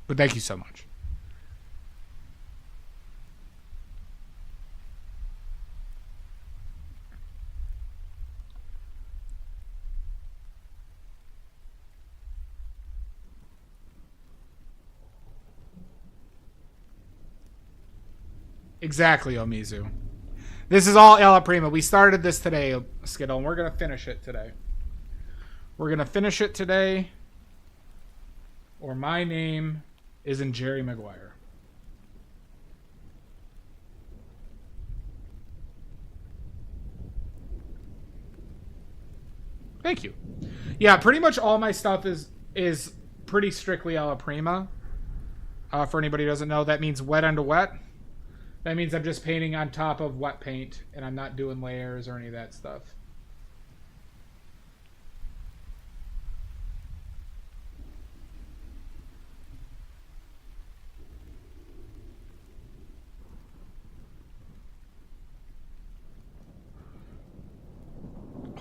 But thank you so much. Exactly, Omizu. This is all Ella Prima. We started this today, Skittle, and we're going to finish it today. We're going to finish it today, or my name isn't Jerry Maguire. Thank you. Yeah, pretty much all my stuff is pretty strictly Ella Prima. For anybody who doesn't know, that means wet under wet. That means I'm just painting on top of wet paint, and I'm not doing layers or any of that stuff.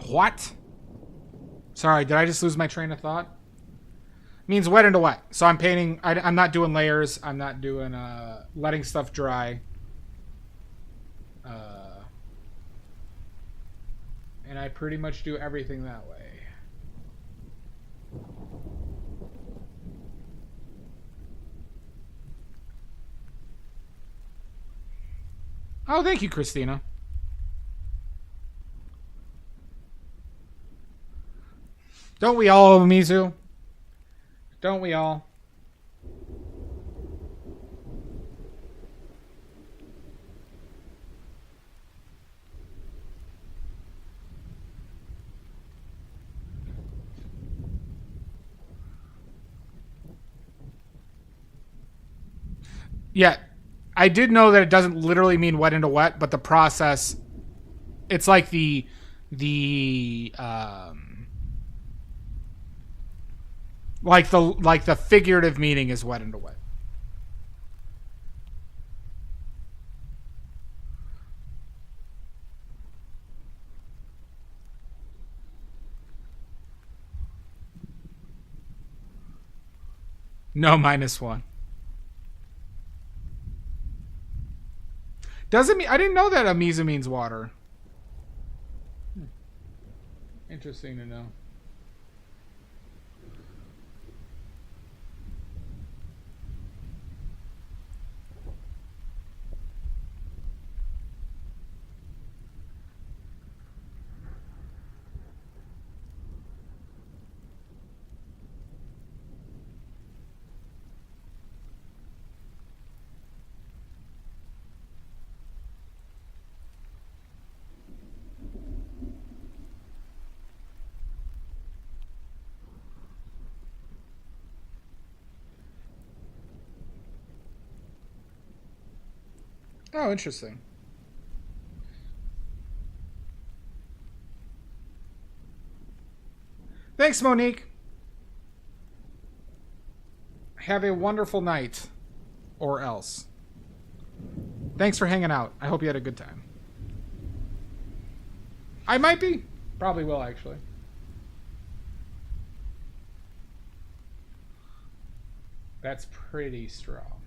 What? Sorry, did I just lose my train of thought? It means wet into wet. So I'm painting, I'm not doing layers. I'm not doing, letting stuff dry. And I pretty much do everything that way. Oh, thank you, Christina. Don't we all, Mizu? Don't we all? Yeah, I did know that it doesn't literally mean wet into wet, but the process, it's like the figurative meaning is wet into wet. No, -1. Doesn't mean I didn't know that Amiza means water. Interesting to know. Oh, interesting. Thanks, Monique. Have a wonderful night. Or else. Thanks for hanging out. I hope you had a good time. I might be. Probably will, actually. That's pretty strong.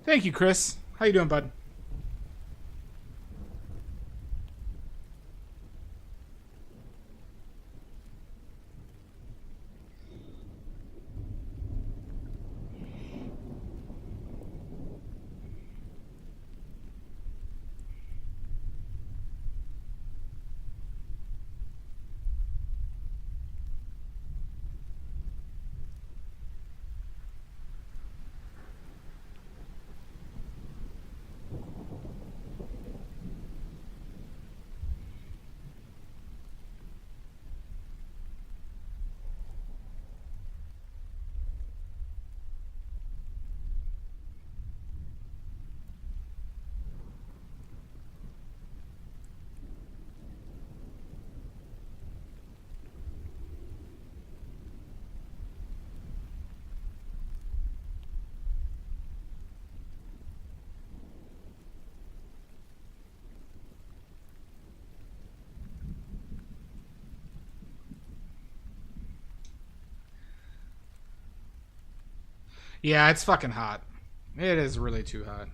Thank you, Chris. How you doing, bud? Yeah, it's fucking hot. It is really too hot.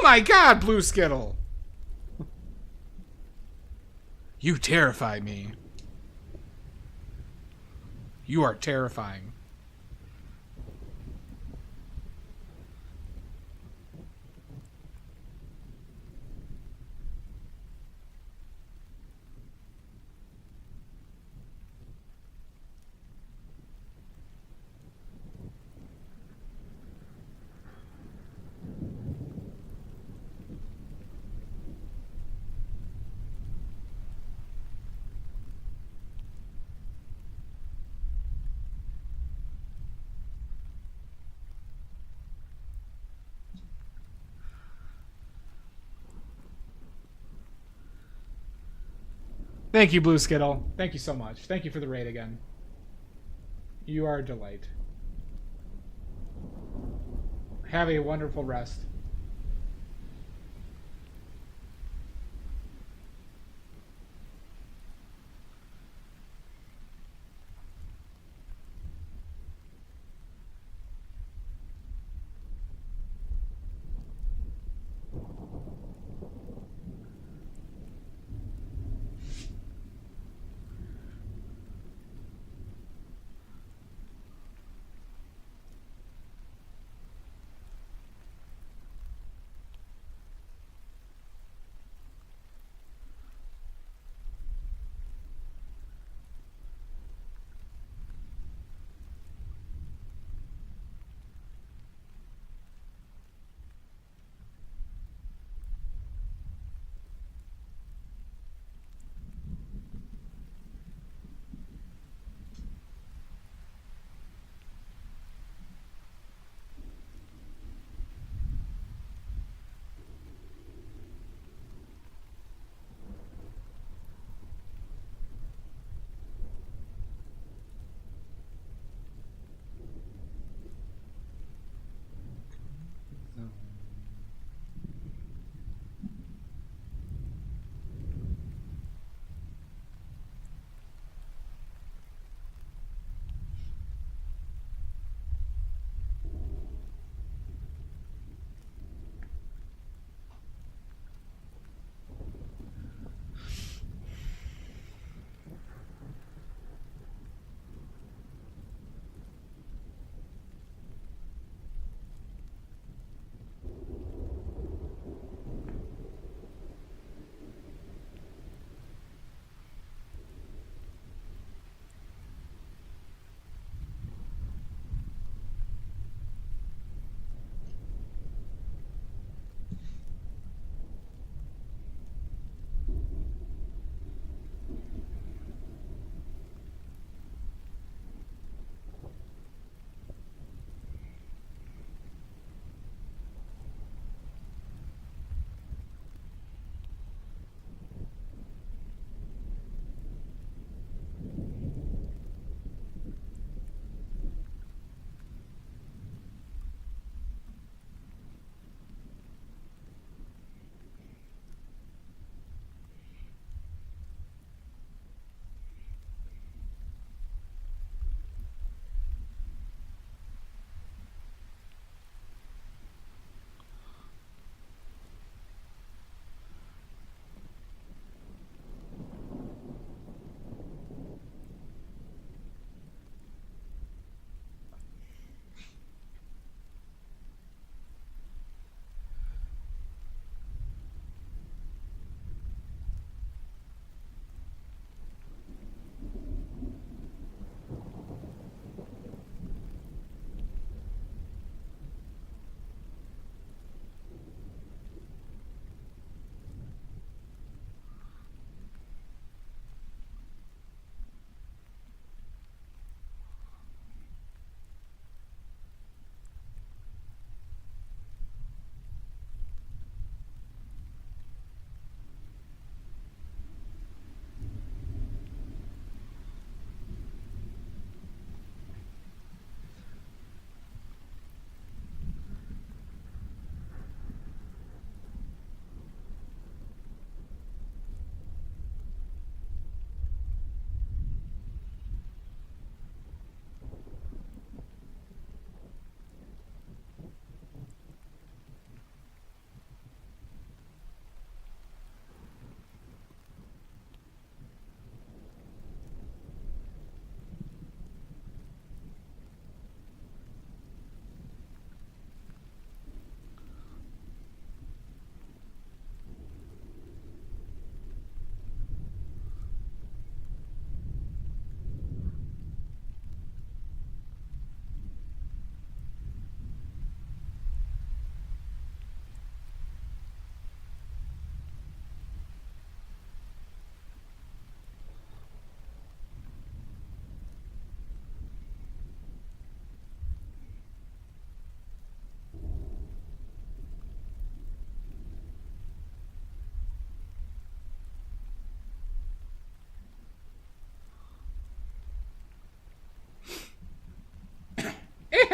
Oh my god, Blue Skittle! You terrify me. You are terrifying. Thank you, Blue Skittle. Thank you so much. Thank you for the raid again. You are a delight. Have a wonderful rest.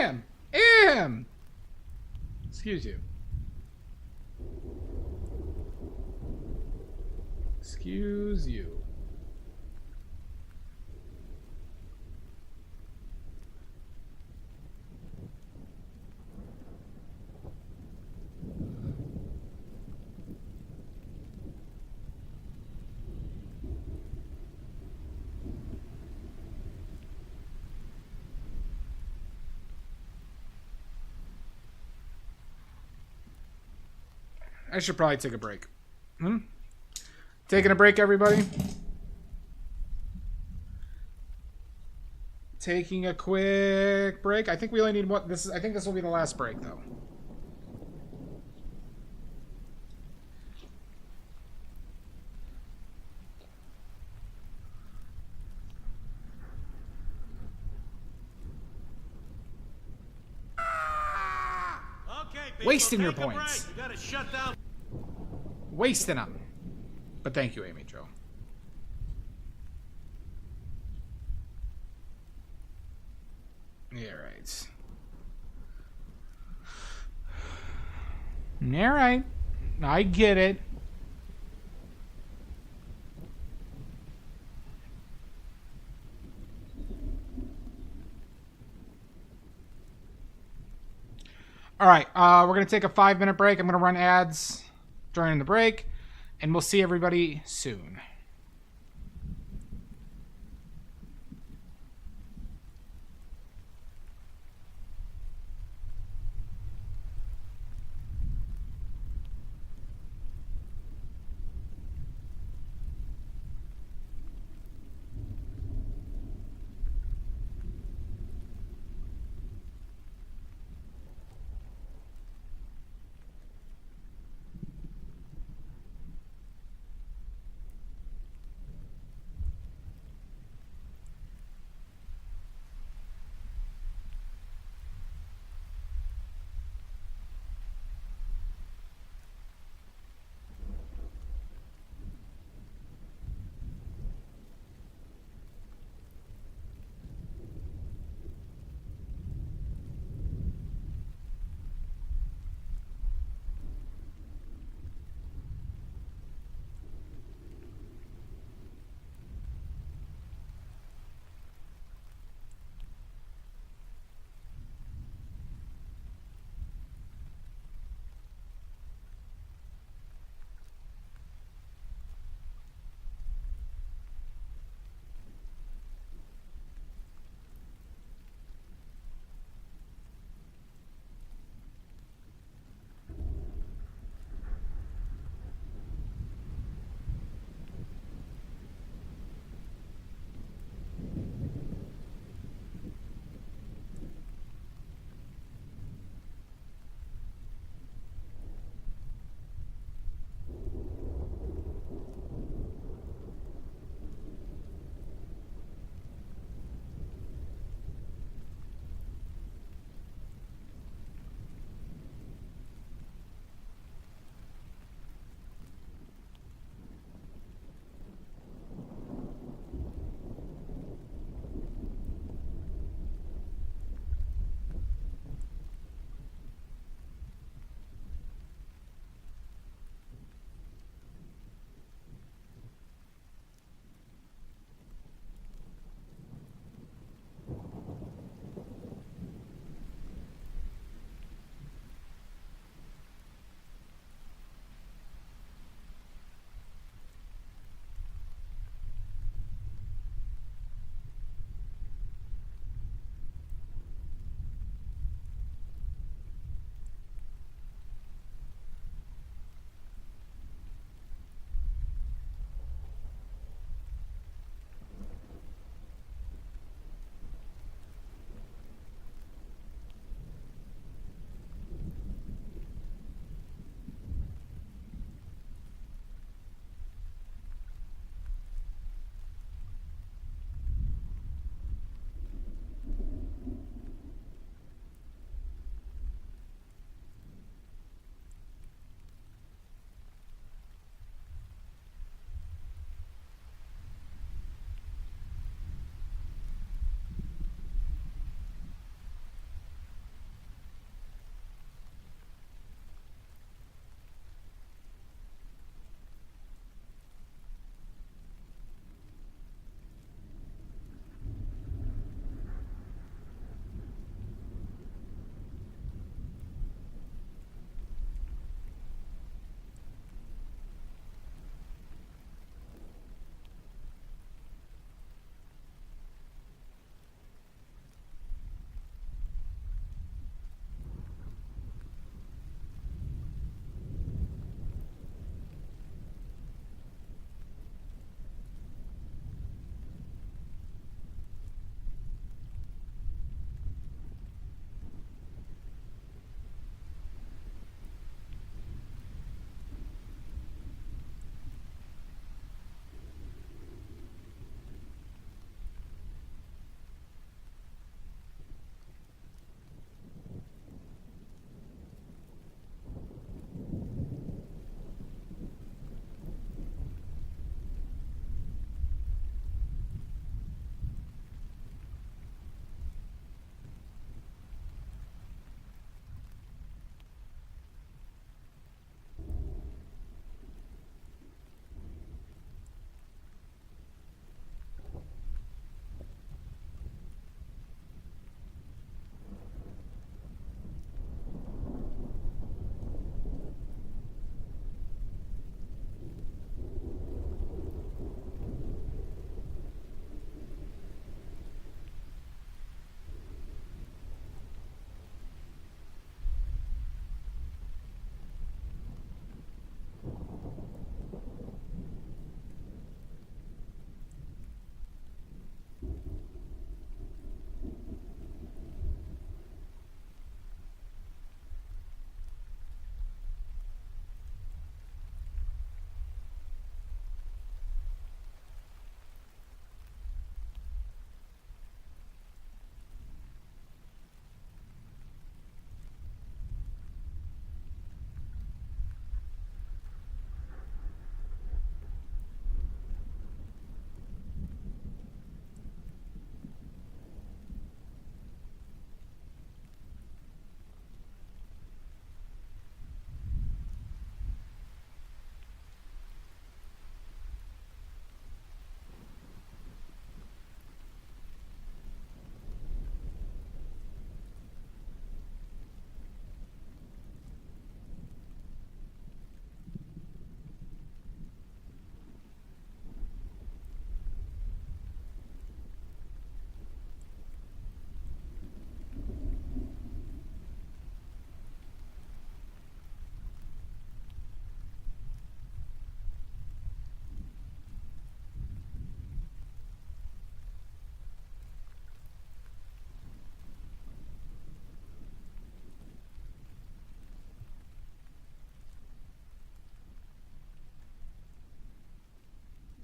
Ahem! Ahem! Excuse you. Excuse you. I should probably take a break. Taking a break, everybody. Taking a quick break. I think we only need one. I think this will be the last break, though. Wasting your points. You gotta shut down. Wasting them. But thank you, Amy Jo. Yeah, right. All right. I get it. All right, we're going to take a 5-minute break. I'm going to run ads during the break, and we'll see everybody soon.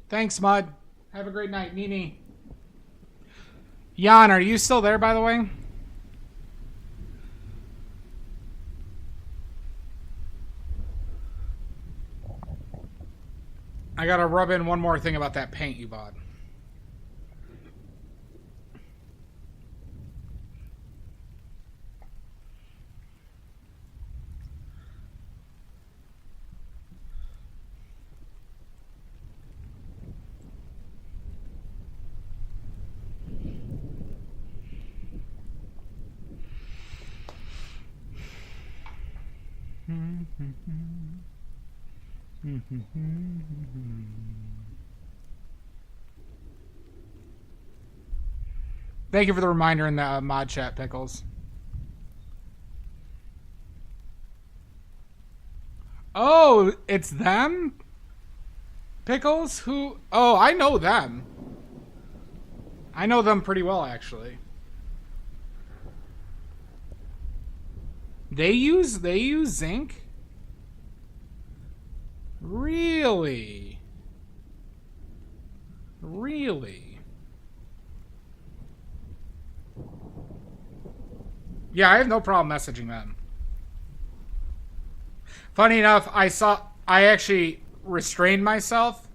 Thanks, Mud. Have a great night, Nini. Jan, are you still there, by the way? I gotta rub in one more thing about that paint you bought. Thank you for the reminder in the mod chat, Pickles. Oh, it's them? Pickles? Who? Oh, I know them. I know them pretty well, actually. They use zinc? Really? Really? Yeah, I have no problem messaging them. Funny enough, I actually restrained myself.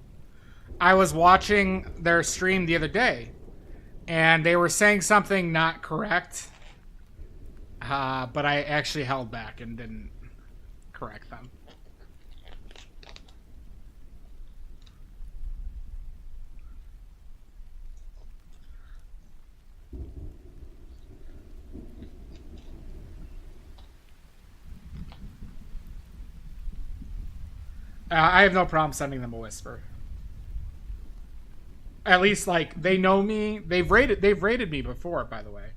I was watching their stream the other day, and they were saying something not correct, but I actually held back and didn't correct them. I have no problem sending them a whisper. At least, like, they know me. They've rated me before, by the way.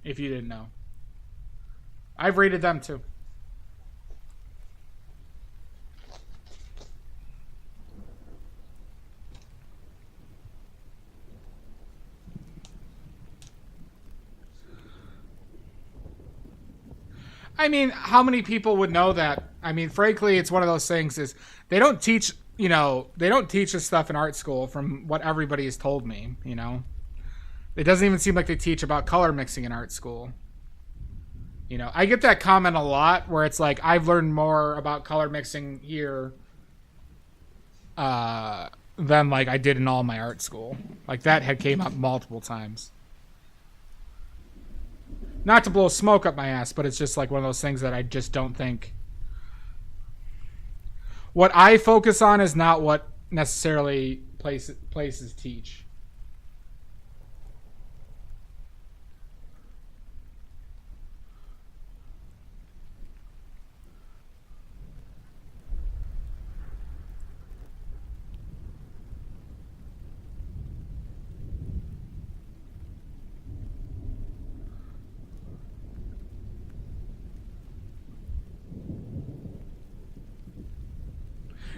If you didn't know. I've rated them too. I mean, how many people would know that? I mean, frankly, it's one of those things is they don't teach, they don't teach this stuff in art school from what everybody has told me, It doesn't even seem like they teach about color mixing in art school. I get that comment a lot where it's like, I've learned more about color mixing here than like I did in all my art school. Like that had came up multiple times. Not to blow smoke up my ass, but it's just like one of those things that I just don't think. What I focus on is not what necessarily places teach.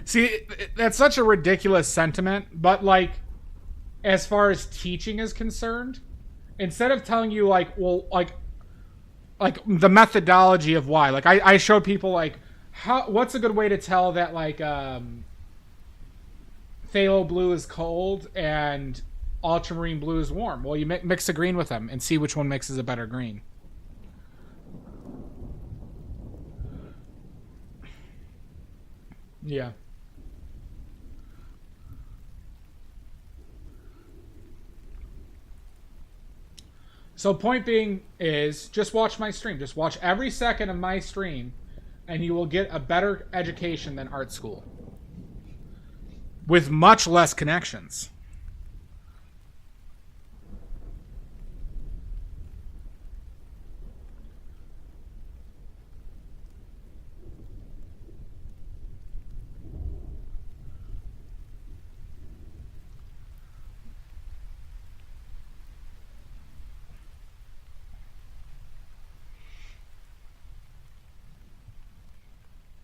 See, that's such a ridiculous sentiment, but like, as far as teaching is concerned, instead of telling you like, well, like the methodology of why, like I showed people like, what's a good way to tell that like, phthalo blue is cold and ultramarine blue is warm. Well, you mix a green with them and see which one mixes a better green. Yeah. So point being is just watch my stream. Just watch every second of my stream and you will get a better education than art school. With much less connections.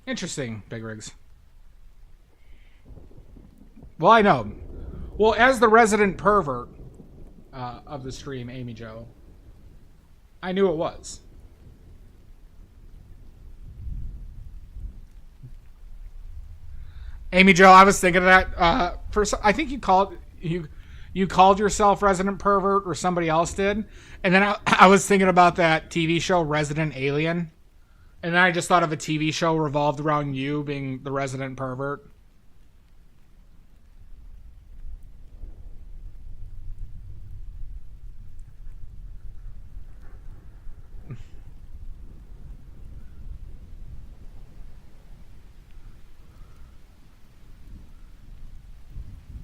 Interesting, Big Rigs. Well, I know. Well, as the resident pervert of the stream, Amy Jo, I knew it was. Amy Jo, I was thinking of that. I think you called yourself Resident Pervert, or somebody else did, and then I was thinking about that TV show Resident Alien, and then I just thought of a TV show revolved around you being the Resident Pervert.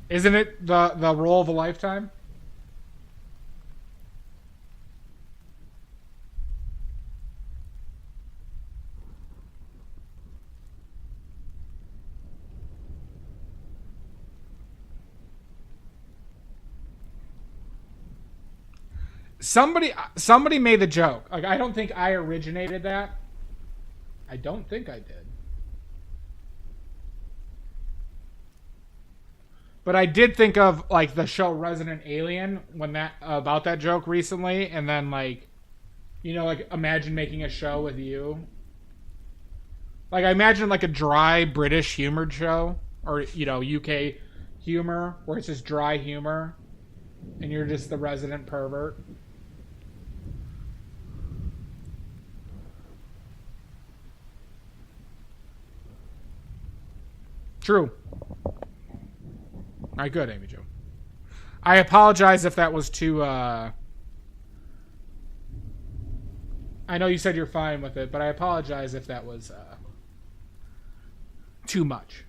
Isn't it the role of a lifetime? Somebody made the joke. Like, I don't think I originated that. I don't think I did. But I did think of like the show Resident Alien when that about that joke recently, and then like, like imagine making a show with you. Like I imagine like a dry British humored show, or UK humor where it's just dry humor, and you're just the resident pervert. True. All right, good, Amy Jo. I apologize if that was too. I know you said you're fine with it, but I apologize if that was too much.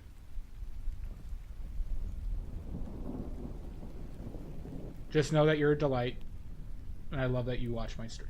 Just know that you're a delight, and I love that you watch my stream.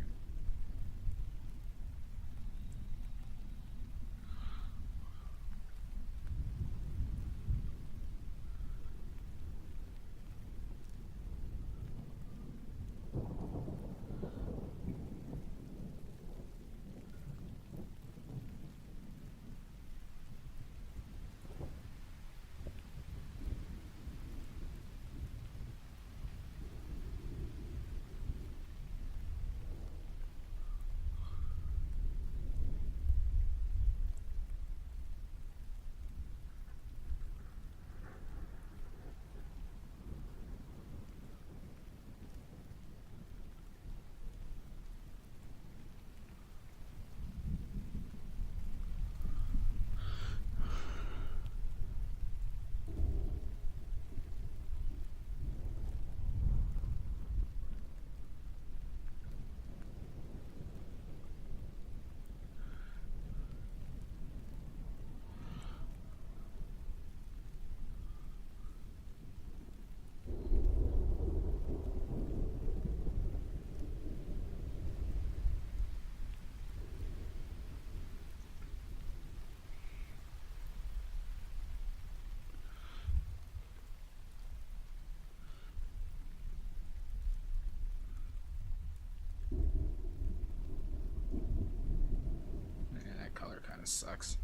Sucks.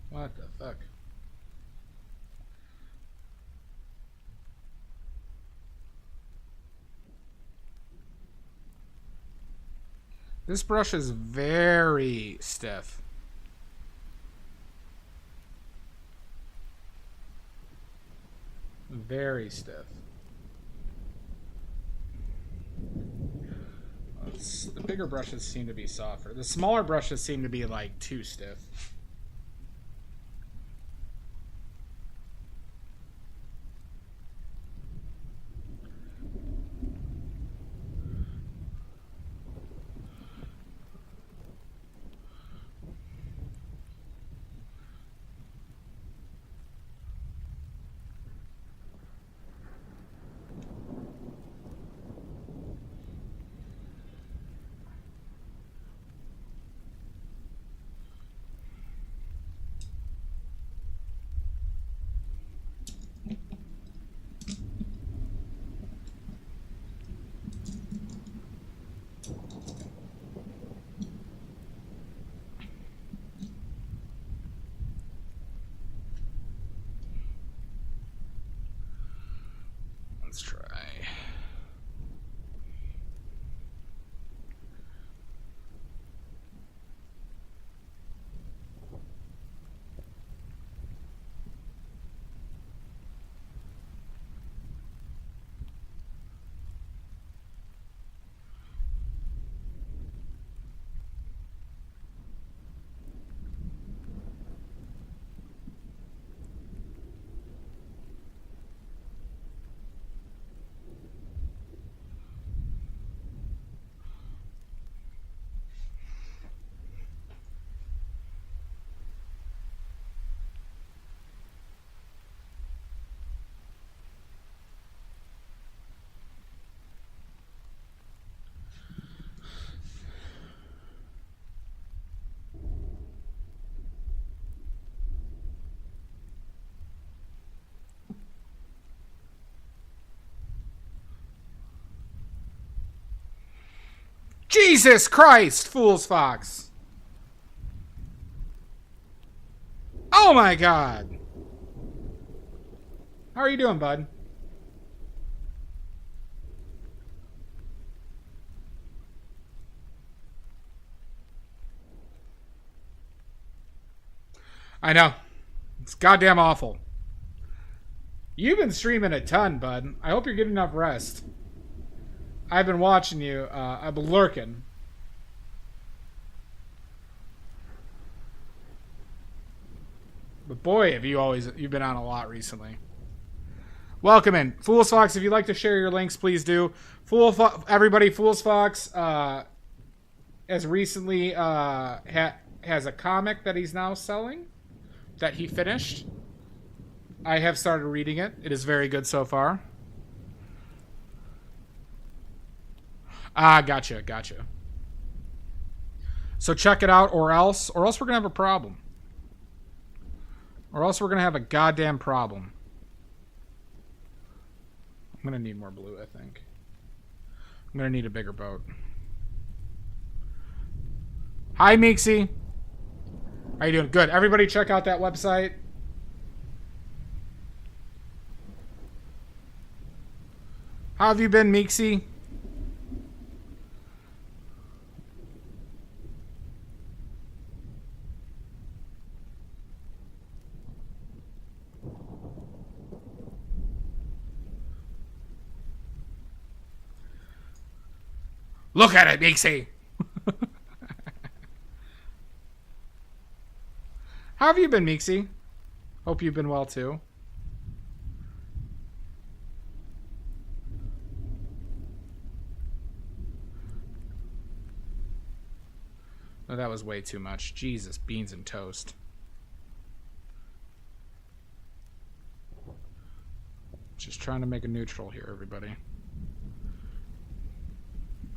What the fuck? This brush is very stiff. Very stiff. The bigger brushes seem to be softer. The smaller brushes seem to be like too stiff. Let's try. Jesus Christ, Fool's Fox. Oh my God. How are you doing, bud? I know. It's goddamn awful. You've been streaming a ton, bud. I hope you're getting enough rest. I've been watching you. I've been lurking. But boy, have you've been on a lot recently. Welcome in. Fool's Fox, if you'd like to share your links, please do. Everybody, Fool's Fox as recently has a comic that he's now selling that he finished. I have started reading it. It is very good so far. Gotcha. So check it out, or else we're gonna have a problem. Or else we're gonna have a goddamn problem. I'm gonna need more blue, I think. I'm gonna need a bigger boat. Hi, Meeksy. How you doing? Good. Everybody check out that website. How have you been, Meeksy? Look at it, Meeksy. How have you been, Meeksy? Hope you've been well, too. Oh, that was way too much. Jesus, beans and toast. Just trying to make a neutral here, everybody.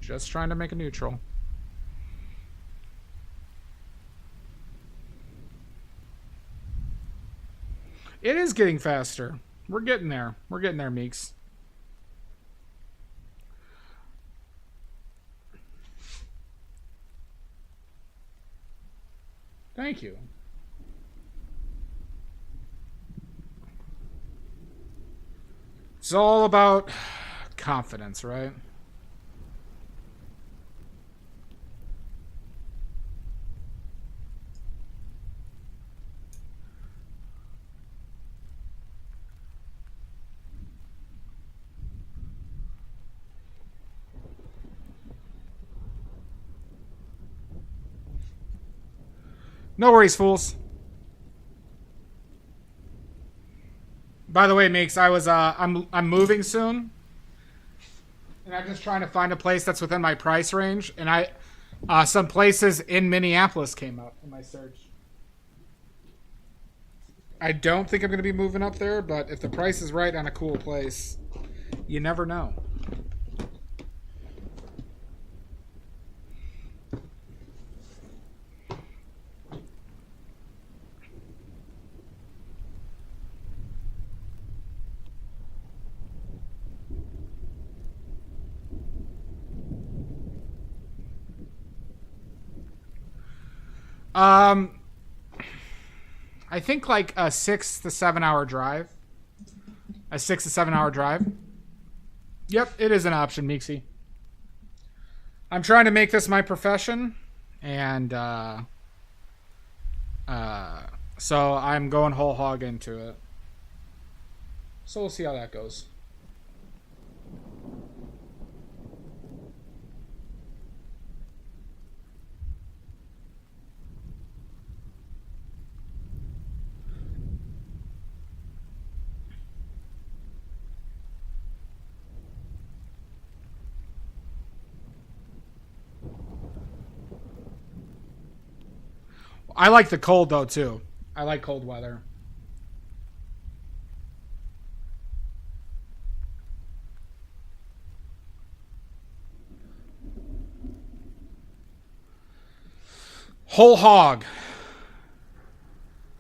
Just trying to make a neutral. It is getting faster. We're getting there. We're getting there, Meeks. Thank you. It's all about confidence, right? No worries, fools. By the way, Meeks, I'm moving soon, and I'm just trying to find a place that's within my price range. And some places in Minneapolis came up in my search. I don't think I'm going to be moving up there, but if the price is right on a cool place, you never know. I think like a 6 to 7 hour drive. A 6 to 7 hour drive. Yep, it is an option, Meeksy. I'm trying to make this my profession, and so I'm going whole hog into it. So we'll see how that goes. I like the cold, though, too. I like cold weather. Whole hog.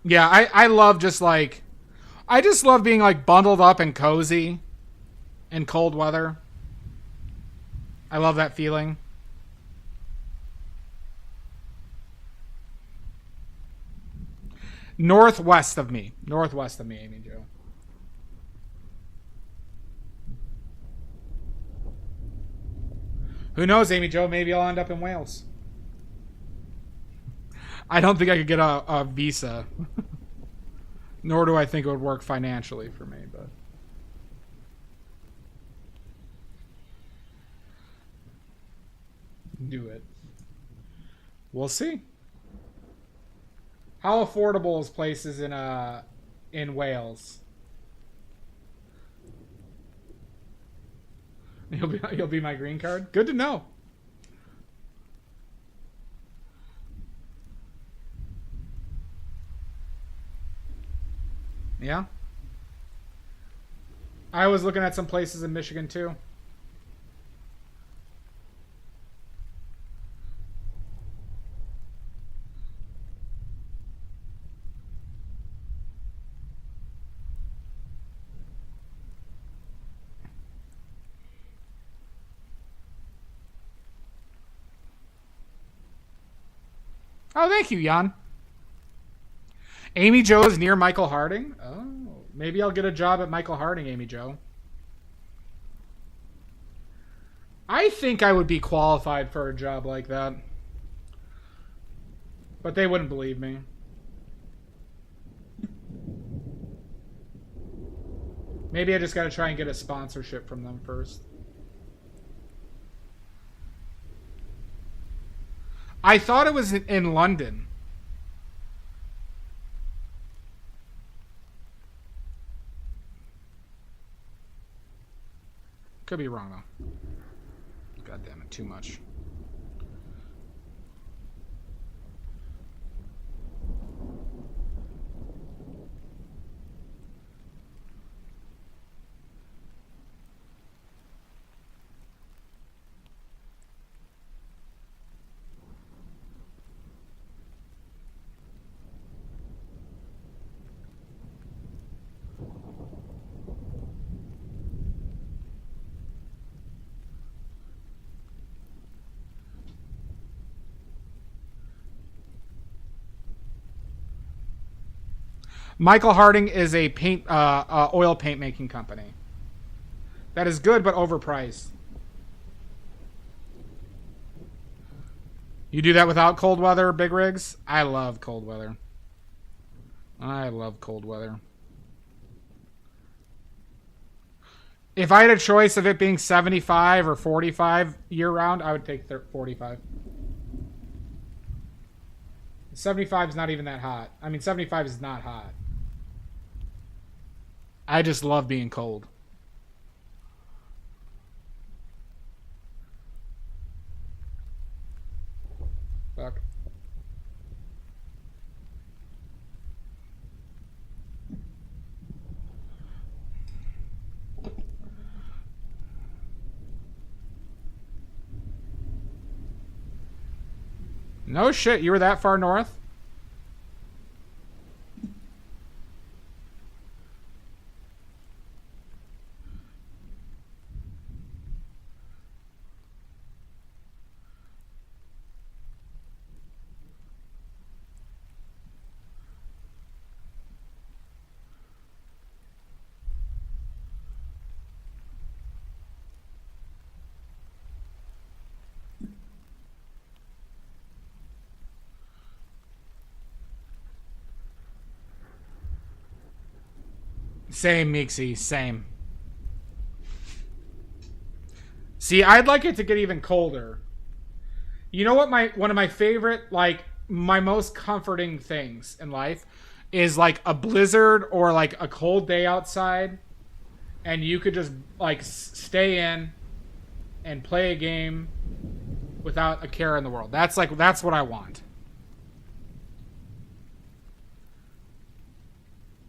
Yeah, I love just like... I just love being like bundled up and cozy in cold weather. I love that feeling. Northwest of me, Amy Jo. Who knows, Amy Jo? Maybe I'll end up in Wales. I don't think I could get a visa. Nor do I think it would work financially for me, but... do it. We'll see. How affordable is places in Wales? You'll be my green card? Good to know. Yeah. I was looking at some places in Michigan too. Oh, thank you, Jan. Amy Jo is near Michael Harding? Oh, maybe I'll get a job at Michael Harding, Amy Jo. I think I would be qualified for a job like that. But they wouldn't believe me. Maybe I just got to try and get a sponsorship from them first. I thought it was in London. Could be wrong, though. God damn it, too much. Michael Harding is a oil paint making company. That is good, but overpriced. You do that without cold weather, big rigs? I love cold weather. I love cold weather. If I had a choice of it being 75 or 45 year round, I would take 45. 75 is not even that hot. I mean, 75 is not hot. I just love being cold. Fuck. No shit, you were that far north? Same, Meeksy. Same. See, I'd like it to get even colder. You know what? One of my favorite, like, my most comforting things in life is like a blizzard or like a cold day outside, and you could just like stay in and play a game without a care in the world. That's what I want.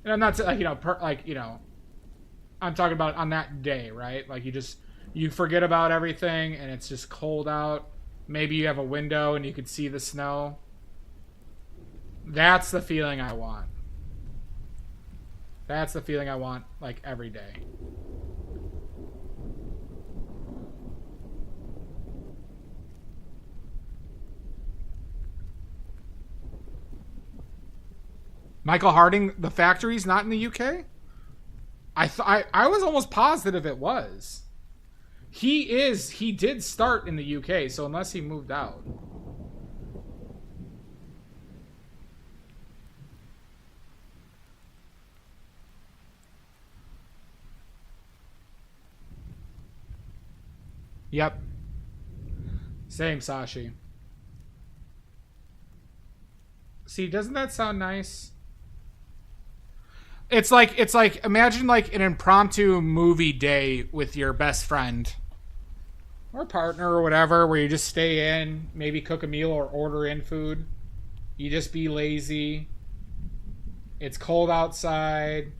And I'm not I'm talking about on that day, right? Like you forget about everything and it's just cold out. Maybe you have a window and you could see the snow. That's the feeling I want. That's the feeling I want, like, every day. Michael Harding, The Factory's not in the UK? I was almost positive it was. He did start in the UK, so unless he moved out. Yep. Same, Sashi. See, doesn't that sound nice? It's like imagine like an impromptu movie day with your best friend or partner or whatever, where you just stay in, maybe cook a meal or order in food. You just be lazy. It's cold outside.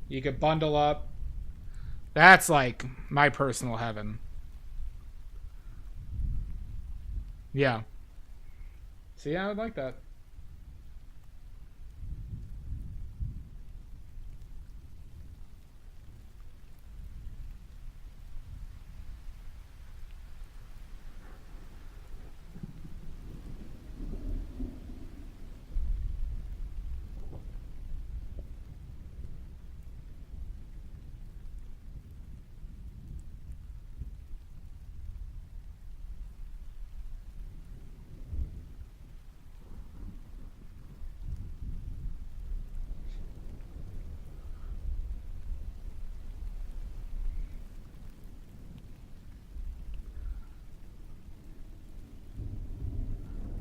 You could bundle up. That's like my personal heaven. Yeah. See, I would like that.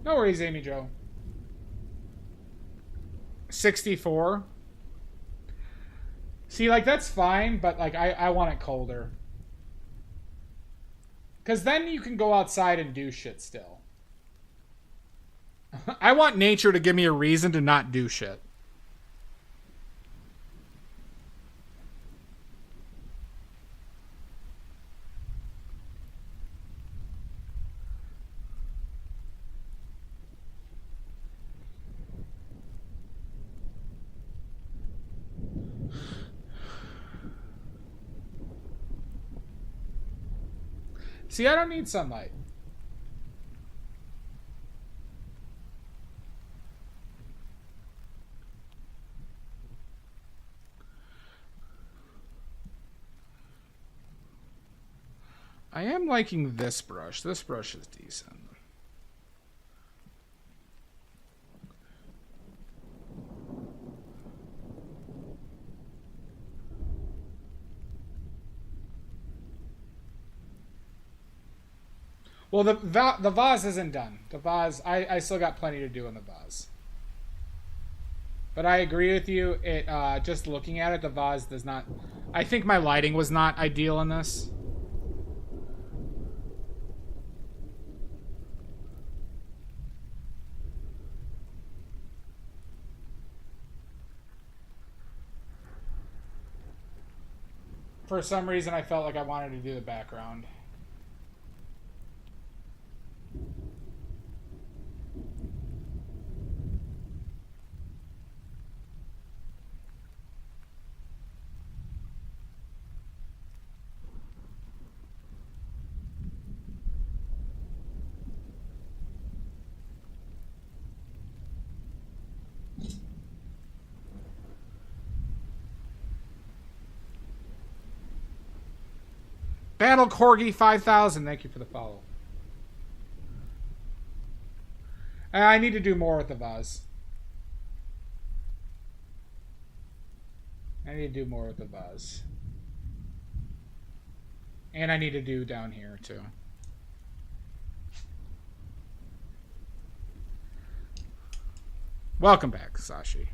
No worries, Amy Jo. 64. See, like, that's fine, but, like, I want it colder. Because then you can go outside and do shit still. I want nature to give me a reason to not do shit. See, I don't need sunlight. I am liking this brush. This brush is decent. Well, the vase isn't done. The vase, I still got plenty to do in the vase. But I agree with you. It just looking at it, the vase does not. I think my lighting was not ideal in this. For some reason, I felt like I wanted to do the background. Battle Corgi 5000, thank you for the follow. I need to do more with the vase. I need to do more with the buzz. And I need to do down here too. Welcome back, Sashi.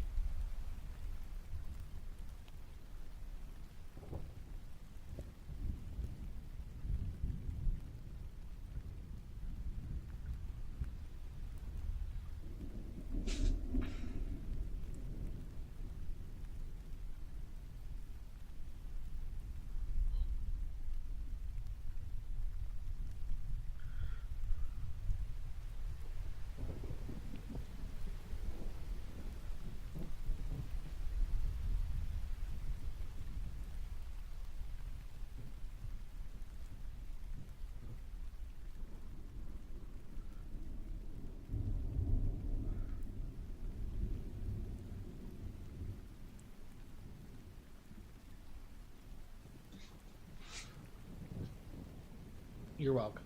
You're welcome.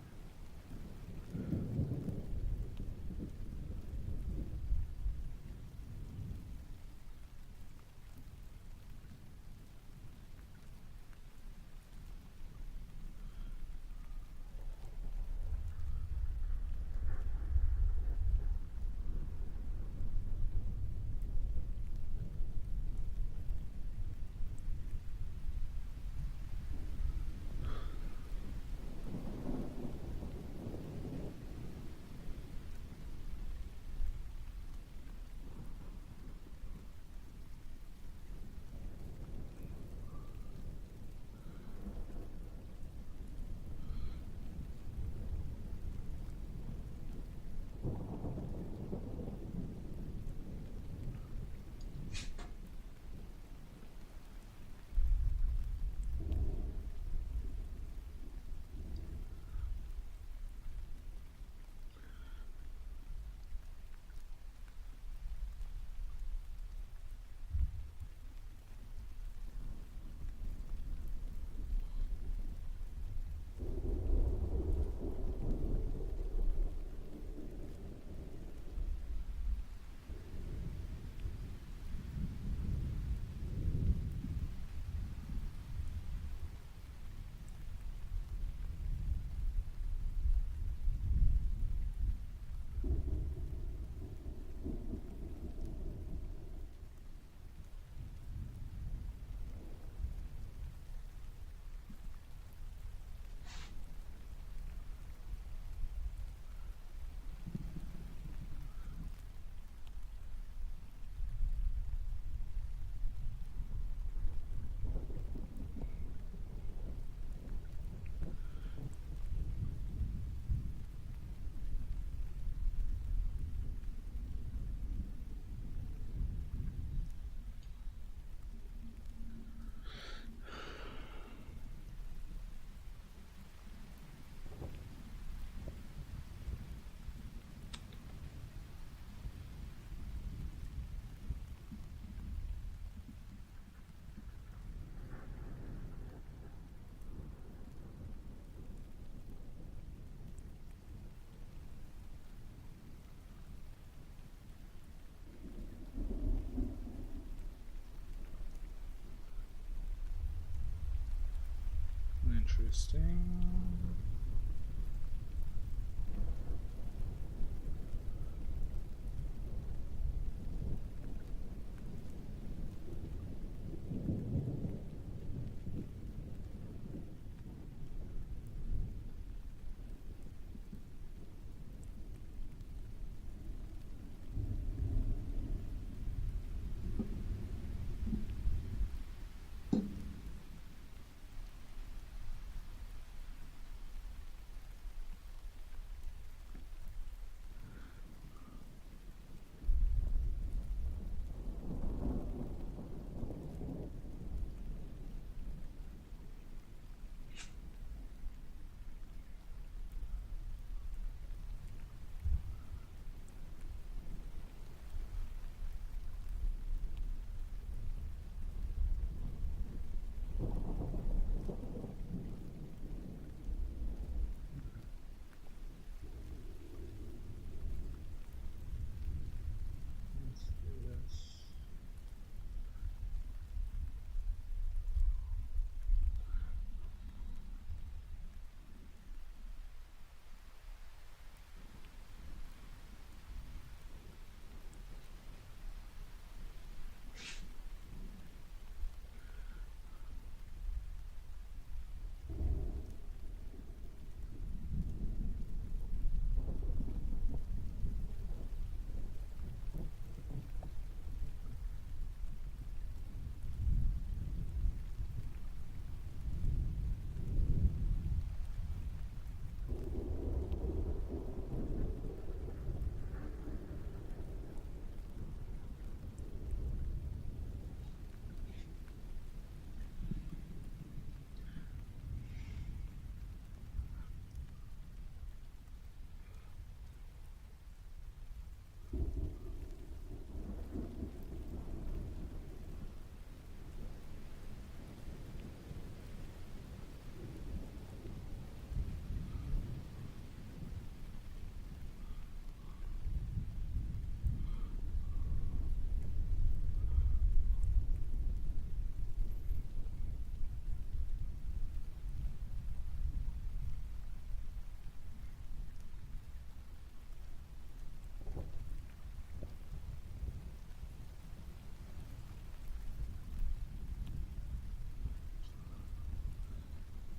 Interesting.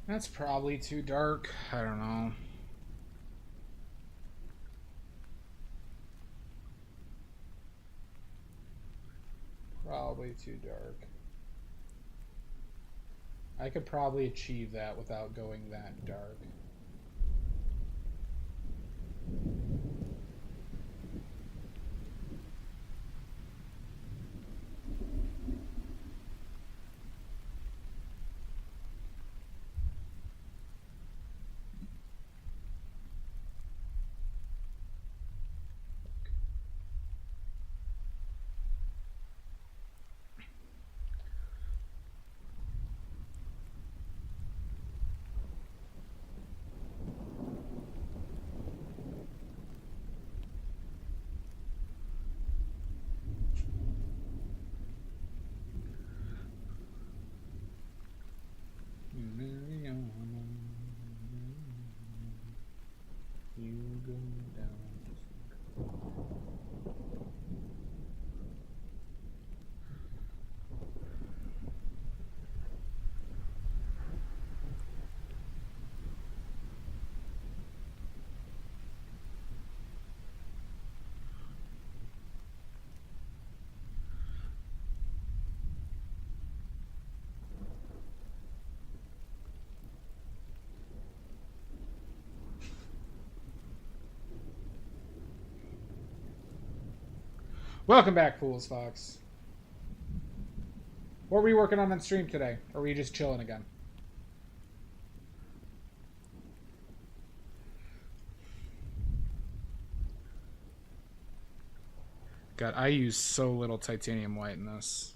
That's probably too dark. I don't know. Probably too dark. I could probably achieve that without going that dark. You go down. Welcome back, Fools Fox. What were you working on stream today? Or were you just chilling again? God, I use so little titanium white in this.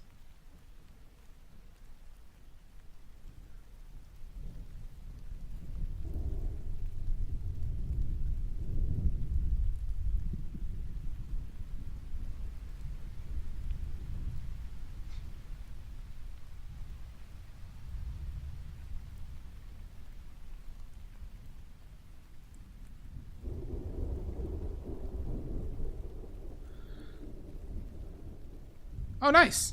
Oh, nice.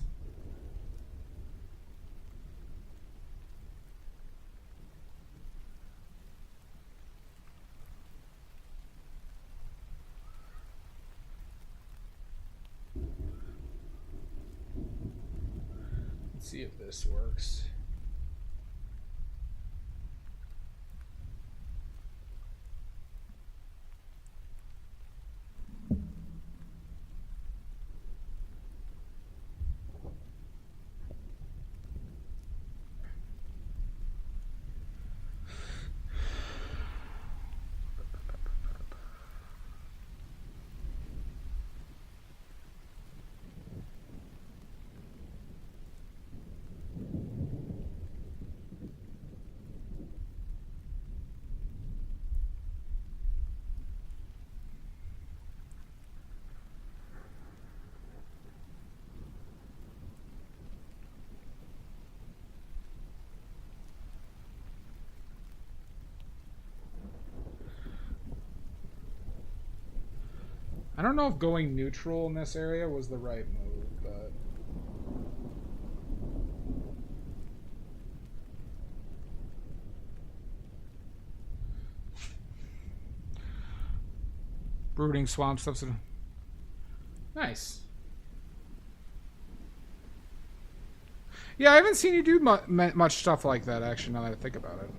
Let's see if this works. I don't know if going neutral in this area was the right move, but... Brooding swamp stuff. Nice. Yeah, I haven't seen you do much stuff like that, actually, now that I think about it.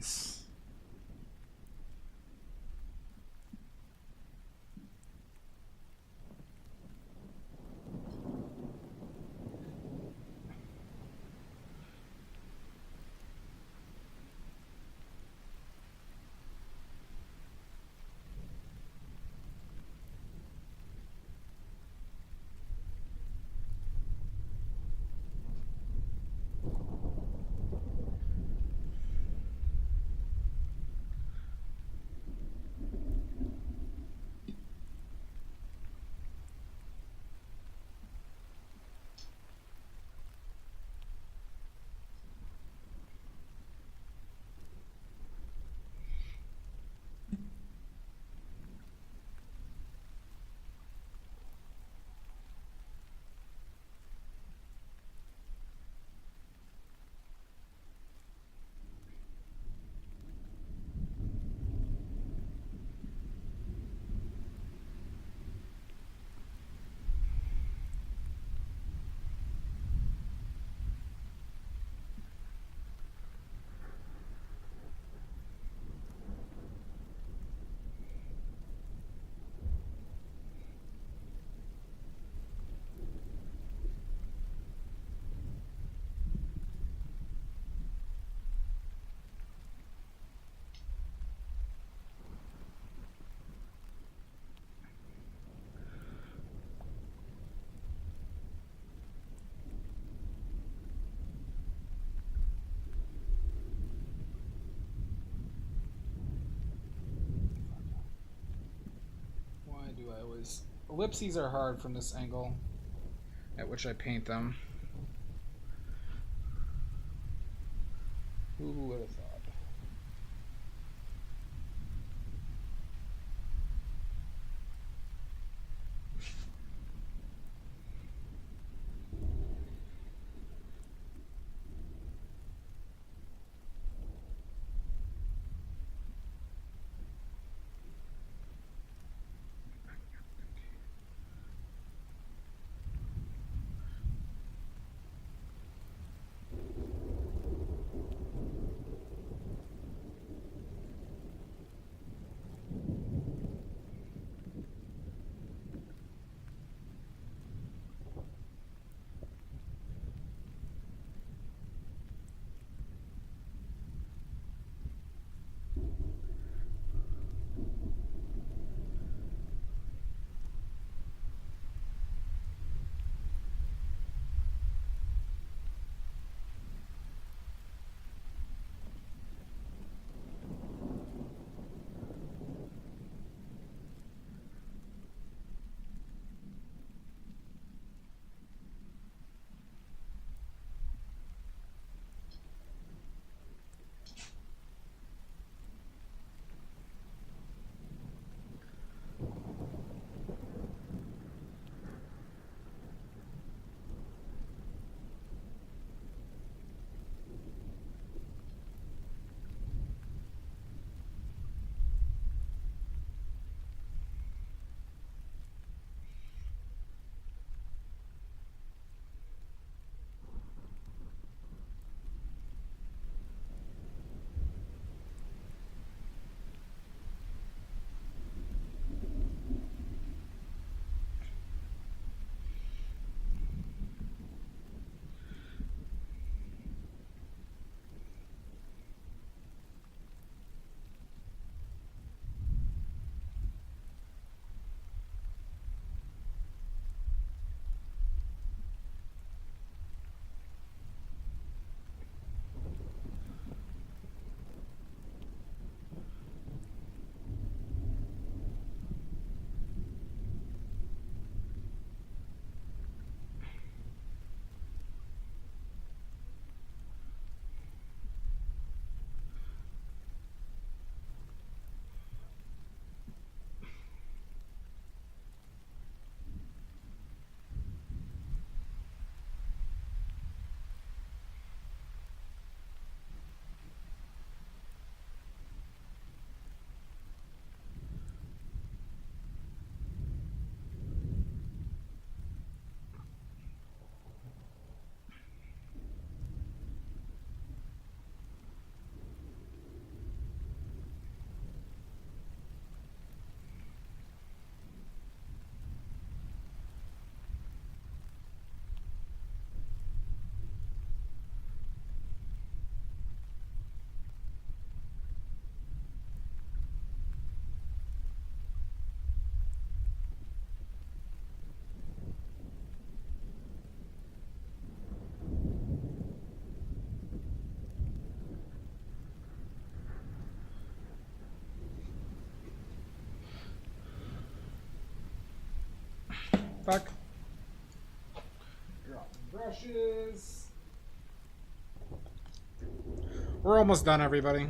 lines. Why do I always... Ellipses are hard from this angle at which I paint them. Who would have thought? Fuck. Dropping brushes. We're almost done, everybody.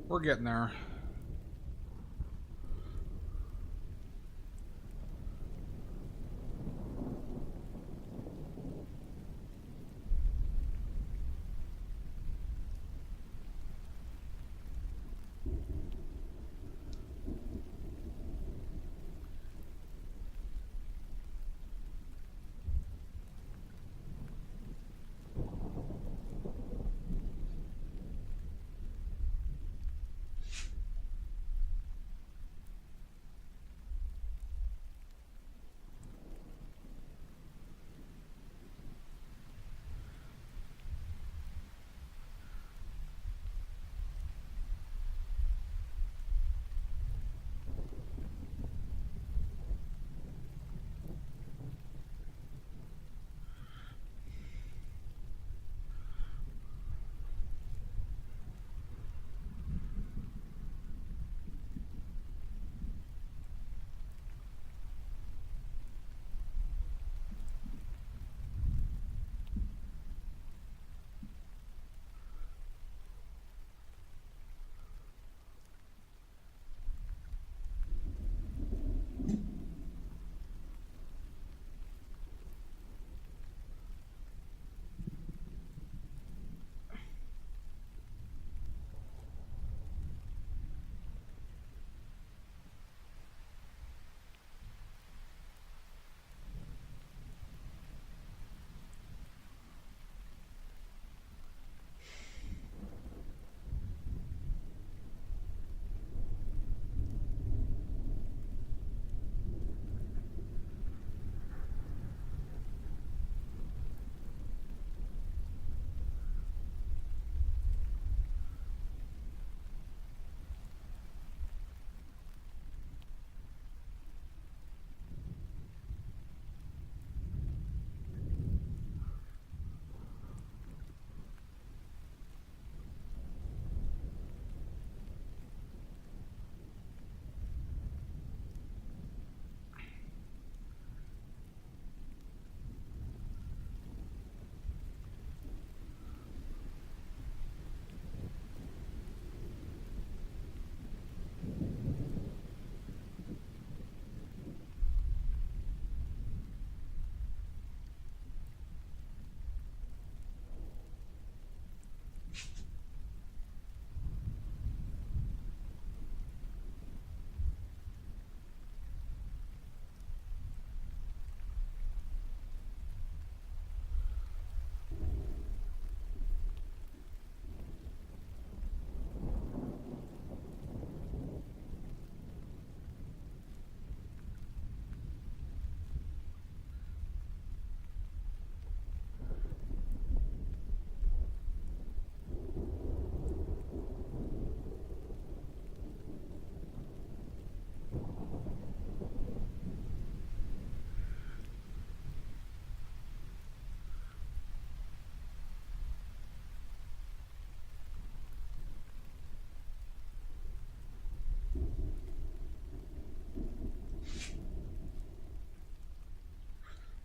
We're getting there.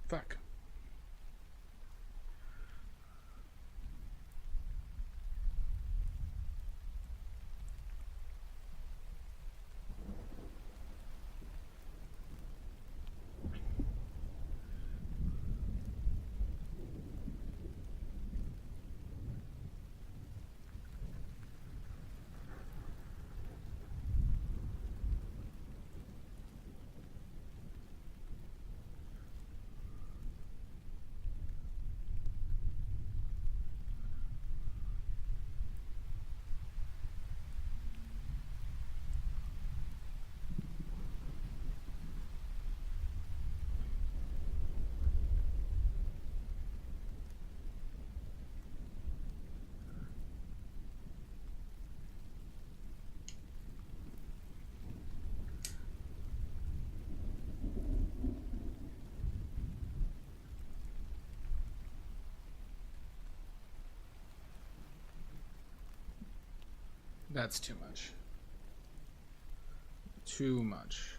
Fuck. That's too much. Too much.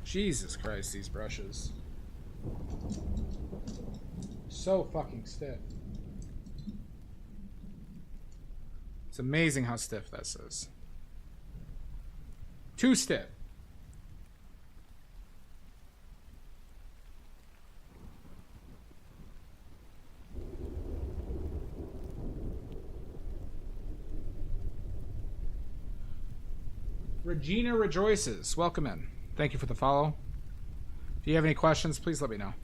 Jesus Christ, these brushes. So fucking stiff. It's amazing how stiff this is. Too stiff. Regina Rejoices. Welcome in. Thank you for the follow. If you have any questions, please let me know.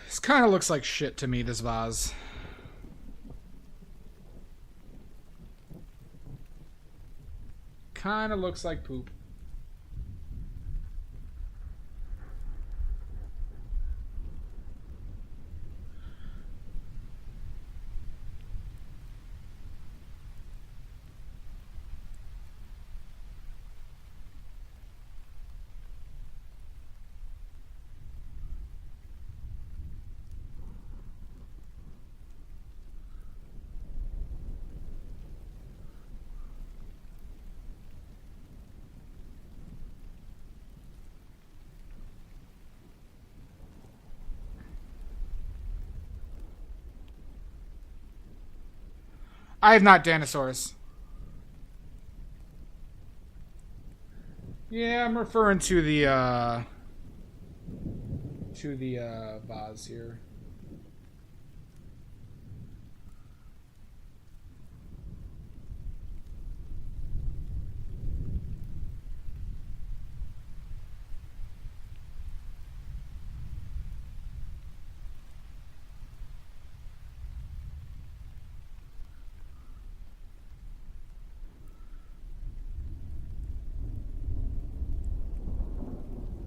This kind of looks like shit to me, this vase. Kind of looks like poop. I have not dinosaurs. Yeah, I'm referring to the vase here.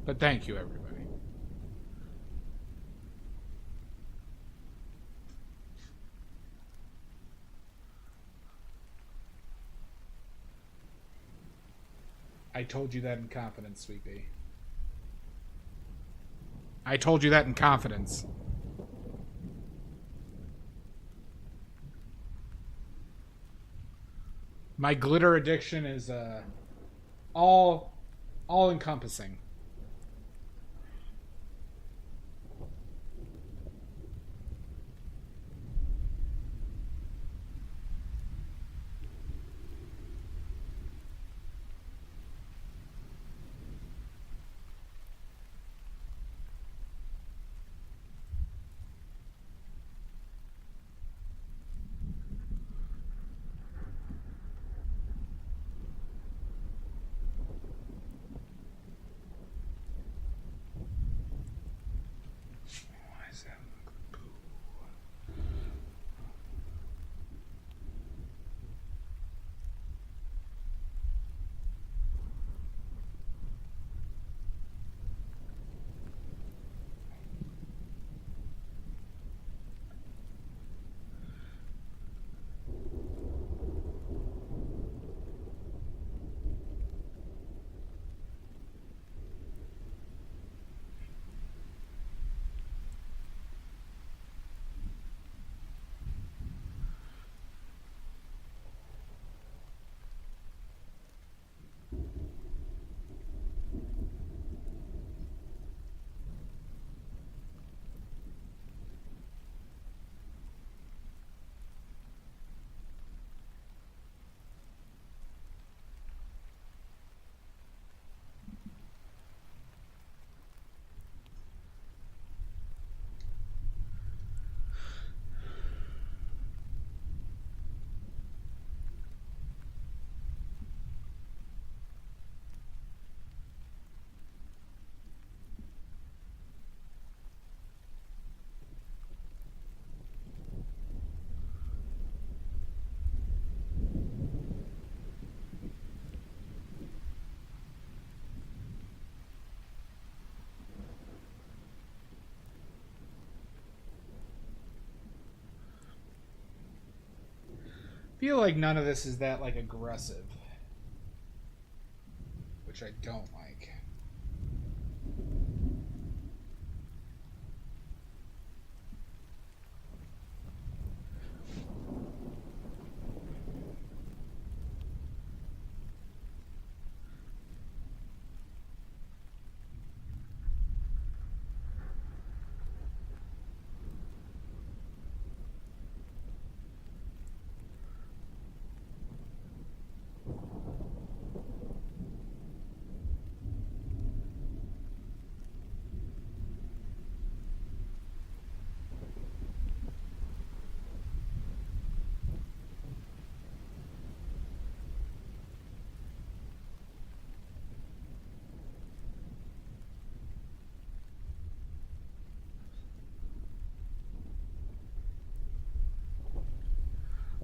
But thank you, everybody. I told you that in confidence, Sweet Pea. I told you that in confidence. My glitter addiction is all encompassing. Why is that? Feel like none of this is that like aggressive, which I don't like.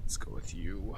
Let's go with you.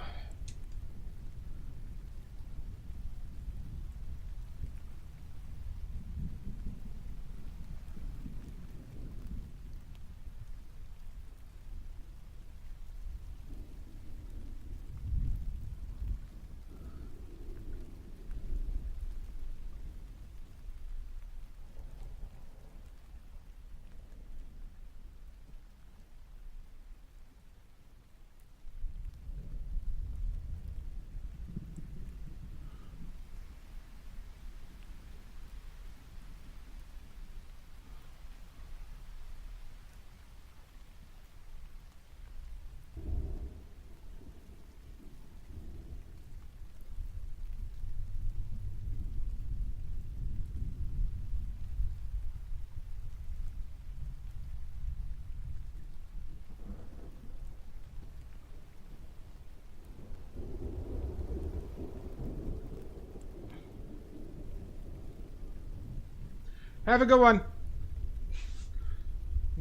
Have a good one.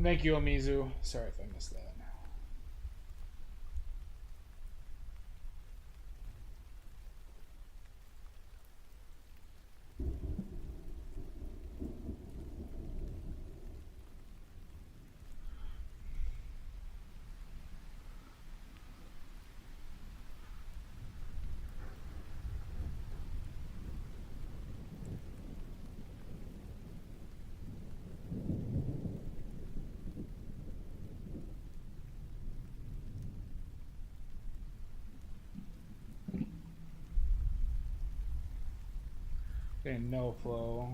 Thank you, Omizu. Sorry if I missed that. Okay, no flow.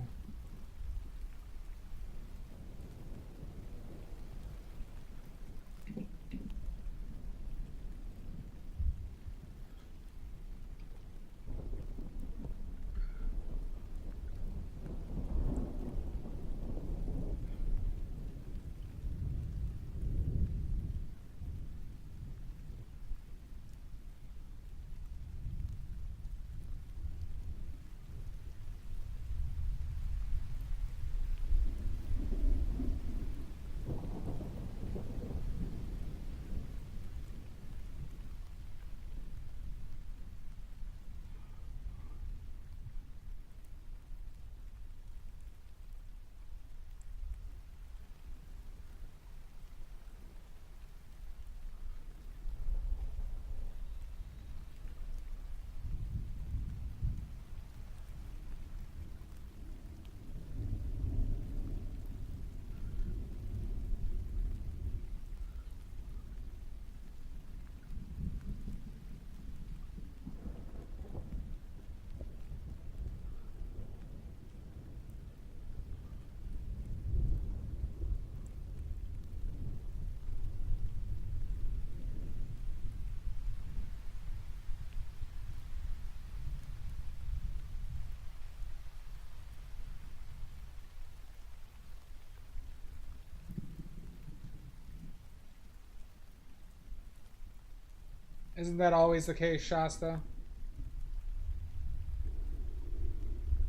Isn't that always the case, Shasta?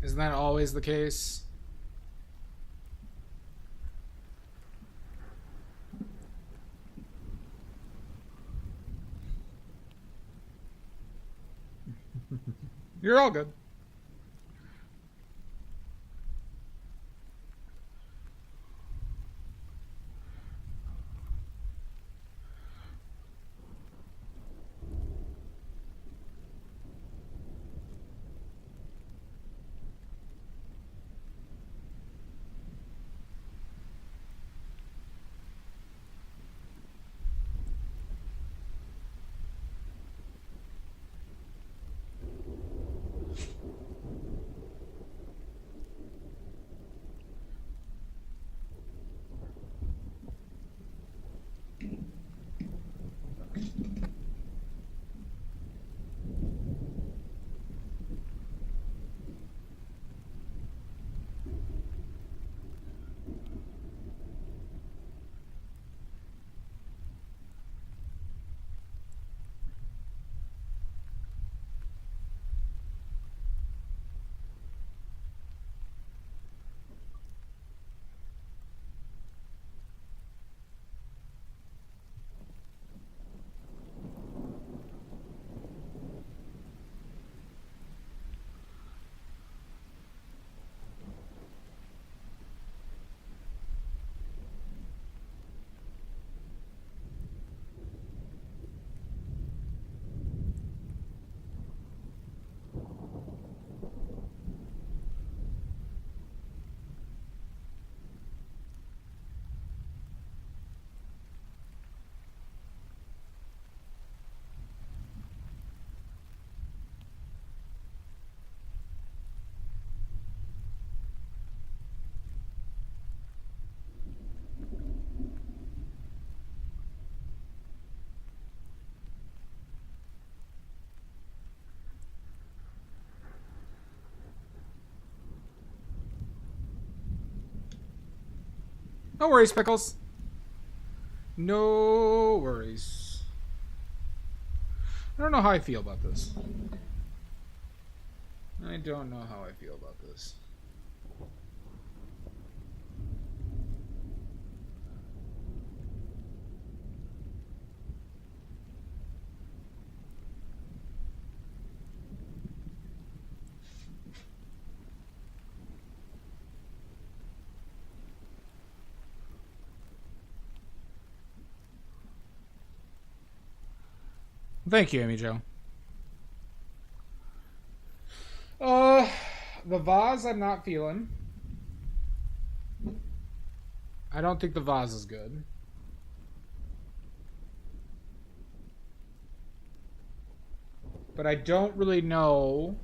Isn't that always the case? You're all good. No worries, Pickles. No worries. I don't know how I feel about this. I don't know how I feel about this. Thank you, Amy Jo. The vase I'm not feeling. I don't think the vase is good. But I don't really know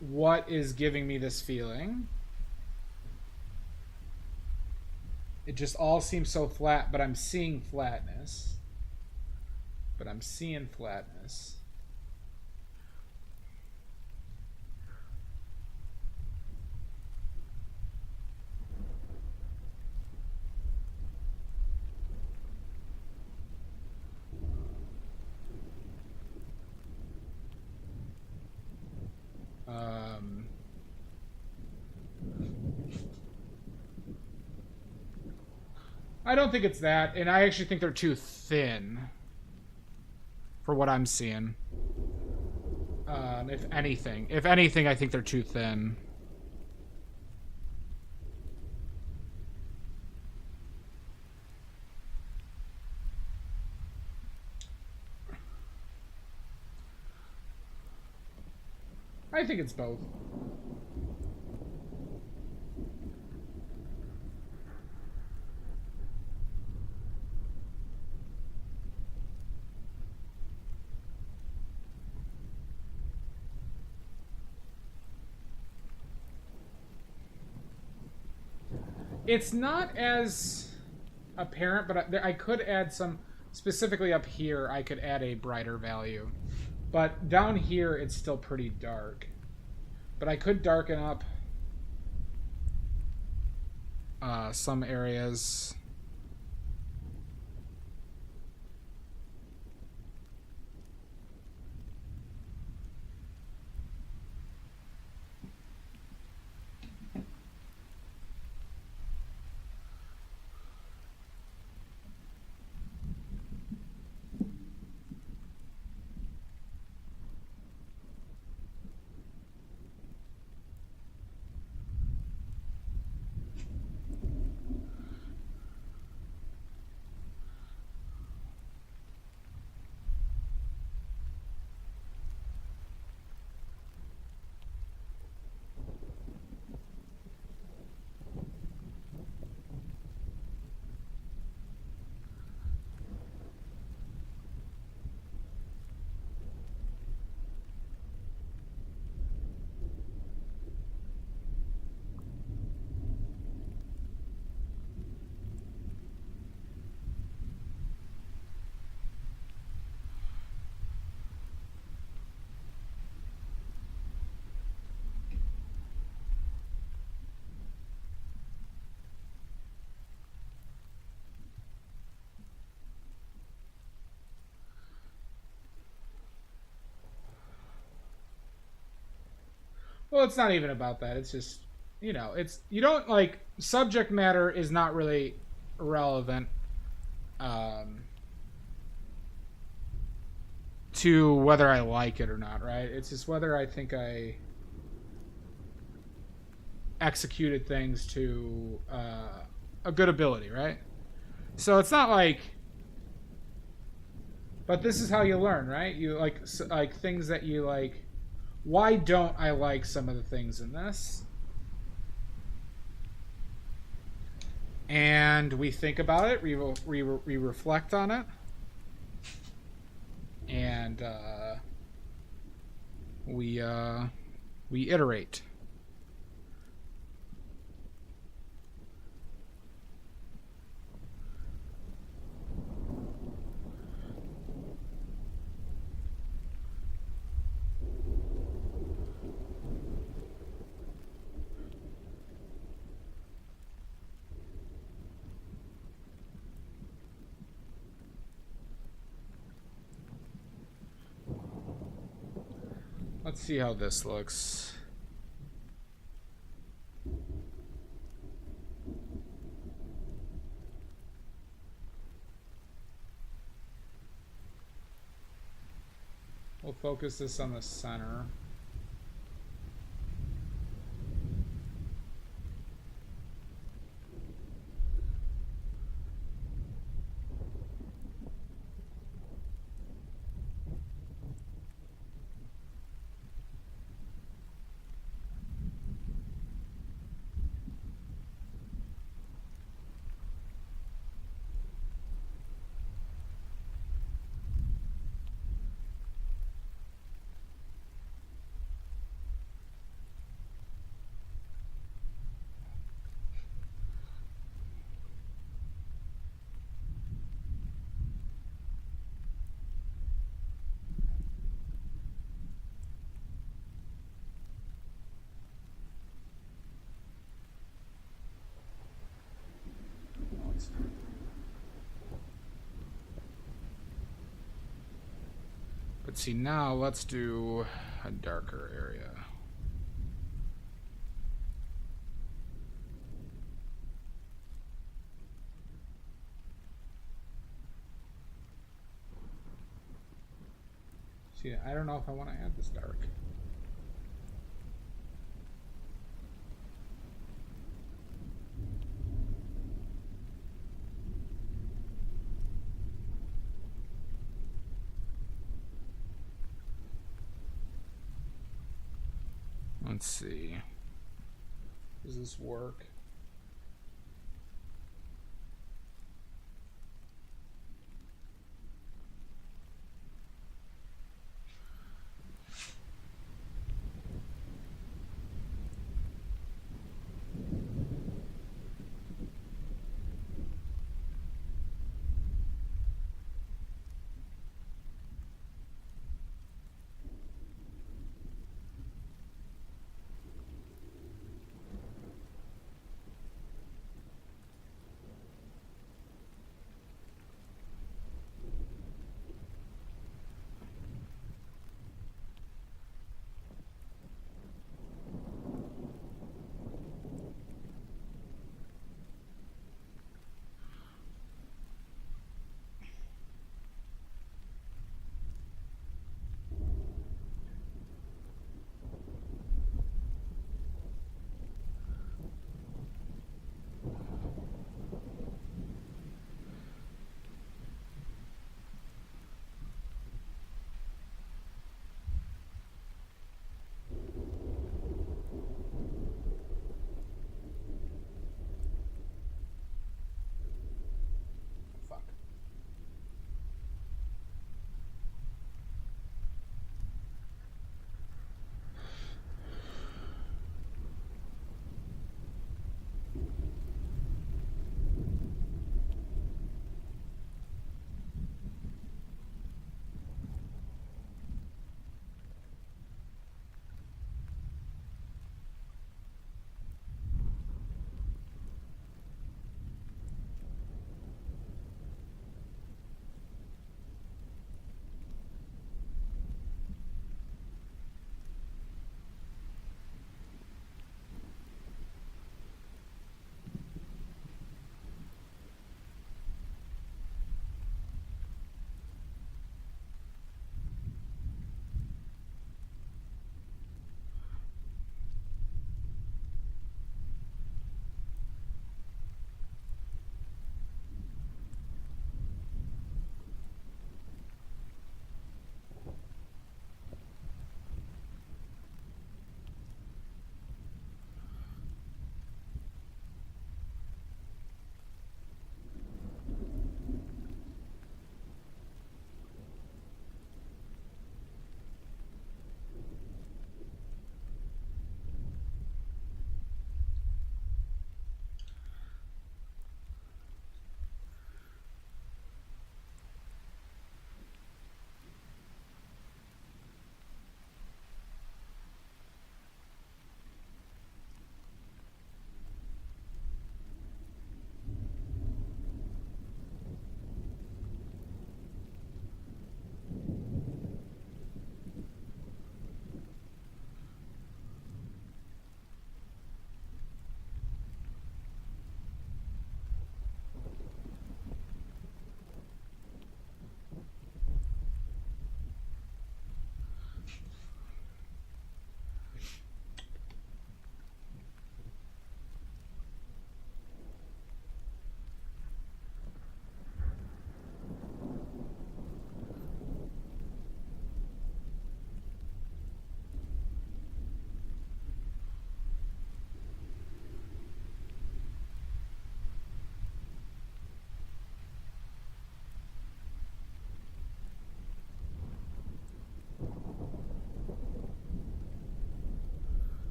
what is giving me this feeling. It just all seems so flat, but I'm seeing flatness. I don't think it's that, and I actually think they're too thin for what I'm seeing. If anything, I think they're too thin. I think it's both. It's not as apparent, but I could add some, specifically up here, I could add a brighter value. But down here, it's still pretty dark. But I could darken up some areas. Well, it's not even about that. It's just, it's, you don't, like, subject matter is not really relevant to whether I like it or not, right? It's just whether I think I executed things to a good ability, right? So it's not like, but this is how you learn, right? You like things that you like. Why don't I like some of the things in this? And we think about it, we reflect on it, and we iterate. Let's see how this looks. We'll focus this on the center. nice. But see, now let's do a darker area. See, I don't know if I want to add this dark. Let's see. Does this work?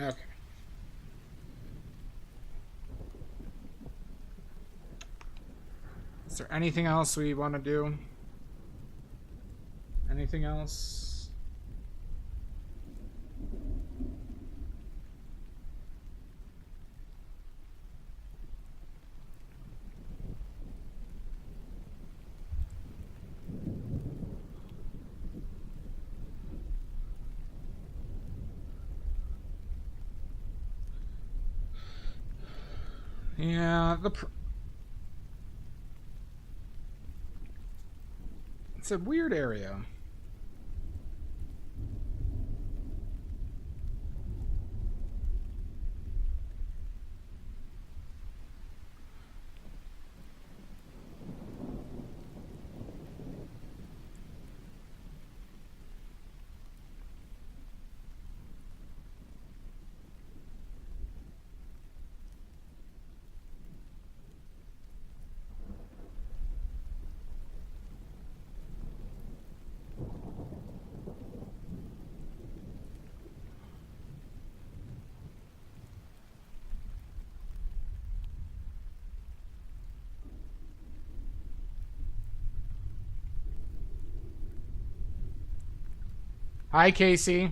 Okay. Is there anything else we want to do? Anything else? Yeah, it's a weird area. Hi, Casey.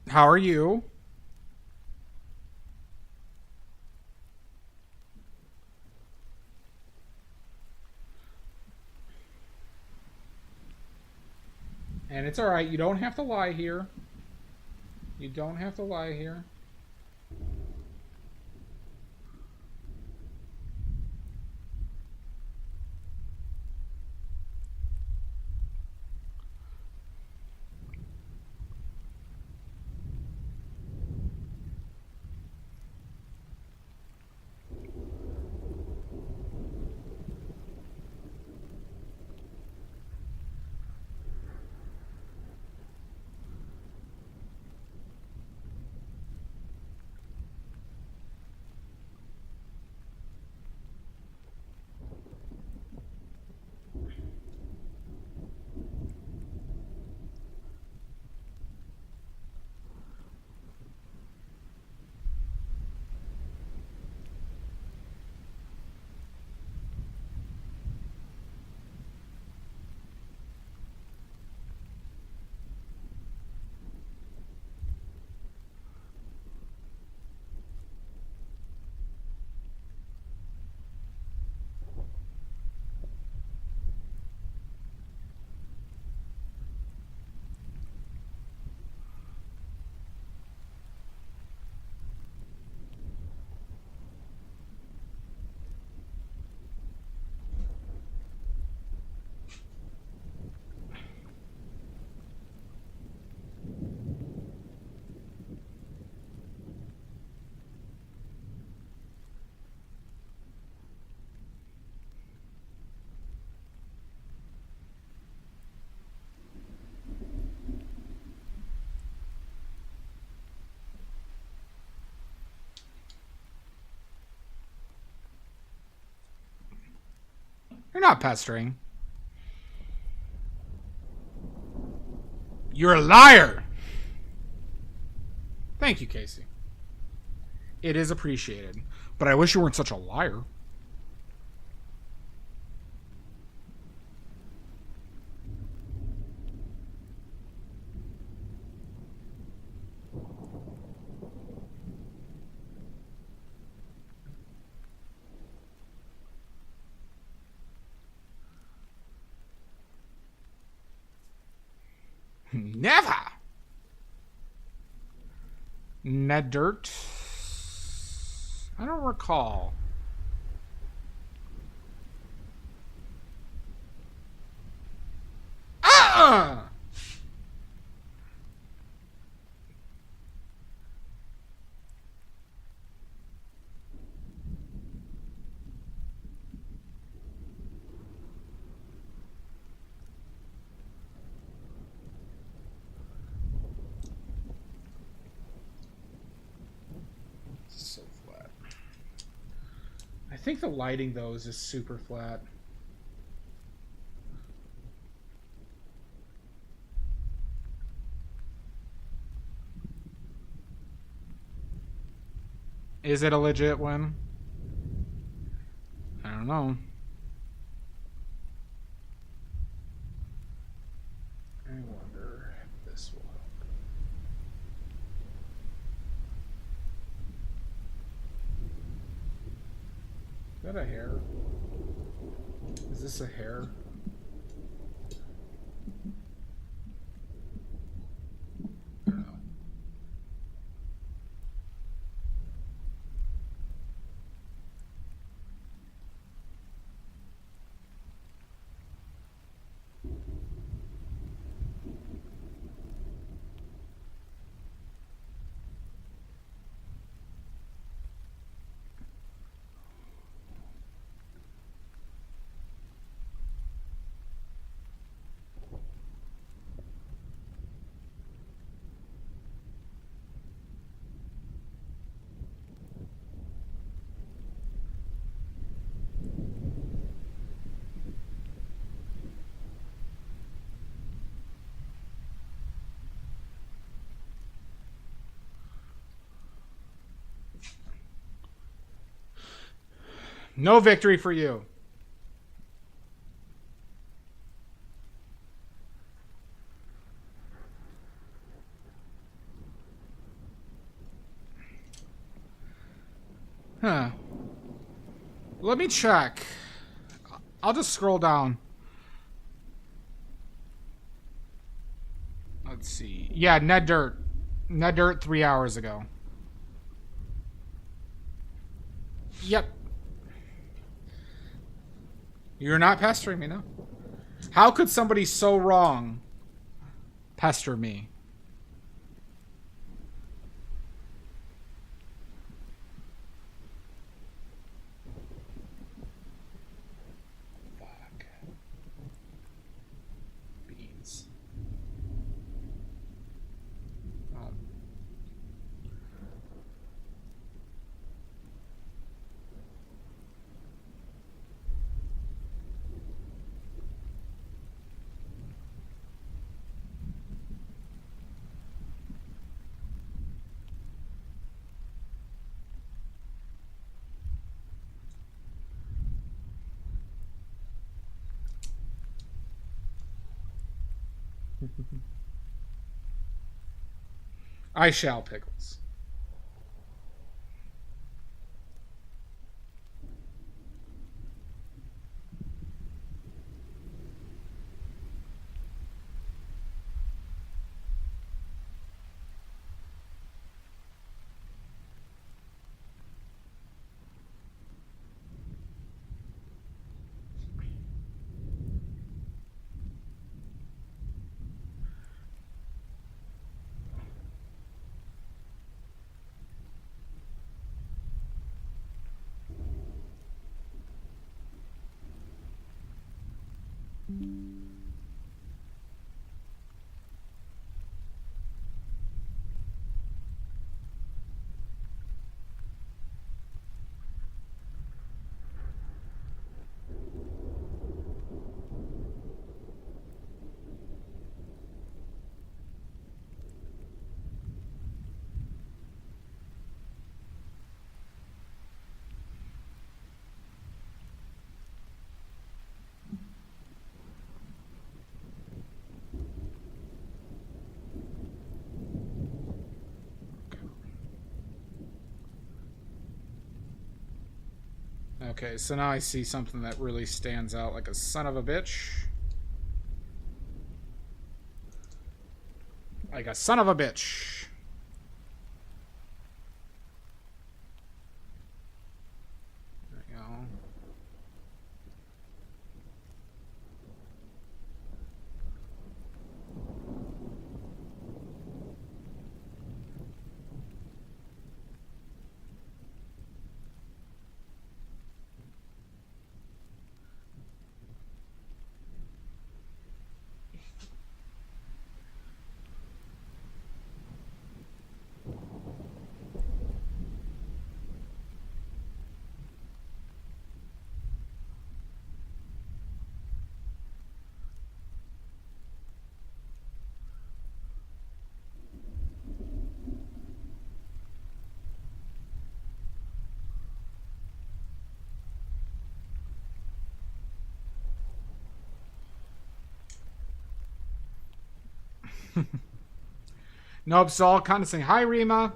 How are you? And it's alright, you don't have to lie here. You don't have to lie here. You're not pestering. You're a liar! Thank you, Casey. It is appreciated. But I wish you weren't such a liar. Never! Ned Dirt? I don't recall. Ah! So flat. I think the lighting, though, is just super flat. Is it a legit win? I don't know. I wonder if this will help. Is that a hair? Is this a hair? I don't know. No victory for you. Huh. Let me check. I'll just scroll down. Let's see. Yeah, Ned Dirt. Ned Dirt 3 hours ago. Yep. You're not pestering me, no. How could somebody so wrong pester me? Fuck. Beans. Oh. I shall, Pickles. Okay, so now I see something that really stands out like a son of a bitch. Like a son of a bitch. There you go. Nope, so I'll kind of saying, hi, Rima.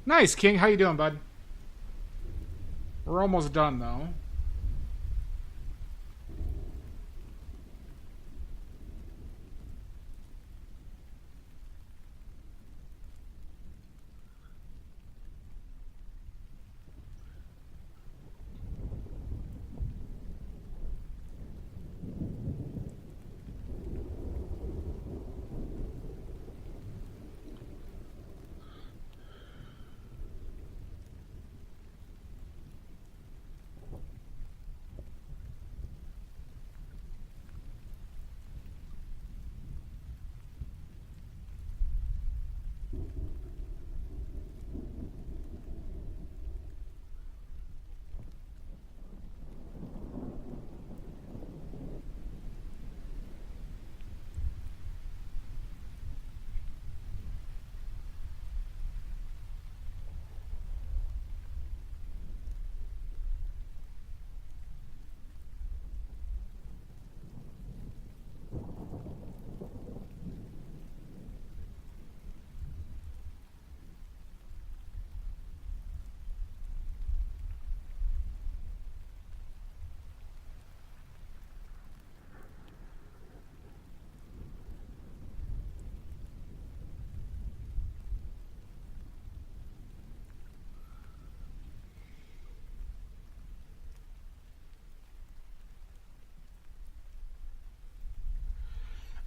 Nice, King. How you doing, bud? We're almost done, though.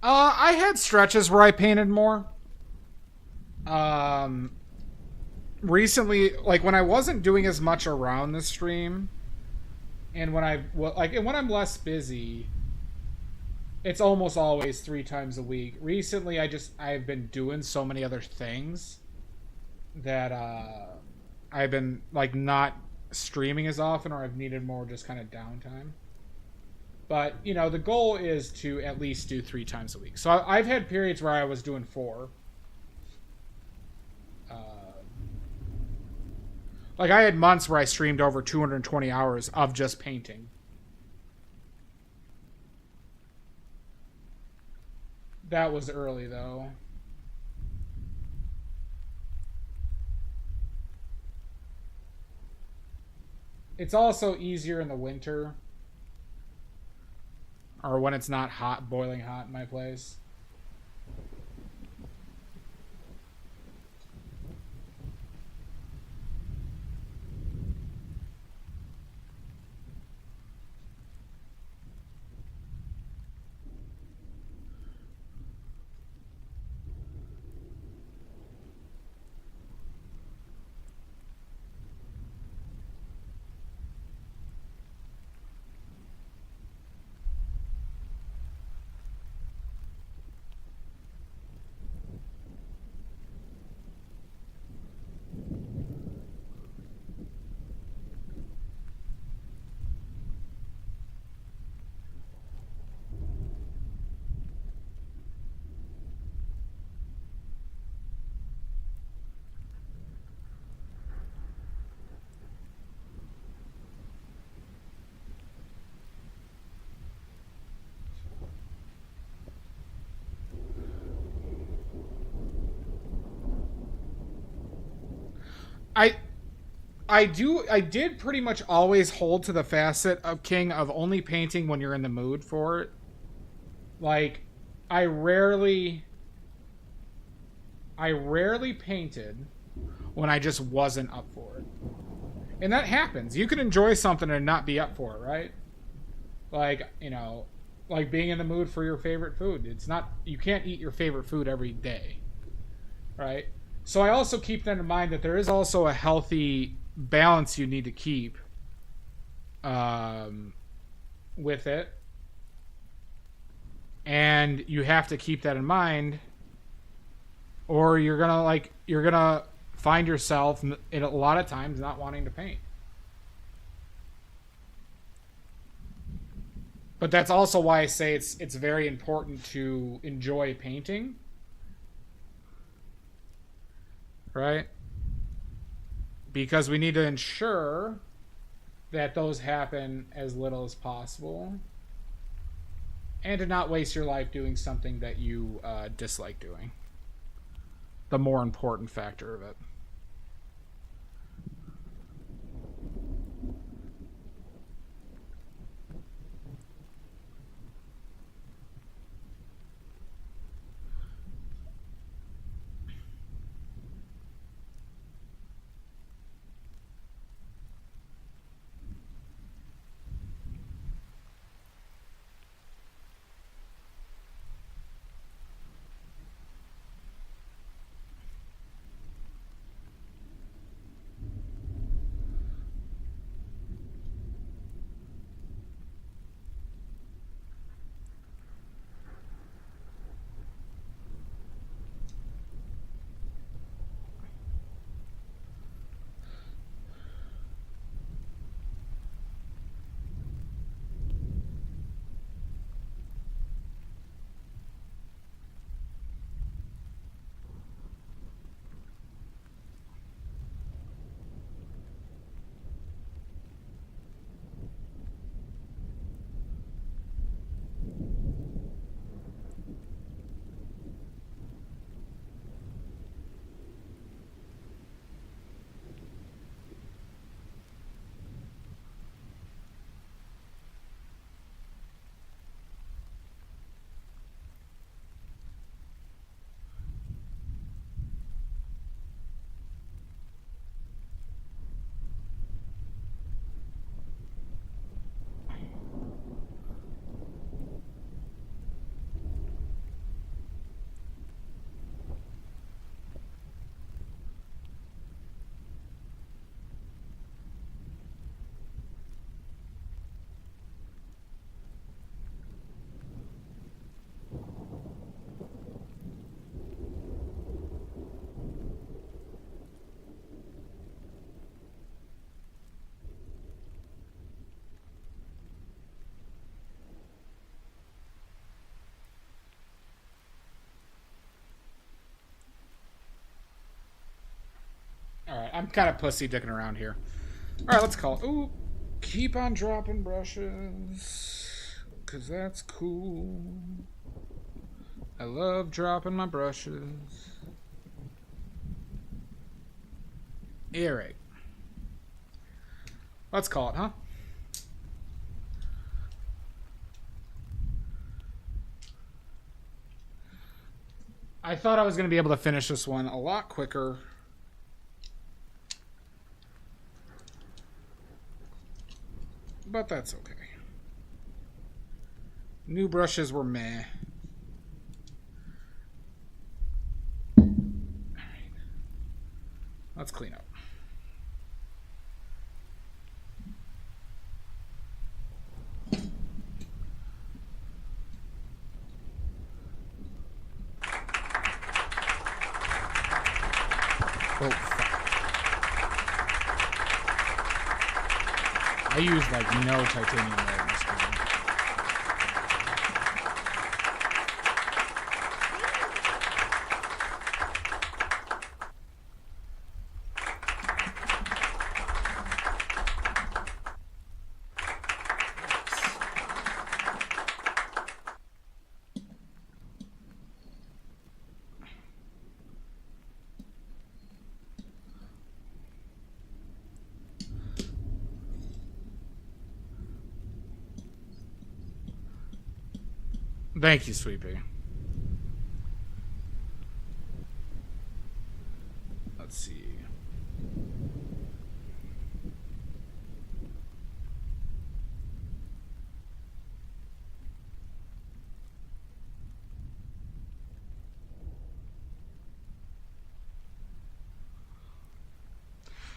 I had stretches where I painted more. Um, Recently, like when I wasn't doing as much around the stream, and when I'm less busy, it's almost always 3 times a week. Recently, I've been doing so many other things that I've been like not streaming as often, or I've needed more just kind of downtime. But you know, the goal is to at least do 3 times a week. So I've had periods where I was doing 4. Like I had months where I streamed over 220 hours of just painting. That was early though. It's also easier in the winter, or when it's not hot, boiling hot in my place. I I did pretty much always hold to the facet of King of only painting when you're in the mood for it. Like, I rarely painted when I just wasn't up for it. And that happens. You can enjoy something and not be up for it, right? Like, you know, like being in the mood for your favorite food. It's not, you can't eat your favorite food every day, right? So I also keep that in mind, that there is also a healthy balance you need to keep with it. And you have to keep that in mind, or you're gonna find yourself in a lot of times not wanting to paint. But that's also why I say it's very important to enjoy painting, right? Because we need to ensure that those happen as little as possible, and to not waste your life doing something that you dislike doing. The more important factor of it. Alright, I'm kind of pussy dicking around here. Alright, let's call it. Ooh, keep on dropping brushes, because that's cool. I love dropping my brushes. Alright. Let's call it, huh? I thought I was going to be able to finish this one a lot quicker. But that's okay. New brushes were meh. Alright. Let's clean up. Oh, fuck. I use like no titanium right in this game. Thank you, Sweet Pea. Let's see.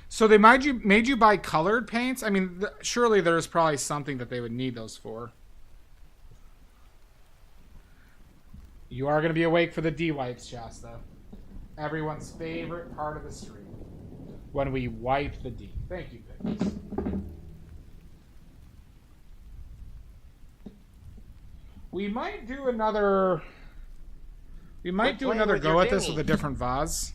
So they made you buy colored paints? I mean, surely there's probably something that they would need those for. You are going to be awake for the D-wipes, Shasta. Everyone's favorite part of the stream. When we wipe the D. Thank you, Pickles. We might do another... We might do another go at this with a different vase.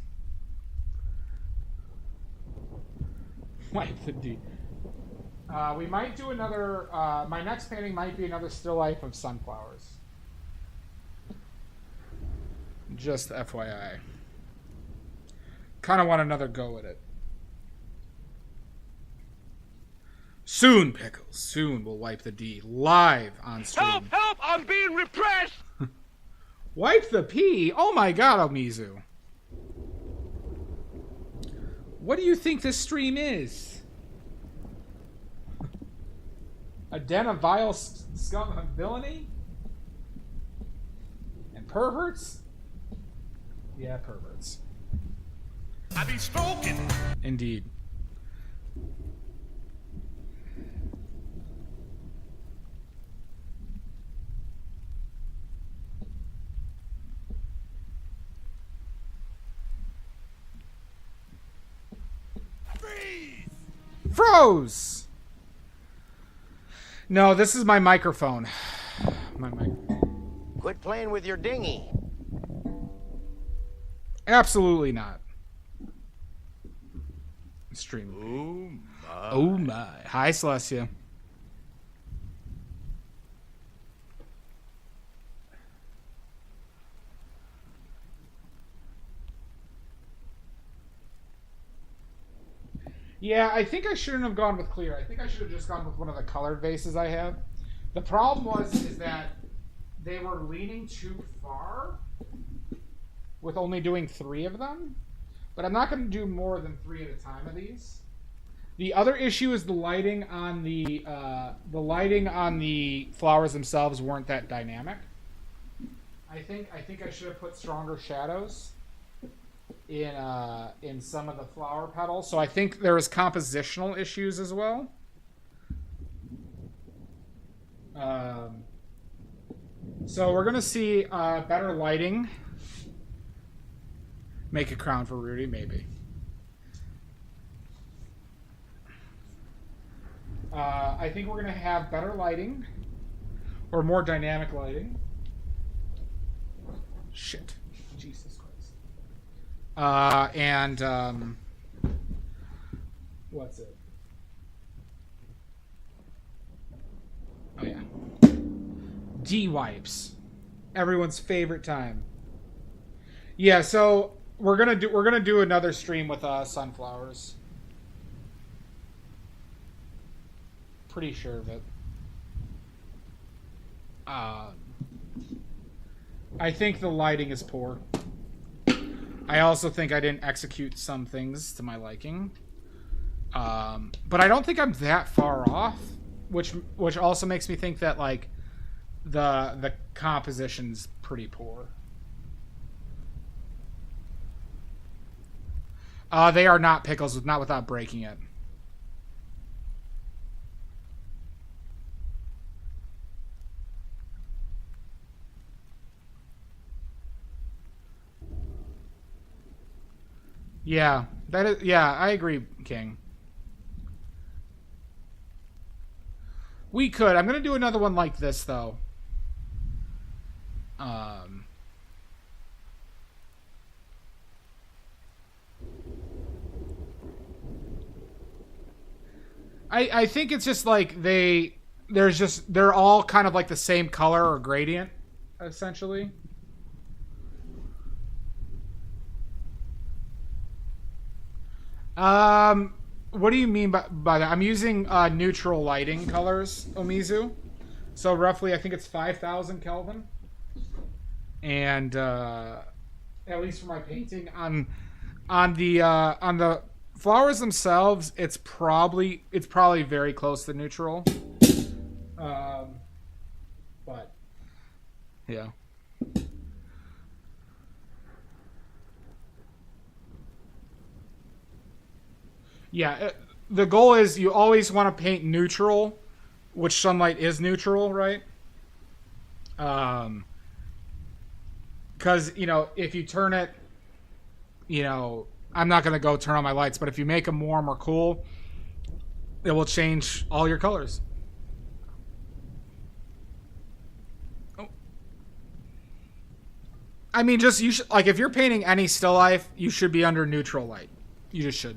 Wipe the D. We might do another... my next painting might be another still life of sunflowers. Just FYI. Kind of want another go at it. Soon, Pickles. Soon we'll wipe the D live on stream. Help! Help! I'm being repressed! Wipe the P? Oh my god, Omizu. What do you think this stream is? A den of vile scum of villainy? And perverts? Yeah, perverts. I be smoking. Indeed. Froze! No, this is my microphone. My mic. Quit playing with your dinghy. Absolutely not. Stream. Oh my. Hi, Celestia. Yeah, I think I shouldn't have gone with clear. I think I should have just gone with one of the colored vases I have. The problem is that they were leaning too far with only doing 3 of them. But I'm not going to do more than 3 at a time of these. The other issue is the lighting on the flowers themselves weren't that dynamic. I think I should have put stronger shadows in some of the flower petals. So I think there was compositional issues as well. So we're gonna see better lighting. Make a crown for Rudy, maybe. I think we're gonna have better lighting, or more dynamic lighting. Shit, Jesus Christ. What's it? Oh yeah. D-wipes. Everyone's favorite time. Yeah, so we're gonna do another stream with sunflowers. Pretty sure of it. I think the lighting is poor. I also think I didn't execute some things to my liking. But I don't think I'm that far off, which also makes me think that like the composition's pretty poor. They are not pickles, not without breaking it. Yeah, that is. Yeah, I agree, King. We could. I'm gonna do another one like this, though. I think it's just like they're all kind of like the same color or gradient, essentially. What do you mean by that? I'm using neutral lighting colors, Omizu. So roughly, I think it's 5,000 Kelvin. and at least for my painting on the flowers themselves, it's probably very close to neutral. But yeah. Yeah, the goal is you always want to paint neutral, which sunlight is neutral, right? Because, if you turn it, I'm not going to go turn on my lights, but if you make them warm or cool, it will change all your colors. Oh. I mean, just, you should, like, if you're painting any still life, you should be under neutral light. You just should.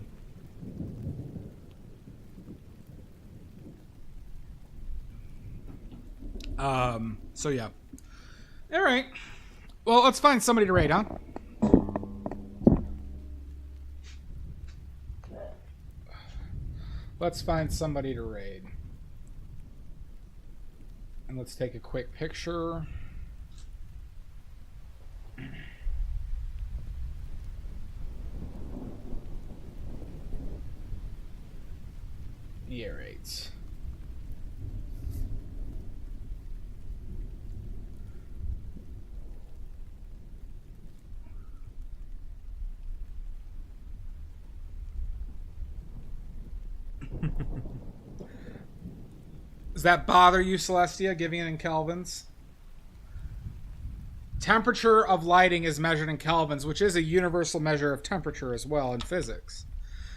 So yeah. All right. Well, let's find somebody to raid, huh? Let's find somebody to raid. And let's take a quick picture. Yeah, right. Does that bother you, Celestia, giving it in kelvins? Temperature of lighting is measured in kelvins, which is a universal measure of temperature as well in physics.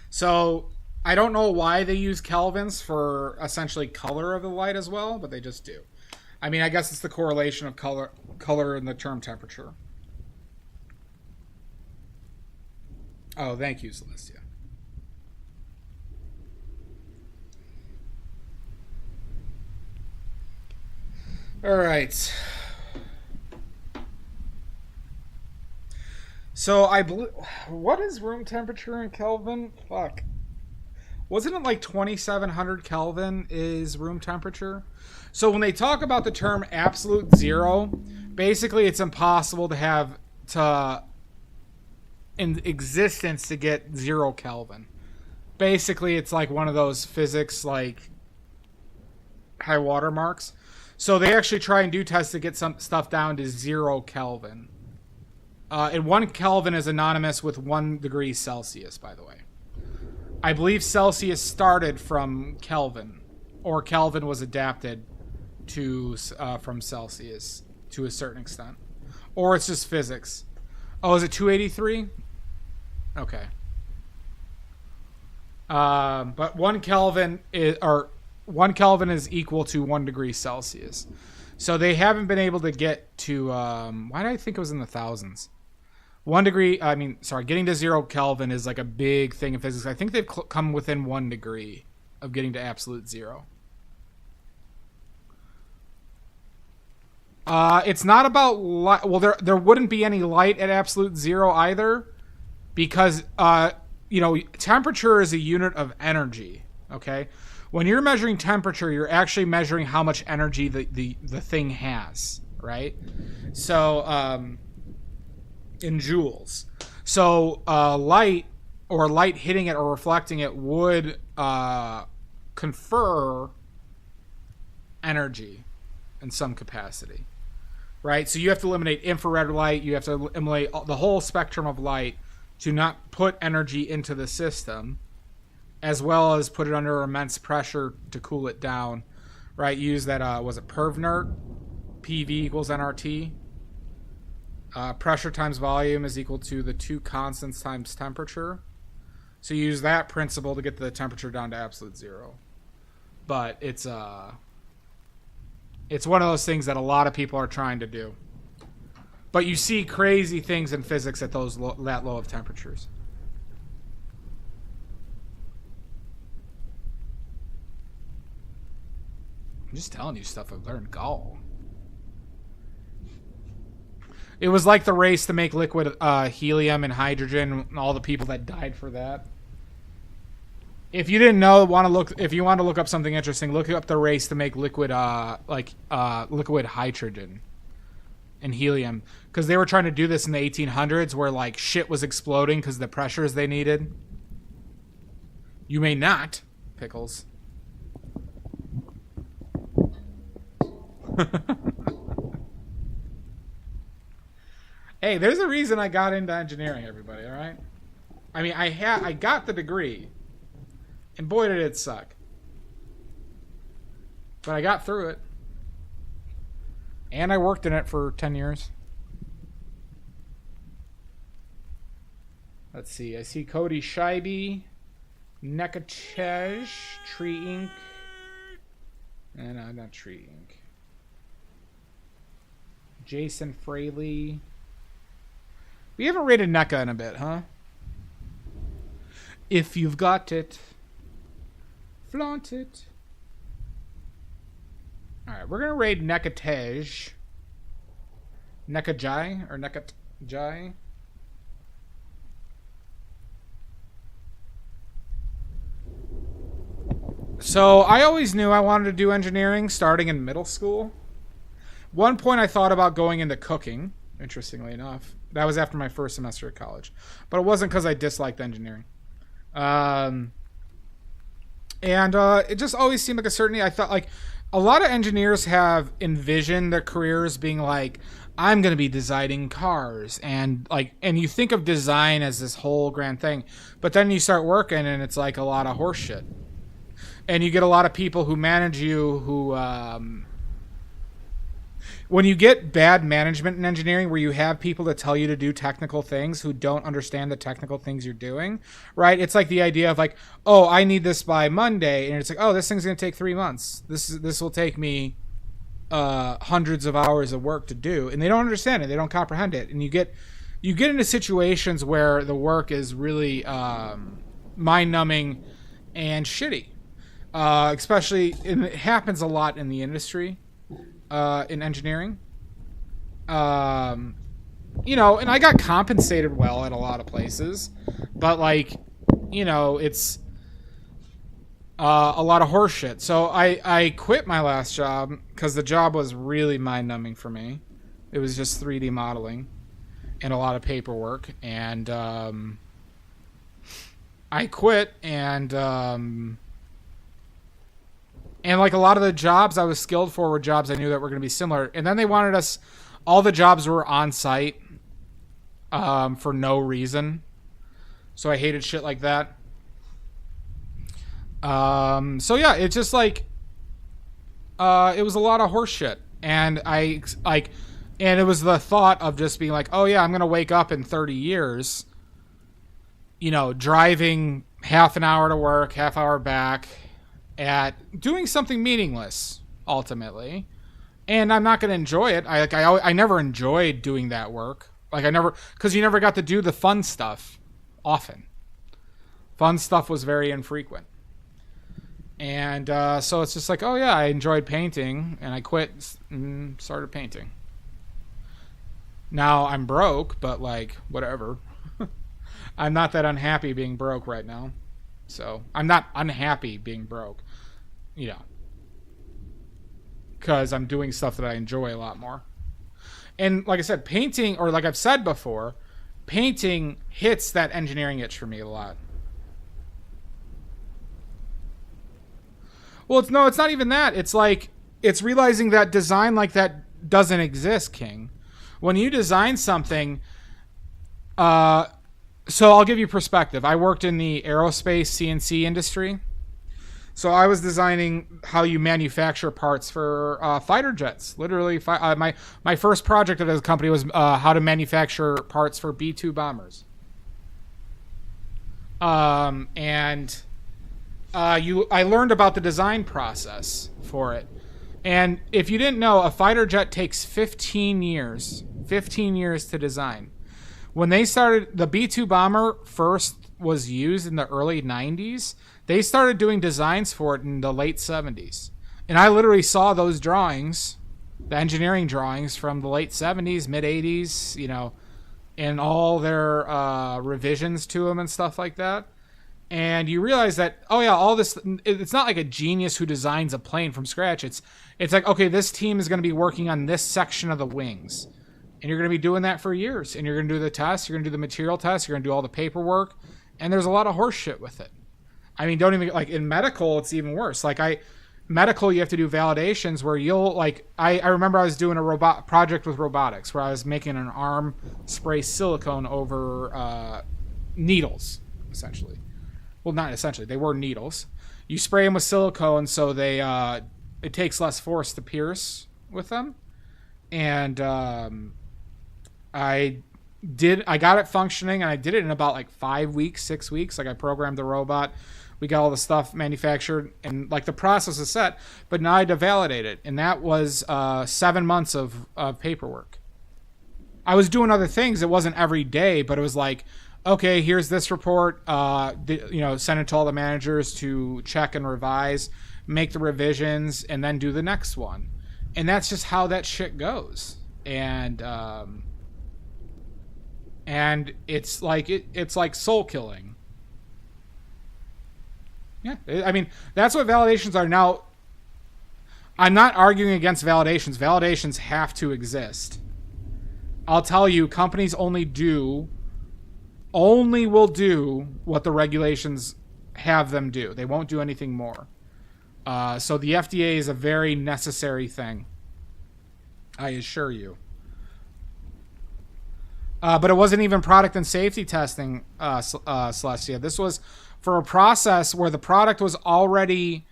So I don't know why they use kelvins for essentially color of the light as well, but they just do. I mean, I guess it's the correlation of color and the term temperature. Oh, thank you, Celestia. All right. So what is room temperature in Kelvin? Fuck. Wasn't it like 2700 Kelvin is room temperature? So when they talk about the term absolute zero, basically it's impossible to have in existence to get 0 Kelvin. Basically it's like one of those physics like high water marks. So they actually try and do tests to get some stuff down to 0 Kelvin. And 1 Kelvin is anonymous with 1 degree Celsius, by the way. I believe Celsius started from Kelvin, or Kelvin was adapted to from Celsius to a certain extent. Or it's just physics. Oh, is it 283? Okay. But 1 Kelvin is equal to 1 degree Celsius. So they haven't been able to get to, why did I think it was in the thousands? Getting to 0 Kelvin is like a big thing in physics. I think they've come within 1 degree of getting to absolute zero. It's not about light. Well, there wouldn't be any light at absolute zero either, because, temperature is a unit of energy, okay? When you're measuring temperature, you're actually measuring how much energy the thing has, right? So, in joules. So, light hitting it or reflecting it would confer energy in some capacity, right? So you have to eliminate infrared light. You have to eliminate the whole spectrum of light to not put energy into the system, as well as put it under immense pressure to cool it down, right? Use that, was it PervNert? PV equals nRT. Pressure times volume is equal to the 2 constants times temperature. So you use that principle to get the temperature down to absolute zero. But it's one of those things that a lot of people are trying to do. But you see crazy things in physics at that low of temperatures. I'm just telling you stuff I've learned. Gall. It was like the race to make liquid helium and hydrogen, and all the people that died for that. If you didn't know, if you want to look up something interesting, look up the race to make liquid liquid hydrogen. and helium, because they were trying to do this in the 1800s where like shit was exploding because the pressures they needed. You may not, Pickles. Hey, there's a reason I got into engineering, everybody, all right? I mean, I got the degree, and boy did it suck. But I got through it. And I worked in it for 10 years. Let's see. I see Cody Scheibe, Nekatej, Tree Inc. And not Tree Inc. Jason Fraley. We haven't rated NECA in a bit, huh? If you've got it, flaunt it. Alright, we're going to raid Nekatej. Nekajai? Or Nekajai? So, I always knew I wanted to do engineering starting in middle school. One point I thought about going into cooking, interestingly enough. That was after my first semester at college. But it wasn't because I disliked engineering. It just always seemed like a certainty. I thought, like, a lot of engineers have envisioned their careers being like, I'm going to be designing cars. And you think of design as this whole grand thing. But then you start working and it's like a lot of horse shit. And you get a lot of people who manage you who... when you get bad management in engineering where you have people that tell you to do technical things who don't understand the technical things you're doing, right? It's like the idea of like, oh, I need this by Monday. And it's like, oh, this thing's going to take 3 months. This will take me hundreds of hours of work to do. And they don't understand it. They don't comprehend it. And you get into situations where the work is really mind-numbing and shitty. Especially, and it happens a lot in the industry. In engineering, and I got compensated well at a lot of places, but it's a lot of horse shit. So I quit my last job because the job was really mind-numbing for me. It was just 3D modeling and a lot of paperwork, and I quit, and like a lot of the jobs I was skilled for were jobs I knew that were going to be similar. And then they wanted us, all the jobs were on site for no reason. So I hated shit like that. So yeah, it's just like, it was a lot of horse shit. And and it was the thought of just being like, oh yeah, I'm going to wake up in 30 years, driving half an hour to work, half hour back, at doing something meaningless ultimately, and I'm not going to enjoy it. I never enjoyed doing that work. Because you never got to do the fun stuff often. Fun stuff was very infrequent, and so it's just like, oh yeah, I enjoyed painting, and I quit and started painting. Now I'm broke, but whatever. I'm not that unhappy being broke right now. So I'm not unhappy being broke, because I'm doing stuff that I enjoy a lot more. And like I said, painting, or like I've said before, painting hits that engineering itch for me a lot. Well, it's not even that. It's realizing that design like that doesn't exist, King. When you design something, so I'll give you perspective. I worked in the aerospace CNC industry. So I was designing how you manufacture parts for fighter jets. Literally, my first project at a company was how to manufacture parts for B-2 bombers. I learned about the design process for it. And if you didn't know, a fighter jet takes 15 years to design. When they started, the B-2 bomber first was used in the early 90s. They started doing designs for it in the late 70s. And I literally saw those drawings, the engineering drawings from the late 70s, mid 80s, and all their revisions to them and stuff like that. And you realize that, oh yeah, all this, it's not like a genius who designs a plane from scratch. It's like, okay, this team is going to be working on this section of the wings. And you're going to be doing that for years. And you're going to do the tests. You're going to do the material tests. You're going to do all the paperwork. And there's a lot of horse shit with it. I mean, don't even, like, in medical, it's even worse. Like, medical, you have to do validations where you'll, like, I remember I was doing a project with robotics where I was making an arm spray silicone over needles, essentially. Well, not essentially. They were needles. You spray them with silicone so they it takes less force to pierce with them. And I got it functioning, and I did it in about like 5 weeks, 6 weeks. Like, I programmed the robot. We got all the stuff manufactured, and like the process is set, but now I had to validate it. And that was 7 months of paperwork. I was doing other things. It wasn't every day, but it was like, okay, here's this report, send it to all the managers to check and revise, make the revisions, and then do the next one. And that's just how that shit goes. And it's like it's like soul killing. Yeah, I mean, that's what validations are. Now, I'm not arguing against validations. Validations have to exist. I'll tell you, companies only will do what the regulations have them do. They won't do anything more. So the FDA is a very necessary thing. I assure you. But it wasn't even product and safety testing, Celestia. This was for a process where the product was already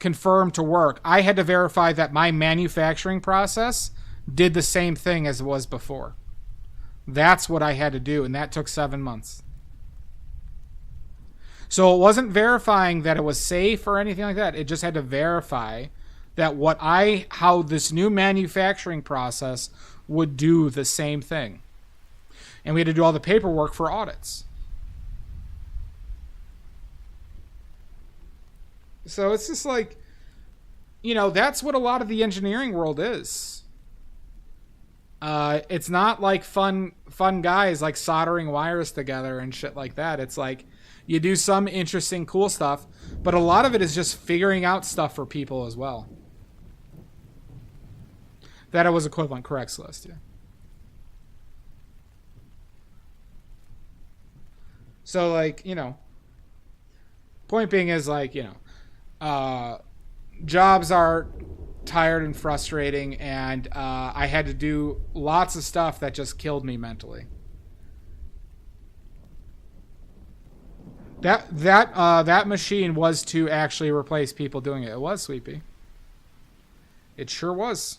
confirmed to work. I had to verify that my manufacturing process did the same thing as it was before. That's what I had to do, and that took 7 months. So it wasn't verifying that it was safe or anything like that. It just had to verify that how this new manufacturing process would do the same thing. And we had to do all the paperwork for audits. So it's just like, that's what a lot of the engineering world is. It's not like fun guys like soldering wires together and shit like that. It's like you do some interesting, cool stuff, but a lot of it is just figuring out stuff for people as well. That it was equivalent, correct, Celestia? So, like, point being is, like, jobs are tired and frustrating, and I had to do lots of stuff that just killed me mentally. That machine was to actually replace people doing it. It was, Sweepy. It sure was.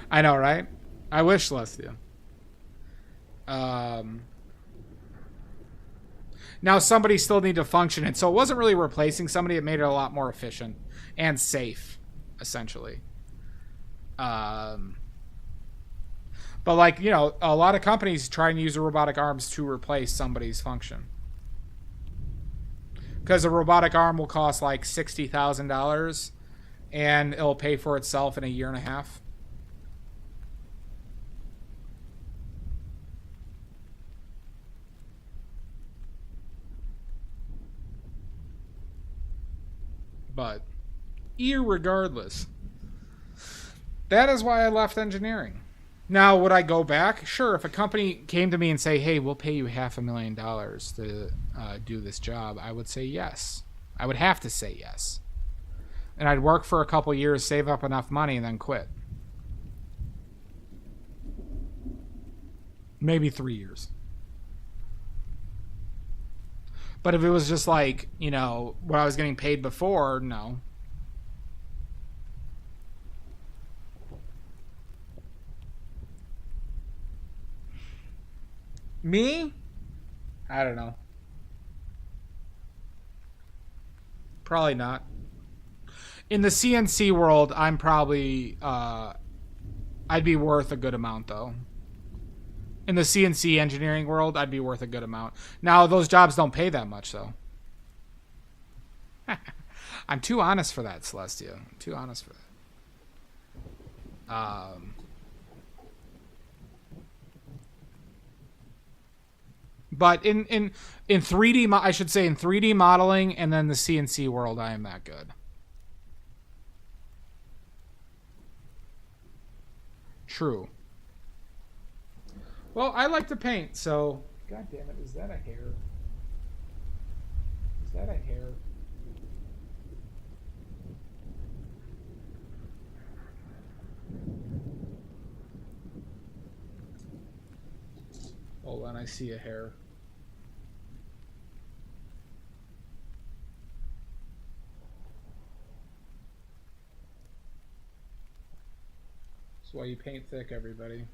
I know, right? I wish, Celestia. Now somebody still need to function it, so it wasn't really replacing somebody. It made it a lot more efficient and safe, essentially. But like, a lot of companies try and use the robotic arms to replace somebody's function, because a robotic arm will cost like $60,000 and it'll pay for itself in a year and a half. But irregardless, that is why I left engineering. Now, would I go back? Sure, if a company came to me and say, hey, we'll pay you $500,000 to do this job, I would say yes. I would have to say yes. And I'd work for a couple years, save up enough money, and then quit. Maybe 3 years. But if it was just like, what I was getting paid before, no. Me? I don't know. Probably not. In the CNC world, I'm probably, I'd be worth a good amount, though. In the CNC engineering world, I'd be worth a good amount. Now, those jobs don't pay that much, though. I'm too honest for that, Celestia. I'm too honest for that. But in 3D, I should say in 3D modeling and then the CNC world, I am that good. True. Well, I like to paint, so... God damn it, is that a hair? Is that a hair? Hold on, I see a hair. That's why you paint thick, everybody.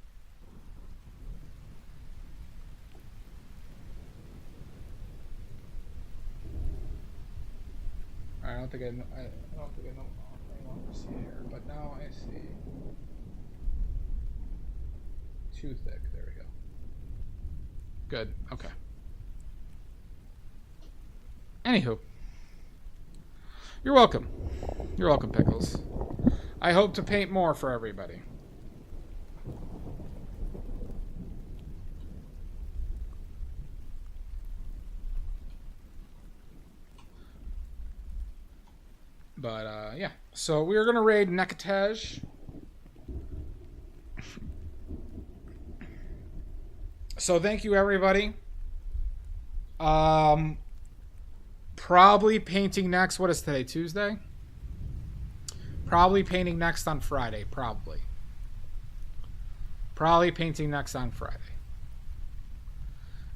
I don't think I know. I don't think I know. I don't see hair, but now I see. Too thick. There we go. Good. Okay. Anywho, you're welcome. You're welcome, Pickles. I hope to paint more for everybody. But, yeah. So, we're going to raid Nekatej. So, thank you, everybody. Probably painting next. What is today? Tuesday? Probably painting next on Friday. Probably. Probably painting next on Friday.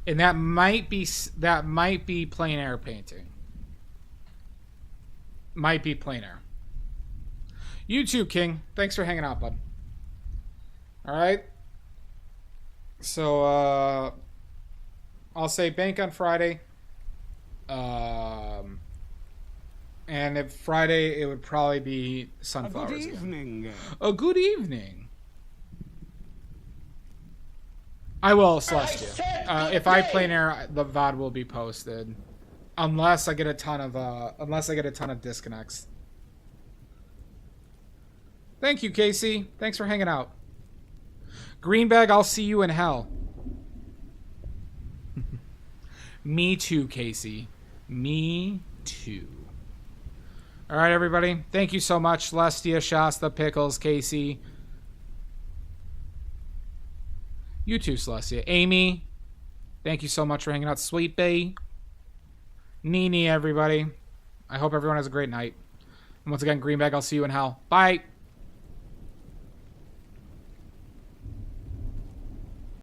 And that might be plein air painting. Might be plein air. You too, King. Thanks for hanging out, bud. Alright. So, I'll say bank on Friday. And if Friday, it would probably be sunflowers. Good evening. Again. Oh, good evening. I will, Celestia. If I plein air, the VOD will be posted. Unless I get a ton of disconnects. Thank you, Casey. Thanks for hanging out. Greenbag, I'll see you in hell. Me too, Casey. Me too. All right, everybody. Thank you so much, Celestia, Shasta, Pickles, Casey. You too, Celestia. Amy, thank you so much for hanging out. Sweet Bay. Nini, everybody. I hope everyone has a great night. And once again, Greenbag, I'll see you in hell. Bye.